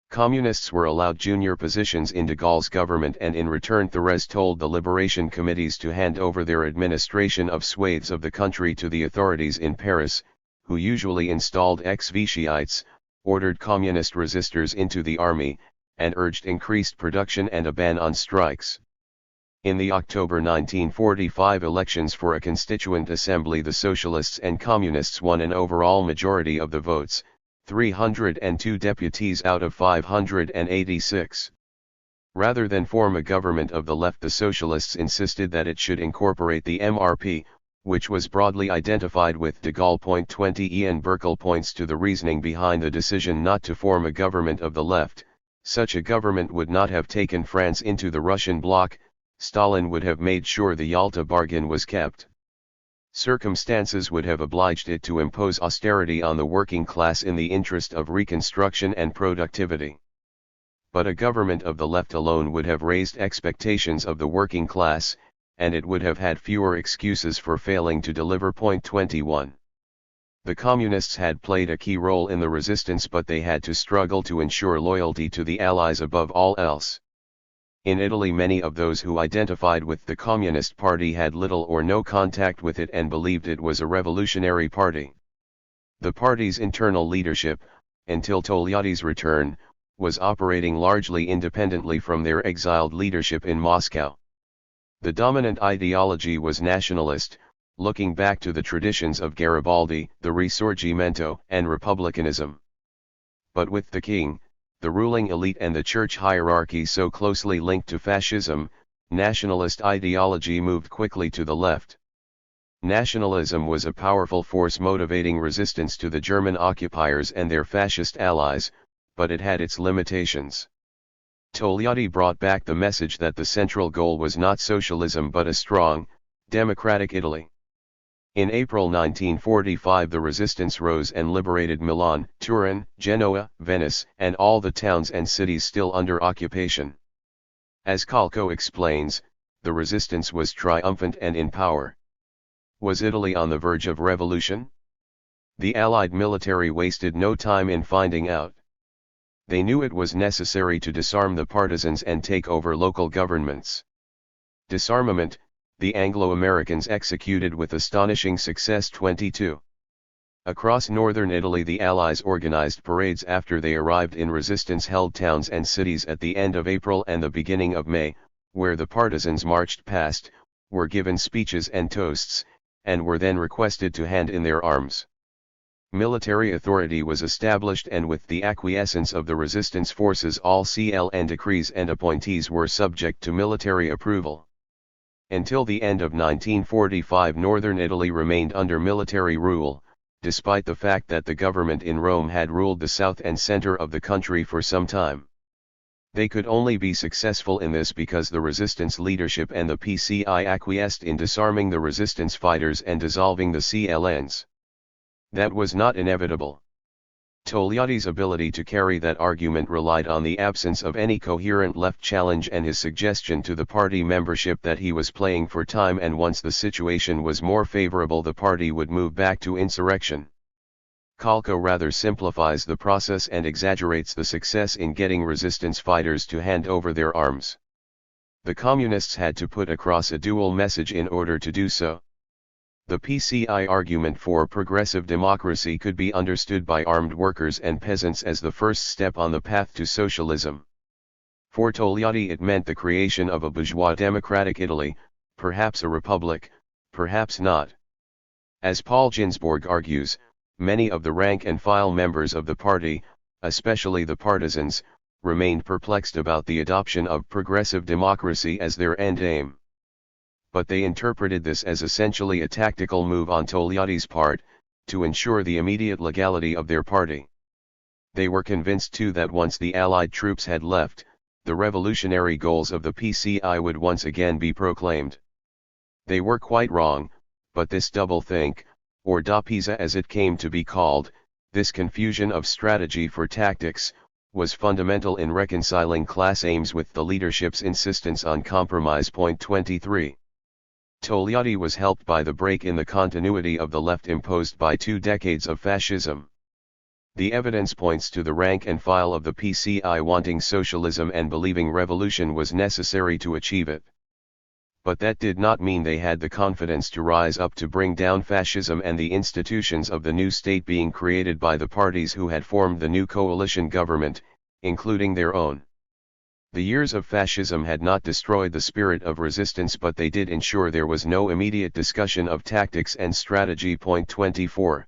Communists were allowed junior positions in de Gaulle's government, and in return Thérèse told the liberation committees to hand over their administration of swathes of the country to the authorities in Paris, who usually installed ex-Vichyites, ordered communist resistors into the army, and urged increased production and a ban on strikes. In the October 1945 elections for a constituent assembly, the socialists and communists won an overall majority of the votes, 302 deputies out of 586. Rather than form a government of the left, the socialists insisted that it should incorporate the MRP, which was broadly identified with de Gaulle. 20 Ian Burkle points to the reasoning behind the decision not to form a government of the left. Such a government would not have taken France into the Russian bloc. Stalin would have made sure the Yalta bargain was kept. Circumstances would have obliged it to impose austerity on the working class in the interest of reconstruction and productivity. But a government of the left alone would have raised expectations of the working class, and it would have had fewer excuses for failing to deliver. 21. The communists had played a key role in the resistance, but they had to struggle to ensure loyalty to the Allies above all else. In Italy, many of those who identified with the Communist Party had little or no contact with it and believed it was a revolutionary party. The party's internal leadership, until Togliatti's return, was operating largely independently from their exiled leadership in Moscow. The dominant ideology was nationalist, looking back to the traditions of Garibaldi, the Risorgimento, and republicanism. But with the king, the ruling elite and the church hierarchy so closely linked to fascism, nationalist ideology moved quickly to the left. Nationalism was a powerful force motivating resistance to the German occupiers and their fascist allies, but it had its limitations. Togliatti brought back the message that the central goal was not socialism but a strong, democratic Italy. In April 1945 the resistance rose and liberated Milan, Turin, Genoa, Venice, and all the towns and cities still under occupation. As Calco explains, the resistance was triumphant and in power. Was Italy on the verge of revolution? The Allied military wasted no time in finding out. They knew it was necessary to disarm the partisans and take over local governments. Disarmament, the Anglo-Americans executed with astonishing success. 22. Across northern Italy the Allies organized parades after they arrived in resistance-held towns and cities at the end of April and the beginning of May, where the partisans marched past, were given speeches and toasts, and were then requested to hand in their arms. Military authority was established, and with the acquiescence of the resistance forces all CLN decrees and appointees were subject to military approval. Until the end of 1945 northern Italy remained under military rule, despite the fact that the government in Rome had ruled the south and center of the country for some time. They could only be successful in this because the resistance leadership and the PCI acquiesced in disarming the resistance fighters and dissolving the CLNs. That was not inevitable. Togliatti's ability to carry that argument relied on the absence of any coherent left challenge and his suggestion to the party membership that he was playing for time, and once the situation was more favorable the party would move back to insurrection. Kalko rather simplifies the process and exaggerates the success in getting resistance fighters to hand over their arms. The communists had to put across a dual message in order to do so. The PCI argument for progressive democracy could be understood by armed workers and peasants as the first step on the path to socialism. For Togliatti it meant the creation of a bourgeois democratic Italy, perhaps a republic, perhaps not. As Paul Ginsborg argues, many of the rank-and-file members of the party, especially the partisans, remained perplexed about the adoption of progressive democracy as their end aim. But they interpreted this as essentially a tactical move on Togliatti's part, to ensure the immediate legality of their party. They were convinced too that once the Allied troops had left, the revolutionary goals of the PCI would once again be proclaimed. They were quite wrong, but this doublethink, or Doppisa as it came to be called, this confusion of strategy for tactics, was fundamental in reconciling class aims with the leadership's insistence on compromise. 23. Togliatti was helped by the break in the continuity of the left imposed by 2 decades of fascism. The evidence points to the rank and file of the PCI wanting socialism and believing revolution was necessary to achieve it. But that did not mean they had the confidence to rise up to bring down fascism and the institutions of the new state being created by the parties who had formed the new coalition government, including their own. The years of fascism had not destroyed the spirit of resistance, but they did ensure there was no immediate discussion of tactics and strategy. 24.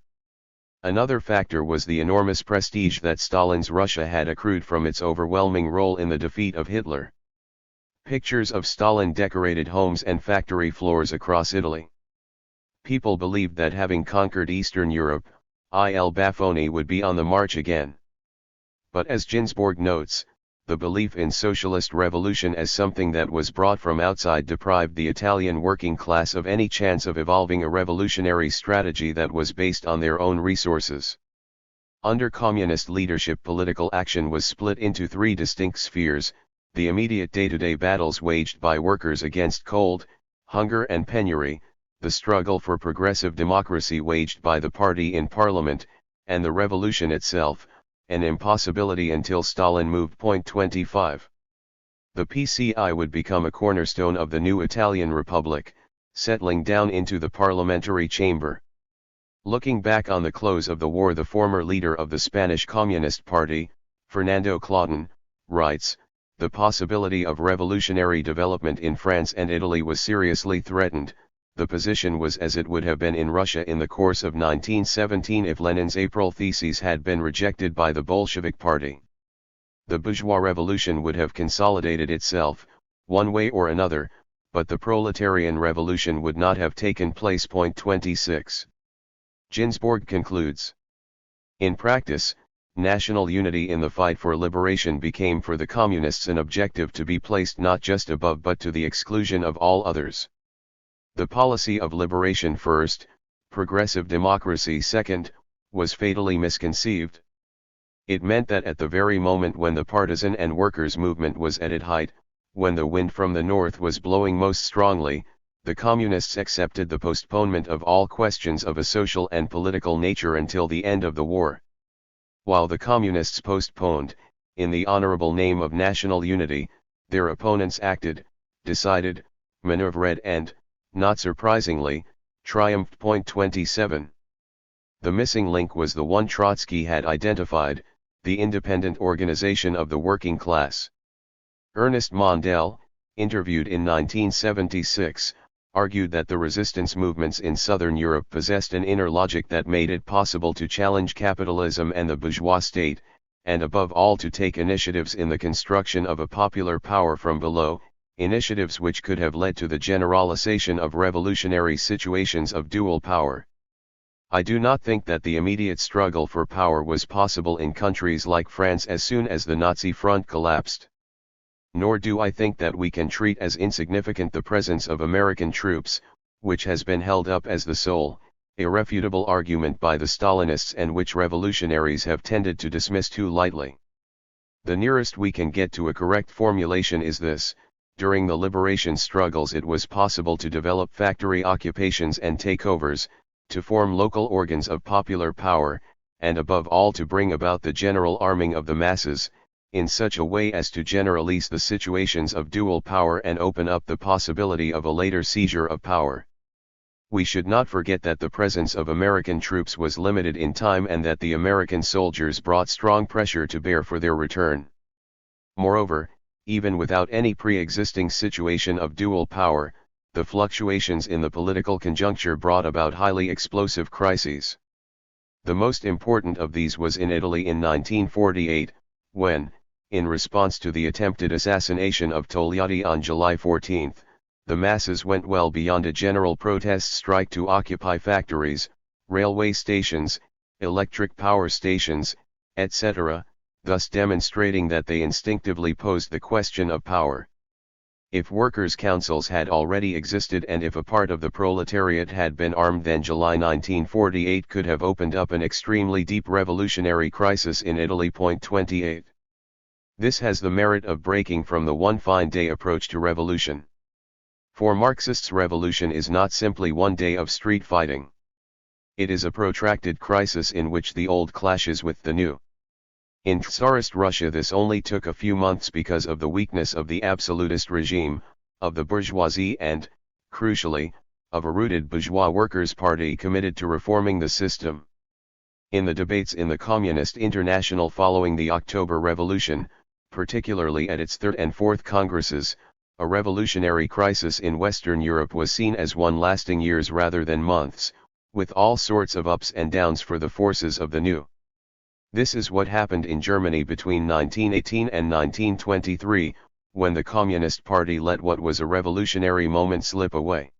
Another factor was the enormous prestige that Stalin's Russia had accrued from its overwhelming role in the defeat of Hitler. Pictures of Stalin decorated homes and factory floors across Italy. People believed that having conquered Eastern Europe, Il Baffoni would be on the march again. But as Ginsborg notes, the belief in socialist revolution as something that was brought from outside deprived the Italian working class of any chance of evolving a revolutionary strategy that was based on their own resources. Under communist leadership, political action was split into 3 distinct spheres: the immediate day-to-day battles waged by workers against cold, hunger and penury, the struggle for progressive democracy waged by the party in parliament, and the revolution itself, an impossibility until Stalin moved. 25. The PCI would become a cornerstone of the new Italian Republic, settling down into the parliamentary chamber. Looking back on the close of the war, the former leader of the Spanish Communist Party, Fernando Clausen, writes, "The possibility of revolutionary development in France and Italy was seriously threatened. The position was as it would have been in Russia in the course of 1917 if Lenin's April theses had been rejected by the Bolshevik Party. The bourgeois revolution would have consolidated itself, one way or another, but the proletarian revolution would not have taken place." 26. Ginsborg concludes. In practice, national unity in the fight for liberation became for the communists an objective to be placed not just above but to the exclusion of all others. The policy of liberation first, progressive democracy second, was fatally misconceived. It meant that at the very moment when the partisan and workers' movement was at its height, when the wind from the north was blowing most strongly, the communists accepted the postponement of all questions of a social and political nature until the end of the war. While the communists postponed, in the honorable name of national unity, their opponents acted, decided, maneuvered and, not surprisingly, triumphed. 27. The missing link was the one Trotsky had identified, the independent organization of the working class. Ernest Mondale, interviewed in 1976, argued that the resistance movements in Southern Europe possessed an inner logic that made it possible to challenge capitalism and the bourgeois state, and above all to take initiatives in the construction of a popular power from below, initiatives which could have led to the generalization of revolutionary situations of dual power. I do not think that the immediate struggle for power was possible in countries like France as soon as the Nazi front collapsed. Nor do I think that we can treat as insignificant the presence of American troops, which has been held up as the sole, irrefutable argument by the Stalinists and which revolutionaries have tended to dismiss too lightly. The nearest we can get to a correct formulation is this: during the liberation struggles it was possible to develop factory occupations and takeovers, to form local organs of popular power, and above all to bring about the general arming of the masses, in such a way as to generalize the situations of dual power and open up the possibility of a later seizure of power. We should not forget that the presence of American troops was limited in time and that the American soldiers brought strong pressure to bear for their return. Moreover, even without any pre-existing situation of dual power, the fluctuations in the political conjuncture brought about highly explosive crises. The most important of these was in Italy in 1948, when, in response to the attempted assassination of Togliatti on July 14, the masses went well beyond a general protest strike to occupy factories, railway stations, electric power stations, etc., thus demonstrating that they instinctively posed the question of power. If workers' councils had already existed and if a part of the proletariat had been armed, then July 1948 could have opened up an extremely deep revolutionary crisis in Italy. 28. This has the merit of breaking from the one fine day approach to revolution. For Marxists, revolution is not simply one day of street fighting. It is a protracted crisis in which the old clashes with the new. In Tsarist Russia this only took a few months because of the weakness of the absolutist regime, of the bourgeoisie and, crucially, of a rooted bourgeois workers' party committed to reforming the system. In the debates in the Communist International following the October Revolution, particularly at its third and fourth congresses, a revolutionary crisis in Western Europe was seen as one lasting years rather than months, with all sorts of ups and downs for the forces of the new. This is what happened in Germany between 1918 and 1923, when the Communist Party let what was a revolutionary moment slip away.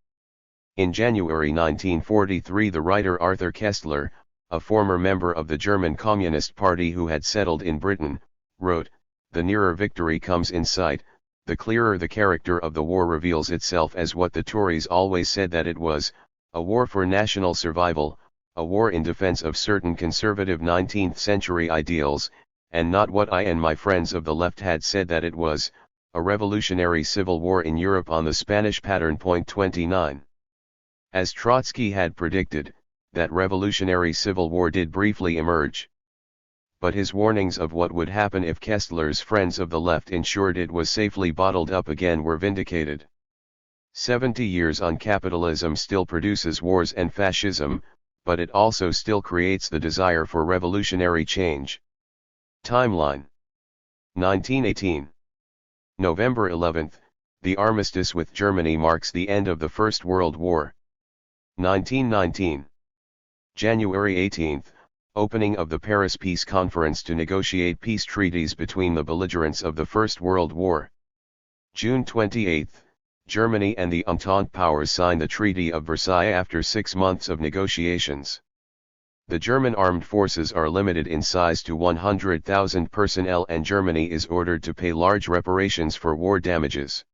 In January 1943, the writer Arthur Koestler, a former member of the German Communist Party who had settled in Britain, wrote, "The nearer victory comes in sight, the clearer the character of the war reveals itself as what the Tories always said that it was, a war for national survival, a war in defense of certain conservative 19th century ideals, and not what I and my friends of the left had said that it was, a revolutionary civil war in Europe on the Spanish pattern." 29. As Trotsky had predicted, that revolutionary civil war did briefly emerge. But his warnings of what would happen if Koestler's friends of the left ensured it was safely bottled up again were vindicated. 70 years on capitalism still produces wars and fascism, but it also still creates the desire for revolutionary change. Timeline: 1918. November 11, the armistice with Germany marks the end of the First World War. 1919. January 18, opening of the Paris Peace Conference to negotiate peace treaties between the belligerents of the First World War. June 28, Germany and the Entente powers sign the Treaty of Versailles after 6 months of negotiations. The German armed forces are limited in size to 100,000 personnel and Germany is ordered to pay large reparations for war damages.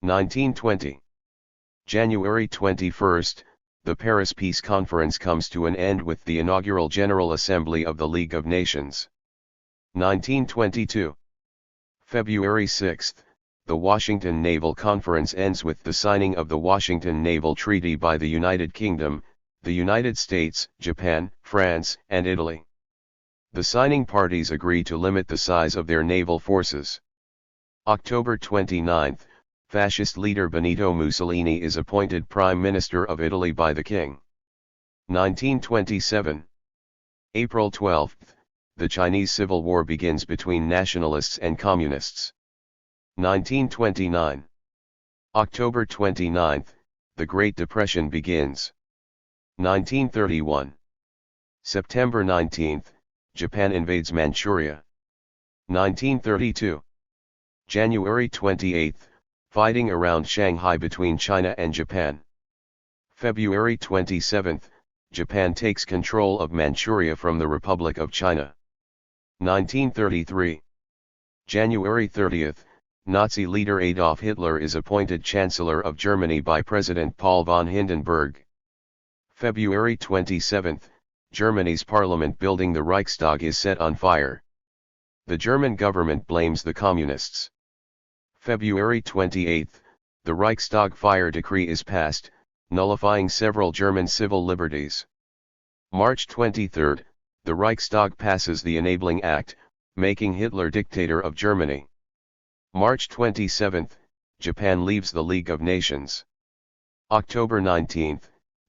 1920. January 21, the Paris Peace Conference comes to an end with the inaugural General Assembly of the League of Nations. 1922. February 6, the Washington Naval Conference ends with the signing of the Washington Naval Treaty by the United Kingdom, the United States, Japan, France, and Italy. The signing parties agree to limit the size of their naval forces. October 29, fascist leader Benito Mussolini is appointed Prime Minister of Italy by the King. 1927. April 12, the Chinese Civil War begins between nationalists and communists. 1929. October 29, the Great Depression begins. 1931. September 19, Japan invades Manchuria. 1932. January 28, fighting around Shanghai between China and Japan. February 27, Japan takes control of Manchuria from the Republic of China. 1933. January 30, Nazi leader Adolf Hitler is appointed Chancellor of Germany by President Paul von Hindenburg. February 27, Germany's parliament building the Reichstag is set on fire. The German government blames the communists. February 28, the Reichstag fire decree is passed, nullifying several German civil liberties. March 23, the Reichstag passes the Enabling Act, making Hitler dictator of Germany. March 27, Japan leaves the League of Nations. October 19,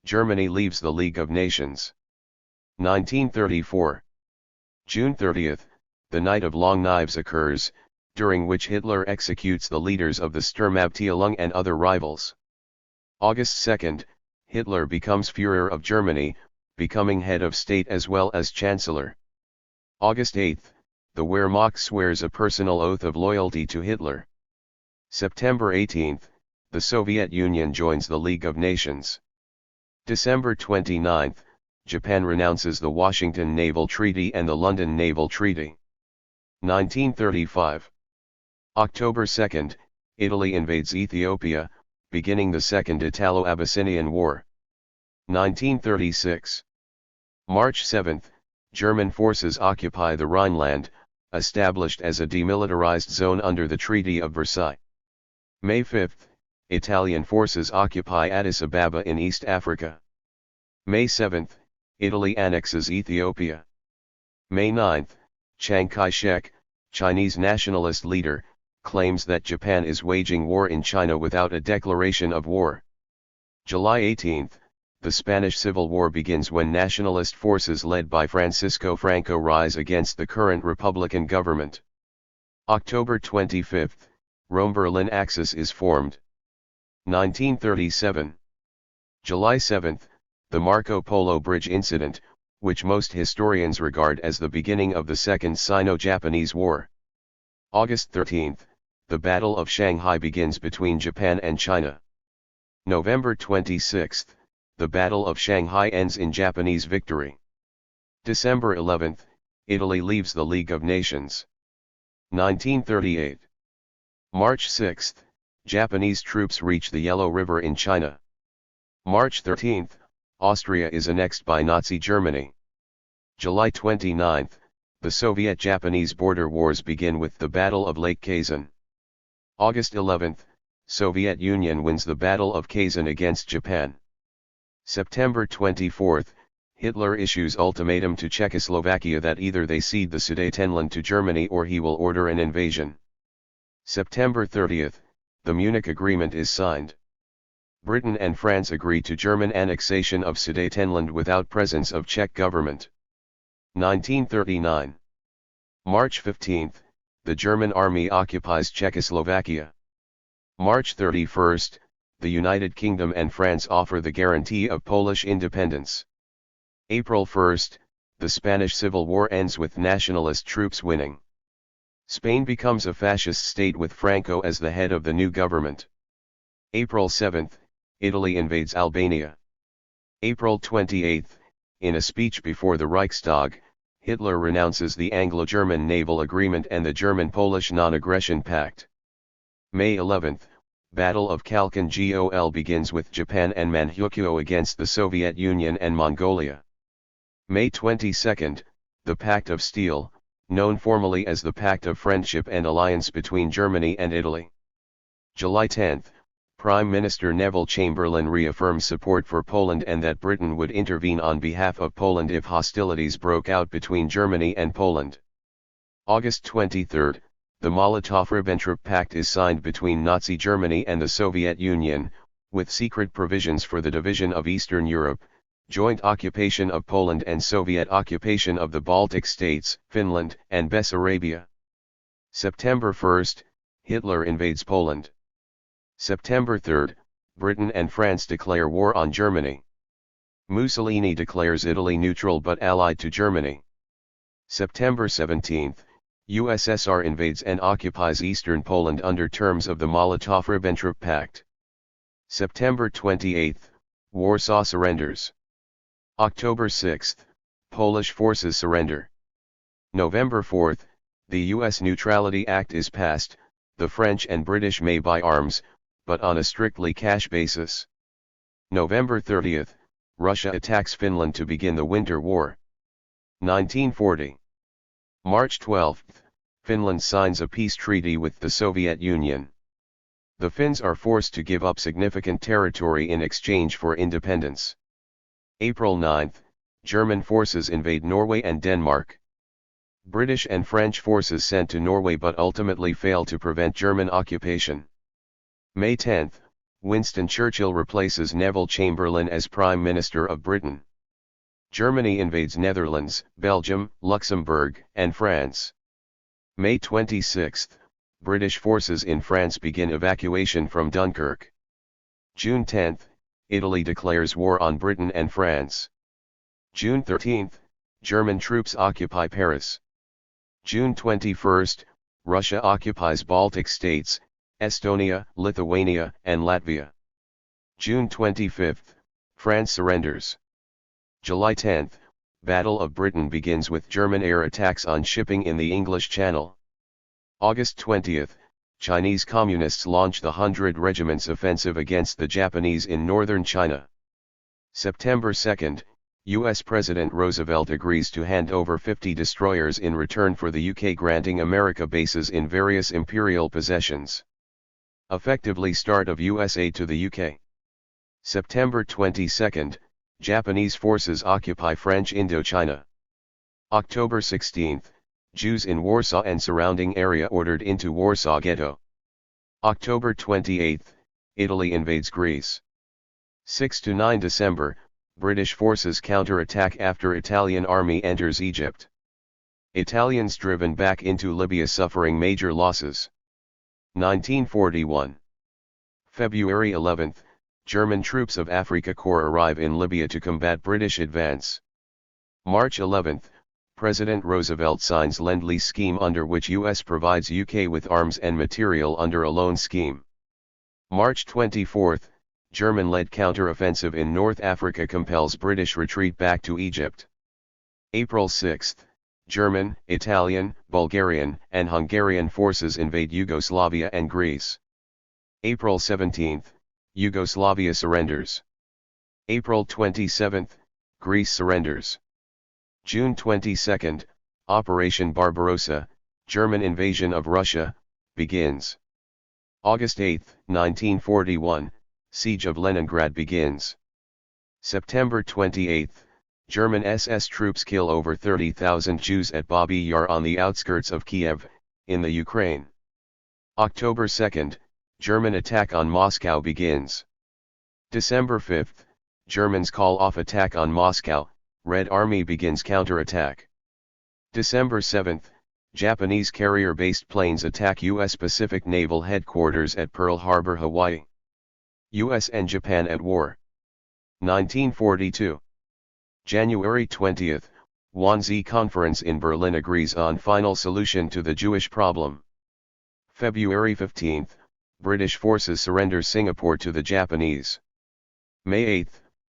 Germany leaves the League of Nations. 1934. June 30, the Night of Long Knives occurs, during which Hitler executes the leaders of the Sturmabteilung and other rivals. August 2, Hitler becomes Führer of Germany, becoming head of state as well as Chancellor. August 8, the Wehrmacht swears a personal oath of loyalty to Hitler. September 18, the Soviet Union joins the League of Nations. December 29, Japan renounces the Washington Naval Treaty and the London Naval Treaty. 1935. October 2, Italy invades Ethiopia, beginning the Second Italo-Abyssinian War. 1936. March 7, German forces occupy the Rhineland, established as a demilitarized zone under the Treaty of Versailles. May 5, Italian forces occupy Addis Ababa in East Africa. May 7, Italy annexes Ethiopia. May 9, Chiang Kai-shek, Chinese nationalist leader, claims that Japan is waging war in China without a declaration of war. July 18, the Spanish Civil War begins when nationalist forces led by Francisco Franco rise against the current Republican government. October 25, Rome-Berlin Axis is formed. 1937. July 7, the Marco Polo Bridge incident, which most historians regard as the beginning of the Second Sino-Japanese War. August 13, the Battle of Shanghai begins between Japan and China. November 26, the Battle of Shanghai ends in Japanese victory. December 11, Italy leaves the League of Nations. 1938. March 6, Japanese troops reach the Yellow River in China. March 13, Austria is annexed by Nazi Germany. July 29, the Soviet-Japanese border wars begin with the Battle of Lake Kazan. August 11, Soviet Union wins the Battle of Kazan against Japan. September 24, Hitler issues ultimatum to Czechoslovakia that either they cede the Sudetenland to Germany or he will order an invasion. September 30, the Munich Agreement is signed. Britain and France agree to German annexation of Sudetenland without presence of Czech government. 1939. March 15, the German army occupies Czechoslovakia. March 31, the United Kingdom and France offer the guarantee of Polish independence. April 1, the Spanish Civil War ends with nationalist troops winning. Spain becomes a fascist state with Franco as the head of the new government. April 7, Italy invades Albania. April 28, in a speech before the Reichstag, Hitler renounces the Anglo-German Naval Agreement and the German-Polish Non-Aggression Pact. May 11, Battle of Khalkhin Gol begins with Japan and Manchukuo against the Soviet Union and Mongolia. May 22, the Pact of Steel, known formally as the Pact of Friendship and Alliance between Germany and Italy. July 10, Prime Minister Neville Chamberlain reaffirms support for Poland and that Britain would intervene on behalf of Poland if hostilities broke out between Germany and Poland. August 23, the Molotov-Ribbentrop Pact is signed between Nazi Germany and the Soviet Union, with secret provisions for the division of Eastern Europe, joint occupation of Poland and Soviet occupation of the Baltic states, Finland, and Bessarabia. September 1, Hitler invades Poland. September 3, Britain and France declare war on Germany. Mussolini declares Italy neutral but allied to Germany. September 17, USSR invades and occupies eastern Poland under terms of the Molotov-Ribbentrop Pact. September 28, Warsaw surrenders. October 6, Polish forces surrender. November 4, the U.S. Neutrality Act is passed, the French and British may buy arms, but on a strictly cash basis. November 30, Russia attacks Finland to begin the Winter War. 1940. March 12, Finland signs a peace treaty with the Soviet Union. The Finns are forced to give up significant territory in exchange for independence. April 9, German forces invade Norway and Denmark. British and French forces sent to Norway but ultimately fail to prevent German occupation. May 10, Winston Churchill replaces Neville Chamberlain as Prime Minister of Britain. Germany invades Netherlands, Belgium, Luxembourg, and France. May 26, British forces in France begin evacuation from Dunkirk. June 10, Italy declares war on Britain and France. June 13, German troops occupy Paris. June 21, Russia occupies Baltic states, Estonia, Lithuania, and Latvia. June 25, France surrenders. July 10, Battle of Britain begins with German air attacks on shipping in the English Channel. August 20, Chinese Communists launch the 100 Regiments Offensive against the Japanese in northern China. September 2, U.S. President Roosevelt agrees to hand over 50 destroyers in return for the UK granting America bases in various imperial possessions. Effectively start of U.S. aid to the UK. September 22, Japanese forces occupy French Indochina. October 16, Jews in Warsaw and surrounding area ordered into Warsaw Ghetto. October 28, Italy invades Greece. 6–9 December, British forces counter-attack after Italian army enters Egypt. Italians driven back into Libya suffering major losses. 1941. February 11, German troops of Afrika Korps arrive in Libya to combat British advance. March 11, President Roosevelt signs Lend-Lease scheme under which U.S. provides UK with arms and material under a loan scheme. March 24, German-led counter-offensive in North Africa compels British retreat back to Egypt. April 6, German, Italian, Bulgarian, and Hungarian forces invade Yugoslavia and Greece. April 17, Yugoslavia surrenders. April 27, Greece surrenders. June 22, Operation Barbarossa, German invasion of Russia, begins. August 8, 1941, Siege of Leningrad begins. September 28, German SS troops kill over 30,000 Jews at Babi Yar on the outskirts of Kiev, in the Ukraine. October 2, German attack on Moscow begins. December 5, Germans call off attack on Moscow, Red Army begins counterattack. December 7, Japanese carrier-based planes attack U.S. Pacific Naval Headquarters at Pearl Harbor, Hawaii. U.S. and Japan at war. 1942. January 20, Wannsee Conference in Berlin agrees on final solution to the Jewish problem. February 15, British forces surrender Singapore to the Japanese. May 8,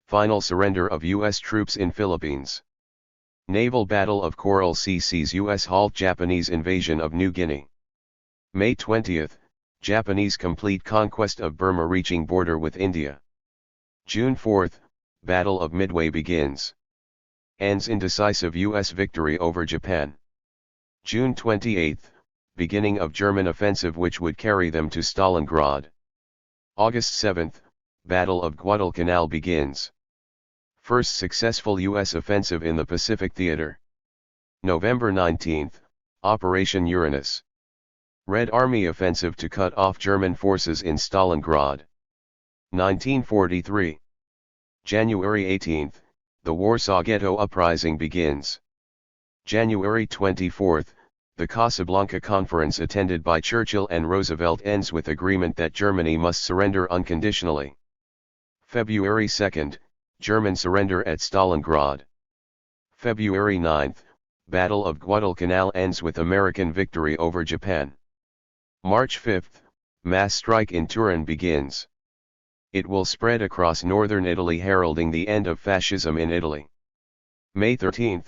final surrender of U.S. troops in Philippines. Naval Battle of Coral Sea sees U.S. halt Japanese invasion of New Guinea. May 20, Japanese complete conquest of Burma reaching border with India. June 4, Battle of Midway begins. Ends in decisive U.S. victory over Japan. June 28, beginning of German offensive which would carry them to Stalingrad. August 7, Battle of Guadalcanal begins. First successful U.S. offensive in the Pacific Theater. November 19, Operation Uranus. Red Army offensive to cut off German forces in Stalingrad. 1943. January 18, the Warsaw Ghetto Uprising begins. January 24, the Casablanca Conference attended by Churchill and Roosevelt ends with agreement that Germany must surrender unconditionally. February 2, German surrender at Stalingrad. February 9, Battle of Guadalcanal ends with American victory over Japan. March 5, mass strike in Turin begins. It will spread across northern Italy heralding the end of fascism in Italy. May 13,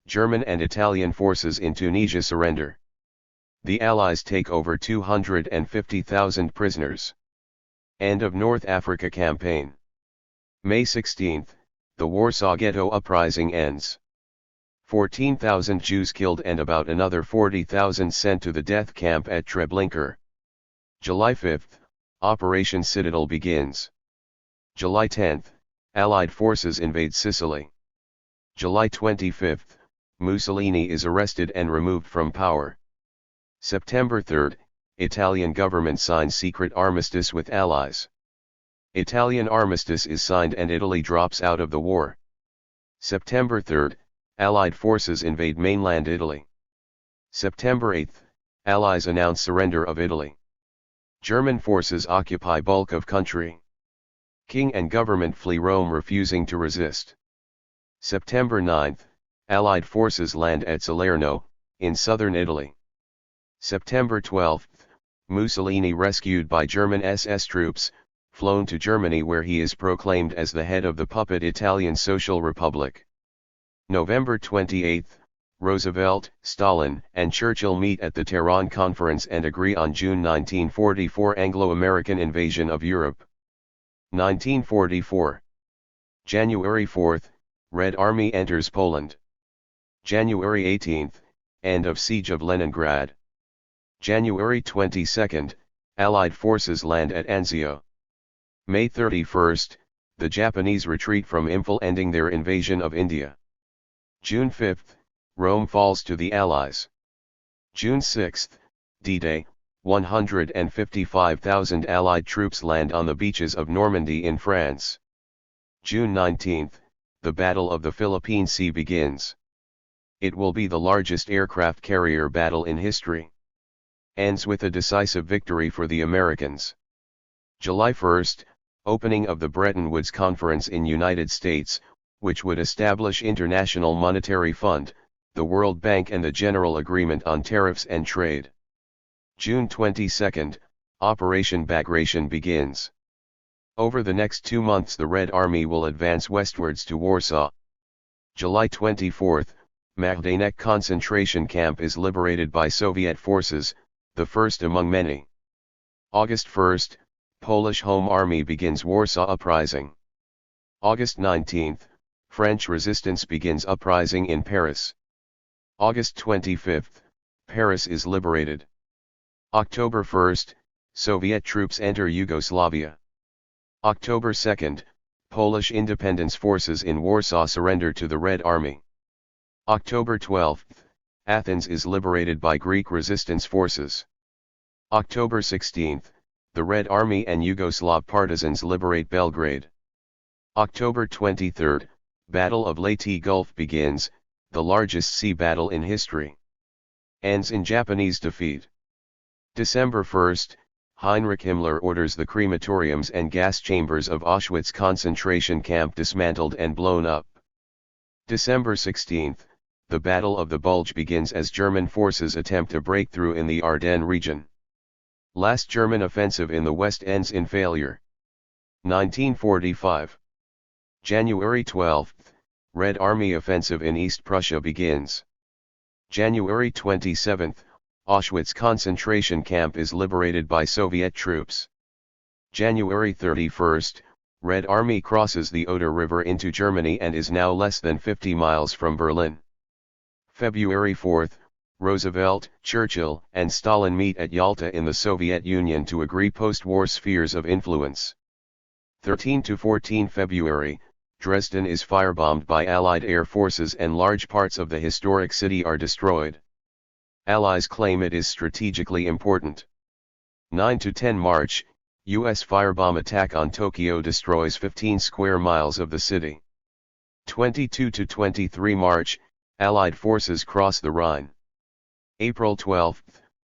German and Italian forces in Tunisia surrender. The Allies take over 250,000 prisoners. End of North Africa campaign. May 16, the Warsaw Ghetto Uprising ends. 14,000 Jews killed and about another 40,000 sent to the death camp at Treblinka. July 5, Operation Citadel begins. July 10, Allied forces invade Sicily. July 25, Mussolini is arrested and removed from power. September 3, Italian government signs secret armistice with Allies. Italian armistice is signed and Italy drops out of the war. September 3, Allied forces invade mainland Italy. September 8, Allies announce surrender of Italy. German forces occupy bulk of country. King and government flee Rome, refusing to resist. September 9, Allied forces land at Salerno, in southern Italy. September 12, Mussolini rescued by German SS troops, flown to Germany where he is proclaimed as the head of the puppet Italian Social Republic. November 28, Roosevelt, Stalin, and Churchill meet at the Tehran Conference and agree on June 1944 Anglo-American invasion of Europe. 1944. January 4, Red Army enters Poland. January 18, end of Siege of Leningrad. January 22, Allied forces land at Anzio. May 31, the Japanese retreat from Imphal, ending their invasion of India. June 5, Rome falls to the Allies. June 6, D-Day, 155,000 Allied troops land on the beaches of Normandy in France. June 19, the Battle of the Philippine Sea begins. It will be the largest aircraft carrier battle in history. Ends with a decisive victory for the Americans. July 1, opening of the Bretton Woods Conference in United States, which would establish International Monetary Fund, the World Bank and the General Agreement on Tariffs and Trade. June 22, Operation Bagration begins. Over the next 2 months the Red Army will advance westwards to Warsaw. July 24, Majdanek concentration camp is liberated by Soviet forces, the first among many. August 1, Polish Home Army begins Warsaw Uprising. August 19, French resistance begins uprising in Paris. August 25, Paris is liberated. October 1, Soviet troops enter Yugoslavia. October 2, Polish independence forces in Warsaw surrender to the Red Army. October 12, Athens is liberated by Greek resistance forces. October 16, the Red Army and Yugoslav partisans liberate Belgrade. October 23, Battle of Leyte Gulf begins, the largest sea battle in history. Ends in Japanese defeat. December 1, Heinrich Himmler orders the crematoriums and gas chambers of Auschwitz concentration camp dismantled and blown up. December 16, the Battle of the Bulge begins as German forces attempt a breakthrough in the Ardennes region. Last German offensive in the West ends in failure. 1945. January 12, Red Army offensive in East Prussia begins. January 27, Auschwitz concentration camp is liberated by Soviet troops. January 31, Red Army crosses the Oder River into Germany and is now less than 50 miles from Berlin. February 4, Roosevelt, Churchill, and Stalin meet at Yalta in the Soviet Union to agree post-war spheres of influence. 13 to 14 February, Dresden is firebombed by Allied air forces and large parts of the historic city are destroyed. Allies claim it is strategically important. 9 to 10 March, U.S. firebomb attack on Tokyo destroys 15 square miles of the city. 22 to 23 March, Allied forces cross the Rhine. April 12,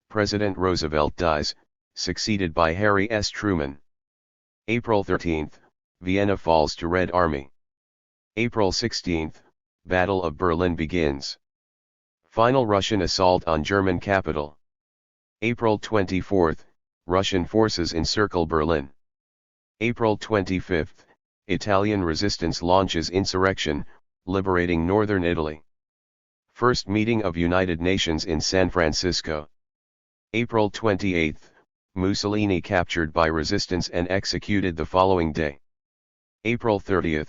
President Roosevelt dies, succeeded by Harry S. Truman. April 13, Vienna falls to Red Army. April 16, Battle of Berlin begins. Final Russian assault on German capital. April 24, Russian forces encircle Berlin. April 25, Italian resistance launches insurrection, liberating northern Italy. First meeting of United Nations in San Francisco. April 28, Mussolini captured by resistance and executed the following day. April 30,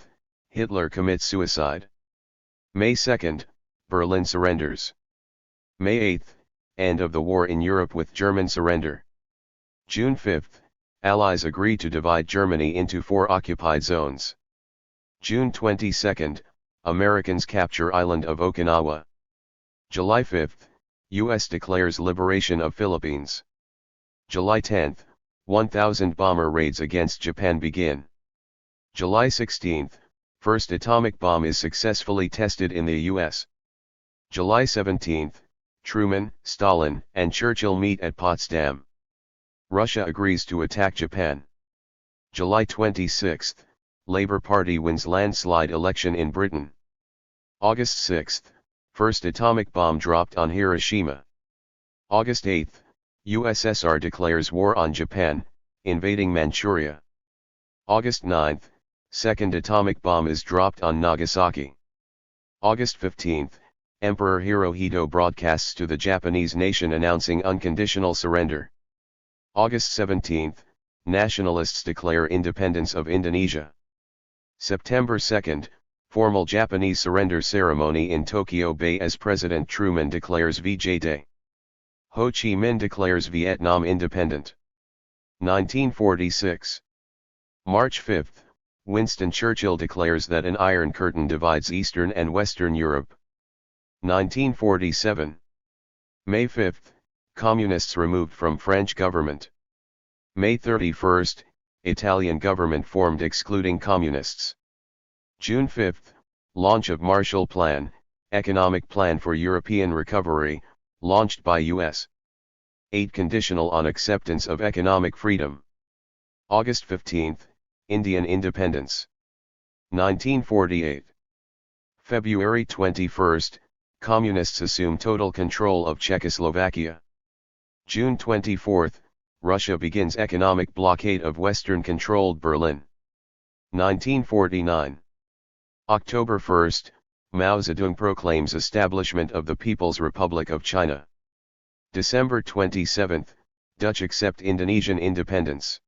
Hitler commits suicide. May 2, Berlin surrenders. May 8, end of the war in Europe with German surrender. June 5, Allies agree to divide Germany into 4 occupied zones. June 22, Americans capture island of Okinawa. July 5, U.S. declares liberation of Philippines. July 10, 1,000 bomber raids against Japan begin. July 16, first atomic bomb is successfully tested in the U.S. July 17, Truman, Stalin, and Churchill meet at Potsdam. Russia agrees to attack Japan. July 26, Labour Party wins landslide election in Britain. August 6, first atomic bomb dropped on Hiroshima. August 8, USSR declares war on Japan, invading Manchuria. August 9, second atomic bomb is dropped on Nagasaki. August 15, Emperor Hirohito broadcasts to the Japanese nation announcing unconditional surrender. August 17, nationalists declare independence of Indonesia. September 2, formal Japanese surrender ceremony in Tokyo Bay as President Truman declares VJ Day. Ho Chi Minh declares Vietnam independent. 1946. March 5, Winston Churchill declares that an Iron Curtain divides Eastern and Western Europe. 1947. May 5, Communists removed from French government. May 31, Italian government formed excluding Communists. June 5, launch of Marshall Plan, economic plan for European recovery, launched by U.S. aid conditional on acceptance of economic freedom. August 15, Indian independence. 1948. February 21, Communists assume total control of Czechoslovakia. June 24, Russia begins economic blockade of Western-controlled Berlin. 1949. October 1, Mao Zedong proclaims establishment of the People's Republic of China. December 27, Dutch accept Indonesian independence.